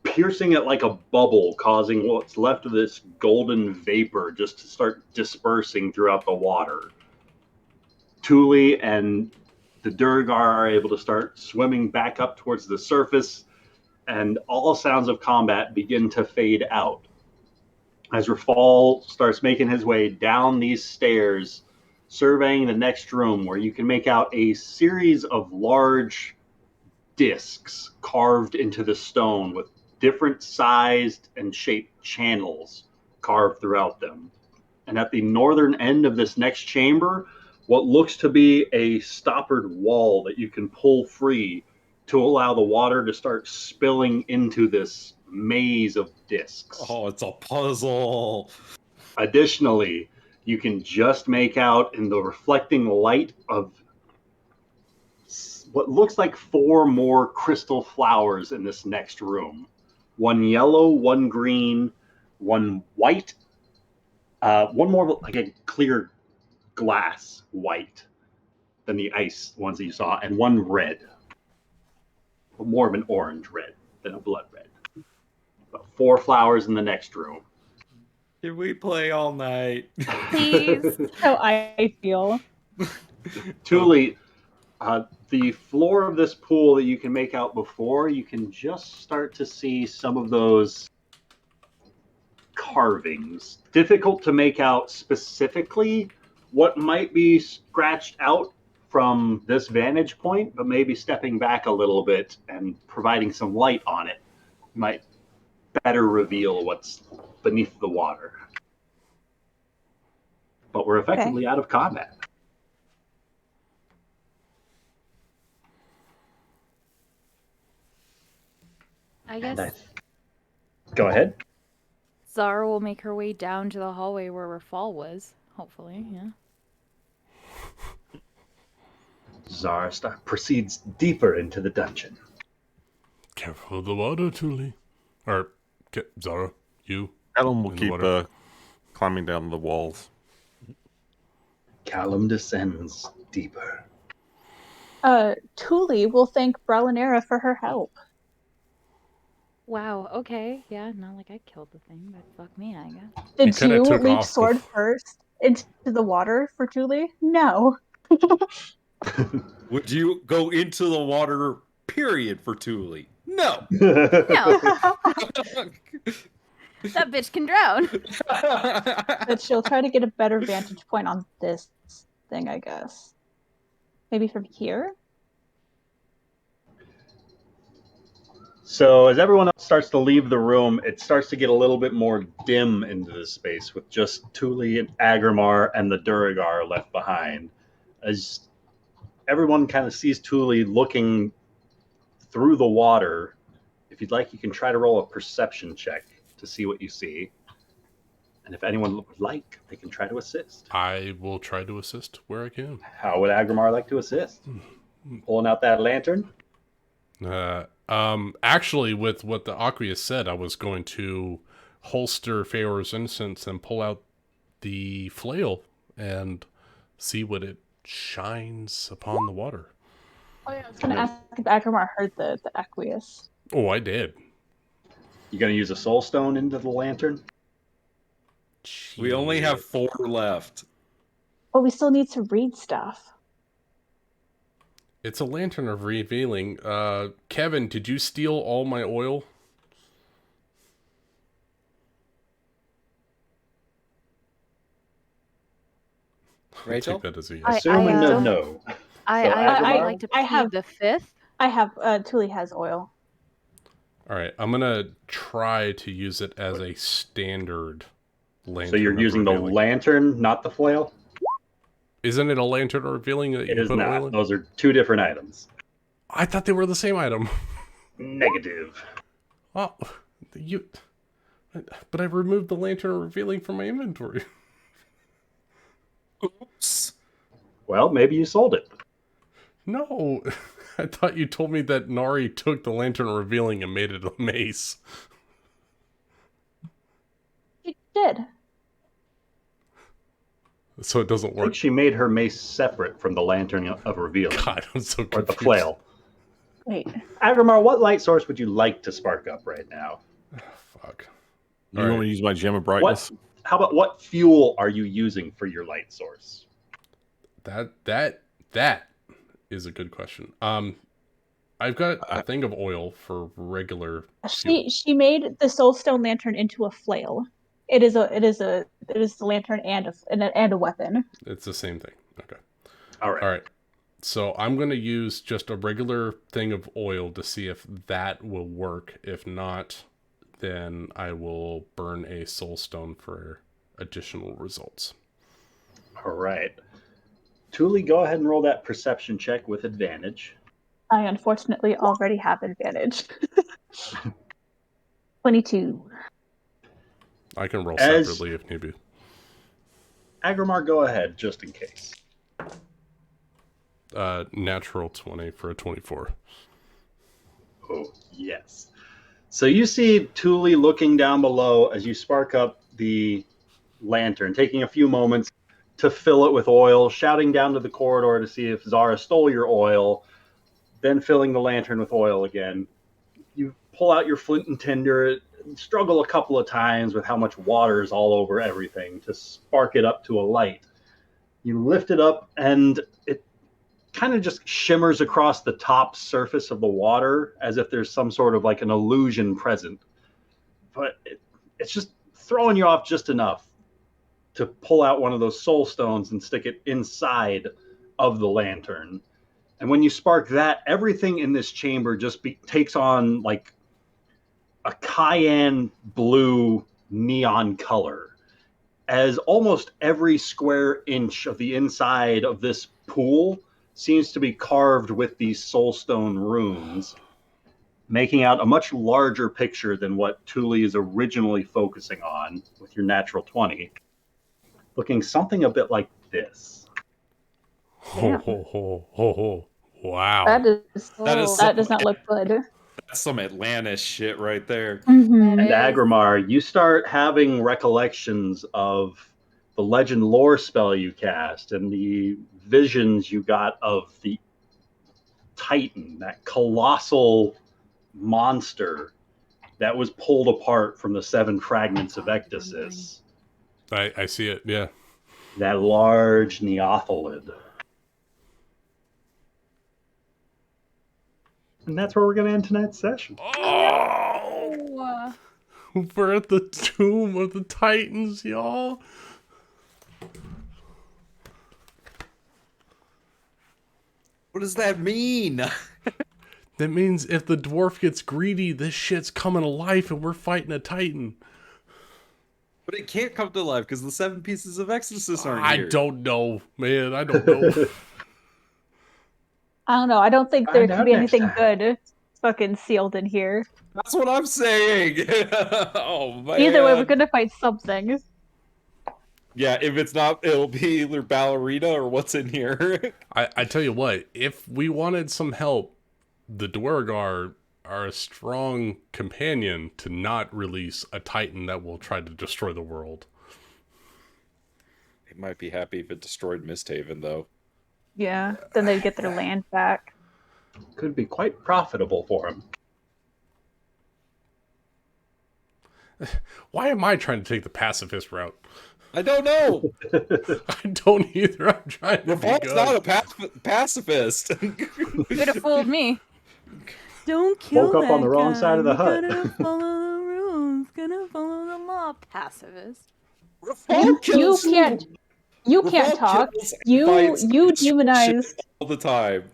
piercing it like a bubble, causing what's left of this golden vapor just to start dispersing throughout the water. Thule and the Durgar are able to start swimming back up towards the surface, and all sounds of combat begin to fade out. As Rafal starts making his way down these stairs, surveying the next room, where you can make out a series of large discs carved into the stone with different sized and shaped channels carved throughout them. And at the northern end of this next chamber, what looks to be a stoppered wall that you can pull free to allow the water to start spilling into this maze of discs.
Oh, it's a puzzle.
Additionally, you can just make out in the reflecting light of what looks like 4 more crystal flowers in this next room. 1 yellow, 1 green, 1 white, 1 more like a clear glass white than the ice ones that you saw, and 1 red. More of an orange red than a blood red. But 4 flowers in the next room.
Can we play all night?
Please.
How I feel.
Thule, the floor of this pool that you can make out before, you can just start to see some of those carvings. Difficult to make out specifically what might be scratched out from this vantage point, but maybe stepping back a little bit and providing some light on it might better reveal what's beneath the water. But we're effectively out of combat.
I guess
Go ahead.
Zara will make her way down to the hallway where her fall was. Hopefully, yeah.
Zara proceeds deeper into the dungeon.
Careful of the water, Thule. Or, Zara, you.
Callum will keep climbing down the walls.
Callum descends deeper.
Thule will thank Bralinera for her help.
Wow, okay. Yeah, not like I killed the thing, but fuck me, I guess.
Did you leap sword first into the water for Thule? No.
Would you go into the water, period, for Thule? No.
No. That bitch can drown.
But she'll try to get a better vantage point on this thing, I guess. Maybe from here?
So as everyone else starts to leave the room, it starts to get a little bit more dim into the space with just Thule and Agrimar and the Duragar left behind. As everyone kind of sees Thule looking through the water, if you'd like, you can try to roll a perception check to see what you see. And if anyone would like, they can try to assist.
I will try to assist where I can.
How would Agrimar like to assist? Pulling out that lantern?
Actually, with what the Aqueous said, I was going to holster Feor's Innocence and pull out the flail and see what it shines upon the water.
Oh yeah, I was going to ask if Agrimar heard the Aqueous.
Oh, I did.
You going to use a soul stone into the lantern?
We only have 4 left.
But we still need to read stuff.
It's a lantern of revealing. Kevin, did you steal all my oil?
Rachel?
I'll take that as a yes.
Assuming no.
I would like to have the 5th.
I have, Thule has oil.
All right, I'm going to try to use it as a standard lantern.
So you're using the lantern, not the flail?
Isn't it a lantern revealing that you
It is
put
not.
oil in?
Those are 2 different items.
I thought they were the same item.
Negative.
Oh, but I removed the lantern revealing from my inventory.
Oops.
Well, maybe you sold it.
No, I thought you told me that Nari took the lantern revealing and made it a mace.
She did.
So it doesn't
I
work.
think she made her mace separate from the lantern of revealing.
God, I'm so confused.
Or the flail.
Wait.
Agrimar, what light source would you like to spark up right now?
Fuck.
You want to use my gem of brightness?
How about what fuel are you using for your light source?
That is a good question. I've got a thing of oil for regular.
She made the soulstone lantern into a flail. It is the lantern and a weapon.
It's the same thing. Okay.
All right.
So I'm going to use just a regular thing of oil to see if that will work. If not, then I will burn a soul stone for additional results.
All right. Thule, go ahead and roll that perception check with advantage.
I unfortunately already have advantage. 22.
I can roll
As-
separately if need be.
Agrimar, go ahead, just in case.
Natural 20 for a 24.
Oh, yes. So you see Thule looking down below as you spark up the lantern, taking a few moments to fill it with oil, shouting down to the corridor to see if Zara stole your oil, then filling the lantern with oil again. You pull out your flint and tinder, struggle a couple of times with how much water is all over everything to spark it up to a light. You lift it up and it kind of just shimmers across the top surface of the water as if there's some sort of like an illusion present. But it's just throwing you off just enough to pull out one of those soul stones and stick it inside of the lantern. And when you spark that, everything in this chamber just takes on like a cayenne blue neon color, as almost every square inch of the inside of this pool seems to be carved with these soulstone runes, making out a much larger picture than what Thule is originally focusing on with your natural 20, looking something a bit like this.
Ho, ho, ho, ho, ho. Wow.
That does not look good.
That's some Atlantis shit right there.
Mm-hmm.
And Agrimar, you start having recollections of the legend lore spell you cast and the visions you got of the Titan, that colossal monster that was pulled apart from the 7 fragments of Ecdysis.
I see it, yeah.
That large Neotholid. And that's where we're going to end tonight's session.
Oh! We're at the tomb of the Titans, y'all.
What does that mean?
That means if the dwarf gets greedy, this shit's coming to life and we're fighting a Titan.
But it can't come to life because the 7 pieces of Exorcist aren't
I
here.
don't know, man. I don't know.
I don't know. I don't think there
Find
could
out
be
next
anything
time.
good fucking sealed in here.
That's what I'm saying. Oh, man.
Either way, we're gonna fight something.
Yeah, if it's not, it'll be either ballerina or what's in here.
I tell you what, if we wanted some help, the Dwargar are a strong companion to not release a Titan that will try to destroy the world.
They might be happy if it destroyed MistHaven, though.
Yeah, then they'd get their land back.
Could be quite profitable for him.
Why am I trying to take the pacifist route?
I don't know.
I don't either. I'm trying to be
Revolt's
good.
not a pacifist.
Could have fooled me. Don't kill
Woke up on the
that
wrong
guy.
side of the hut.
Gonna follow the rules. Gonna follow the law. Pacifist.
You can't talk. You demonized
all the time.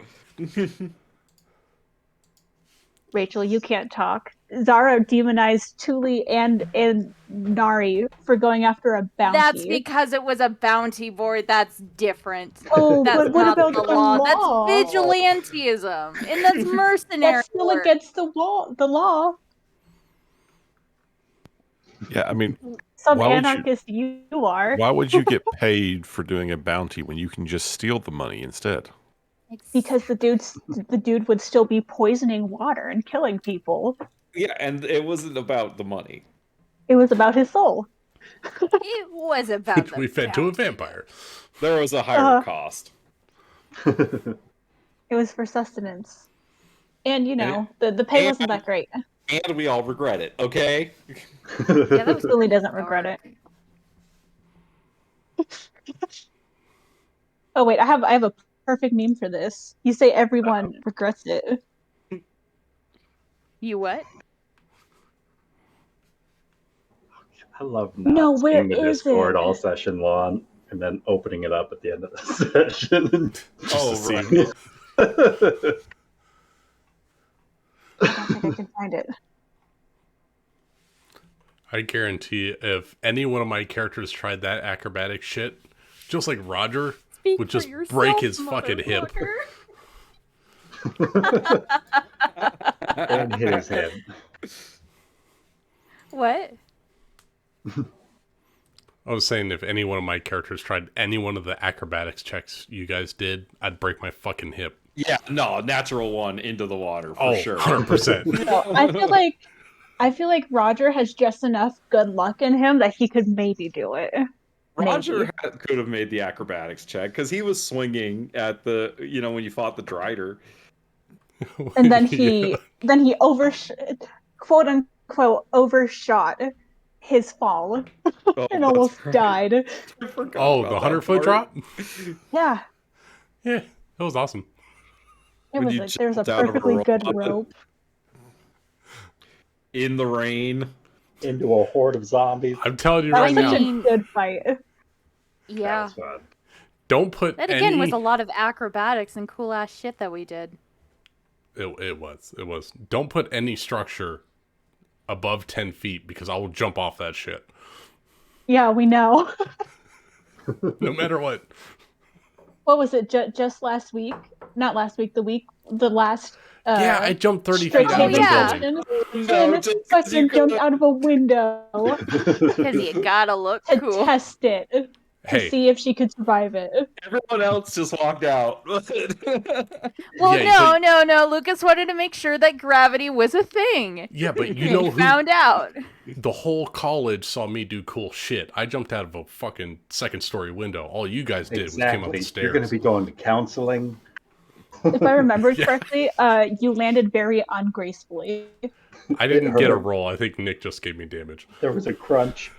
Rachel. You can't talk. Zara demonized Thule and Nari for going after a bounty.
That's because it was a bounty board. That's different.
Oh,
that's
but what
not
about
the
the
law?
law?
That's vigilantism, and that's mercenary.
That's still
work.
against the law.
Yeah, I mean,
Some
why would
anarchist you are.
why would you get paid for doing a bounty when you can just steal the money instead?
Because the dude would still be poisoning water and killing people.
Yeah, and it wasn't about the money.
It was about his soul.
It was about
Which we fed to a vampire.
There was a higher cost.
It was for sustenance. And, you know, the pay wasn't that great.
And we all regret it, okay?
Yeah, that was
Billy doesn't regret it. Oh wait, I have a perfect meme for this. You say everyone regrets it.
You what?
I love not
where
seeing the
is
Discord
it?
all session long and then opening it up at the end of the session.
Right.
I don't think I can find it.
I guarantee if any one of my characters tried that acrobatic shit, just like Roger, would just break his fucking hip.
And hit his head.
What?
I was saying if any one of my characters tried any one of the acrobatics checks you guys did, I'd break my fucking hip.
Yeah, no, natural one into the water for sure.
100%.
No, I feel like Roger has just enough good luck in him that he could maybe do it.
Roger could have made the acrobatics check because he was swinging at the, when you fought the Drider.
And then he quote unquote overshot his fall and almost died.
Oh, the 100-foot drop?
Yeah.
Yeah, that was awesome.
There's a perfectly good rope.
In the rain.
Into a horde of zombies.
I'm telling you right now.
That was such a good fight.
Yeah.
That was fun.
Don't put
That again was a lot of acrobatics and cool ass shit that we did.
It was. Don't put any structure above 10 feet because I will jump off that shit.
Yeah, we know.
No matter what.
What was it? Just last week? Not last week. The last.
Yeah, I jumped 30 feet out of the building.
No, fucking jumped out of a window.
Because you gotta look
to
cool.
test it. To see if she could survive it.
Everyone else just walked out.
Well, yeah, no. Lucas wanted to make sure that gravity was a thing.
Yeah, but you know who
found out.
The whole college saw me do cool shit. I jumped out of a fucking second-story window. All you guys did was came up the stairs.
You're going to be going to counseling.
If I remember correctly, you landed very ungracefully.
I didn't get a roll. I think Nick just gave me damage.
There was a crunch.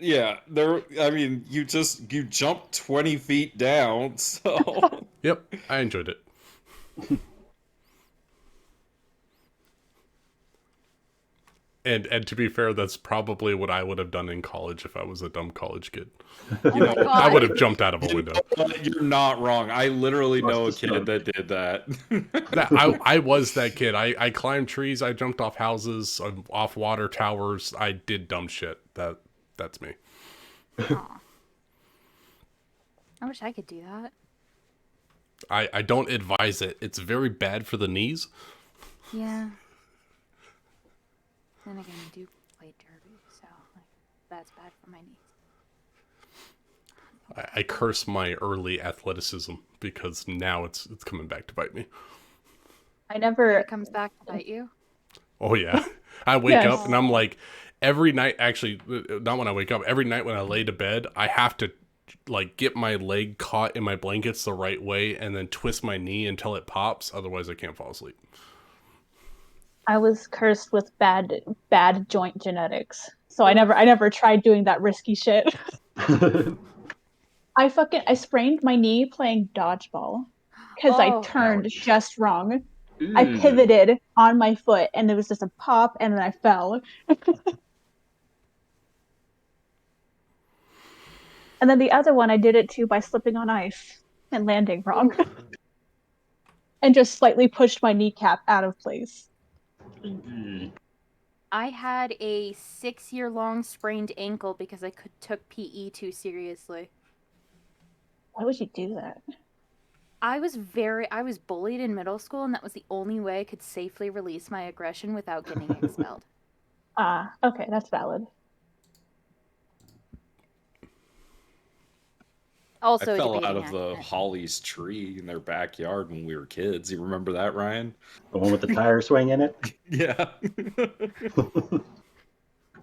Yeah, you jumped 20 feet down, so...
Yep, I enjoyed it. And to be fair, that's probably what I would have done in college if I was a dumb college kid. I would have jumped out of a window.
You're not wrong. I literally know a kid that did that.
I was that kid. I climbed trees. I jumped off houses, off water towers. I did dumb shit. That's me.
Aww. I wish I could do that.
I don't advise it. It's very bad for the knees.
Yeah. Then again, I do play derby, so that's bad for my knees.
I curse my early athleticism because now it's coming back to bite me.
It comes back to bite you?
Oh yeah. I wake up and I'm like, every night, actually, not when I wake up, every night when I lay to bed, I have to get my leg caught in my blankets the right way and then twist my knee until it pops. Otherwise I can't fall asleep.
I was cursed with bad joint genetics. So I never tried doing that risky shit. I sprained my knee playing dodgeball because I turned just wrong. I pivoted on my foot and there was just a pop and then I fell. And then the other one I did it too by slipping on ice and landing wrong. And just slightly pushed my kneecap out of place.
I had a 6-year-long sprained ankle because I took PE too seriously.
Why would you do that?
I was bullied in middle school, and that was the only way I could safely release my aggression without getting expelled.
Okay, that's valid.
Also,
I fell out of the Holly's tree in their backyard when we were kids. You remember that, Ryan?
The one with the tire swing in it?
Yeah.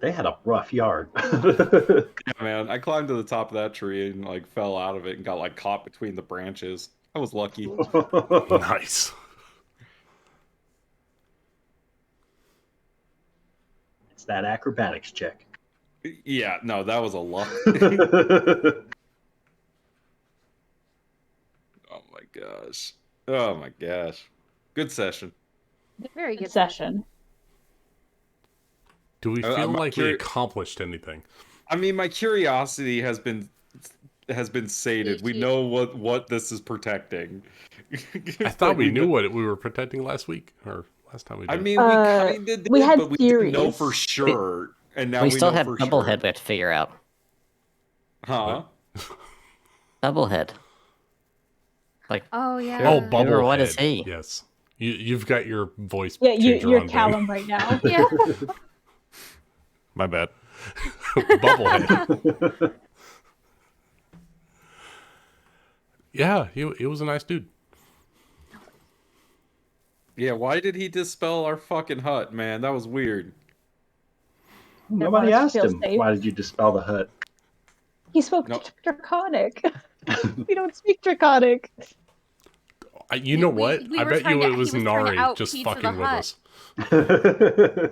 They had a rough yard.
Yeah, man. I climbed to the top of that tree and fell out of it and got caught between the branches. I was lucky.
Nice.
It's that acrobatics check.
Yeah, no, that was a luck. Oh my gosh. Good session.
Very good
session.
Do we feel like we accomplished anything?
I mean, my curiosity has been sated. We know what this is protecting.
I thought we knew what we were protecting last week or last time we did.
I mean, we kind of did,
had
but we
theories.
didn't know for sure. And now
we still
know
have
for
Doublehead
sure.
we have to figure out.
Huh?
Doublehead. Like,
Oh yeah.
Oh,
Who
Bubblehead.
or what is he?
Yes. You've got your voice
Yeah,
changer
you're
on, Ben.
Callum right now.
Yeah.
My bad.
Bubblehead. Yeah, he was a nice dude.
Yeah, why did he dispel our fucking hut, man? That was weird.
Nobody
wanted to
asked
feel
him,
safe.
why did you dispel the hut?
He spoke
No.
Draconic. We don't speak Draconic.
You know what?
we
I
were
bet
trying
you
to-
it was
he was trying to
Nari
out
just
Pizza the
fucking with
Hut.
us.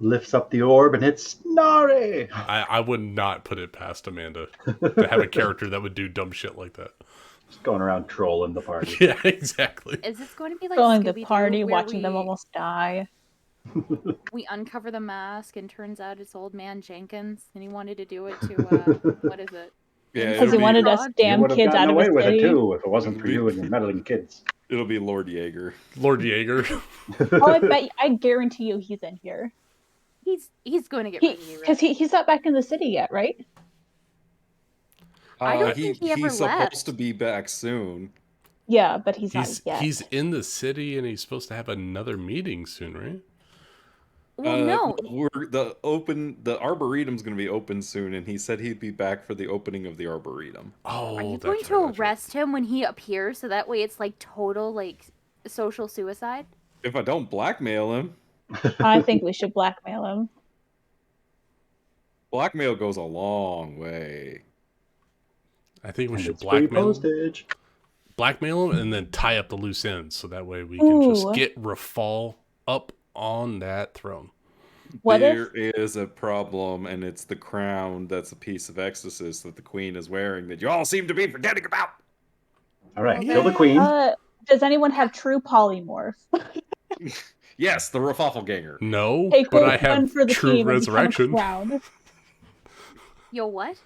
Lifts up the orb and hits Nari.
I would not put it past Amanda to have a character that would do dumb shit like that.
Just going around trolling the party.
Yeah, exactly.
Is this going to be like
Going the
Scooby-Doo,
party,
where
watching them almost die.
we uncover the mask and turns out it's old man Jenkins and he wanted to do it to what is it?
Yeah,
Because he wanted us
You
damn
would have
kids
gotten
out of
away
his
with it
city.
too if it wasn't for you and your meddling kids.
It'll be Lord Jaeger.
Lord Jaeger.
Oh, I guarantee you he's in here.
He's going to get rid of you,
Because he's not back in the city yet, right?
I don't think he ever
he's supposed
left.
to be back soon.
Yeah, but he's not yet.
He's in the city and he's supposed to have another meeting soon, right?
Well, no.
The Arboretum's going to be open soon, and he said he'd be back for the opening of the Arboretum.
Oh,
Are you
that's
going
right,
to
that's right.
arrest him when he appears so that way it's like total like social suicide?
If I don't blackmail him,
I think we should blackmail him.
blackmail goes a long way.
I think we
And
should
it's free
blackmail him,
postage.
and then tie up the loose ends so that way we can just
Ooh.
get Rafal up on that throne.
What
There is a problem, and it's the crown that's a piece of Exorcist that the queen is wearing that you all seem to be forgetting about.
All right,
Okay.
kill the queen.
Does anyone have true polymorph?
Yes, the Raffalganger.
No,
Take
but
one
I have
for the
true
team and become a
resurrection.
crown.
Yo, what?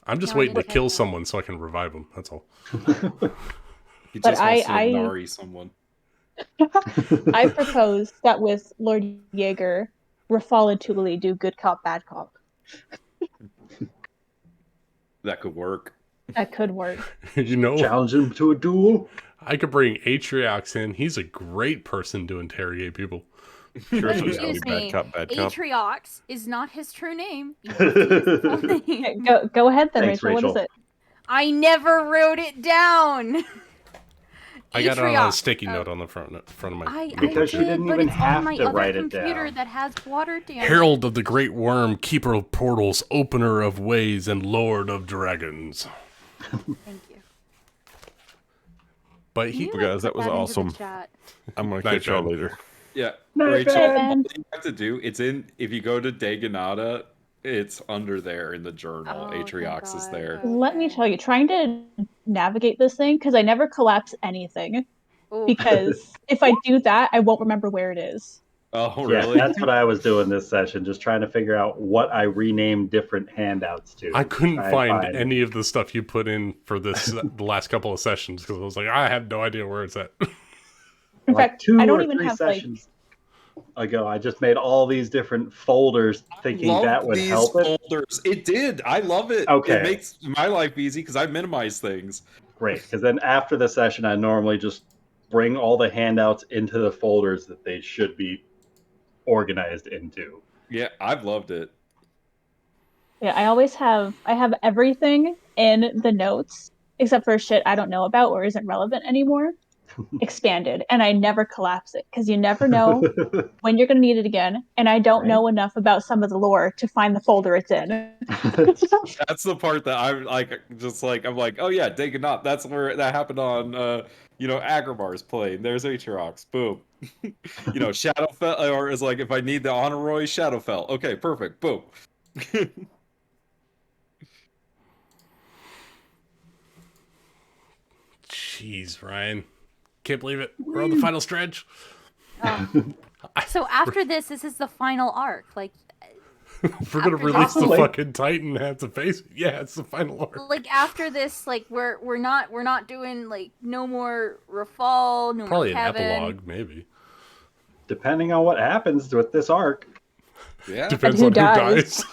I'm just
No, I
waiting to
didn't
kill
take that.
someone so I can revive him. That's all.
He
But
just wants to
I-
Nari someone.
I propose that with Lord Jaeger, Rafal and Thule do good cop, bad cop.
That could work.
That could work.
You know,
Challenge him to a duel.
I could bring Atriox in. He's a great person to interrogate people.
Sure, so it's gonna be
Excuse me.
bad cop.
Atriox is not his true name. You have to use his full name.
Okay, go ahead then,
Thanks,
Rachel. What is
Rachel.
it?
I never wrote it down.
I got it on a
Atriox.
sticky note on the front of my.
I
Because she
did,
didn't
but
even
it's
have
on my
to
other
write it
computer
down.
that has water damage.
Herald of the Great Worm, Keeper of Portals, Opener of Ways, and Lord of Dragons.
Thank you.
But he,
Can you,
guys, that
put
was
into the
awesome.
chat?
I'm gonna
Night
catch y'all
Ben.
later.
Yeah,
Night,
Rachel,
Ben.
what you have to do, it's in, if you go to Daganada, it's under there in the journal.
Oh, thank
Atriox is
God.
there.
Let me
Okay.
tell you, trying to navigate this thing, because I never collapse anything.
Ooh.
Because if I do that, I won't remember where it is.
Oh,
Yeah,
really?
that's what I was doing this session, just trying to figure out what I renamed different handouts to.
I couldn't
Try and
find any of the stuff you put in for this the last couple of sessions because I was like, I have no idea where it's at.
In
Like
fact,
2
I don't
or
even
3
have
sessions ago, I just made all these different folders thinking
Love
that would
these
help it.
folders. It did. I love it.
Okay.
It makes my life easy because I minimize things.
Great, because then after the session, I normally just bring all the handouts into the folders that they should be organized into.
Yeah, I've loved it.
Yeah, I have everything in the notes except for shit I don't know about or isn't relevant anymore. Expanded, and I never collapse it because you never know when you're going to need it again, and I don't
Right.
know enough about some of the lore to find the folder it's in.
That's the part that I'm like, just like, I'm like, oh yeah, Daganot. That's where that happened on, Agramar's plane. There's Atriox. Boom. Shadowfell, or is like, if I need the Honoroi, Shadowfell. Okay, perfect. Boom.
Jeez, Ryan. Can't believe it. We're on the final stretch.
So after this is the final arc. Like,
We're gonna
After
release the
this-
fucking Titan and have to face it. Yeah, it's the final arc.
like after this, like we're not doing like no more Rafal, no
Probably an
more Kevin.
epilogue, maybe.
Depending on what happens with this arc.
Yeah.
Depends
who
on who
dies.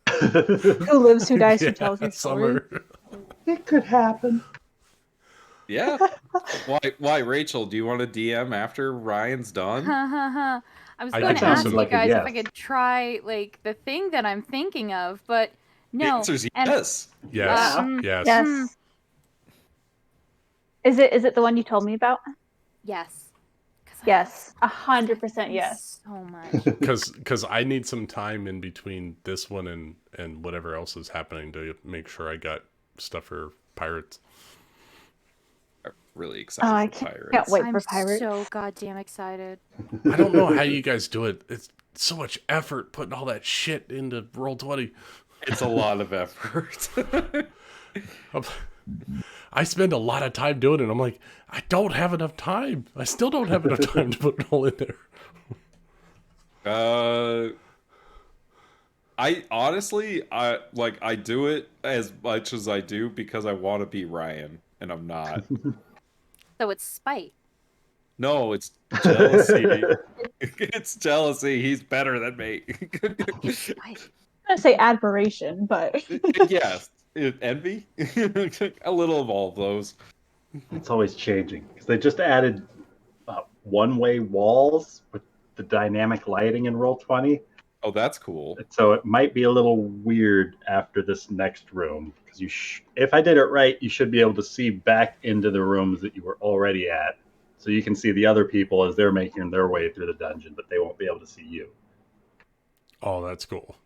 dies.
Who lives, who dies, who tells your story?
Summer.
It could happen.
Yeah. Why, Rachel? Do you want to DM after Ryan's done?
I was
I
going
could
to
do
ask
some-
you
like a
guys if
yes.
I could try like the thing that I'm thinking of, but
The
no.
answer's
And
yes.
Yes.
Um,
Yes.
Yes. Is it the one you told me about?
yes. 'Cause I
Yes,
like
100%
them
yes.
So much.
Because I need some time in between this one and whatever else is happening to make sure I got stuff for pirates.
I'm really excited
Oh, I
for
can't
Pirates.
wait
I'm
for Pirates.
so goddamn excited.
I don't know how you guys do it. It's so much effort putting all that shit into Roll20.
It's a lot of effort.
I spend a lot of time doing it. I'm like, I don't have enough time. I still don't have enough time to put it all in there.
I honestly, I do it as much as I do because I want to be Ryan, and I'm not.
So it's spite.
No, it's jealousy. It's jealousy. He's better than me.
Spite.
I'm gonna say admiration, but
Yes, envy. A little of all of those.
It's always changing because they just added one-way walls with the dynamic lighting in Roll20.
Oh, that's cool.
So it might be a little weird after this next room because if I did it right, you should be able to see back into the rooms that you were already at, so you can see the other people as they're making their way through the dungeon, but they won't be able to see you.
Oh, that's cool.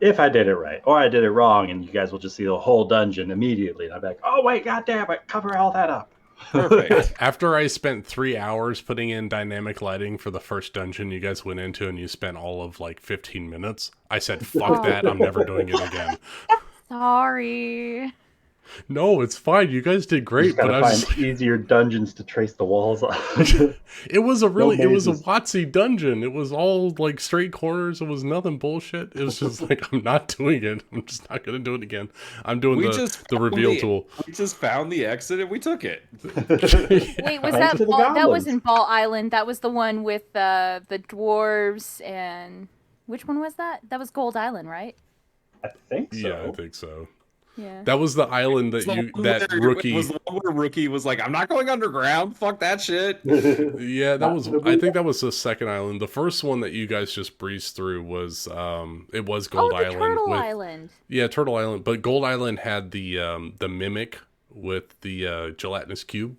If I did it right, or I did it wrong, and you guys will just see the whole dungeon immediately, and I'm like, oh wait, goddamn it, cover all that up.
Perfect.
After I spent 3 hours putting in dynamic lighting for the first dungeon you guys went into and you spent all of like 15 minutes, I said, fuck that, I'm never doing it again.
Sorry.
No, it's fine. You guys did
You
great,
just
but
gotta
I was
find easier dungeons to trace the walls on.
it was a
mazes.
WotC dungeon. It was all like straight corners. It was nothing bullshit. It was just like, I'm not doing it. I'm just not gonna do it again. I'm doing the reveal tool.
We just found the exit and we took it.
Wait, was
Thanks
that
to the
Ball, that
goblins.
wasn't Ball Island? That was the one with the dwarves and which one was that? That was Gold Island, right?
I think so.
Yeah, I think so.
Yeah.
That was the island that Rookie
was the one where Rookie was like, I'm not going underground. Fuck that shit.
Yeah, that was. I think that was the second island. The first one that you guys just breezed through was it was Gold
the
Island.
Turtle Island.
Yeah, Turtle Island. But Gold Island had the mimic with the gelatinous cube.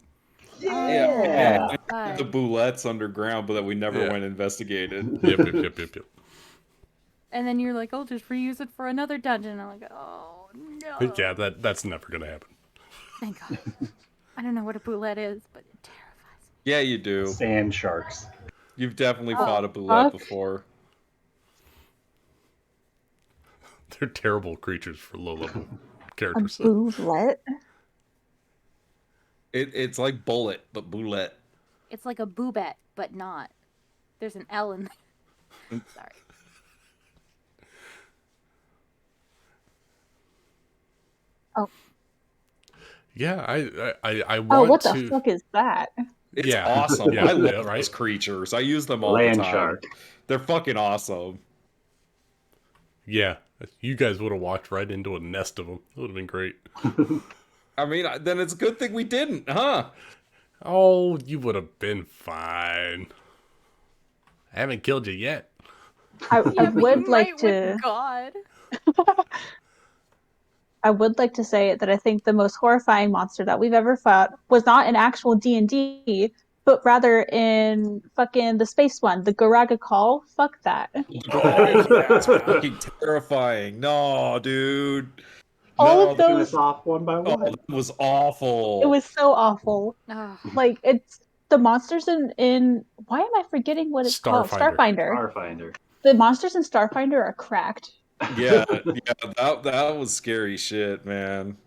Yeah.
God.
The boulettes underground, but that we never
Yeah.
went investigated.
Yep.
And then you're like, I'll just reuse it for another dungeon. I'm like, oh no.
Yeah, that's never gonna happen.
Thank God. I don't know what a boulette is, but it terrifies me.
Yeah, you do.
Sand sharks.
You've definitely fought a boulette
fuck.
before.
They're terrible creatures for low level
a
characters.
boulette.
It's like bullet, but boulette.
It's like a boobette, but not. There's an L in there. Sorry.
Oh.
Yeah, I want
Oh, what
to.
the fuck is that?
It's
Yeah.
awesome.
Yeah,
I love
yeah, right?
those creatures. I use them all
Land
the time.
shark.
They're fucking awesome.
Yeah, you guys would have walked right into a nest of them. It would have been great.
I mean, then it's a good thing we didn't, huh?
Oh, you would have been fine. I haven't killed you yet.
I
Yeah, but
would
you
like
might
to.
with God.
I would like to say that I think the most horrifying monster that we've ever fought was not in actual D&D, but rather in fucking the space one, the Garaga Call. Fuck that.
That's fucking terrifying. No, dude.
All
No,
of
Taking
those.
us off one by
Oh,
one.
that was awful.
It was so awful.
Ugh.
Like it's the monsters in why am I forgetting what it's called?
Starfinder.
Starfinder.
Starfinder.
The monsters in Starfinder are cracked.
Yeah, that was scary shit, man.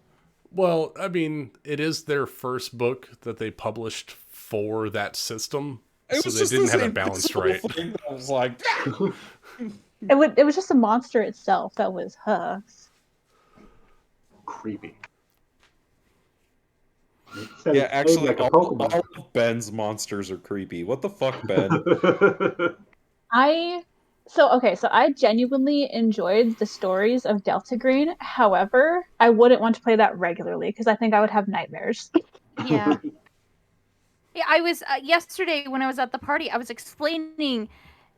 Well, I mean, it is their first book that they published for that system,
It
so
was
they
just
didn't
the
have it
same
balanced
physical
right.
thing that I was like,
It was just a monster itself that was
Creepy.
yeah, actually,
like a
all
Pokemon.
of Ben's monsters are creepy. What the fuck, Ben?
I So I genuinely enjoyed the stories of Delta Green. However, I wouldn't want to play that regularly because I think I would have nightmares.
Yeah. Yeah, I was yesterday when I was at the party, I was explaining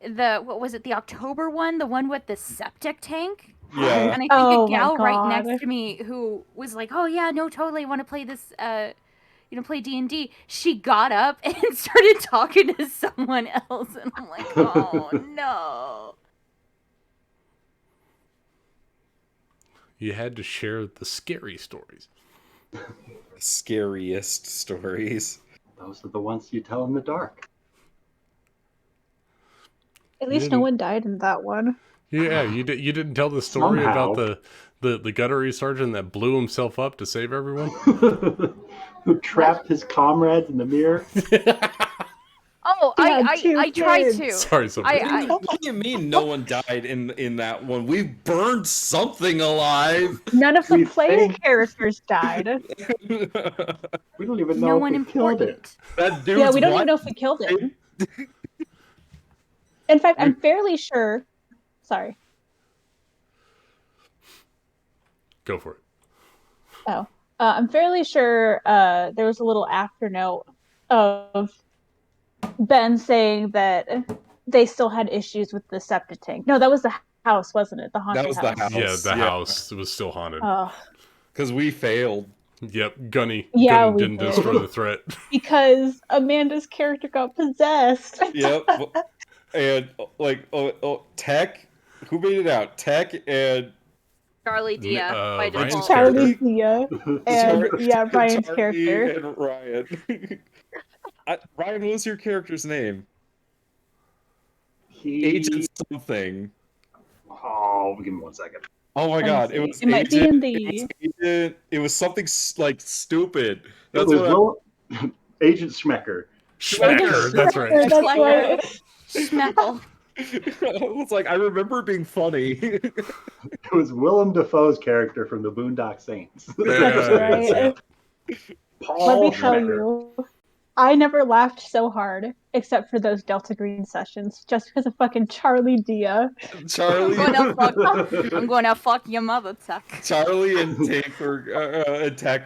what was it, the October one, the one with the septic tank?
Yeah.
And I think
Oh
a
my
gal right
God.
next to me who was like, "Oh yeah, no, totally want to play this play D&D." She got up and started talking to someone else and I'm like, "Oh no."
You had to share the scary stories.
Scariest stories.
Those are the ones you tell in the dark.
At least no one died in that one.
Yeah, you didn't tell the story
Somehow.
about the gunnery sergeant that blew himself up to save everyone?
Who trapped his comrades in the mirror.
Oh, I tried to.
Sorry, Sophia.
What do you mean no one died in that one? We burned something alive.
None of the player characters died.
We don't even know
No
if
one
we killed it.
important.
That dude's
Yeah, we don't even know if we killed him. In fact, I'm fairly sure. Sorry.
Go for it.
Oh, I'm fairly sure there was a little afternote of Ben saying that they still had issues with the septic tank. No, that was the house, wasn't it? The haunted
That was
house.
the house.
Yeah, the house was still haunted.
Because we failed.
Yep, Gunny
we
didn't
did.
destroy the threat.
Because Amanda's character got possessed.
Yep. And like Tech, who made it out? Tech and
Charlie Dia by
Ryan's
default.
Charlie Dia and Ryan's
Charlie
character.
and Ryan. Ryan, what was your character's name? Agent something.
Oh, give me 1 second.
Oh my God! It was.
It might be in the.
It was something like stupid.
It was Agent Schmecker.
Schmecker, that's right.
That's right.
Schmeckle.
It's like I remember it being funny.
It was Willem Dafoe's character from the Boondock Saints.
That's right.
Paul
Let me tell
Schmecker.
you, I never laughed so hard except for those Delta Green sessions, just because of fucking Charlie Dia.
Charlie.
I'm going to fuck your mother, Tech.
Charlie and Tech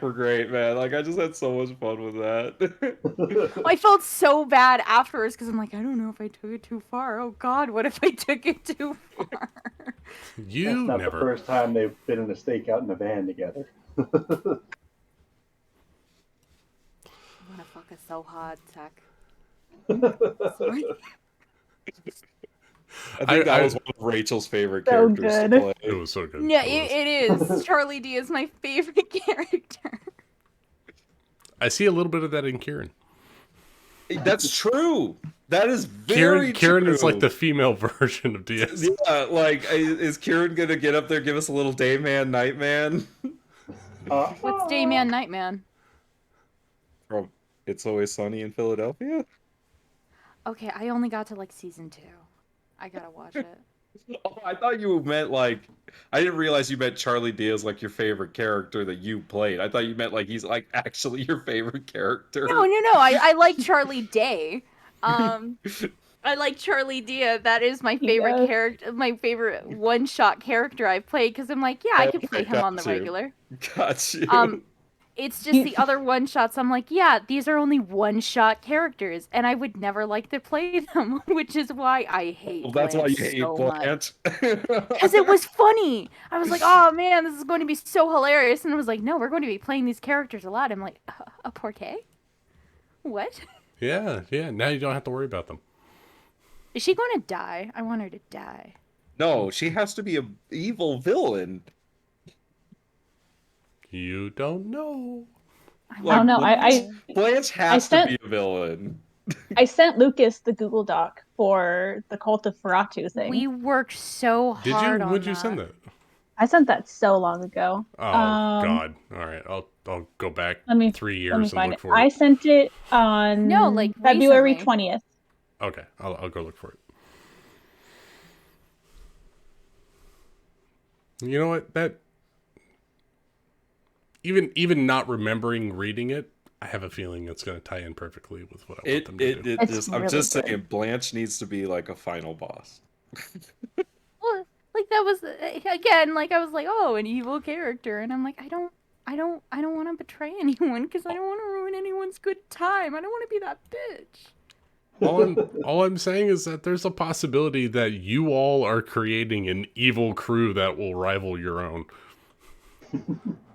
were great, man. Like I just had so much fun with that.
I felt so bad afterwards because I'm like, I don't know if I took it too far. Oh God, what if I took it too far?
That's not the first time they've been in a stakeout in a van together.
I'm gonna fuck us so hard, Tech. Sorry.
I think that was one of Rachel's favorite
So
characters
good.
to play.
It was so good.
Yeah, it is. Charlie D is my favorite character.
I see a little bit of that in Kieran.
That's true. That is very
Kieran
true.
is like the female version of DS.
Yeah, like is Kieran gonna get up there, give us a little day man, night man?
What's Day Man, Night Man?
From It's Always Sunny in Philadelphia?
Okay, I only got to like season 2. I gotta watch it.
Oh, I thought you meant like I didn't realize you meant Charlie D as like your favorite character that you played. I thought you meant like he's like actually your favorite character.
No. I like Charlie Day. I like Charlie Dia. That is my favorite character, my favorite one-shot character I've played because I'm like, yeah, I could play him on the regular.
Got you.
It's just the other one-shots. I'm like, yeah, these are only one-shot characters, and I would never like to play them, which is why I hate.
Well, that's why you hate
so
Blanche.
Because it was funny. I was like, oh man, this is going to be so hilarious, and I was like, no, we're going to be playing these characters a lot. I'm like, a Porte? What?
Yeah. Now you don't have to worry about them.
Is she going to die? I want her to die.
No, she has to be an evil villain.
You don't know.
I don't know.
Blanche has to be a villain.
I sent Lucas the Google Doc for the Cult of Feratu thing.
We worked so hard on that.
When'd you send that?
I sent that so long ago.
Oh God! All right, I'll go back 3 years and look for it.
I sent it on February 20th.
Okay, I'll go look for it. You know what? That even not remembering reading it, I have a feeling it's going to tie in perfectly with what I want them to do.
I'm just saying, Blanche needs to be like a final boss.
Well, like that was again, like I was like, oh, an evil character, and I'm like, I don't want to betray anyone because I don't want to ruin anyone's good time. I don't want to be that bitch.
All I'm saying is that there's a possibility that you all are creating an evil crew that will rival your own.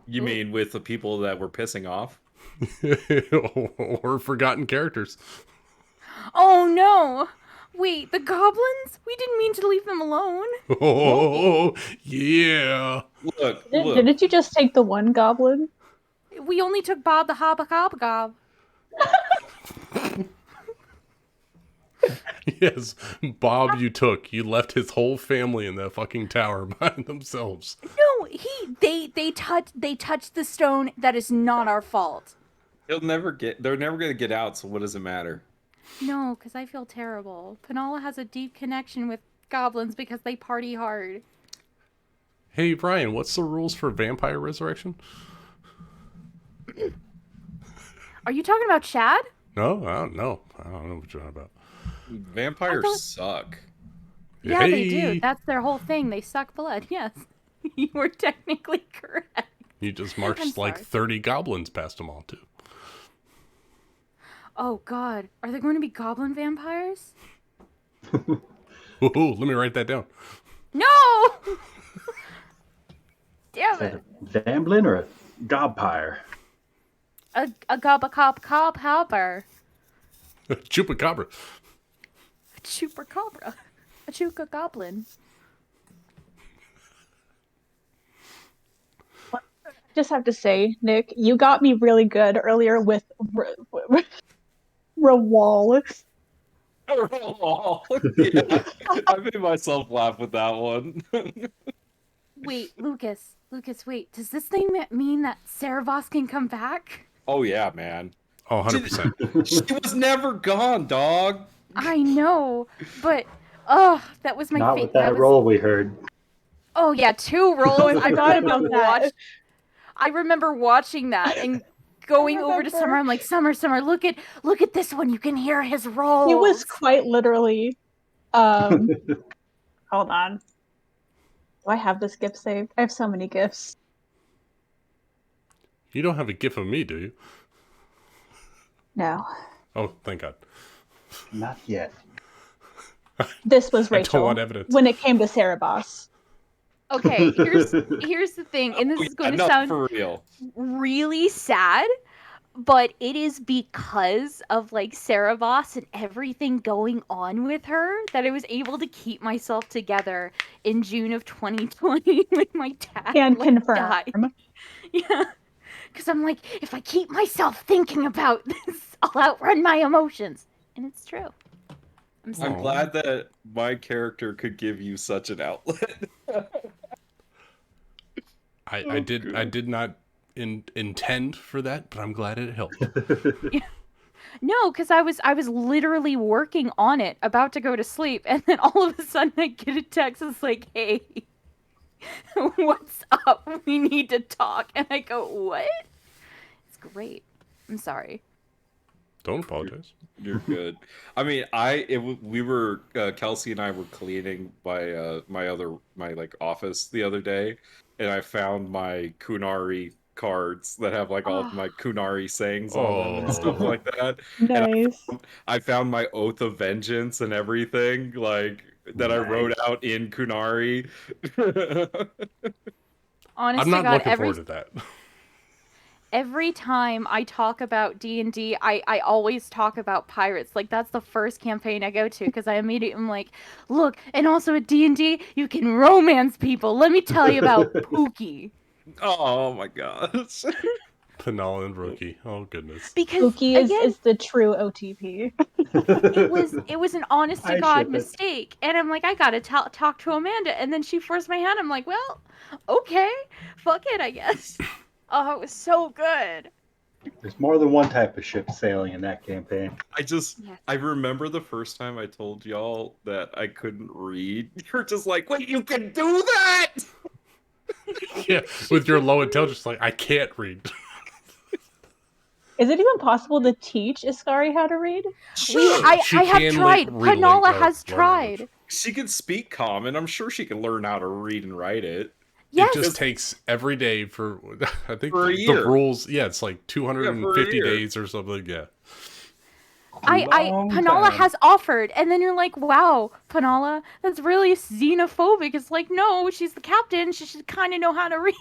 You mean with the people that we're pissing off?
Or forgotten characters.
Oh no! Wait, the goblins? We didn't mean to leave them alone.
Oh, yeah.
Look.
Didn't you just take the one goblin?
We only took Bob the Hobgob.
Yes, Bob you took. You left his whole family in that fucking tower by themselves.
No, they touched the stone. That is not our fault.
They're never gonna get out, so what does it matter?
No, because I feel terrible. Panola has a deep connection with goblins because they party hard.
Hey, Brian, what's the rules for vampire resurrection?
Are you talking about Chad?
No, I don't know. I don't know what you're talking about.
Vampires suck.
Yeah, they do. That's their whole thing. They suck blood. Yes. You were technically correct.
You just marched like 30 goblins past them all, too.
Oh, God. Are there going to be goblin vampires?
Ooh, let me write that down.
No! Damn it.
A Vamblin or a Gobpire?
A Gobacop hopper.
Chupacabra.
A Chupacabra. A Chuka goblin.
Just have to say, Nick, you got me really good earlier with Rawal.
Yeah, I made myself laugh with that one.
Wait, Lucas, wait. Does this thing mean that Cerebos can come back?
Oh, yeah, man.
Oh, 100%.
She was never gone, dog.
I know, but, that was my
Not with that roll we heard.
Oh, yeah, 2 rolls. I forgot about that. I remember watching that and going over to Summer. I'm like, Summer, look at this one. You can hear his roll.
He was quite literally. Hold on. Do I have this gift saved? I have so many gifts.
You don't have a gif of me, do you?
No.
Oh, thank God.
Not yet.
This was Rachel.
I don't want evidence.
When it came to Cerebos.
Okay, here's the thing, and this is going to sound
for real.
really sad, but it is because of like Cerebos and everything going on with her that I was able to keep myself together in June of 2020 when my dad died. Yeah, because I'm like, if I keep myself thinking about this, I'll outrun my emotions, and it's true.
I'm glad that my character could give you such an outlet.
I did not intend for that, but I'm glad it helped.
Yeah. No, because I was literally working on it, about to go to sleep, and then all of a sudden I get a text that's like, "Hey, what's up? We need to talk." And I go, "What?" It's great. I'm sorry.
Don't apologize.
You're good. I mean, we were Kelsey and I were cleaning my office the other day, and I found my Kunari cards that have like all of my Kunari sayings on them and stuff like that.
Nice.
And I found my Oath of Vengeance and everything like that I wrote out in Kunari.
Honestly,
I'm not looking forward to that.
Every time I talk about D&D, I always talk about pirates. Like, that's the first campaign I go to, because I immediately am like, look, and also at D&D, you can romance people. Let me tell you about Pookie.
Oh my gosh.
Panola and Rookie. Oh, goodness.
Because
Pookie is the true OTP.
it was an honest to God mistake. And I'm like, I gotta talk to Amanda. And then she forced my hand. I'm like, well, okay. Fuck it, I guess. Oh, it was so good.
There's more than one type of ship sailing in that campaign.
I remember the first time I told y'all that I couldn't read. You're just like, wait, you can do that?
Yeah, with your low intelligence, like, I can't read.
Is it even possible to teach Iskari how to read?
I have tried. Panola has tried.
She can speak common. I'm sure she can learn how to read and write it.
Yes.
It just takes every day for, I think
For a
the
year.
rules, it's like 250
year.
days or something, yeah.
Panala has offered, and then you're like, wow, Panala, that's really xenophobic. It's like, no, she's the captain. She should kind of know how to read.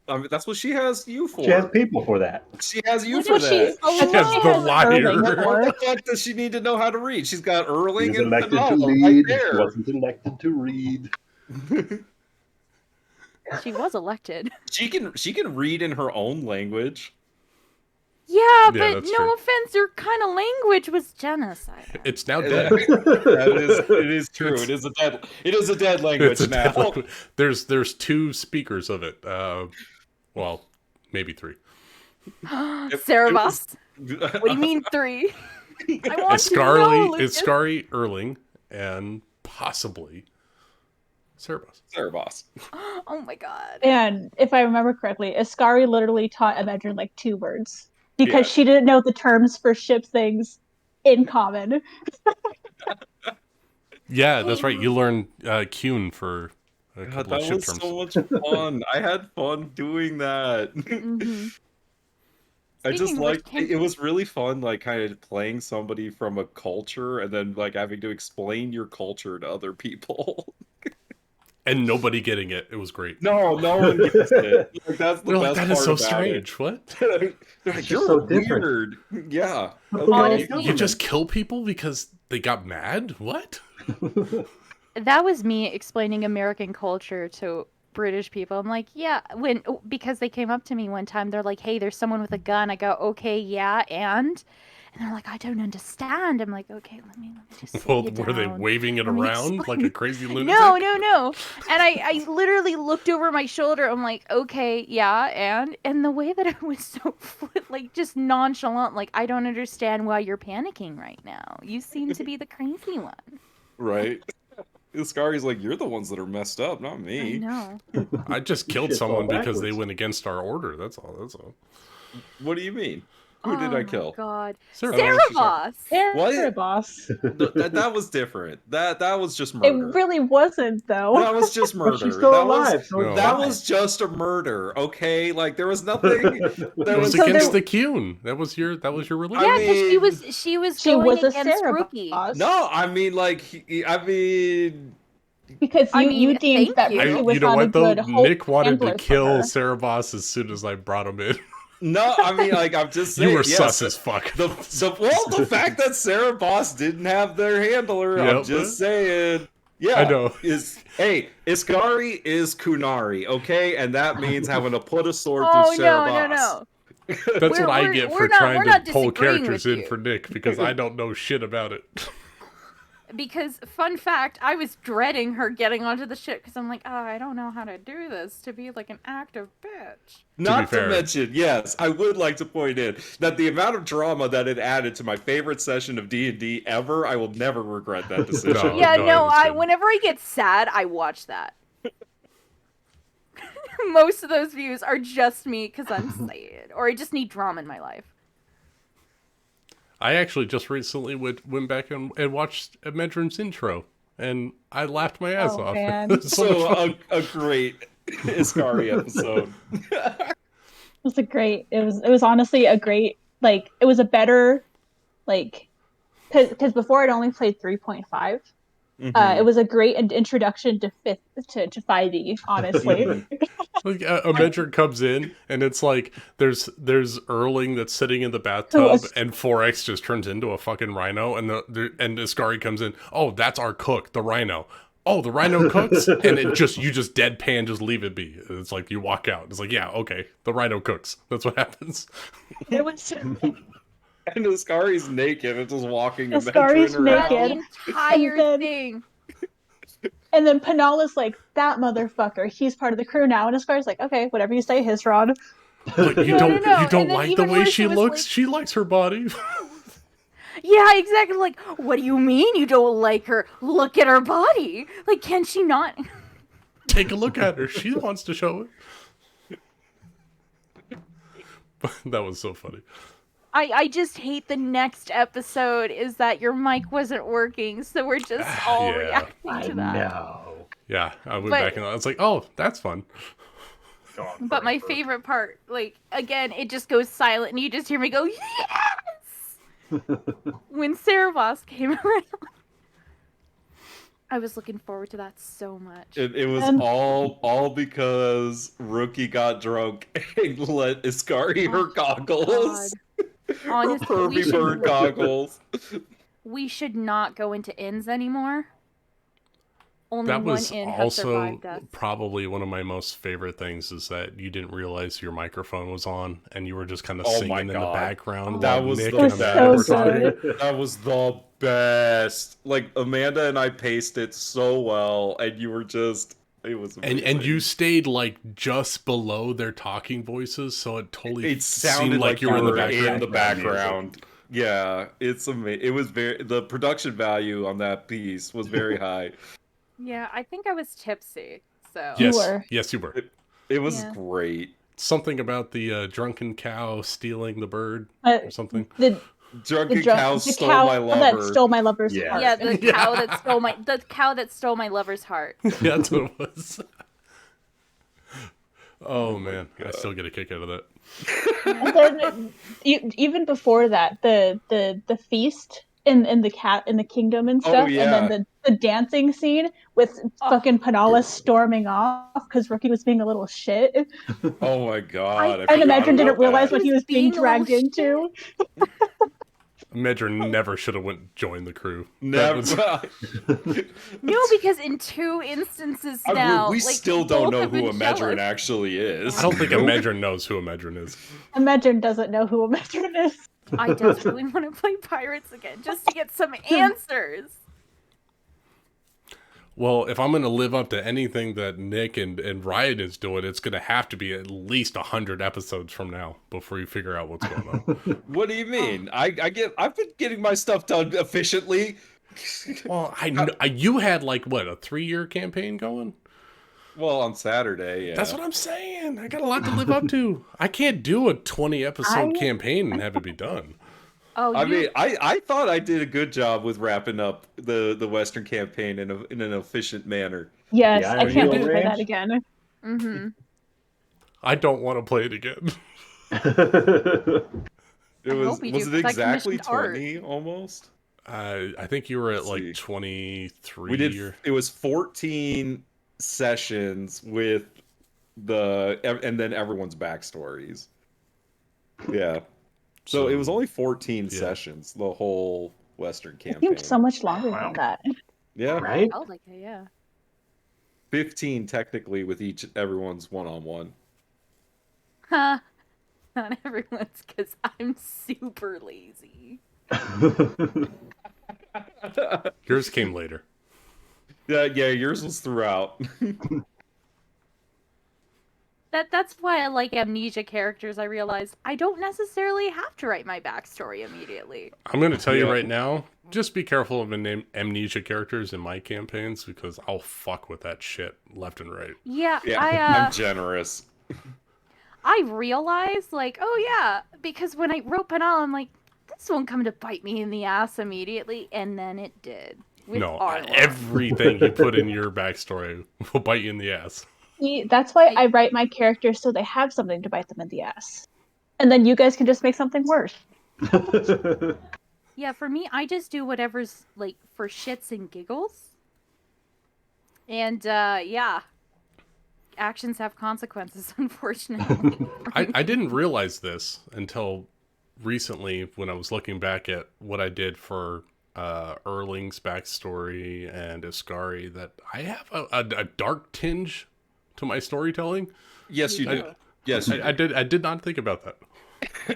I mean, that's what she has you for.
She has people for that.
She has you
What
for
if
that.
she's
She has the liar.
What the fuck does she need to know how to read? She's got
She
Erling
was
and
elected to
Panala right
lead.
there.
She wasn't elected to read.
She was elected.
She can read in her own language.
Yeah, but
that's
no
true.
offense, your kind of language was genocide.
It's now dead.
It is true. It is a dead language
It's a
now.
dead language. There's 2 speakers of it. Well, maybe 3.
Cerebos. What do you mean 3? I want to know, Lucas.
Iskari, Erling, and possibly Cerebos.
Cerebos.
Oh my god.
And if I remember correctly, Ascari literally taught Imedrin like 2 words because she didn't know the terms for ship things in common.
Yeah, that's right. You learned Qun for a couple
that
of ship
was
terms.
so much fun. I had fun doing that.
Mm-hmm.
I just
Speaking of
like
which,
it was really fun, like kind of playing somebody from a culture and then like having to explain your culture to other people.
And nobody getting it. It was great.
No one gets it. Like, that's the
They're
best
like, that is so
part about
strange.
it.
What?
They're like, you're
so different.
weird. Yeah.
Honestly,
You just kill people because they got mad? What?
that was me explaining American culture to British people. I'm like, yeah, because they came up to me one time. They're like, hey, there's someone with a gun. I go, okay, yeah, and they're like, I don't understand. I'm like, okay, let me just sit
Well,
you
were they
down.
waving it
Let me
around like
explain.
a crazy lunatic?
No. And I literally looked over my shoulder. I'm like, okay, yeah, and the way that it was so like just nonchalant, like I don't understand why you're panicking right now. You seem to be the crazy one.
Right. Iskari's like, you're the ones that are messed up, not me.
I know.
I just killed
Shit,
someone
fall
because they
backwards.
went against our order. That's all.
What do you mean? Who did I kill?
Oh my god.
Cerebos.
Cerebos.
That was different. That was just murder.
It really wasn't, though.
That was just murder.
She's still
that
alive.
was
so it's
that
fine.
was just a murder. Okay, like there was nothing.
It was
So
against
there-
the Qun. That was your religion.
Yeah,
I
because
mean,
she was
She
going
was a
against
Cerebos.
Rookie.
No, I mean like
Because
I
you
mean,
deemed that
thank you.
Ricky was
You know
not a
what though?
good hope
Nick wanted to
handler for
kill
her.
Cerebos as soon as I brought him in.
no, I mean like I'm just saying.
You were
yes,
sus as fuck.
The fact that Sarah Boss didn't have their handler, I'm
Yep.
just saying. Yeah,
I know.
Iskari is Kunari, okay, and that means having to put a sword
Oh
through Sarah
no.
Boss.
That's what I
we're-
get
we're
for
not-
trying
we're
to
not
pull
disagreeing
characters
with
in
you.
for Nick because I don't know shit about it.
Because fun fact, I was dreading her getting onto the ship because I'm like, oh, I don't know how to do this to be like an active bitch.
Not to
fair.
mention, yes, I would like to point in that the amount of drama that it added to my favorite session of D&D ever, I will never regret that decision.
No.
Yeah, no,
it was good.
whenever I get sad, I watch that. Most of those views are just me because I'm sad or I just need drama in my life.
I actually just recently went back and watched Medrin's intro, and I laughed my ass off.
Man.
It was so much fun.
A great Iskari episode.
It was honestly a great, like, it was a better, like, because before I'd only played 3.5. It was a great introduction to 5e, honestly.
Like a Medrin comes in, and it's like there's Erling that's sitting in the bathtub, and 4X just turns into a fucking rhino, and and Iskari comes in. Oh, that's our cook, the rhino. Oh, the rhino cooks, and you just deadpan, just leave it be. It's like you walk out. It's like, yeah, okay, the rhino cooks. That's what happens.
It was.
And Iskari's naked and just walking.
Iskari's naked.
The entire thing.
And then Panala's like, that motherfucker, he's part of the crew now. And Iskari's like, okay, whatever you say, Hisron.
But you
No,
don't
no.
you don't
And then
like the
even
way
worse,
she
it was
looks.
like-
She likes her body.
Yeah, exactly. Like, what do you mean you don't like her? Look at her body. Like, can she not?
Take a look at her. She wants to show it. That was so funny.
I just hate the next episode is that your mic wasn't working, so we're just all reacting to that.
I know.
Yeah, I went back and I was like, oh, that's fun.
But my favorite part, like, again, it just goes silent and you just hear me go, yes! When Sarah Boss came around. I was looking forward to that so much.
It was all because Rookie got drunk and let Iskari her goggles.
Honestly,
her Herbie Bird goggles.
We should not go into inns anymore. Only
that was
one inn has
also
survived us.
probably one of my most favorite things is that you didn't realize your microphone was on and you were just kind of singing in the background.
That
while
was
Nick
the
and Amanda were
best.
talking.
That was the best. Like Amanda and I paced it so well, and you were just. It was amazing.
And you stayed like just below their talking voices, so it totally
it sounded
seemed like you were in the
background. Yeah, it's amazing. It was the production value on that piece was very high.
Yeah, I think I was tipsy. So
Yes, you were.
It was great.
Something about the drunken cow stealing the bird or something.
The
drunken cow stole my lover.
That stole my lover's heart.
Yeah, the cow that stole my lover's heart.
Yeah, that's what it was. Oh man, I still get a kick out of that.
And then, even before that, the feast in the kingdom and stuff, and then the dancing scene with fucking Panala storming off because Rookie was being a little shit.
Oh my god!
And Imagine didn't realize what he was being dragged into.
Medra never should have joined the crew.
Never.
No, because in 2 instances now,
we still don't know who Imedrin actually is.
I don't think Imedrin knows who Imedrin is.
Imagine doesn't know who Imagine is.
I desperately want to play Pirates again just to get some answers.
Well, if I'm going to live up to anything that Nick and Ryan is doing, it's going to have to be at least 100 episodes from now before you figure out what's going on.
What do you mean? I've been getting my stuff done efficiently.
Well, you had like what, a 3-year campaign going?
Well, on Saturday, yeah.
That's what I'm saying. I got a lot to live up to. I can't do a 20 episode campaign and have it be done.
Oh,
I thought I did a good job with wrapping up the Western campaign in an efficient manner.
Yes, I can't wait to play that again.
Mm-hmm.
I don't want to play it again.
Was it exactly 20 almost?
I think you were at like 23.
It was 14 sessions with and then everyone's backstories. Yeah. So it was only 14 sessions, the whole Western campaign.
It seemed so much longer than that.
Yeah.
Right?
Oh, like yeah.
15 technically with everyone's one-on-one.
Huh. Not everyone's, because I'm super lazy.
Yours came later.
Yeah, yours was throughout.
That's why I like amnesia characters. I realize I don't necessarily have to write my backstory immediately.
I'm going to tell you right now, just be careful of amnesia characters in my campaigns because I'll fuck with that shit left and right.
Yeah,
I'm generous.
I realized, like, oh yeah, because when I wrote Panal, I'm like, this won't come to bite me in the ass immediately, and then it did.
No, everything you put in your backstory will bite you in the ass.
See, that's why I write my characters so they have something to bite them in the ass. And then you guys can just make something worse.
Yeah, for me, I just do whatever's, like, for shits and giggles. And, yeah. Actions have consequences, unfortunately.
I didn't realize this until recently when I was looking back at what I did for Erling's backstory and Iskari, that I have a dark tinge to my storytelling.
Yes, you do. Yes,
I did not think about that.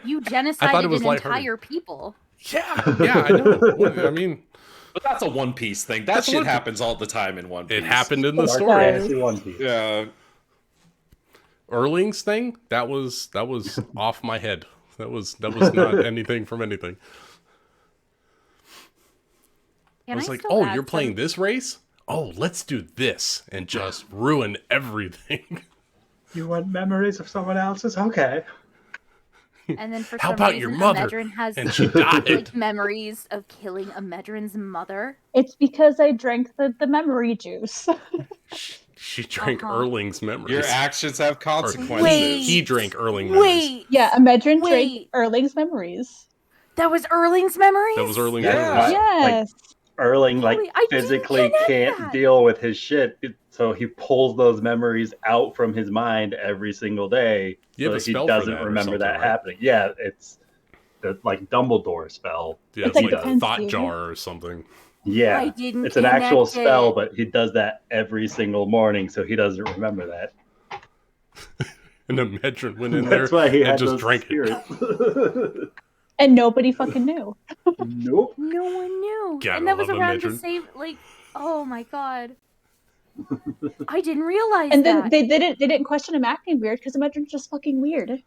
You genocided an entire people.
Yeah, I know. I mean,
but that's a One Piece thing. That shit happens all the time in One Piece.
It happened in the story.
One Piece.
Yeah.
Erling's thing, that was off my head. That was not anything from anything. I was like, oh, you're playing this race? Oh, let's do this and just ruin everything.
You want memories of someone else's? Okay.
And then for
How
some
about
reason,
your mother?
Amedrin has
And she died.
like memories of killing Amedrin's mother.
It's because I drank the memory juice.
She drank Erling's memories.
Your actions have
Or
consequences.
he drank Erling memories.
Yeah, Amedrin drank Erling's memories.
That was Erling's memories?
That was Erling's
Yeah.
memories.
Yes.
Erling
Holy- I didn't
physically
connect
can't
that.
deal with his shit, so he pulls those memories out from his mind every single day,
You
so
have a
that he
spell for
doesn't
that or
remember
something,
that
right?
happening. Yeah, it's the like Dumbledore spell.
Yeah,
It's
it's
like
like a
defense,
thought
dude.
jar or something.
Yeah,
I didn't
it's an actual
connect
spell,
it.
but he does that every single morning, so he doesn't remember that.
And Amedrin went in there
That's why he
and
had
just
those
drank it.
spirits.
And nobody fucking knew.
Nope.
No one knew.
Gotta
And that was
love
around the
Amedrin.
same, like, oh my god. I didn't realize
And then
that.
they didn't question him acting weird because Amedrin's just fucking weird.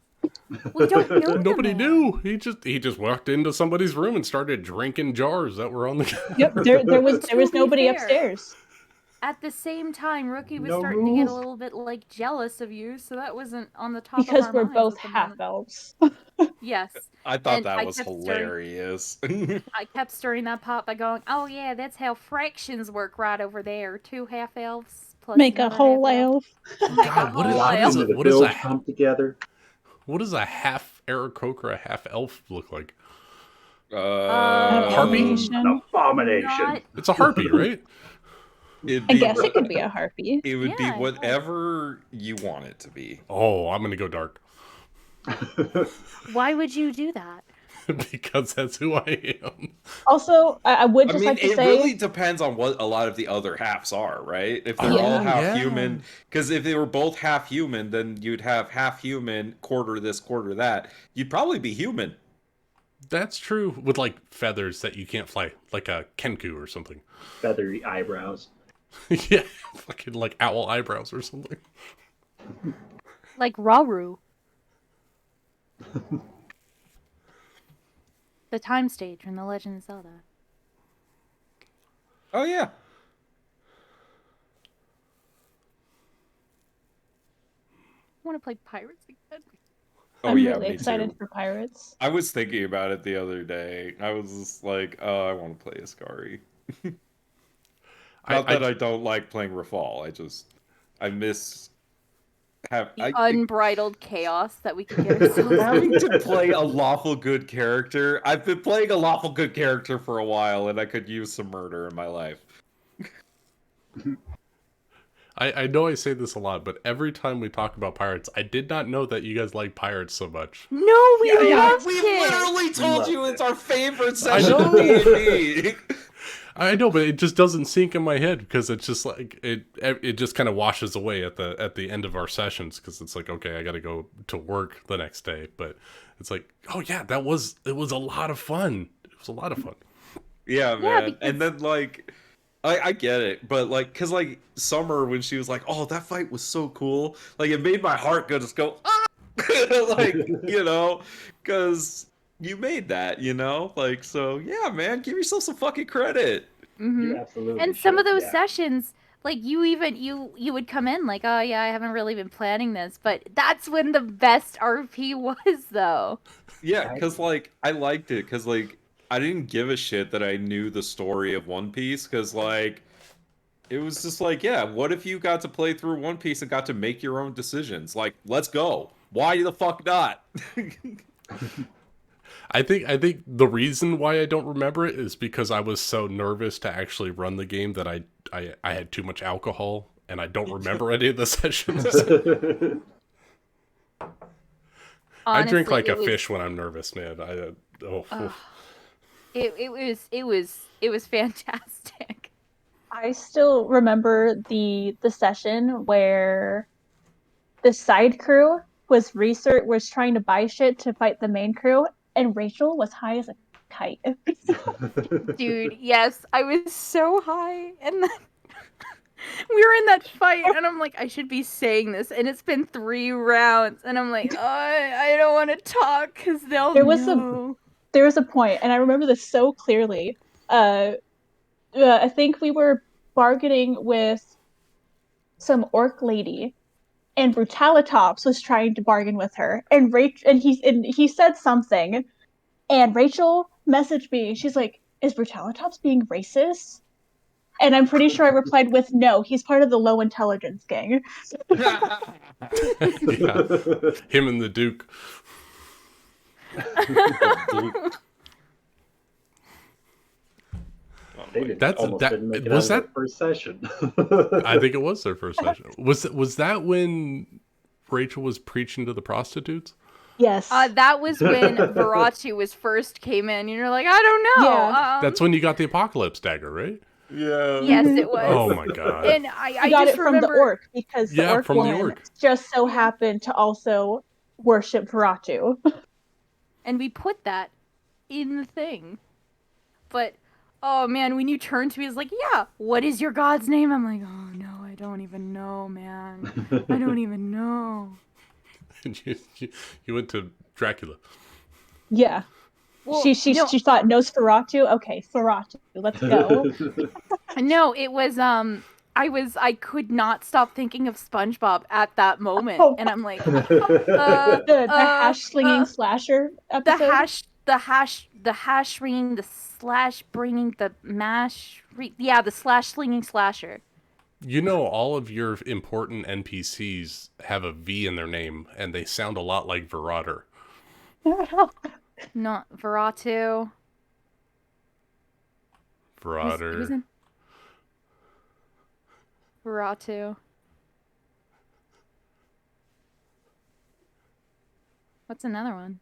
We don't know the
Nobody
man.
knew. He just walked into somebody's room and started drinking jars that were on the
Yep, there was
To be
nobody
fair,
upstairs.
At the same time, Rookie was
No
starting to get a
rules.
little bit, like, jealous of you, so that wasn't on the top
Because
of our
we're
minds
both
at the
half
moment.
elves.
Yes.
I thought
And
that
I
was
kept
hilarious.
I kept stirring that pot by going, oh yeah, that's how fractions work right over there. 2 half-elves plus
Make a
another
whole
half-elf.
elf.
Make a
God, what
whole
is
elf.
Into the
what is
bilge
a
come together.
what does a half Aarakocra, half elf look like?
Harpy?
An abomination.
Not-
It's a harpy, right?
It'd
I
be
guess it could be a harpy.
It would be
Yeah,
whatever you want it to be.
Oh, I'm gonna go dark
Why would you do that?
because that's who I am.
Also, I would
I
just
mean,
like to
it
say,
really depends on what a lot of the other halves are, right? If they're all
Yeah.
half
Yeah.
human, because if they were both half human, then you'd have half human, quarter this, quarter that. You'd probably be human.
That's true with like feathers that you can't fly, like a Kenku or something.
Feathery eyebrows.
Yeah, fucking like owl eyebrows or something.
Like Rauru. The time stage from The Legend of Zelda.
Oh yeah.
I want to play Pirates again.
Oh
I'm
yeah,
really
me
excited
too.
for pirates.
I was thinking about it the other day. I was just like, oh, I want to play Ascari. Not that I don't like playing Rafal. I miss
The unbridled chaos that we could get ourselves
having to play a lawful good character. I've been playing a lawful good character for a while, and I could use some murder in my life.
I know I say this a lot, but every time we talk about pirates, I did not know that you guys like pirates so much.
No, we loved
We
it.
literally told you it's our favorite
I
session of
know.
D&D.
I know, but it just doesn't sink in my head because it's just like it just kind of washes away at the end of our sessions because it's like, okay, I got to go to work the next day, but it's like, oh yeah, it was a lot of fun. It was a lot of fun.
Yeah, man.
because-
And then like I get it, but like, cause like Summer when she was like, "Oh, that fight was so cool," like it made my heart just go, ah! Like, you know, cause you made that, you know, like, so yeah, man, give yourself some fucking credit.
You absolutely
And some of
should,
those
yeah.
sessions, like you would come in like, oh yeah, I haven't really been planning this, but that's when the best RP was though.
Yeah, cause like I liked it, cause like I didn't give a shit that I knew the story of One Piece, cause like it was just like, yeah, what if you got to play through One Piece and got to make your own decisions? Like, let's go. Why the fuck not?
I think the reason why I don't remember it is because I was so nervous to actually run the game that I had too much alcohol and I don't remember any of the sessions. I drink like a fish when I'm nervous, man.
It was fantastic.
I still remember the session where the side crew was trying to buy shit to fight the main crew, and Rachel was high as a kite.
Dude, yes, I was so high, and then we were in that fight, and I'm like, I should be saying this, and it's been 3 rounds, and I'm like, oh, I don't want to talk because they'll know.
There was a point, and I remember this so clearly. I think we were bargaining with some orc lady, and Brutalitops was trying to bargain with her, and he said something, and Rachel messaged me. She's like, "Is Brutalitops being racist?" And I'm pretty sure I replied with, "No, he's part of the low intelligence gang."
Yeah. Him and the Duke.
They didn't make it
was
out of
that
their first session.
I think it was their first session. Was that when Rachel was preaching to the prostitutes?
Yes.
That was when Viratu was first came in. And you're like, I don't know.
Yeah.
That's when you got the apocalypse dagger, right?
Yeah.
Yes, it was.
Oh my god.
And I
got
just
it from the orc because the orc
from the
woman
orc.
just so happened to also worship Viratu.
And we put that in the thing. But oh man, when you turned to me, it's like, yeah, what is your god's name? I'm like, oh no, I don't even know, man. I don't even know.
And you went to Dracula.
Yeah.
Well,
she thought Nosferatu. Okay, Feratu. Let's go.
No, it was I could not stop thinking of SpongeBob at that moment, and I'm like,
the hash slinging slasher episode.
the hash ringing, the slash bringing, the mash, the slash slinging slasher.
You know, all of your important NPCs have a V in their name, and they sound a lot like Virater.
Not Viratu.
Virater.
Viratu. What's another one?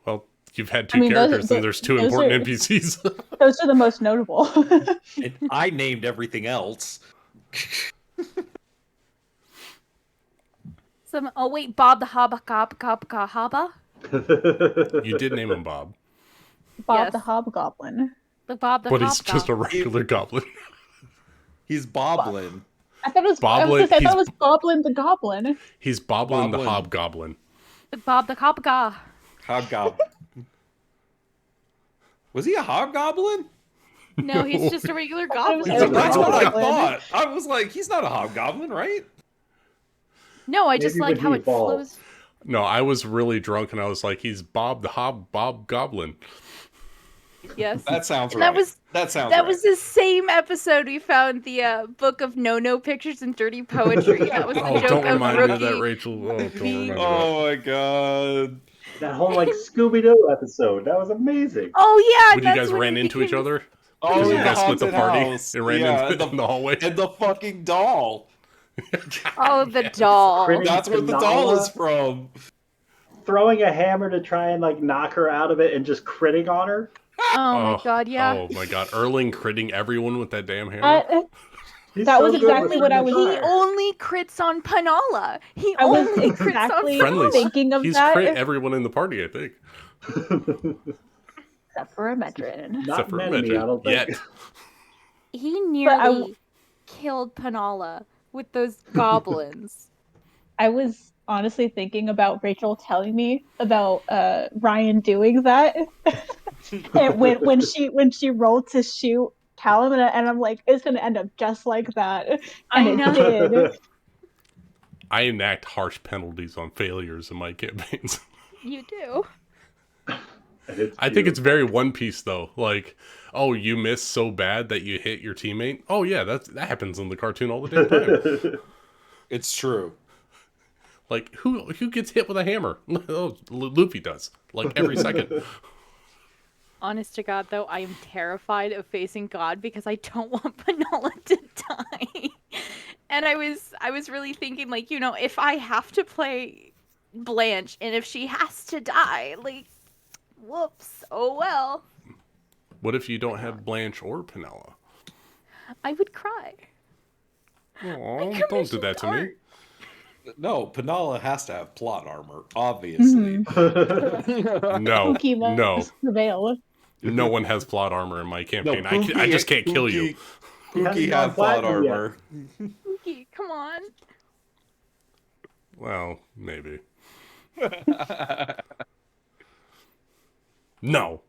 Well, you've had two characters, and there's two important NPCs.
Those are the most notable.
And I named everything else.
Oh wait, Bob the Hobba.
You did name him Bob.
Bob the Hobgoblin.
But
he's just a regular goblin.
He's Boblin.
I thought it was
Boblin.
I thought it was Boblin the Goblin.
He's Boblin the Hobgoblin.
Bob the Hobgoblin.
Hobgoblin. Was he a hobgoblin?
No, he's just a regular goblin.
That's what I thought. I was like, he's not a hobgoblin, right?
No, I just like how it flows.
No, I was really drunk and I was like, he's Bob the Hobgoblin.
Yes.
That sounds right.
That was the same episode we found the book of no pictures and dirty poetry. That was the joke
don't
of
remind
Rookie.
me of that, Rachel. Oh, don't remember
Oh my god.
That whole Scooby-Doo episode. That was amazing.
Oh yeah.
When you guys ran into each other?
Oh,
you
yeah,
guys split the party
house.
and ran in the hallway.
And the fucking doll.
Oh, the doll.
That's where the doll is from.
Throwing a hammer to try and knock her out of it and just critting on her.
Oh my god, yeah.
Oh my god, Erling critting everyone with that damn hammer.
That was exactly what I was.
He only crits on Panala.
I was exactly thinking of
He's
that.
crit everyone in the party, I think.
Except for a Medrin.
Not many, I don't think.
Yet.
He nearly killed Panala with those goblins.
I was honestly thinking about Rachel telling me about Ryan doing that. And when she rolled to shoot Callum, and I'm like, it's gonna end up just like that. And
I know.
It did.
I enact harsh penalties on failures in my campaigns.
You do.
I think it's very One Piece though. Like, oh, you missed so bad that you hit your teammate. Oh yeah, that happens in the cartoon all the damn time.
It's true.
Like, who gets hit with a hammer? Oh, Luffy does. Like every second.
Honest to God, though, I am terrified of facing God because I don't want Panala to die. And I was really thinking, if I have to play Blanche and if she has to die, whoops, oh well.
What if you don't have Blanche or Penella?
I would cry.
Oh, don't do that to me.
No, Panala has to have plot armor, obviously.
No,
Prevail.
No one has plot armor in my campaign. I just can't kill you.
Pookie has plot armor.
Pookie, come on.
Well, maybe. No.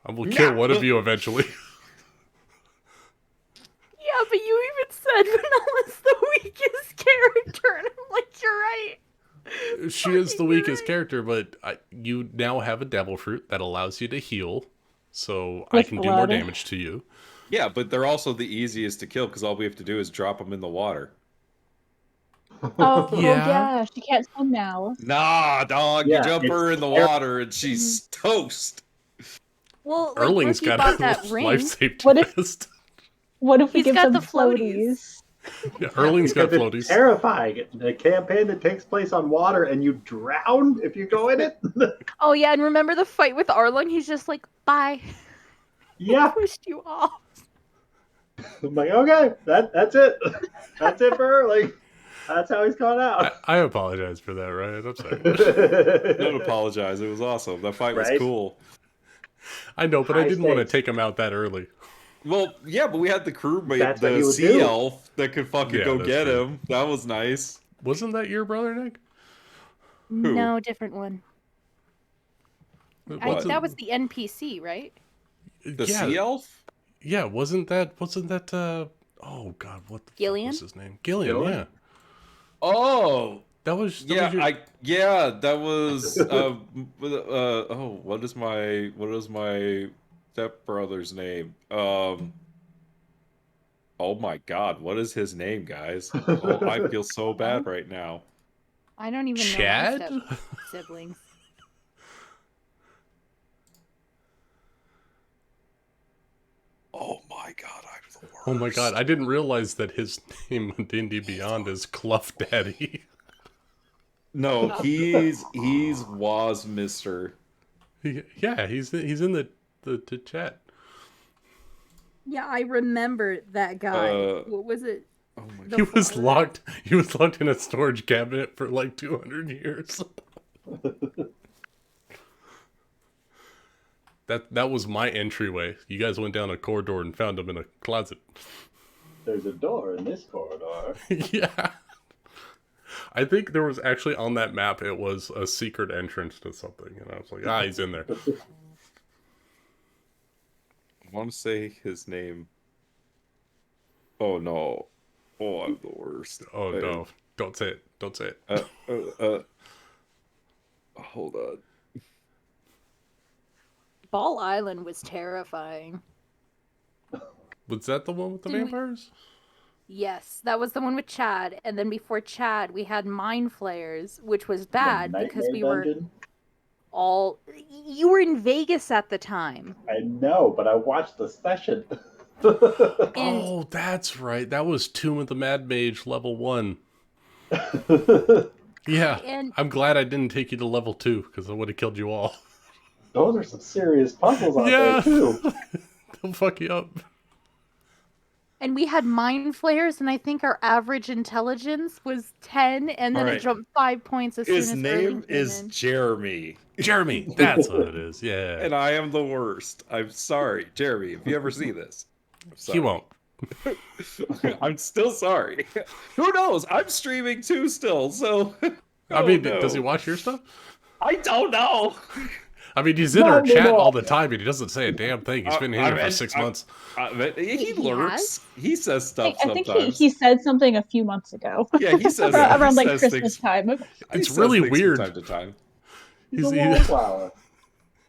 I will kill one of you eventually.
Yeah, but you even said Vanilla's the weakest character, and I'm like, you're right.
She is the weakest character, but you now have a devil fruit that allows you to heal, so I
With
can do more
blood.
damage to you.
Yeah, but they're also the easiest to kill because all we have to do is drop them in the water.
Oh
Yeah.
yeah, she can't swim now.
Nah, dog,
Yeah,
you jump her
it's
in the water and she's toast.
Well, like,
Erling's
Rookie
got
bought
a
that ring.
life safety
What if-
vest.
What if we
He's
give
got
them
the floaties.
Yeah, Erling's got
Because
floaties.
it's terrifying. The campaign that takes place on water and you drown if you go in it.
Oh yeah, and remember the fight with Arlong? He's just like, bye.
Yeah.
Pushed you off.
I'm like, okay, that's it. That's it for her. Like, that's how he's gone out.
I apologize for that, Ryan. I'm sorry.
Don't apologize. It was awesome. That fight was
Right?
cool.
I know, but I
High
didn't want to
stakes.
take him out that early.
Well, yeah, but we had the crewmate,
That's what he
the
would
sea
do.
elf that could fucking
Yeah,
go
that's
get
true.
him. That was nice.
Wasn't that your brother, Nick?
No, different one.
What?
That was the NPC, right?
The
yeah,
sea elf?
yeah. Wasn't that? Oh God, what the
Gillian?
fuck was his name? Gillian.
Gillian?
Yeah,
Oh,
that was
yeah,
your...
that was oh, what is my stepbrother's name? Oh my God, what is his name, guys? Oh, I feel so bad right now.
I don't even
Chad?
know my siblings.
Oh my God, I'm the worst.
Oh my God, I didn't realize that his name on D&D Beyond is Cluff Daddy.
No, he's was Mister.
Yeah, he's in the chat.
Yeah, I remember that guy.
Uh,
What was it?
Oh my
The
He was
father?
locked. He was locked in a storage cabinet for like 200 years. That was my entryway. You guys went down a corridor and found him in a closet.
There's a door in this corridor.
Yeah. I think there was actually on that map, it was a secret entrance to something. And I was like, he's in there.
I want to say his name. Oh no. Oh, I'm the worst.
Oh, no. Don't say it. Don't say it.
Hold on.
Ball Island was terrifying.
Was that the one with the
Did we-
vampires?
Yes, that was the one with Chad, and then before Chad, we had Mind Flayers, which was bad
The
because we
Nightmare
were
Dungeon?
all. You were in Vegas at the time.
I know, but I watched the session.
And
Oh, that's right. That was Tomb of the Mad Mage level 1. Yeah.
And-
I'm glad I didn't take you to level 2 because I would have killed you all.
Those are some serious puzzles out
Yeah.
there, too.
They'll fuck you up.
And we had Mind Flayers, and I think our average intelligence was 10, and then
All
it
right.
jumped 5 points as
His
soon as
name
Erling came
is
in.
Jeremy.
Jeremy. That's what it is. Yeah.
And I am the worst. I'm sorry, Jeremy, if you ever see this. I'm sorry.
He won't.
I'm still sorry. Who knows? I'm streaming too still, so.
I mean,
no.
does he watch your stuff?
I don't know.
I mean, he's in
No,
our
no,
chat
no.
all the time, and he doesn't say a damn thing. He's been here for 6 months.
He
He
lurks.
has?
He says stuff
I think
sometimes.
he said something a few months ago.
Yeah, he says
around
he
like
says
Christmas
things-
time.
he
It's
says
really
things from
weird.
time to time.
He's a
He
wallflower.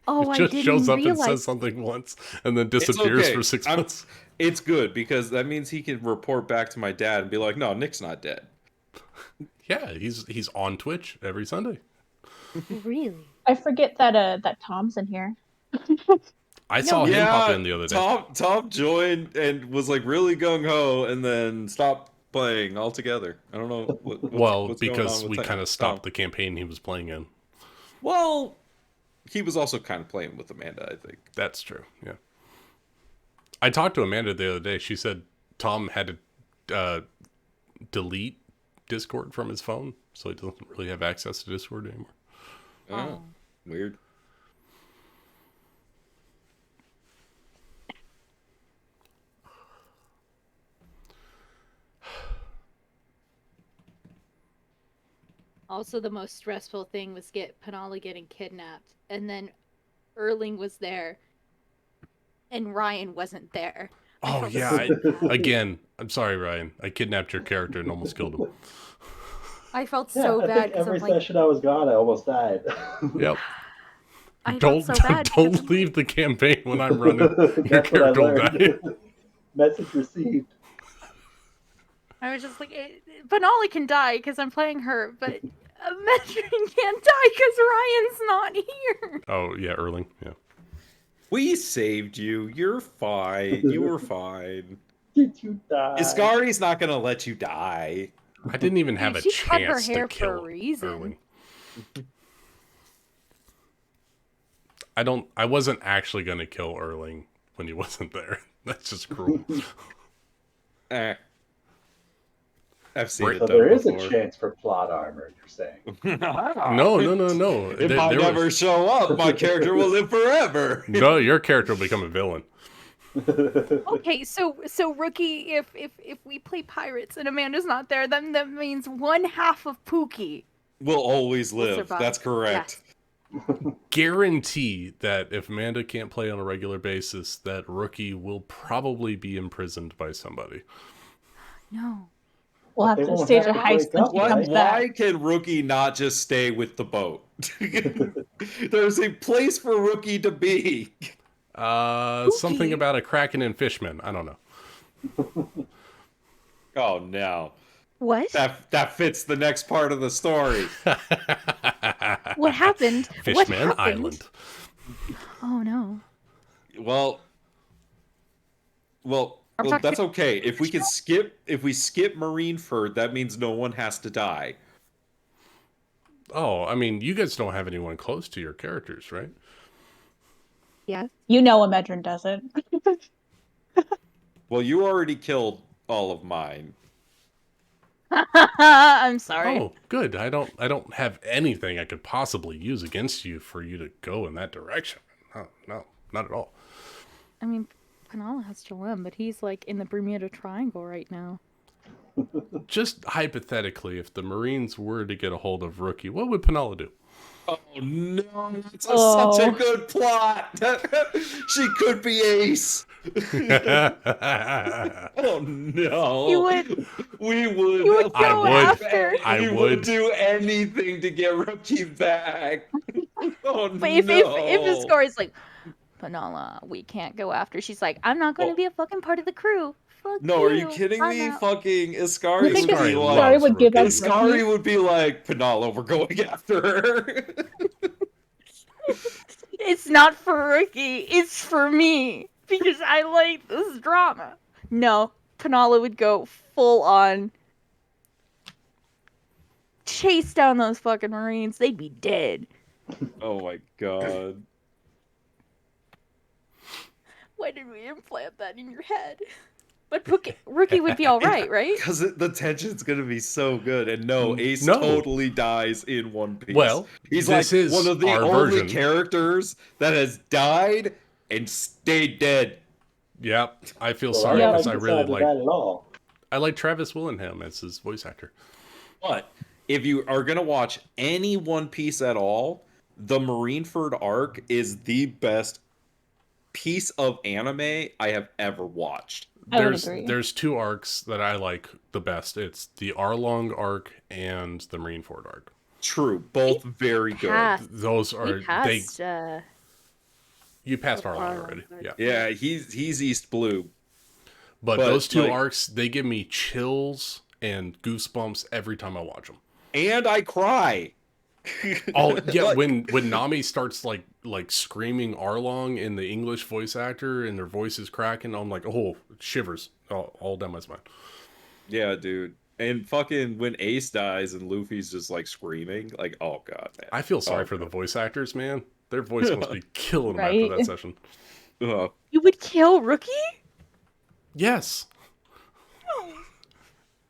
Oh, I
just
didn't
shows up
realize.
and says something once, and then disappears
okay.
for 6 months.
It's good because that means he can report back to my dad and be like, "No, Nick's not dead."
Yeah, he's on Twitch every Sunday.
Really?
I forget that that Tom's in here.
I saw him pop in the other day.
Tom joined and was like really gung ho, and then stopped playing altogether. I don't know. What's going
because
on with
we
Tom.
kind of stopped the campaign he was playing in.
Well, he was also kind of playing with Amanda, I think.
That's true. Yeah. I talked to Amanda the other day. She said Tom had to delete Discord from his phone, so he doesn't really have access to Discord anymore.
Oh, weird.
Also, the most stressful thing was Panala getting kidnapped, and then Erling was there, and Ryan wasn't there.
Oh yeah. Again, I'm sorry, Ryan. I kidnapped your character and almost killed him.
I felt
Yeah,
so
I
bad
think
because
every
I'm like,
session I was gone, I almost died.
Yep.
I felt
Don't
so bad because
don't leave the campaign when I'm running. Your
That's what I
character will die.
learned. Message received.
I was just like, Benali can die because I'm playing her, but Medrin can't die because Ryan's not here.
Oh yeah, Erling. Yeah.
We saved you. You're fine. You were fine.
Did you die?
Iskari's not gonna let you die.
I didn't even have a
She cut her
chance to
hair for
kill
a reason.
Erling. I wasn't actually gonna kill Erling when he wasn't there. That's just cruel.
I've seen it
So
done
there is
before.
a chance for plot armor, you're saying.
No.
If I never show up, my character will live forever.
No, your character will become a villain.
Okay, so Rookie, if we play pirates and Amanda's not there, then that means one half of Pookie
Will always
will
live.
survive.
That's correct.
Yes.
Guarantee that if Amanda can't play on a regular basis, that Rookie will probably be imprisoned by somebody.
No.
We'll have to stage a heist when she comes back.
Why can Rookie not just stay with the boat? There's a place for Rookie to be.
Something about a Kraken and Fishman. I don't know.
Oh no.
What?
That fits the next part of the story.
What happened? What
Fishman
happened?
Island.
Oh no.
Well, that's okay. If we skip Marineford, that means no one has to die.
Oh, I mean, you guys don't have anyone close to your characters, right?
Yeah.
You know Amedrin doesn't.
Well, you already killed all of mine.
I'm sorry.
Oh, good. I don't have anything I could possibly use against you for you to go in that direction. No, not at all.
I mean, Penala has to win, but he's like in the Bermuda Triangle right now.
Just hypothetically, if the Marines were to get a hold of Rookie, what would Penala do?
Oh no, it's such a good plot. She could be Ace. Oh no.
You would.
We would.
You would go after.
We would do anything to get Rookie back. Oh
But
no.
if the score is like, Penala, we can't go after. She's like, I'm not going to be a fucking part of the crew. Fuck
No,
you.
are you kidding
I'm
me?
out.
Fucking Iskari would be like,
Iskari would give us
Iskari would be like, Penala, we're going after her.
It's not for Rookie. It's for me because I like this drama. No, Penala would go full on chase down those fucking Marines. They'd be dead.
Oh my god.
Why did we implant that in your head? But Rookie would be all right, right?
Because the tension's gonna be so good, and no, Ace totally dies in One Piece.
Well,
he's
this
like
is
one of the
our
only
version.
characters that has died and stayed dead.
Yep, I feel
Well,
sorry
I
because
don't
I
like
really
the
like.
side of that at all.
I like Travis Willingham as his voice actor.
But if you are gonna watch any One Piece at all, the Marineford arc is the best piece of anime I have ever watched.
There's two arcs that I like the best. It's the Arlong arc and the Marineford arc.
True, both very good.
Those are
passed,
You passed Arlong already. Yeah.
Yeah, he's East Blue.
But those two arcs, they give me chills and goosebumps every time I watch them.
And I cry.
Oh yeah, when Nami starts like screaming Arlong in the English voice actor and their voice is cracking, I'm like, oh, shivers all down my spine.
Yeah, dude. And fucking when Ace dies and Luffy's just like screaming, like, oh god, man.
I feel sorry for the voice actors, man. Their voice must be killing them after that session.
You would kill Rookie?
Yes.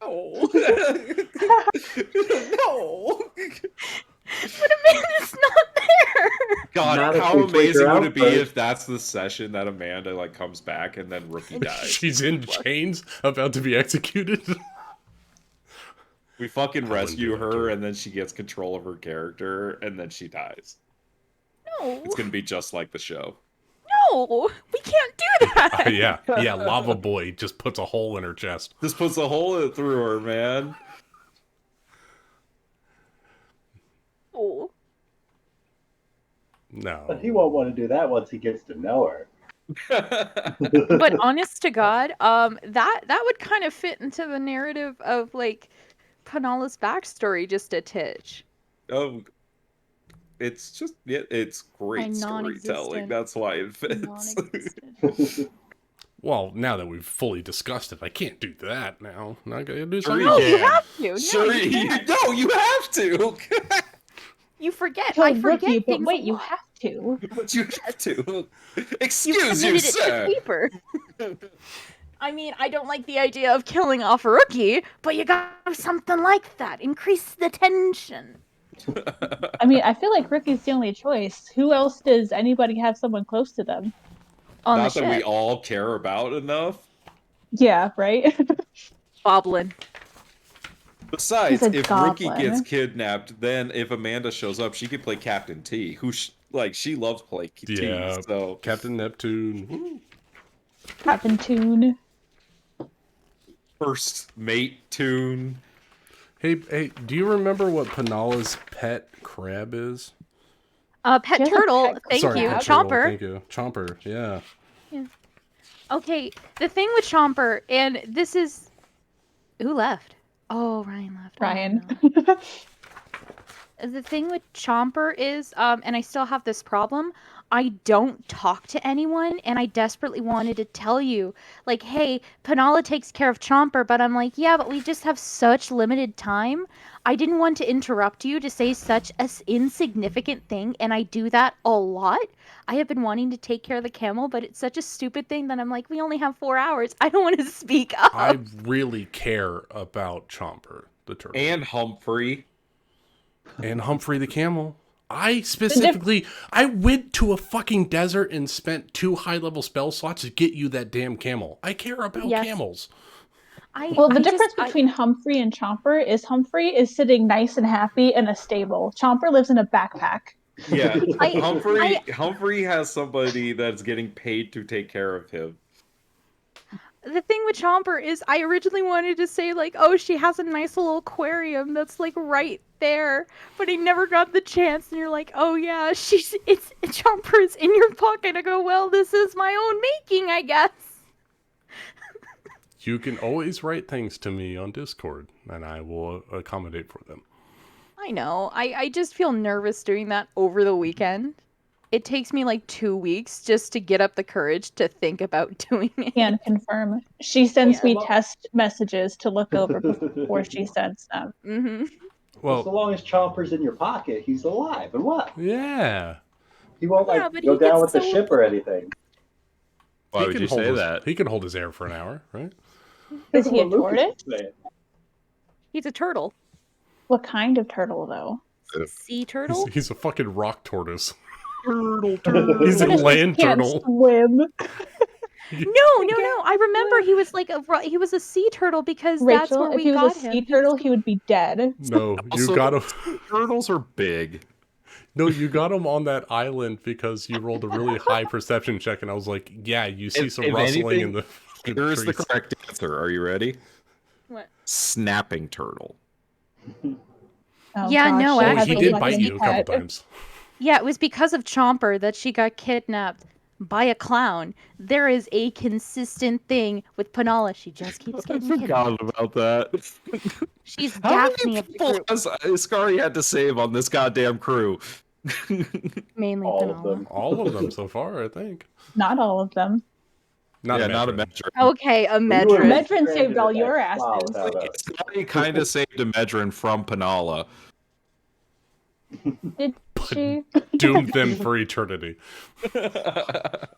No. No.
But Amanda's not there.
God,
Not if
how
we take her
amazing would
out
it be
first.
if that's the session that Amanda like comes back and then Rookie dies?
She's in chains, about to be executed.
We fucking rescue
do that to
her
her.
and then she gets control of her character and then she dies.
No.
It's gonna be just like the show.
No, we can't do that.
Yeah, Lava Boy just puts a hole in her chest.
Just puts a hole through her, man.
Oh.
No.
But he won't want to do that once he gets to know her.
But honest to God, that would kind of fit into the narrative of like Panala's backstory just a titch.
Oh, it's great storytelling. That's why it fits.
Well, now that we've fully discussed it, I can't do that now. Not gonna do
Sure
something.
No,
you
you
can.
have to. No,
Sure, no, you have to.
You forget.
Kill
I forget
Rookie, but
things
wait,
a
you
lot.
have to.
But you have to.
You
Excuse you,
committed it
sir.
to Sweeper. I mean, I don't like the idea of killing off a rookie, but you got something like that. Increase the tension.
I mean, I feel like Rookie's the only choice. Who else does anybody have someone close to them?
On
Not
the
that we
ship.
all care about enough.
Yeah, right?
Goblin.
Besides,
He's a
if Rookie
goblin.
gets kidnapped, then if Amanda shows up, she could play Captain T, who she loves playing T.
Yeah,
So
Captain Neptune. Woo.
Captain Toon.
First mate tune.
Hey, do you remember what Panala's pet crab is?
Pet
She has a
turtle.
pet
Thank
Sorry,
you.
pet turtle,
Chomper.
Thank you, Chomper. Yeah.
Okay, the thing with Chomper, and this is... Who left? Oh, Ryan left.
Ryan.
Oh, no. The thing with Chomper is, and I still have this problem, I don't talk to anyone, and I desperately wanted to tell you, like, hey, Panala takes care of Chomper, but I'm like, yeah, but we just have such limited time. I didn't want to interrupt you to say such an insignificant thing, and I do that a lot. I have been wanting to take care of the camel, but it's such a stupid thing that I'm like, we only have 4 hours. I don't want to speak up.
I really care about Chomper, the turtle.
And Humphrey.
And Humphrey the camel. I went to a fucking desert and spent 2 high-level spell slots to get you that damn camel. I care about camels.
The difference between Humphrey and Chomper is Humphrey is sitting nice and happy in a stable. Chomper lives in a backpack.
Yeah, Humphrey has somebody that's getting paid to take care of him.
The thing with Chomper is I originally wanted to say, like, oh, she has a nice little aquarium that's, like, right there. But I never got the chance. And you're like, oh, yeah, Chomper's in your pocket. I go, well, this is my own making, I guess.
You can always write things to me on Discord, and I will accommodate for them.
I know. I just feel nervous doing that over the weekend. It takes me like 2 weeks just to get up the courage to think about doing it.
Can confirm. She sends me test messages to look over before she sends them.
Mm-hmm.
Well, so long as Chomper's in your pocket, he's alive. And what?
Yeah.
He won't go down with the ship or anything.
Why would you say that?
He can hold his air for an hour, right?
Is he a tortoise?
He's a turtle.
What kind of turtle, though?
Sea turtle?
He's a fucking rock tortoise.
Turtle.
He's a land
Can't
turtle.
swim.
No. I remember he was like he was a sea turtle because
Rachel,
that's where
if
we
he was
got
a
him.
sea turtle, he would be dead.
No,
Also,
you got him.
Turtles are big.
No, you got him on that island because you rolled a really high perception check, and I was like, yeah, you see some rustling in the
Here's the
trees.
correct answer. Are you ready?
What?
Snapping turtle.
Oh,
Yeah,
gosh,
no,
she
Oh,
has
he
a
did
lucky
bite you a couple
pet.
times.
Yeah, it was because of Chomper that she got kidnapped by a clown. There is a consistent thing with Panala. She just keeps
I
getting kidnapped.
forgot about that.
She's
How
Daphne
many
of the
people
group.
has Iskari had to save on this goddamn crew?
Mainly
All of
Panala.
them.
All of them so far, I think.
Not all of them.
Not a
not a
Medrin.
Medrin.
Okay, a
We were
Medrin.
Medrin saved all
stranded in
your
that cloud
asses.
without us.
Iskari kind of saved a Medrin from Panala.
Did she?
Doomed them for eternity.
I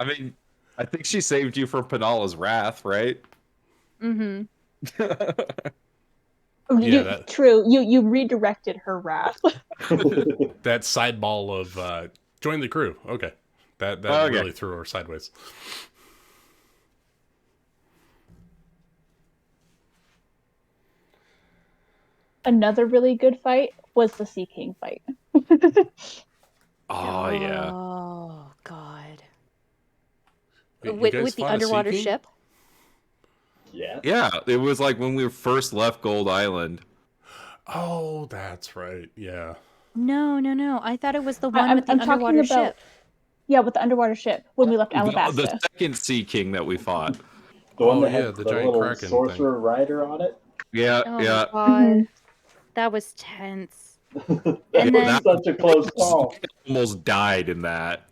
mean, I think she saved you from Panala's wrath, right?
Mm-hmm.
Yeah,
True. You redirected her wrath.
That side ball of join the crew. Okay. That
Okay.
really threw her sideways.
Another really good fight was the Sea King fight.
Oh yeah.
Oh God.
You
With
guys
the
fought a
underwater
Sea King?
ship.
Yeah.
Yeah, it was like when we first left Gold Island.
Oh, that's right. Yeah.
No. I thought it was the one with the
I'm talking
underwater
about
ship.
with the underwater ship when we left
The
Alabasta.
second Sea King that we fought.
The one
Oh,
that
yeah,
had
the
the
giant
little
Kraken
sorcerer rider on it.
Yeah,
Oh
yeah.
my God. That was tense. And then
was such a close call.
We almost died in that.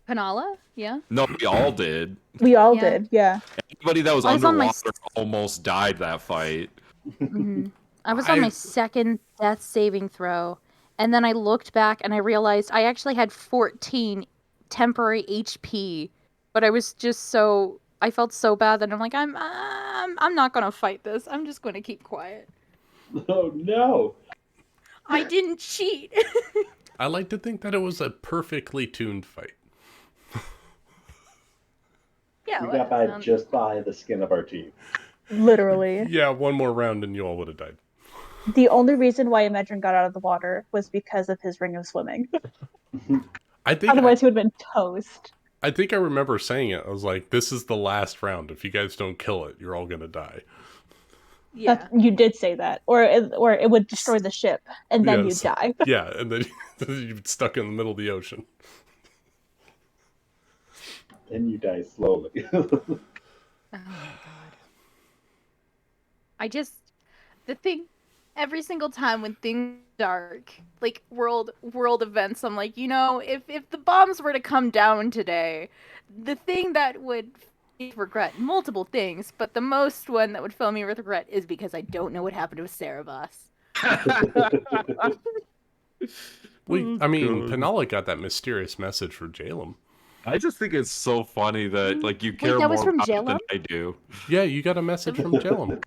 Panala, yeah.
No, we all did.
We all
Yeah.
did, yeah.
Anybody that was
I was on my
underwater almost died that fight.
I was on my second death saving throw, and then I looked back and I realized I actually had 14 temporary HP, but I was just I felt so bad that I'm like I'm not gonna fight this. I'm just gonna keep quiet.
Oh no!
I didn't cheat.
I like to think that it was a perfectly tuned fight.
Yeah,
We got by just by the skin of our teeth.
Literally.
Yeah, one more round and you all would have died.
The only reason why Imedrin got out of the water was because of his ring of swimming. Otherwise, he would have been toast.
I think I remember saying it. I was like, this is the last round. If you guys don't kill it, you're all going to die.
Yeah.
You did say that. Or it would destroy the ship, and then you'd die.
Yeah, and then you'd be stuck in the middle of the ocean.
Then you die slowly.
Oh my God. The thing, every single time when things are dark, like world events, I'm like, if the bombs were to come down today, the thing that would regret multiple things, but the most one that would fill me with regret is because I don't know what happened to Cerebos.
Penala got that mysterious message for Jalem.
I just think it's so funny that you care
that
more
was from
about it
Jalem?
than I do.
Yeah, you got a message from Jalem.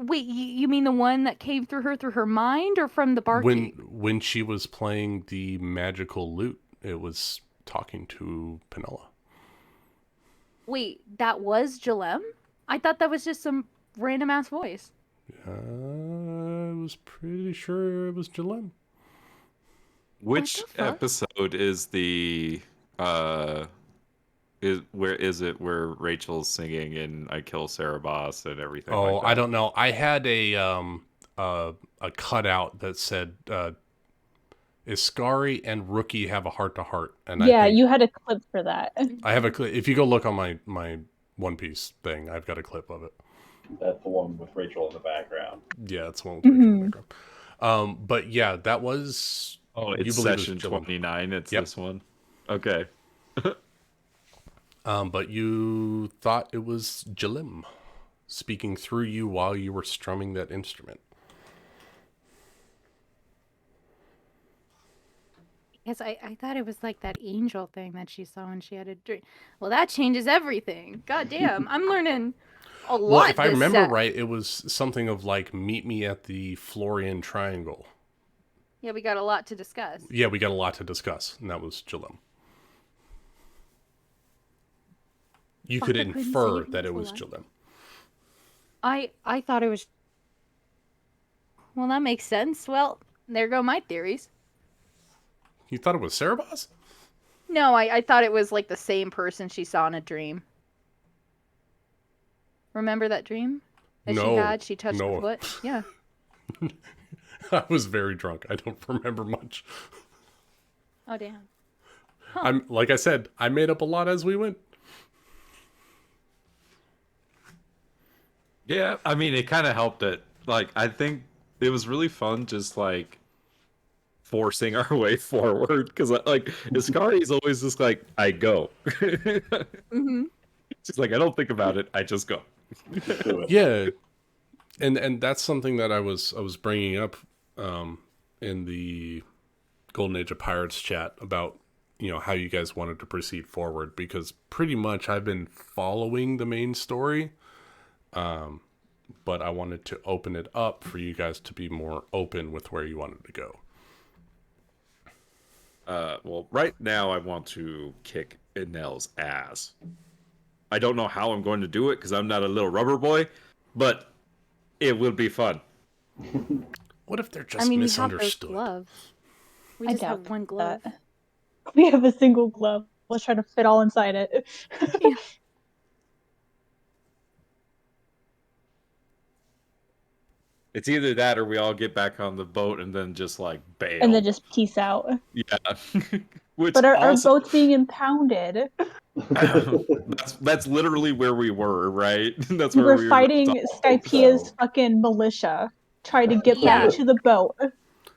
Wait, you mean the one that came through her mind, or from the barkeep?
When she was playing the magical lute, it was talking to Penala.
Wait, that was Jalem? I thought that was just some random ass voice.
I was pretty sure it was Jalem.
Which episode is the where Rachel's singing and I kill Cerebos and everything?
Oh,
like that?
I don't know. I had a cutout that said Iskari and Rookie have a heart-to-heart. And
yeah, you had a clip for that.
I have a clip. If you go look on my One Piece thing, I've got a clip of it.
That's the one with Rachel in the background.
Yeah, it's the one with Rachel in the background. But yeah, that was...
Oh, it's session 29. It's this one. Okay.
But you thought it was Jalem speaking through you while you were strumming that instrument.
Yes, I thought it was like that angel thing that she saw when she had a dream. Well, that changes everything. God damn, I'm learning a lot.
Well, if I remember right, it was something of like, meet me at the Florian Triangle.
Yeah, we got a lot to discuss.
Yeah, we got a lot to discuss, and that was Jalem. You could infer that it was Jalem.
I thought it was... Well, that makes sense. Well, there go my theories.
You thought it was Cerebos?
No, I thought it was like the same person she saw in a dream. Remember that dream that she had? She touched her foot? Yeah.
I was very drunk. I don't remember much.
Oh, damn.
Huh. Like I said, I made up a lot as we went.
Yeah, I mean, it kind of helped it. I think it was really fun just, forcing our way forward. Because, Iskari's always just I go. It's I don't think about it. I just go.
Yeah. And that's something that I was bringing up in the Golden Age of Pirates chat about, how you guys wanted to proceed forward. Because pretty much I've been following the main story. But I wanted to open it up for you guys to be more open with where you wanted to go.
Well, right now I want to kick Inel's ass. I don't know how I'm going to do it because I'm not a little rubber boy, but it will be fun.
What if they're just misunderstood?
We
I
just
doubt
have one glove.
that. We have a single glove. Let's try to fit all inside it.
Yeah.
It's either that or we all get back on the boat and then just like bail.
And then just peace out.
Yeah. Which
But our
also,
boat's being impounded.
that's literally where we were, right? That's
We
where
were
we were.
fighting Skypia's fucking militia, trying to get back to the boat.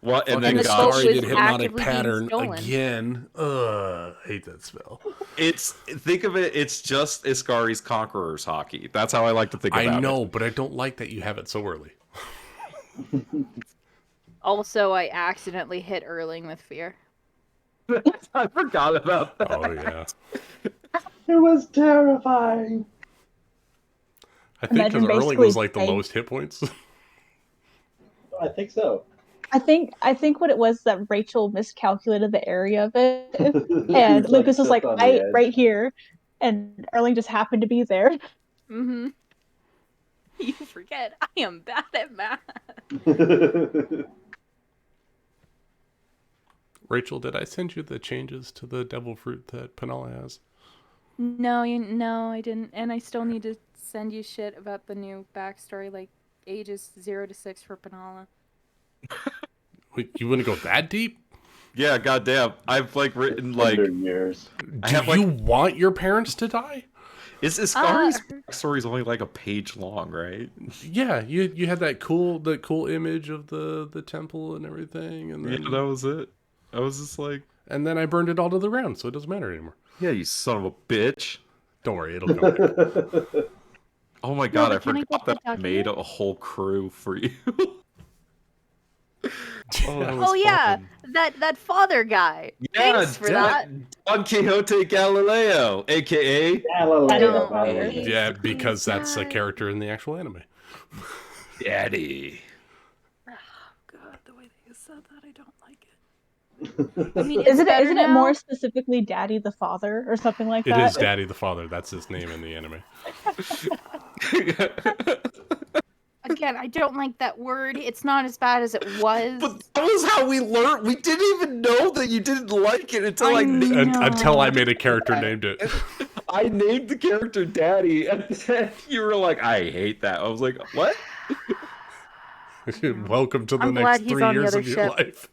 What? And
Fucking
then
the
God,
boat
Ascari
was
did hypnotic
actively being
pattern
stolen.
again. I hate that spell.
think of it. It's just Ascari's Conqueror's hockey. That's how I like to think about it.
I know, but I don't like that you have it so early.
Also, I accidentally hit Erling with fear.
I forgot about that.
Oh yeah.
It was terrifying.
I think because
Imagine
Erling was
basically
like the
saying-
lowest hit points.
I think so.
I think what it was that Rachel miscalculated the area of it,
He
and
was,
Lucas was
just
like,
on the edge.
right here, and Erling just happened to be there.
Mm-hmm. You forget, I am bad at math.
Rachel, did I send you the changes to the devil fruit that Penala has?
No, I didn't, and I still need to send you shit about the new backstory, like ages 0 to 6 for Penala.
Wait, you wouldn't go that deep?
Yeah, goddamn. I've like written like.
100 years.
Do you want your parents to die?
Is Ascari's backstory only like a page long, right?
Yeah, you had that cool image of the temple and everything, and then,
Yeah, that was it. I was just like,
and then I burned it all to the ground, so it doesn't matter anymore.
yeah, you son of a bitch.
Don't worry, it'll come back.
Oh my god, I
but can I
forgot
get
that
the
I made
document?
a whole crew for you.
Oh yeah, that father guy. Thanks for that.
Don Quixote Galileo, aka
Galileo.
No.
Yeah, because that's a character in the actual anime.
Daddy.
Oh god, the way that you said that, I don't like it. I mean,
Isn't
better
it
now.
more specifically Daddy the Father or something like
It
that?
is Daddy the Father. That's his name in the anime.
Again, I don't like that word. It's not as bad as it was.
But that was how we learned. We didn't even know that you didn't like it until
Until I made a character named it.
I named the character Daddy, and then you were like, "I hate that." I was like, "What?"
Welcome to the
I'm
next
glad he's
3
on the
years
other
of your
ship.
life.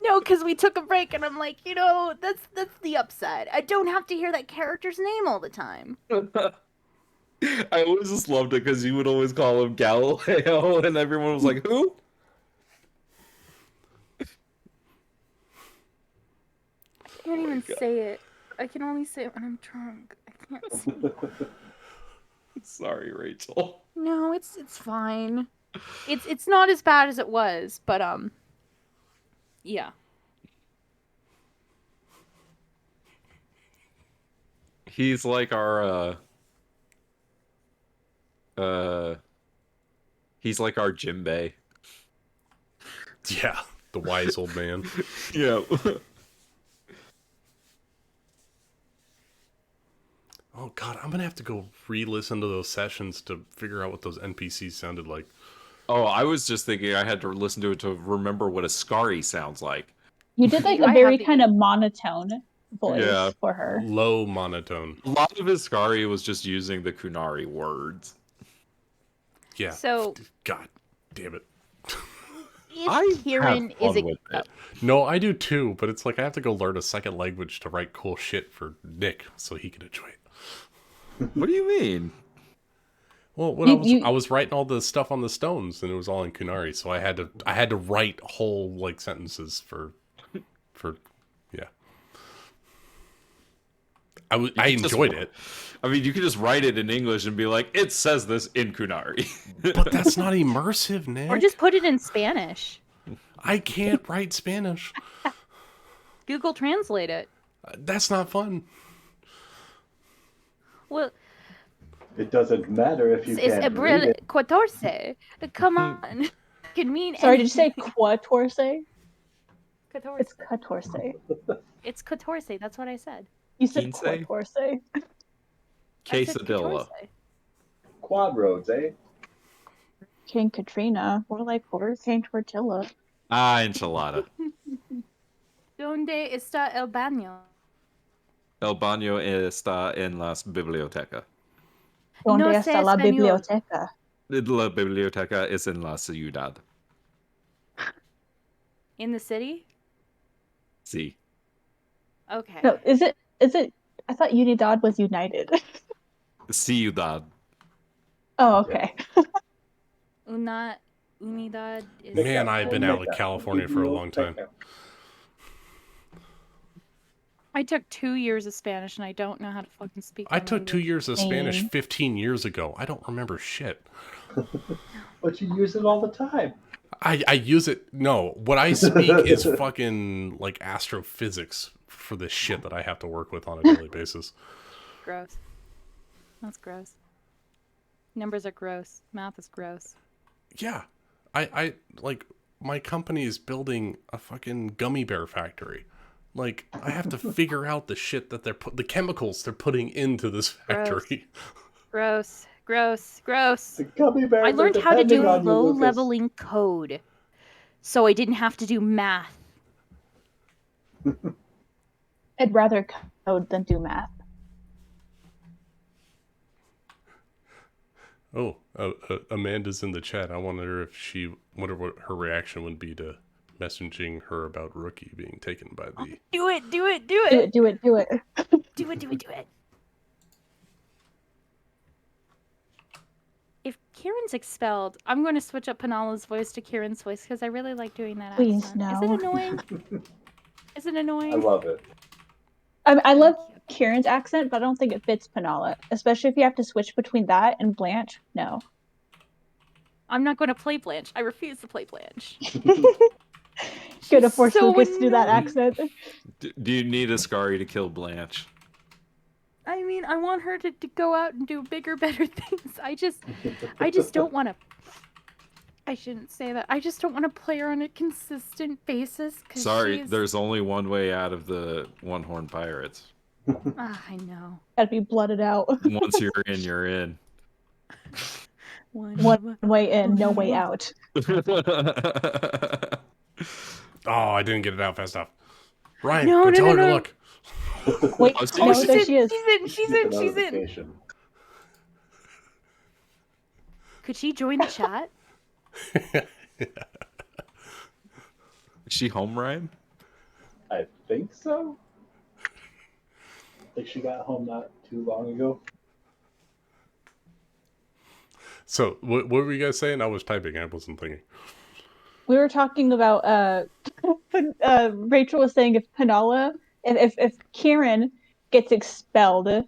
No, because we took a break, and I'm like, that's the upside. I don't have to hear that character's name all the time.
I always just loved it because you would always call him Galileo, and everyone was like, "Who?"
I can't even say it. I can only say it when I'm drunk. I can't say it.
Sorry, Rachel.
No, it's fine. It's not as bad as it was, but yeah.
He's like our he's like our Jimbei.
Yeah, the wise old man.
Yeah.
Oh god, I'm gonna have to go re-listen to those sessions to figure out what those NPCs sounded like.
Oh, I was just thinking I had to listen to it to remember what Ascari sounds like.
You did like a very kind of monotone voice for her.
Low monotone.
A lot of Ascari was just using the Kunari words.
Yeah.
So
God damn it.
Kieran is it?
No, I do too, but it's like I have to go learn a second language to write cool shit for Nick so he can enjoy it.
What do you mean?
Well, when I was writing all the stuff on the stones, and it was all in Kunari, so I had to write whole like sentences for yeah. I enjoyed it.
I mean, you could just write it in English and be like, "It says this in Kunari."
But that's not immersive, Nick.
Or just put it in Spanish.
I can't write Spanish.
Google Translate it.
That's not fun.
Well,
it doesn't matter if you
it's
can't read it.
14. Come on. It can mean
Sorry, did you say
anything.
14?
14.
It's 14.
It's 14. That's what I said.
You said
15?
14.
Quesadilla.
Quad roads, eh?
King Katrina. More like Hurricane Tortilla.
Enchilada.
¿Dónde está el baño?
El baño está en las biblioteca.
¿Dónde
No
está
sé
la
español.
biblioteca?
La biblioteca es en la ciudad.
In the city?
Sí.
Okay.
No, is it? I thought Unidad was United.
Ciudad.
Oh, okay.
Unidad is...
Man, I've been out of California for a long time.
I took 2 years of Spanish and I don't know how to fucking speak
I
the
took 2
language.
years of Spanish
Same.
15 years ago. I don't remember shit.
But you use it all the time.
I use it. No, what I speak is fucking like astrophysics for the shit that I have to work with on a daily basis.
Gross. That's gross. Numbers are gross. Math is gross.
Yeah. I like my company is building a fucking gummy bear factory. Like I have to figure out the shit that the chemicals they're putting into this factory.
Gross. Gross. Gross.
The gummy bears
I learned how to do
depending on you,
low
Lucas.
leveling code. So I didn't have to do math.
I'd rather code than do math.
Oh, Amanda's in the chat. I wonder what her reaction would be to messaging her about Rookie being taken by the...
Do it.
Do it. Do it.
Do it. Do it. If Kieran's expelled, I'm going to switch up Panala's voice to Kieran's voice because I really like doing that
Please,
accent.
no.
Is it annoying? Is it annoying?
I love it.
I love Kieran's accent, but I don't think it fits Panala, especially if you have to switch between that and Blanche. No.
I'm not going to play Blanche. I refuse to play Blanche.
Gonna force
so
Lucas to do that
annoying.
accent.
Do you need Ascari to kill Blanche?
I mean, I want her to go out and do bigger, better things. I just don't want to. I shouldn't say that. I just don't want to play her on a consistent basis.
Sorry, there's only one way out of the one-horned pirates.
I know.
Gotta be blooded out.
Once you're in, you're in.
One way in, no way out.
Oh, I didn't get it out fast enough. Ryan,
No,
go
no,
tell
no,
her to
no.
look.
Wait,
Oh,
no,
she's
there she is.
She's in.
Notification.
Could she join the chat?
Is she home, Ryan?
I think so. I think she got home not too long ago.
So, what were you guys saying? I was typing. I wasn't thinking.
We were talking about Rachel was saying if Panala, if Kieran gets expelled.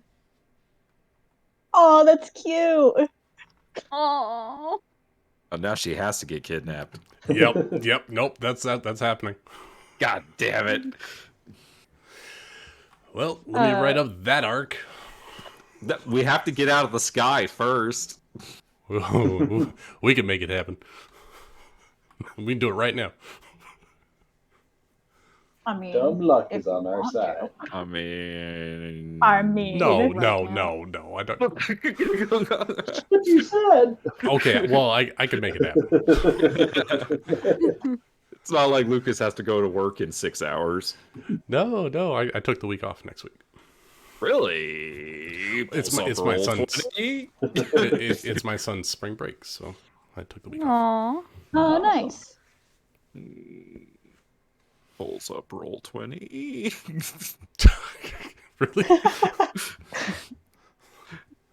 Oh, that's cute.
Oh.
Oh, now she has to get kidnapped.
Yep. Nope. That's happening.
God damn it.
Well, let me write up that arc.
We have to get out of the sky first.
We can make it happen. We can do it right now.
I mean,
Dumb luck
if
is on
you
our
want
side.
to.
I mean...
No,
right
I don't.
What you said.
Okay, well, I can make it happen.
It's not like Lucas has to go to work in 6 hours.
No, I took the week off next week.
Really?
It's my son's. It's my son's spring break, so I took the week off.
Aww.
Oh, nice.
Pulls up roll 20.
Really?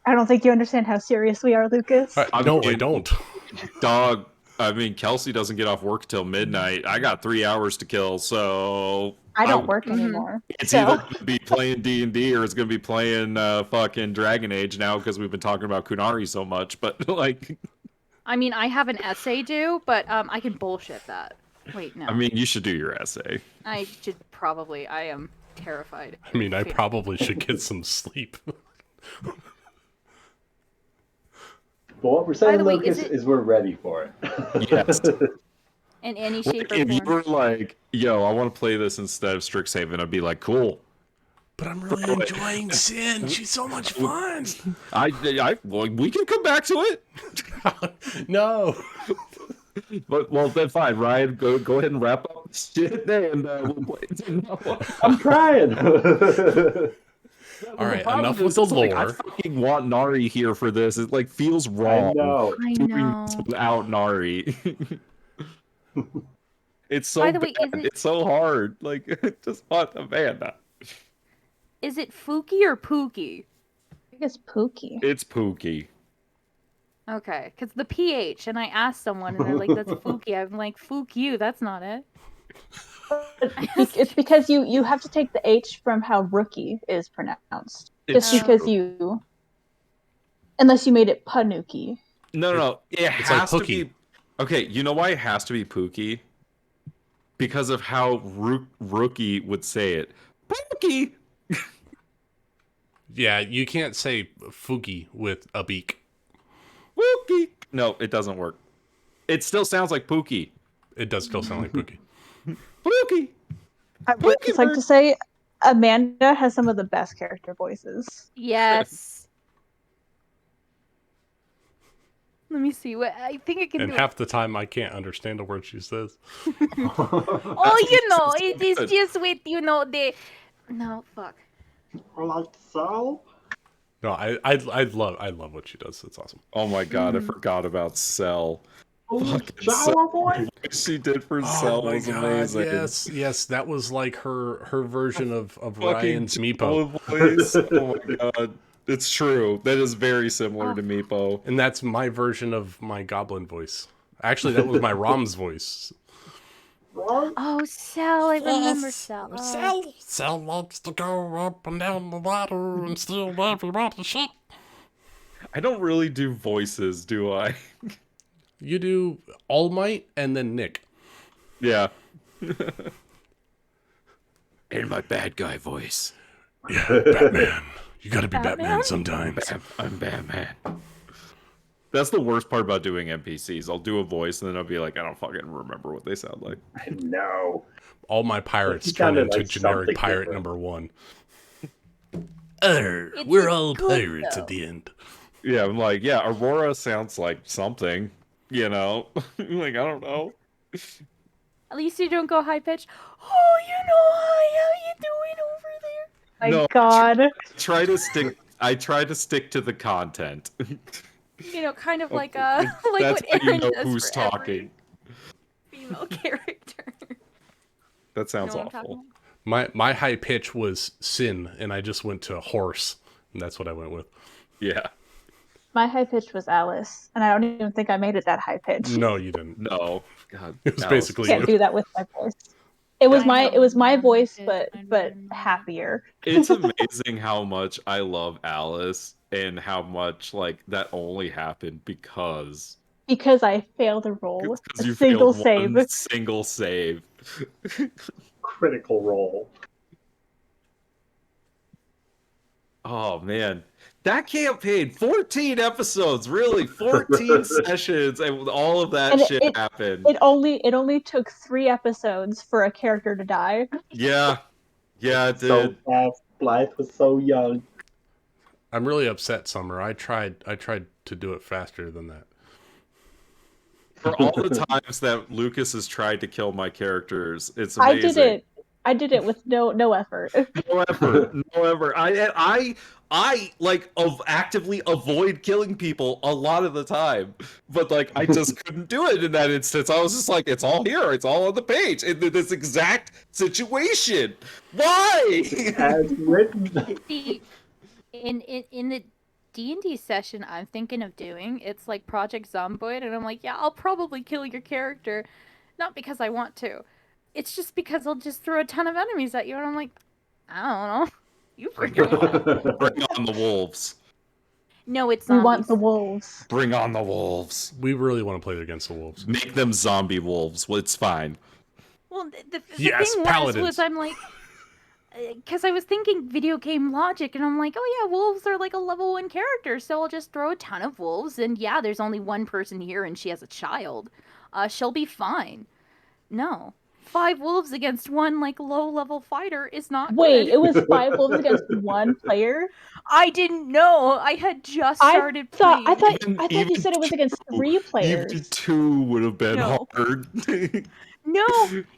I don't think you understand how serious we are, Lucas.
No, I don't.
Dog, I mean, Kelsey doesn't get off work till midnight. I got 3 hours to kill, so...
I don't work anymore.
It's either going to be playing D&D or it's going to be playing fucking Dragon Age now because we've been talking about Kunari so much, but like...
I mean, I have an essay due, but I can bullshit that. Wait, no.
I mean, you should do your essay.
I should probably. I am terrified.
I mean, I probably should get some sleep.
But what we're saying,
By the way,
Lucas, is we're ready for it.
Yes.
In any shape or
If you
form.
were like, yo, I want to play this instead of Strixhaven, I'd be like, cool.
But I'm really enjoying Sin. She's so much fun.
Well, we can come back to it.
No.
But well, then fine, Ryan. Go ahead and wrap up this shit, and we'll play it.
I'm trying.
All right,
problem
enough with
is,
the
it's like, I
lore.
fucking want Nari here for this. It like feels
I
wrong
know.
I
doing
know.
this without Nari. It's so
By the way,
bad. It's so hard. Like, just want Amanda.
is it Fooky or Pookie?
I think it's Pookie.
It's Pookie.
Okay, because the PH, and I asked someone, and they're like, that's Fooky. I'm like, Fook you, that's not it.
It's because you have to take the H from how rookie is pronounced.
It's
Just because
true.
unless you made it Panuki.
No. It
It's like
has to
Pookie.
be. Okay, you know why it has to be Pookie? Because of how Rookie would say it. Pookie!
Yeah, you can't say Fugi with a beak.
Pookie! No, it doesn't work. It still sounds like Pookie.
It does still sound like Pookie.
Pookie!
I would just like to say Amanda has some of the best character voices.
Yes. Let me see what I think I can
And
do.
half the time I can't understand a word she says.
Oh, it is just with the. No, fuck.
Like so?
No, I love what she does. It's awesome.
Oh my god, I forgot about Cell. Fucking
Shower boy?
What she did for Cell was amazing.
Yes, that was like her version of
Fucking
Ryan's Meepo.
voice. Oh my god. It's true. That is very similar to Meepo.
And that's my version of my goblin voice. Actually, that was my Rom's voice.
Oh, Cell, I remember Cell. Oh.
Cell loves to go up and down the ladder and steal everybody's shit.
I don't really do voices, do I?
You do All Might and then Nick.
Yeah. In my bad guy voice.
Yeah, Batman. You gotta be Batman sometimes.
I'm Batman. That's the worst part about doing NPCs. I'll do a voice and then I'll be like, I don't fucking remember what they sound like.
I know.
All my pirates
He
turn
sounded
into
like
generic
something
pirate
different.
number one.
We're
all
good,
pirates
though.
at the end.
Yeah, I'm like, yeah, Aurora sounds like something, you know? Like, I don't know.
At least you don't go high pitch. Oh, hi, how you doing over there?
My
No,
god.
I try to stick to the content.
Kind of like
That's
like what
how you
Aaron
know
does
who's
for every
talking.
female character.
That sounds
You know what I'm
awful.
My high pitch was Sin, and I just went to horse, and that's what I went with.
Yeah.
My high pitch was Alice, and I don't even think I made it that high pitch.
No, you didn't.
No. God.
It was
Alice
basically
Can't
you.
do that with my voice. It was my voice, but happier.
It's amazing how much I love Alice and how much like that only happened because
I failed a roll.
because
A
you
single
failed
save.
one single save.
Critical role.
Oh man, that campaign, 14 episodes, really, 14 sessions, and all of that
And
shit happened.
It only took 3 episodes for a character to die.
Yeah, it
So
did.
fast. Blythe was so young.
I'm really upset, Summer. I tried to do it faster than that.
For all the times that Lucas has tried to kill my characters, it's amazing.
I did it with no effort.
No effort. I like actively avoid killing people a lot of the time, but like I just couldn't do it in that instance. I was just like, it's all here, it's all on the page in this exact situation. Why?
As written.
See, in the D&D session I'm thinking of doing, it's like Project Zomboid, and I'm like, yeah, I'll probably kill your character, not because I want to. It's just because I'll just throw a ton of enemies at you, and I'm like, I don't know. You figure it out.
Bring on the wolves.
No, it's
We
zombies.
want the wolves.
Bring on the wolves.
We really want to play against the wolves.
Make them zombie wolves. Well, it's fine.
Well, the
Yes,
thing
paladins.
was I'm like, because I was thinking video game logic, and I'm like, oh yeah, wolves are like a level 1 character, so I'll just throw a ton of wolves, and yeah, there's only one person here, and she has a child. She'll be fine. No. 5 wolves against one like low-level fighter is not
Wait,
good.
it was 5 wolves against 1 player?
I didn't know. I had just started playing.
I thought you said it was against 3 players.
Even 2 would have been
No.
hard.
No,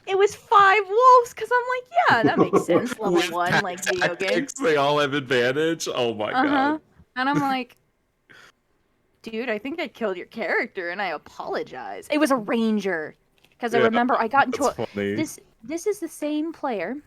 it was 5 wolves because I'm like, yeah, that makes sense. Level
With
1, like video game.
tactics, they all have advantage. Oh my god.
And I'm like, dude, I think I killed your character, and I apologize. It was a ranger, because I remember I got into This is the same player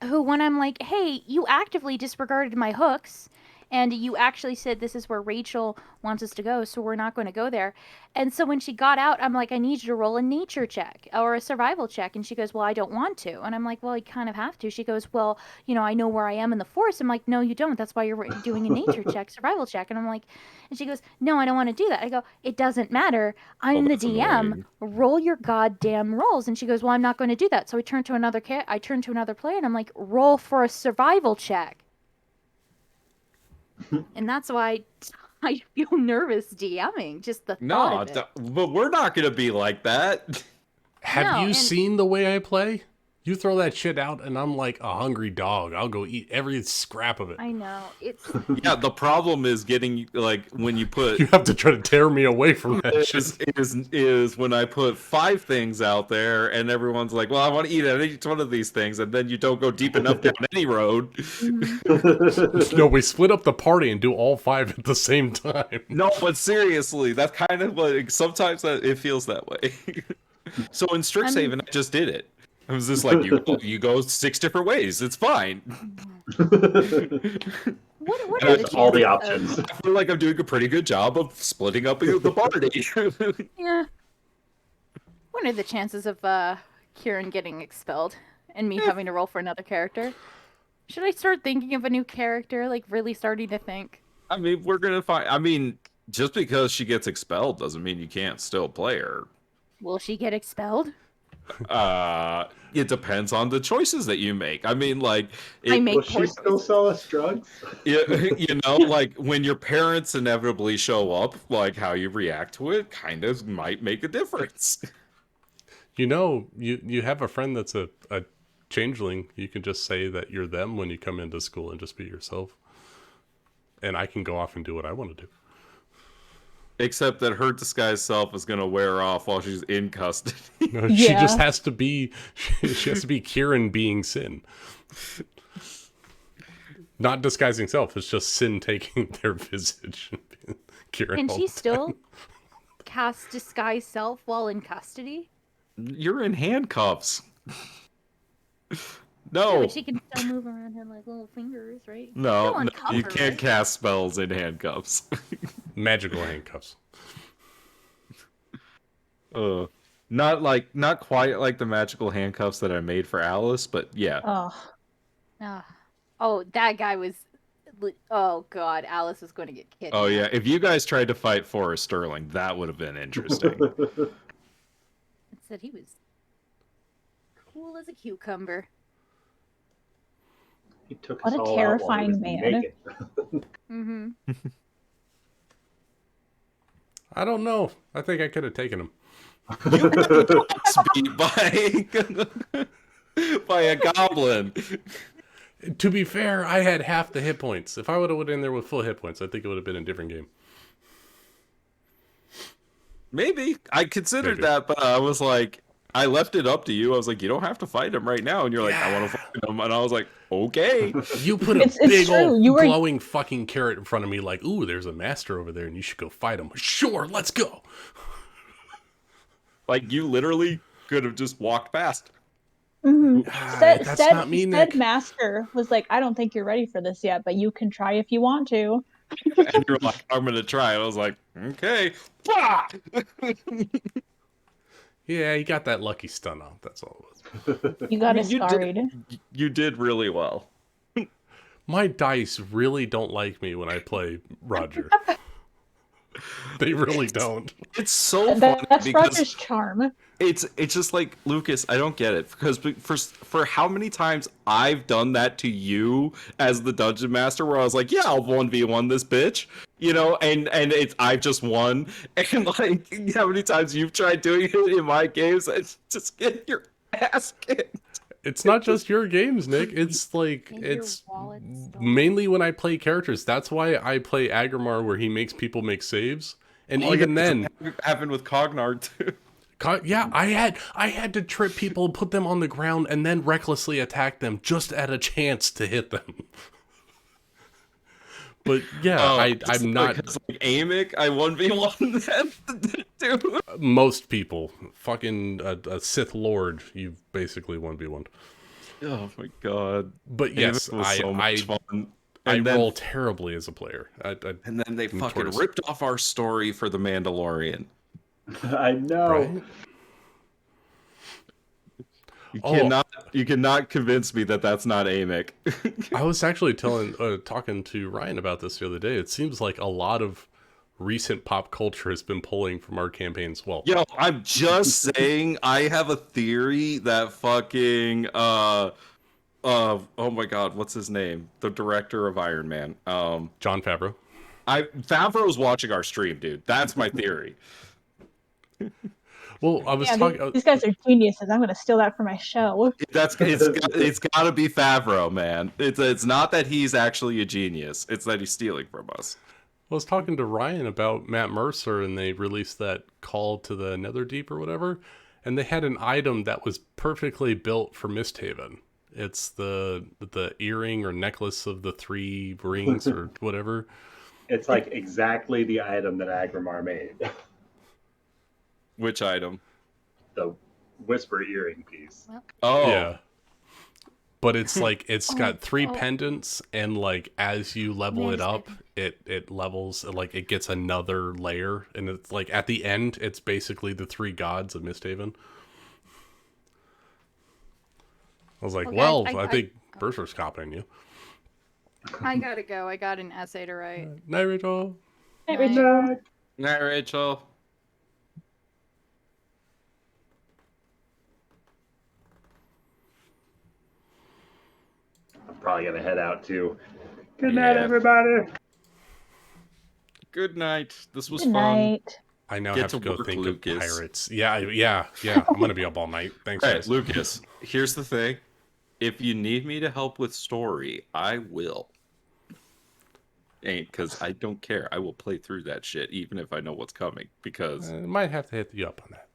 who, when I'm like, hey, you actively disregarded my hooks, and you actually said this is where Rachel wants us to go, so we're not going to go there. And so when she got out, I'm like, I need you to roll a nature check or a survival check. And she goes, well, I don't want to. And I'm like, well, you kind of have to. She goes, well, you know, I know where I am in the forest. I'm like, no, you don't. That's why you're doing a nature check, survival check. And I'm like, and she goes, no, I don't want to do that. I go, it doesn't matter. I'm the DM.
Annoying.
Roll your goddamn rolls. And she goes, well, I'm not going to do that. So I turned to another player, and I'm like, roll for a survival check. And that's why I feel nervous DMing, just the thought of it.
But we're not going to be like that.
Have you seen the way I play? You throw that shit out, and I'm like a hungry dog. I'll go eat every scrap of it.
I know. It's
Yeah, the problem is getting, like, when you put...
You have to try to tear me away from that shit.
Is when I put 5 things out there, and everyone's like, well, I want to eat at each one of these things, and then you don't go deep enough down any road.
No, we split up the party and do all 5 at the same time.
No, but seriously, that's kind of like, sometimes it feels that way. So in Strixhaven, I just did it. I was just like, you go 6 different ways. It's fine.
what are
all the options?
I feel like I'm doing a pretty good job of splitting up the party.
Yeah. What are the chances of Kieran getting expelled and me having to roll for another character? Should I start thinking of a new character? Like, really starting to think?
I mean, we're gonna find. I mean, just because she gets expelled doesn't mean you can't still play her.
Will she get expelled?
It depends on the choices that you make. I mean, like,
will she still sell us drugs?
You know, like, when your parents inevitably show up, like, how you react to it kind of might make a difference.
You know, you have a friend that's a changeling. You can just say that you're them when you come into school and just be yourself. And I can go off and do what I want to do.
Except that her disguised self is gonna wear off while she's in custody.
No, she just has to be. She has to be Kieran being Sin. Not disguising self. It's just Sin taking their visage. Kieran.
Can she still cast disguise self while in custody?
You're in handcuffs.
Yeah,
No.
but she can still move around her like little fingers, right?
No,
Still
you
uncover,
can't
right?
cast spells in handcuffs.
Magical handcuffs.
Not quite like the magical handcuffs that I made for Alice, but yeah.
Oh, that guy was. Oh God, Alice was going to get kidnapped.
Oh yeah, if you guys tried to fight Forrest Sterling, that would have been interesting.
It said he was cool as a cucumber.
He took
What
us
a
all
terrifying
out while he was
man.
naked.
Mm-hmm.
I don't know. I think I could have taken him.
You got beat by a goblin.
To be fair, I had half the hit points. If I would have went in there with full hit points, I think it would have been a different game.
Maybe. I considered
Maybe.
that, but I was like, I left it up to you. I was like, you don't have to fight him right now. And you're like, I want to fight him. And I was like, okay.
You put a big old glowing fucking carrot in front of me like, ooh, there's a master over there and you should go fight him. Sure, let's go.
Like, you literally could have just walked past.
Mm-hmm.
That's not me, Nick.
Master was like, I don't think you're ready for this yet, but you can try if you want to.
And you're like, I'm going to try. And I was like, okay.
Yeah, you got that lucky stun off. That's all it was.
You got scaried.
You did really well.
My dice really don't like me when I play Roger. They really don't.
It's so funny
That's
because
Roger's charm.
it's just like, Lucas, I don't get it, because for how many times I've done that to you as the dungeon master, where I was like, yeah, I'll 1v1 this bitch, you know, and I've just won, and like how many times you've tried doing it in my games, and just get your basket.
It's not just your games, Nick. It's like it's mainly when I play characters. That's why I play Agrimar, where he makes people make saves, and even then,
happened with Cognard too.
Yeah, I had to trip people, put them on the ground, and then recklessly attack them just at a chance to hit them. But yeah, I'm not.
Like Amic, I 1v1 them, dude.
Most people, fucking a Sith Lord, you've basically 1v1.
Oh my god!
But yes,
Amic was so much fun.
I roll terribly as a player.
And then they fucking ripped off our story for The Mandalorian.
I know.
Right?
You cannot convince me that that's not Amic.
I was actually talking to Ryan about this the other day. It seems like a lot of recent pop culture has been pulling from our campaigns. Well,
yo, I'm just saying, I have a theory that fucking oh my god, what's his name? The director of Iron Man,
Jon Favreau.
Favreau's watching our stream, dude. That's my theory.
Well, I was talking.
These guys are geniuses. I'm going to steal that for my show.
It's got to be Favreau, man. It's not that he's actually a genius. It's that he's stealing from us.
I was talking to Ryan about Matt Mercer, and they released that Call to the Netherdeep or whatever, and they had an item that was perfectly built for MistHaven. It's the earring or necklace of the 3 rings or whatever.
It's like exactly the item that Agrimar made.
Which item?
The Whisper earring piece.
Oh.
Yeah. But it's like, it's got 3 pendants, and like, as you level it up, it levels, like, it gets another layer, and it's like, at the end, it's basically the 3 gods of MistHaven. I was like,
Okay,
well, I think Berserk's copying you.
I gotta go. I got an essay to write.
Night, Rachel.
Night, Rachel.
Night, Rachel.
I'm probably gonna head out too. Good night, everybody.
Good night. This was
Good
fun.
Night.
I now
Get
have to go
work,
think
Lucas.
of pirates. Yeah. I'm gonna be up all night. Thanks,
Hey,
guys.
Lucas. Here's the thing. If you need me to help with story, I will. Because I don't care. I will play through that shit, even if I know what's coming. Because
I might have to hit you up on that.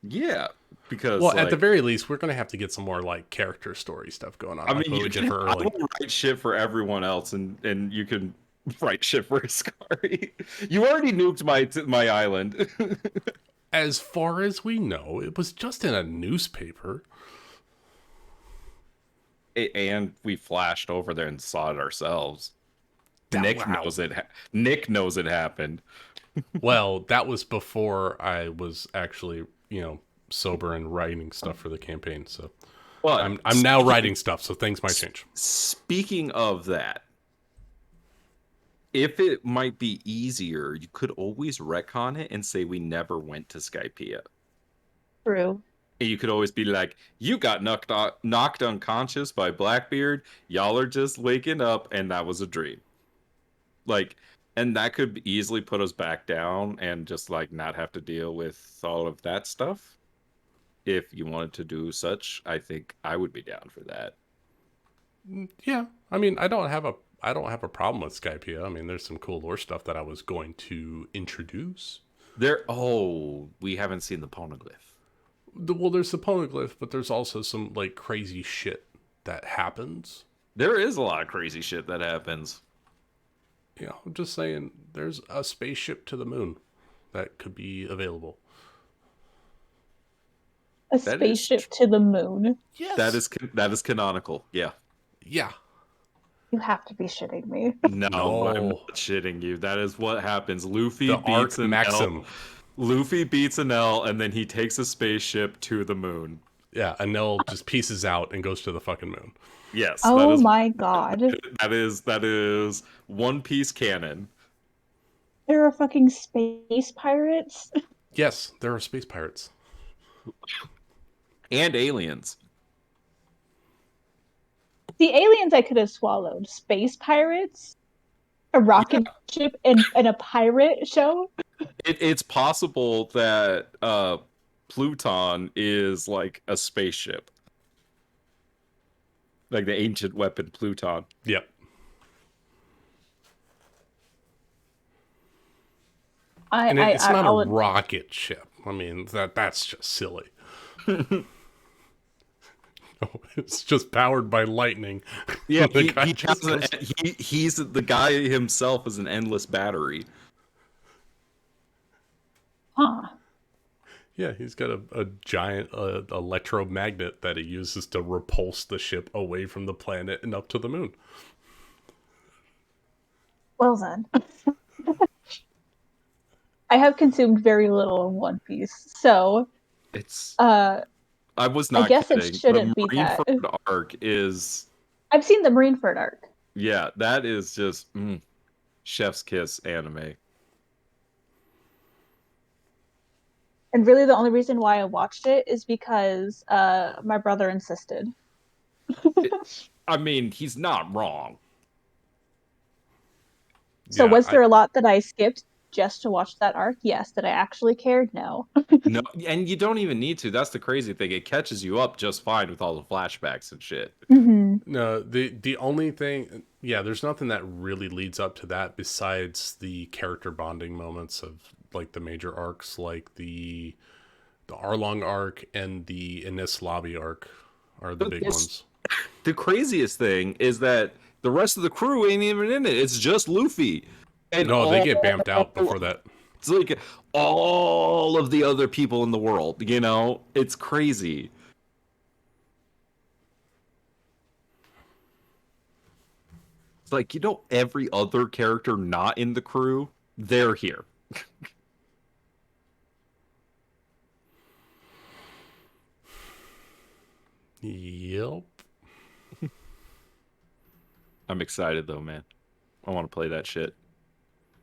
yeah, because
well, at the very least, we're gonna have to get some more like character story stuff going on.
I
like
mean,
what we did for early.
I will write shit for everyone else, and you can write shit for Iskari. You already nuked my island.
As far as we know, it was just in a newspaper.
And we flashed over there and saw it ourselves. Nick knows it. Nick knows it happened.
Well, that was before I was actually, sober and writing stuff for the campaign. So,
well,
I'm now writing stuff, so things might change.
Speaking of that, if it might be easier, you could always retcon it and say we never went to Skypiea.
True.
And you could always be like, you got knocked unconscious by Blackbeard. Y'all are just waking up, and that was a dream. Like, and that could easily put us back down and just like not have to deal with all of that stuff. If you wanted to do such, I think I would be down for that.
Yeah, I mean, I don't have a problem with Skypiea. I mean, there's some cool lore stuff that I was going to introduce.
We haven't seen the poneglyph.
Well, there's the poneglyph, but there's also some like crazy shit that happens.
There is a lot of crazy shit that happens.
Yeah, I'm just saying, there's a spaceship to the moon that could be available.
A spaceship to the moon?
Yes.
That is canonical. Yeah.
Yeah.
You have to be shitting me.
No, I'm not shitting you. That is what happens. Luffy
the
beats
Arc Maxim.
Luffy beats Enel, and then he takes a spaceship to the moon.
Yeah, Enel just pieces out and goes to the fucking moon.
Yes.
Oh my god.
That is One Piece canon.
There are fucking space pirates?
Yes, there are space pirates.
And aliens.
The aliens I could have swallowed. Space pirates? A rocket ship and a pirate show?
It's possible that Pluton is like a spaceship. Like the ancient weapon Pluton.
Yep. It's not a rocket ship. I mean, that's just silly. It's just powered by lightning.
Yeah, he's the guy himself is an endless battery.
Huh.
Yeah, he's got a giant electromagnet that he uses to repulse the ship away from the planet and up to the moon.
Well then. I have consumed very little of One Piece, so
it's I was not
I guess
kidding.
It shouldn't be that.
Marineford arc is...
I've seen the Marineford arc.
Yeah, that is just chef's kiss anime.
And really the only reason why I watched it is because my brother insisted.
I mean, he's not wrong.
So was there a lot that I skipped just to watch that arc? Yes. Did I actually care? No.
No, and you don't even need to. That's the crazy thing. It catches you up just fine with all the flashbacks and shit.
Mm-hmm.
No, the only thing, there's nothing that really leads up to that besides the character bonding moments of like the major arcs, like the Arlong arc and the Ines Lobby arc are the big ones.
The craziest thing is that the rest of the crew ain't even in it. It's just Luffy. And
they get bamped out before that.
It's like all of the other people in the world, you know? It's crazy. It's like, every other character not in the crew, they're here.
Yep.
I'm excited though, man. I want to play that shit.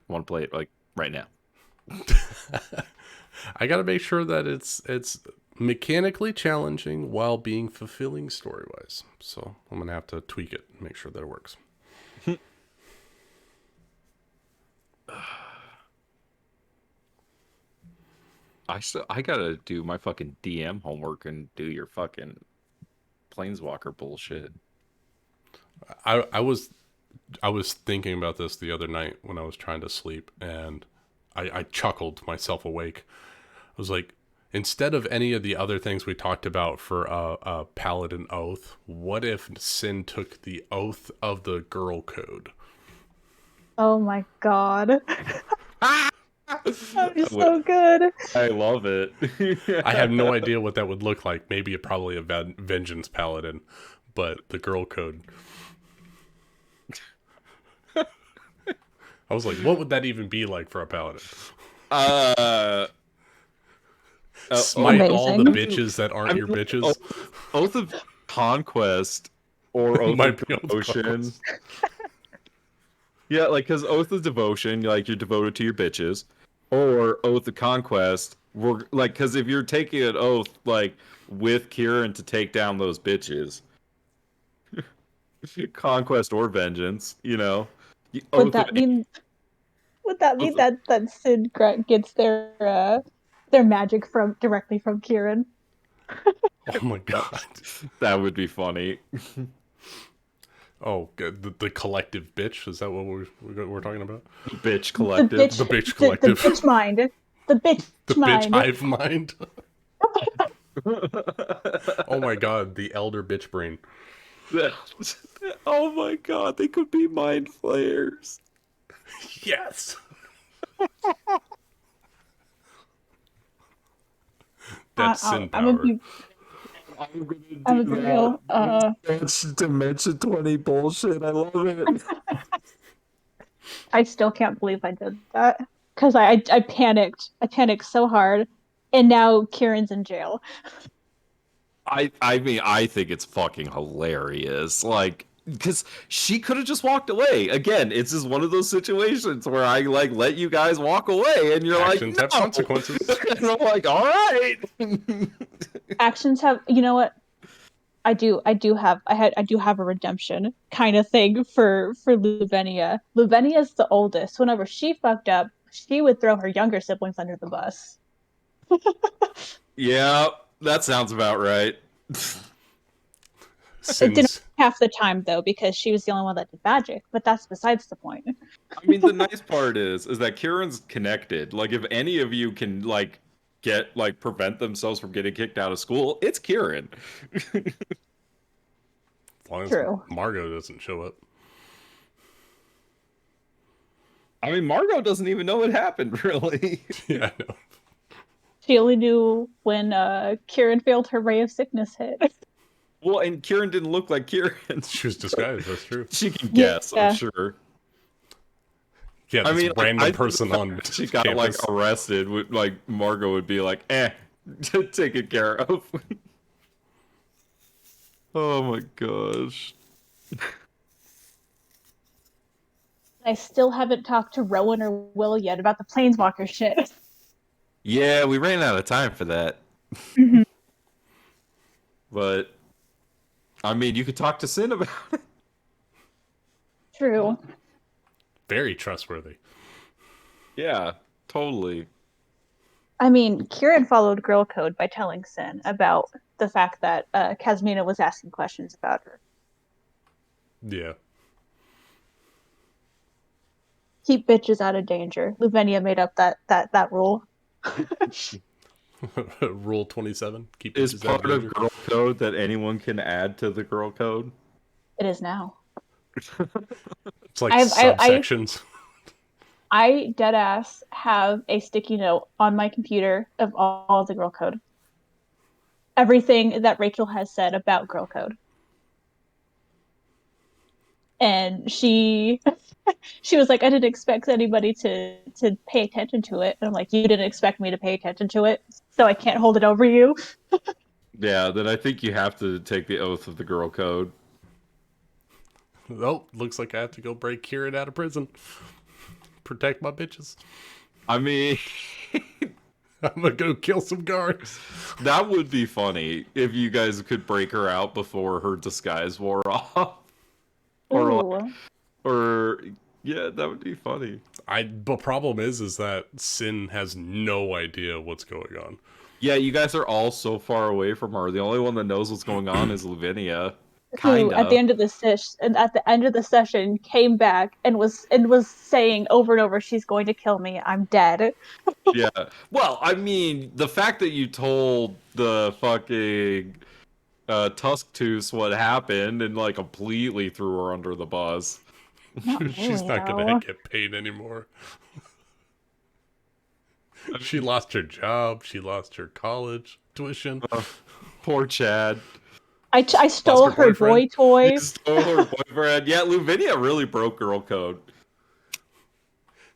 I want to play it like right now.
I gotta make sure that it's mechanically challenging while being fulfilling story wise. So I'm gonna have to tweak it and make sure that it works.
I gotta do my fucking DM homework and do your fucking Planeswalker bullshit.
I was thinking about this the other night when I was trying to sleep, and I chuckled myself awake. I was like, instead of any of the other things we talked about for a paladin oath, what if Sin took the oath of the girl code?
Oh my god. That'd be so good.
I love it.
I have no idea what that would look like. Maybe probably a vengeance paladin, but the girl code. I was like, what would that even be like for a paladin? Smite all the bitches that aren't your bitches.
Oath of Conquest or Oath of Devotion. Yeah, like, because Oath of Devotion, like, you're devoted to your bitches. Or Oath of Conquest, because if you're taking an oath, like, with Kieran to take down those bitches, Conquest or Vengeance,
Would that mean that Sid gets their magic directly from Kieran?
Oh my god.
That would be funny.
Oh, the collective bitch? Is that what we're talking about?
Bitch collective.
The bitch collective.
The bitch mind. The bitch mind.
The bitch hive mind. Oh my god, the elder bitch brain.
Oh my god, they could be mind flayers.
Yes. That's Sin power.
I'm gonna real.
That's Dimension 20 bullshit. I love it.
I still can't believe I did that because I panicked. I panicked so hard, and now Kieran's in jail.
I mean, I think it's fucking hilarious. Like, because she could have just walked away. Again, it's just one of those situations where I let you guys walk away, and you're
Actions
like,
have consequences.
And I'm like, all right.
Actions have. You know what? I do have a redemption kind of thing for Luvenia. Luvenia's the oldest. Whenever she fucked up, she would throw her younger siblings under the bus.
Yeah, that sounds about right.
It didn't half the time though, because she was the only one that did magic, but that's besides the point.
I mean, the nice part is that Kieran's connected. Like, if any of you can prevent themselves from getting kicked out of school, it's Kieran.
As long as
True.
Margot doesn't show up.
I mean, Margot doesn't even know what happened, really.
Yeah, I know.
She only knew when Kieran failed her ray of sickness hit.
Well, and Kieran didn't look like Kieran.
She was disguised, that's true.
She can guess,
Yeah.
I'm sure.
Yeah, this
I mean,
random person on
she got
campus.
arrested. Margot would be like, taken care of. Oh my gosh.
I still haven't talked to Rowan or Will yet about the Planeswalker shit.
Yeah, we ran out of time for that. But, I mean, you could talk to Sin about it.
True.
Very trustworthy.
Yeah, totally.
I mean, Kieran followed Girl Code by telling Sin about the fact that Kasmina was asking questions about her.
Yeah.
Keep bitches out of danger. Luvenia made up that rule.
Rule 27. Keep
Is
bitches out
part of
danger.
Girl Code that anyone can add to the Girl Code?
It is now.
It's like subsections.
I deadass have a sticky note on my computer of all the Girl Code. Everything that Rachel has said about Girl Code. And she was like, I didn't expect anybody to pay attention to it. And I'm like, you didn't expect me to pay attention to it, so I can't hold it over you.
Yeah, then I think you have to take the oath of the Girl Code.
Oh, looks like I have to go break Kieran out of prison. Protect my bitches.
I mean...
I'm gonna go kill some guards.
That would be funny if you guys could break her out before her disguise wore off. Or yeah, that would be funny.
The problem is that Sin has no idea what's going on.
Yeah, you guys are all so far away from her. The only one that knows what's going on is Lavinia.
Who at the end of the session came back and was saying over and over, she's going to kill me, I'm dead.
Yeah. Well, I mean, the fact that you told the fucking Tusktooth what happened and completely threw her under the bus.
She's not gonna get paid anymore. She lost her job. She lost her college tuition.
Poor Chad.
I stole her boy toys.
You stole her boyfriend. Yeah, Lavinia really broke Girl Code.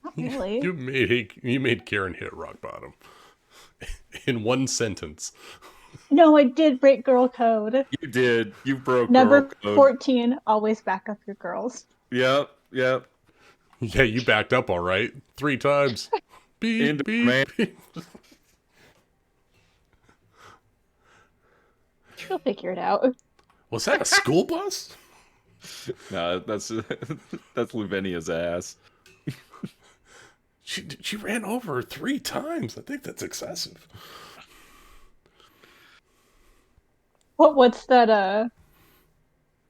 Not really.
You made Kieran hit rock bottom. In one sentence.
No, I did break Girl Code.
You did. You broke
Number
Girl Code.
14, always back up your girls.
Yep.
Yeah, you backed up all right. 3 times. Beep, beep, beep.
She'll figure it out.
Was that a school bus?
No, that's Lavinia's ass.
She ran over 3 times. I think that's excessive.
What's that?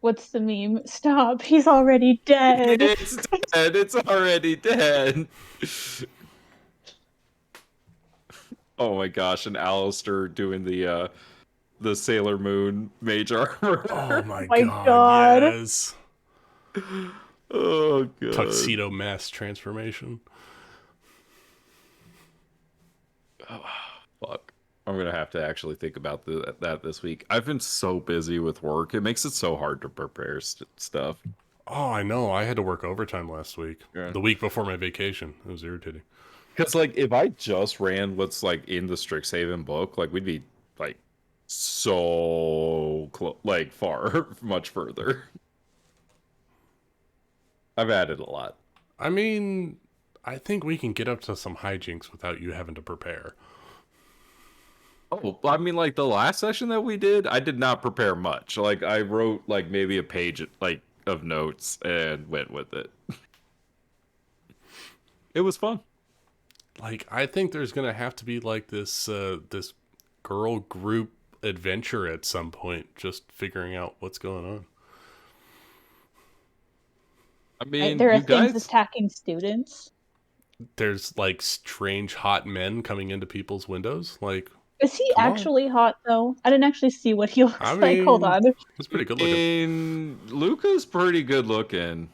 What's the meme? Stop! He's already dead.
It's dead. It's already dead. Oh my gosh! And Alistair doing the Sailor Moon mage armor.
Oh my god! Yes.
Oh god!
Tuxedo mask transformation.
Oh, fuck. I'm gonna have to actually think about that this week. I've been so busy with work; it makes it so hard to prepare stuff.
Oh, I know. I had to work overtime last week.
Yeah.
The week before my vacation. It was irritating.
Because if I just ran what's in the Strixhaven book, we'd be so far, much further. I've added a lot.
I mean, I think we can get up to some hijinks without you having to prepare.
Oh, I mean, the last session that we did, I did not prepare much. I wrote maybe a page of notes and went with it. It was fun.
Like, I think there's gonna have to be like this this girl group adventure at some point, just figuring out what's going on.
I mean,
there are
you
things
guys.
attacking students.
There's like strange hot men coming into people's windows. Like,
Is he
come on.
actually hot though? I didn't actually see what he looks
I
like. Hold
mean,
on.
he's pretty good looking.
Luca's pretty good looking.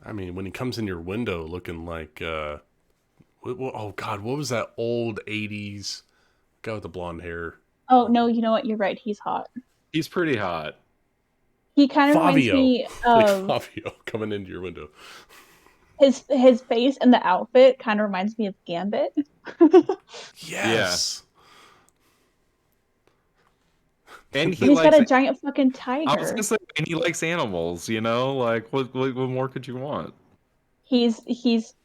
I mean, when he comes in your window looking like, oh God, what was that old 80s guy with the blonde hair?
Oh no, you know what? You're right. He's hot.
He's pretty hot.
He kind of reminds
Fabio.
me
Like
of
Fabio coming into your window.
his face and the outfit kind of reminds me of Gambit.
Yes.
And
He's got a giant fucking tiger.
I was gonna say, and he likes animals. You know, like what more could you want?
He's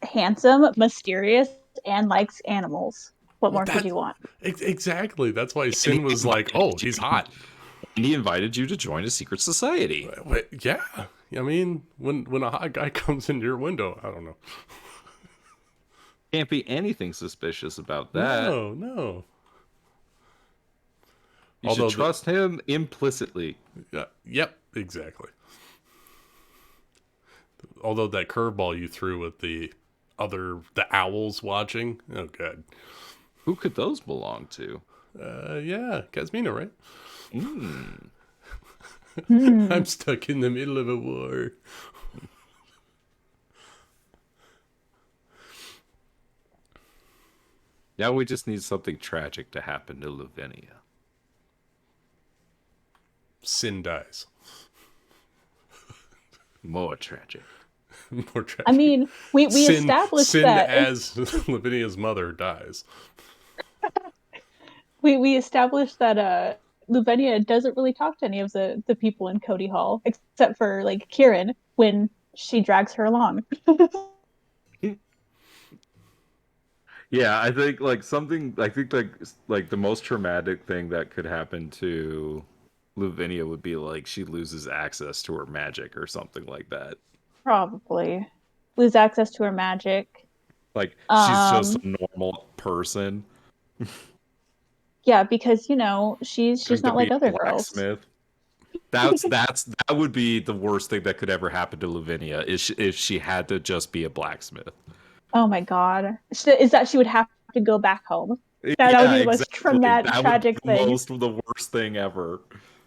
handsome, mysterious, and likes animals. What more could you want?
Exactly. That's why Sin was like, "Oh, he's hot."
And he invited you to join a secret society.
Yeah. I mean, when a hot guy comes into your window, I don't know.
Can't be anything suspicious about that.
No.
You should trust him implicitly.
Yeah. Yep. Exactly. Although that curveball you threw with the owls watching, oh god.
Who could those belong to?
Yeah, Casmina, right?
Mm.
I'm stuck in the middle of a war.
Now we just need something tragic to happen to Lavinia.
Sin dies.
More tragic.
More tragic.
I mean, we established
Sin
that
as Lavinia's mother dies.
we established that Lavinia doesn't really talk to any of the people in Cody Hall except for like Kieran when she drags her along.
Yeah, I think like the most traumatic thing that could happen to Lavinia would be like she loses access to her magic or something like that.
Probably lose access to her magic.
Like she's just a normal person.
Yeah, because she's not like other girls.
That would be the worst thing that could ever happen to Lavinia is if she had to just be a blacksmith.
Oh my god! Is that she would have to go back home? That would be the most tragic thing.
The worst thing ever.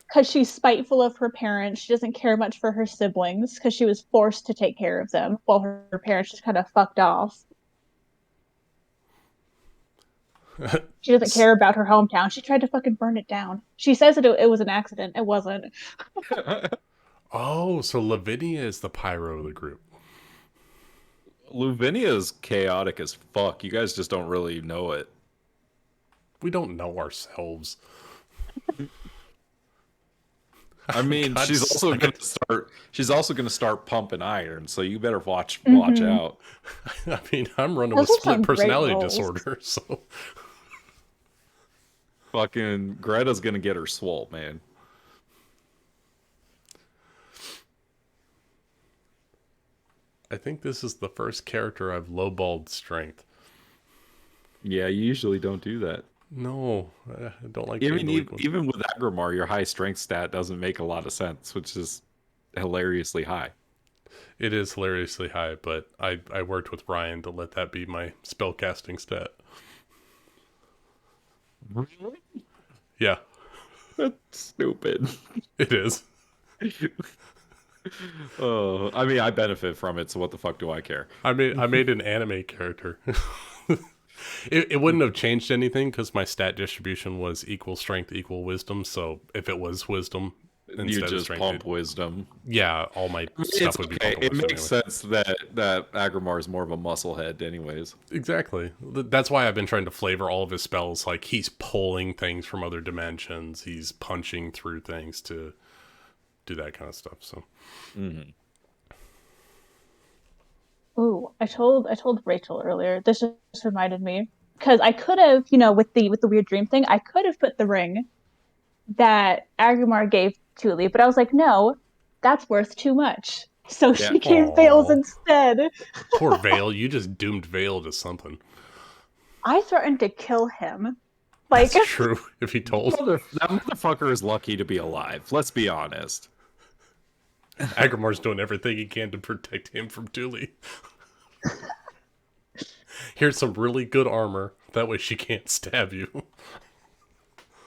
Because she's spiteful of her parents, she doesn't care much for her siblings because she was forced to take care of them while her parents just kind of fucked off. She doesn't care about her hometown. She tried to fucking burn it down. She says that it was an accident. It wasn't.
Oh, so Lavinia is the pyro of the group.
Lavinia is chaotic as fuck. You guys just don't really know it.
We don't know ourselves.
I mean, she's also gonna start pumping iron, so you better watch out.
I mean, I'm running with split personality disorder, so
fucking Greta's gonna get her swole, man.
I think this is the first character I've lowballed strength.
Yeah, you usually don't do that.
No, I don't like.
Even with Agrimar, your high strength stat doesn't make a lot of sense, which is hilariously high.
It is hilariously high, but I worked with Ryan to let that be my spellcasting stat.
Really?
Yeah.
That's stupid.
It is.
Oh, I mean, I benefit from it, so what the fuck do I care?
I made an anime character. It wouldn't have changed anything because my stat distribution was equal strength, equal wisdom. So if it was wisdom instead
you
of
just
strength,
pump wisdom.
Yeah, all my stuff would be.
Okay. It makes sense that Agrimar is more of a musclehead, anyways.
Exactly. That's why I've been trying to flavor all of his spells. Like he's pulling things from other dimensions. He's punching through things to do that kind of stuff. So.
Mm-hmm.
Ooh, I told Rachel earlier. This just reminded me because I could have, with the weird dream thing, I could have put the ring that Agrimar gave Thule, but I was like, no, that's worth too much. So
Yeah.
she gave Vale's instead.
Poor Vale, you just doomed Vale to something.
I threatened to kill him. Like,
That's true, if he told.
That motherfucker is lucky to be alive. Let's be honest.
Agrimar's doing everything he can to protect him from Thule. Here's some really good armor. That way she can't stab you.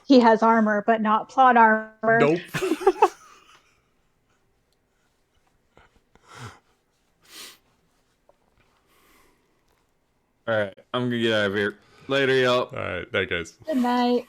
he has armor, but not plot armor.
Nope.
All right, I'm gonna get out of here. Later, y'all.
All right, that guys.
Good night.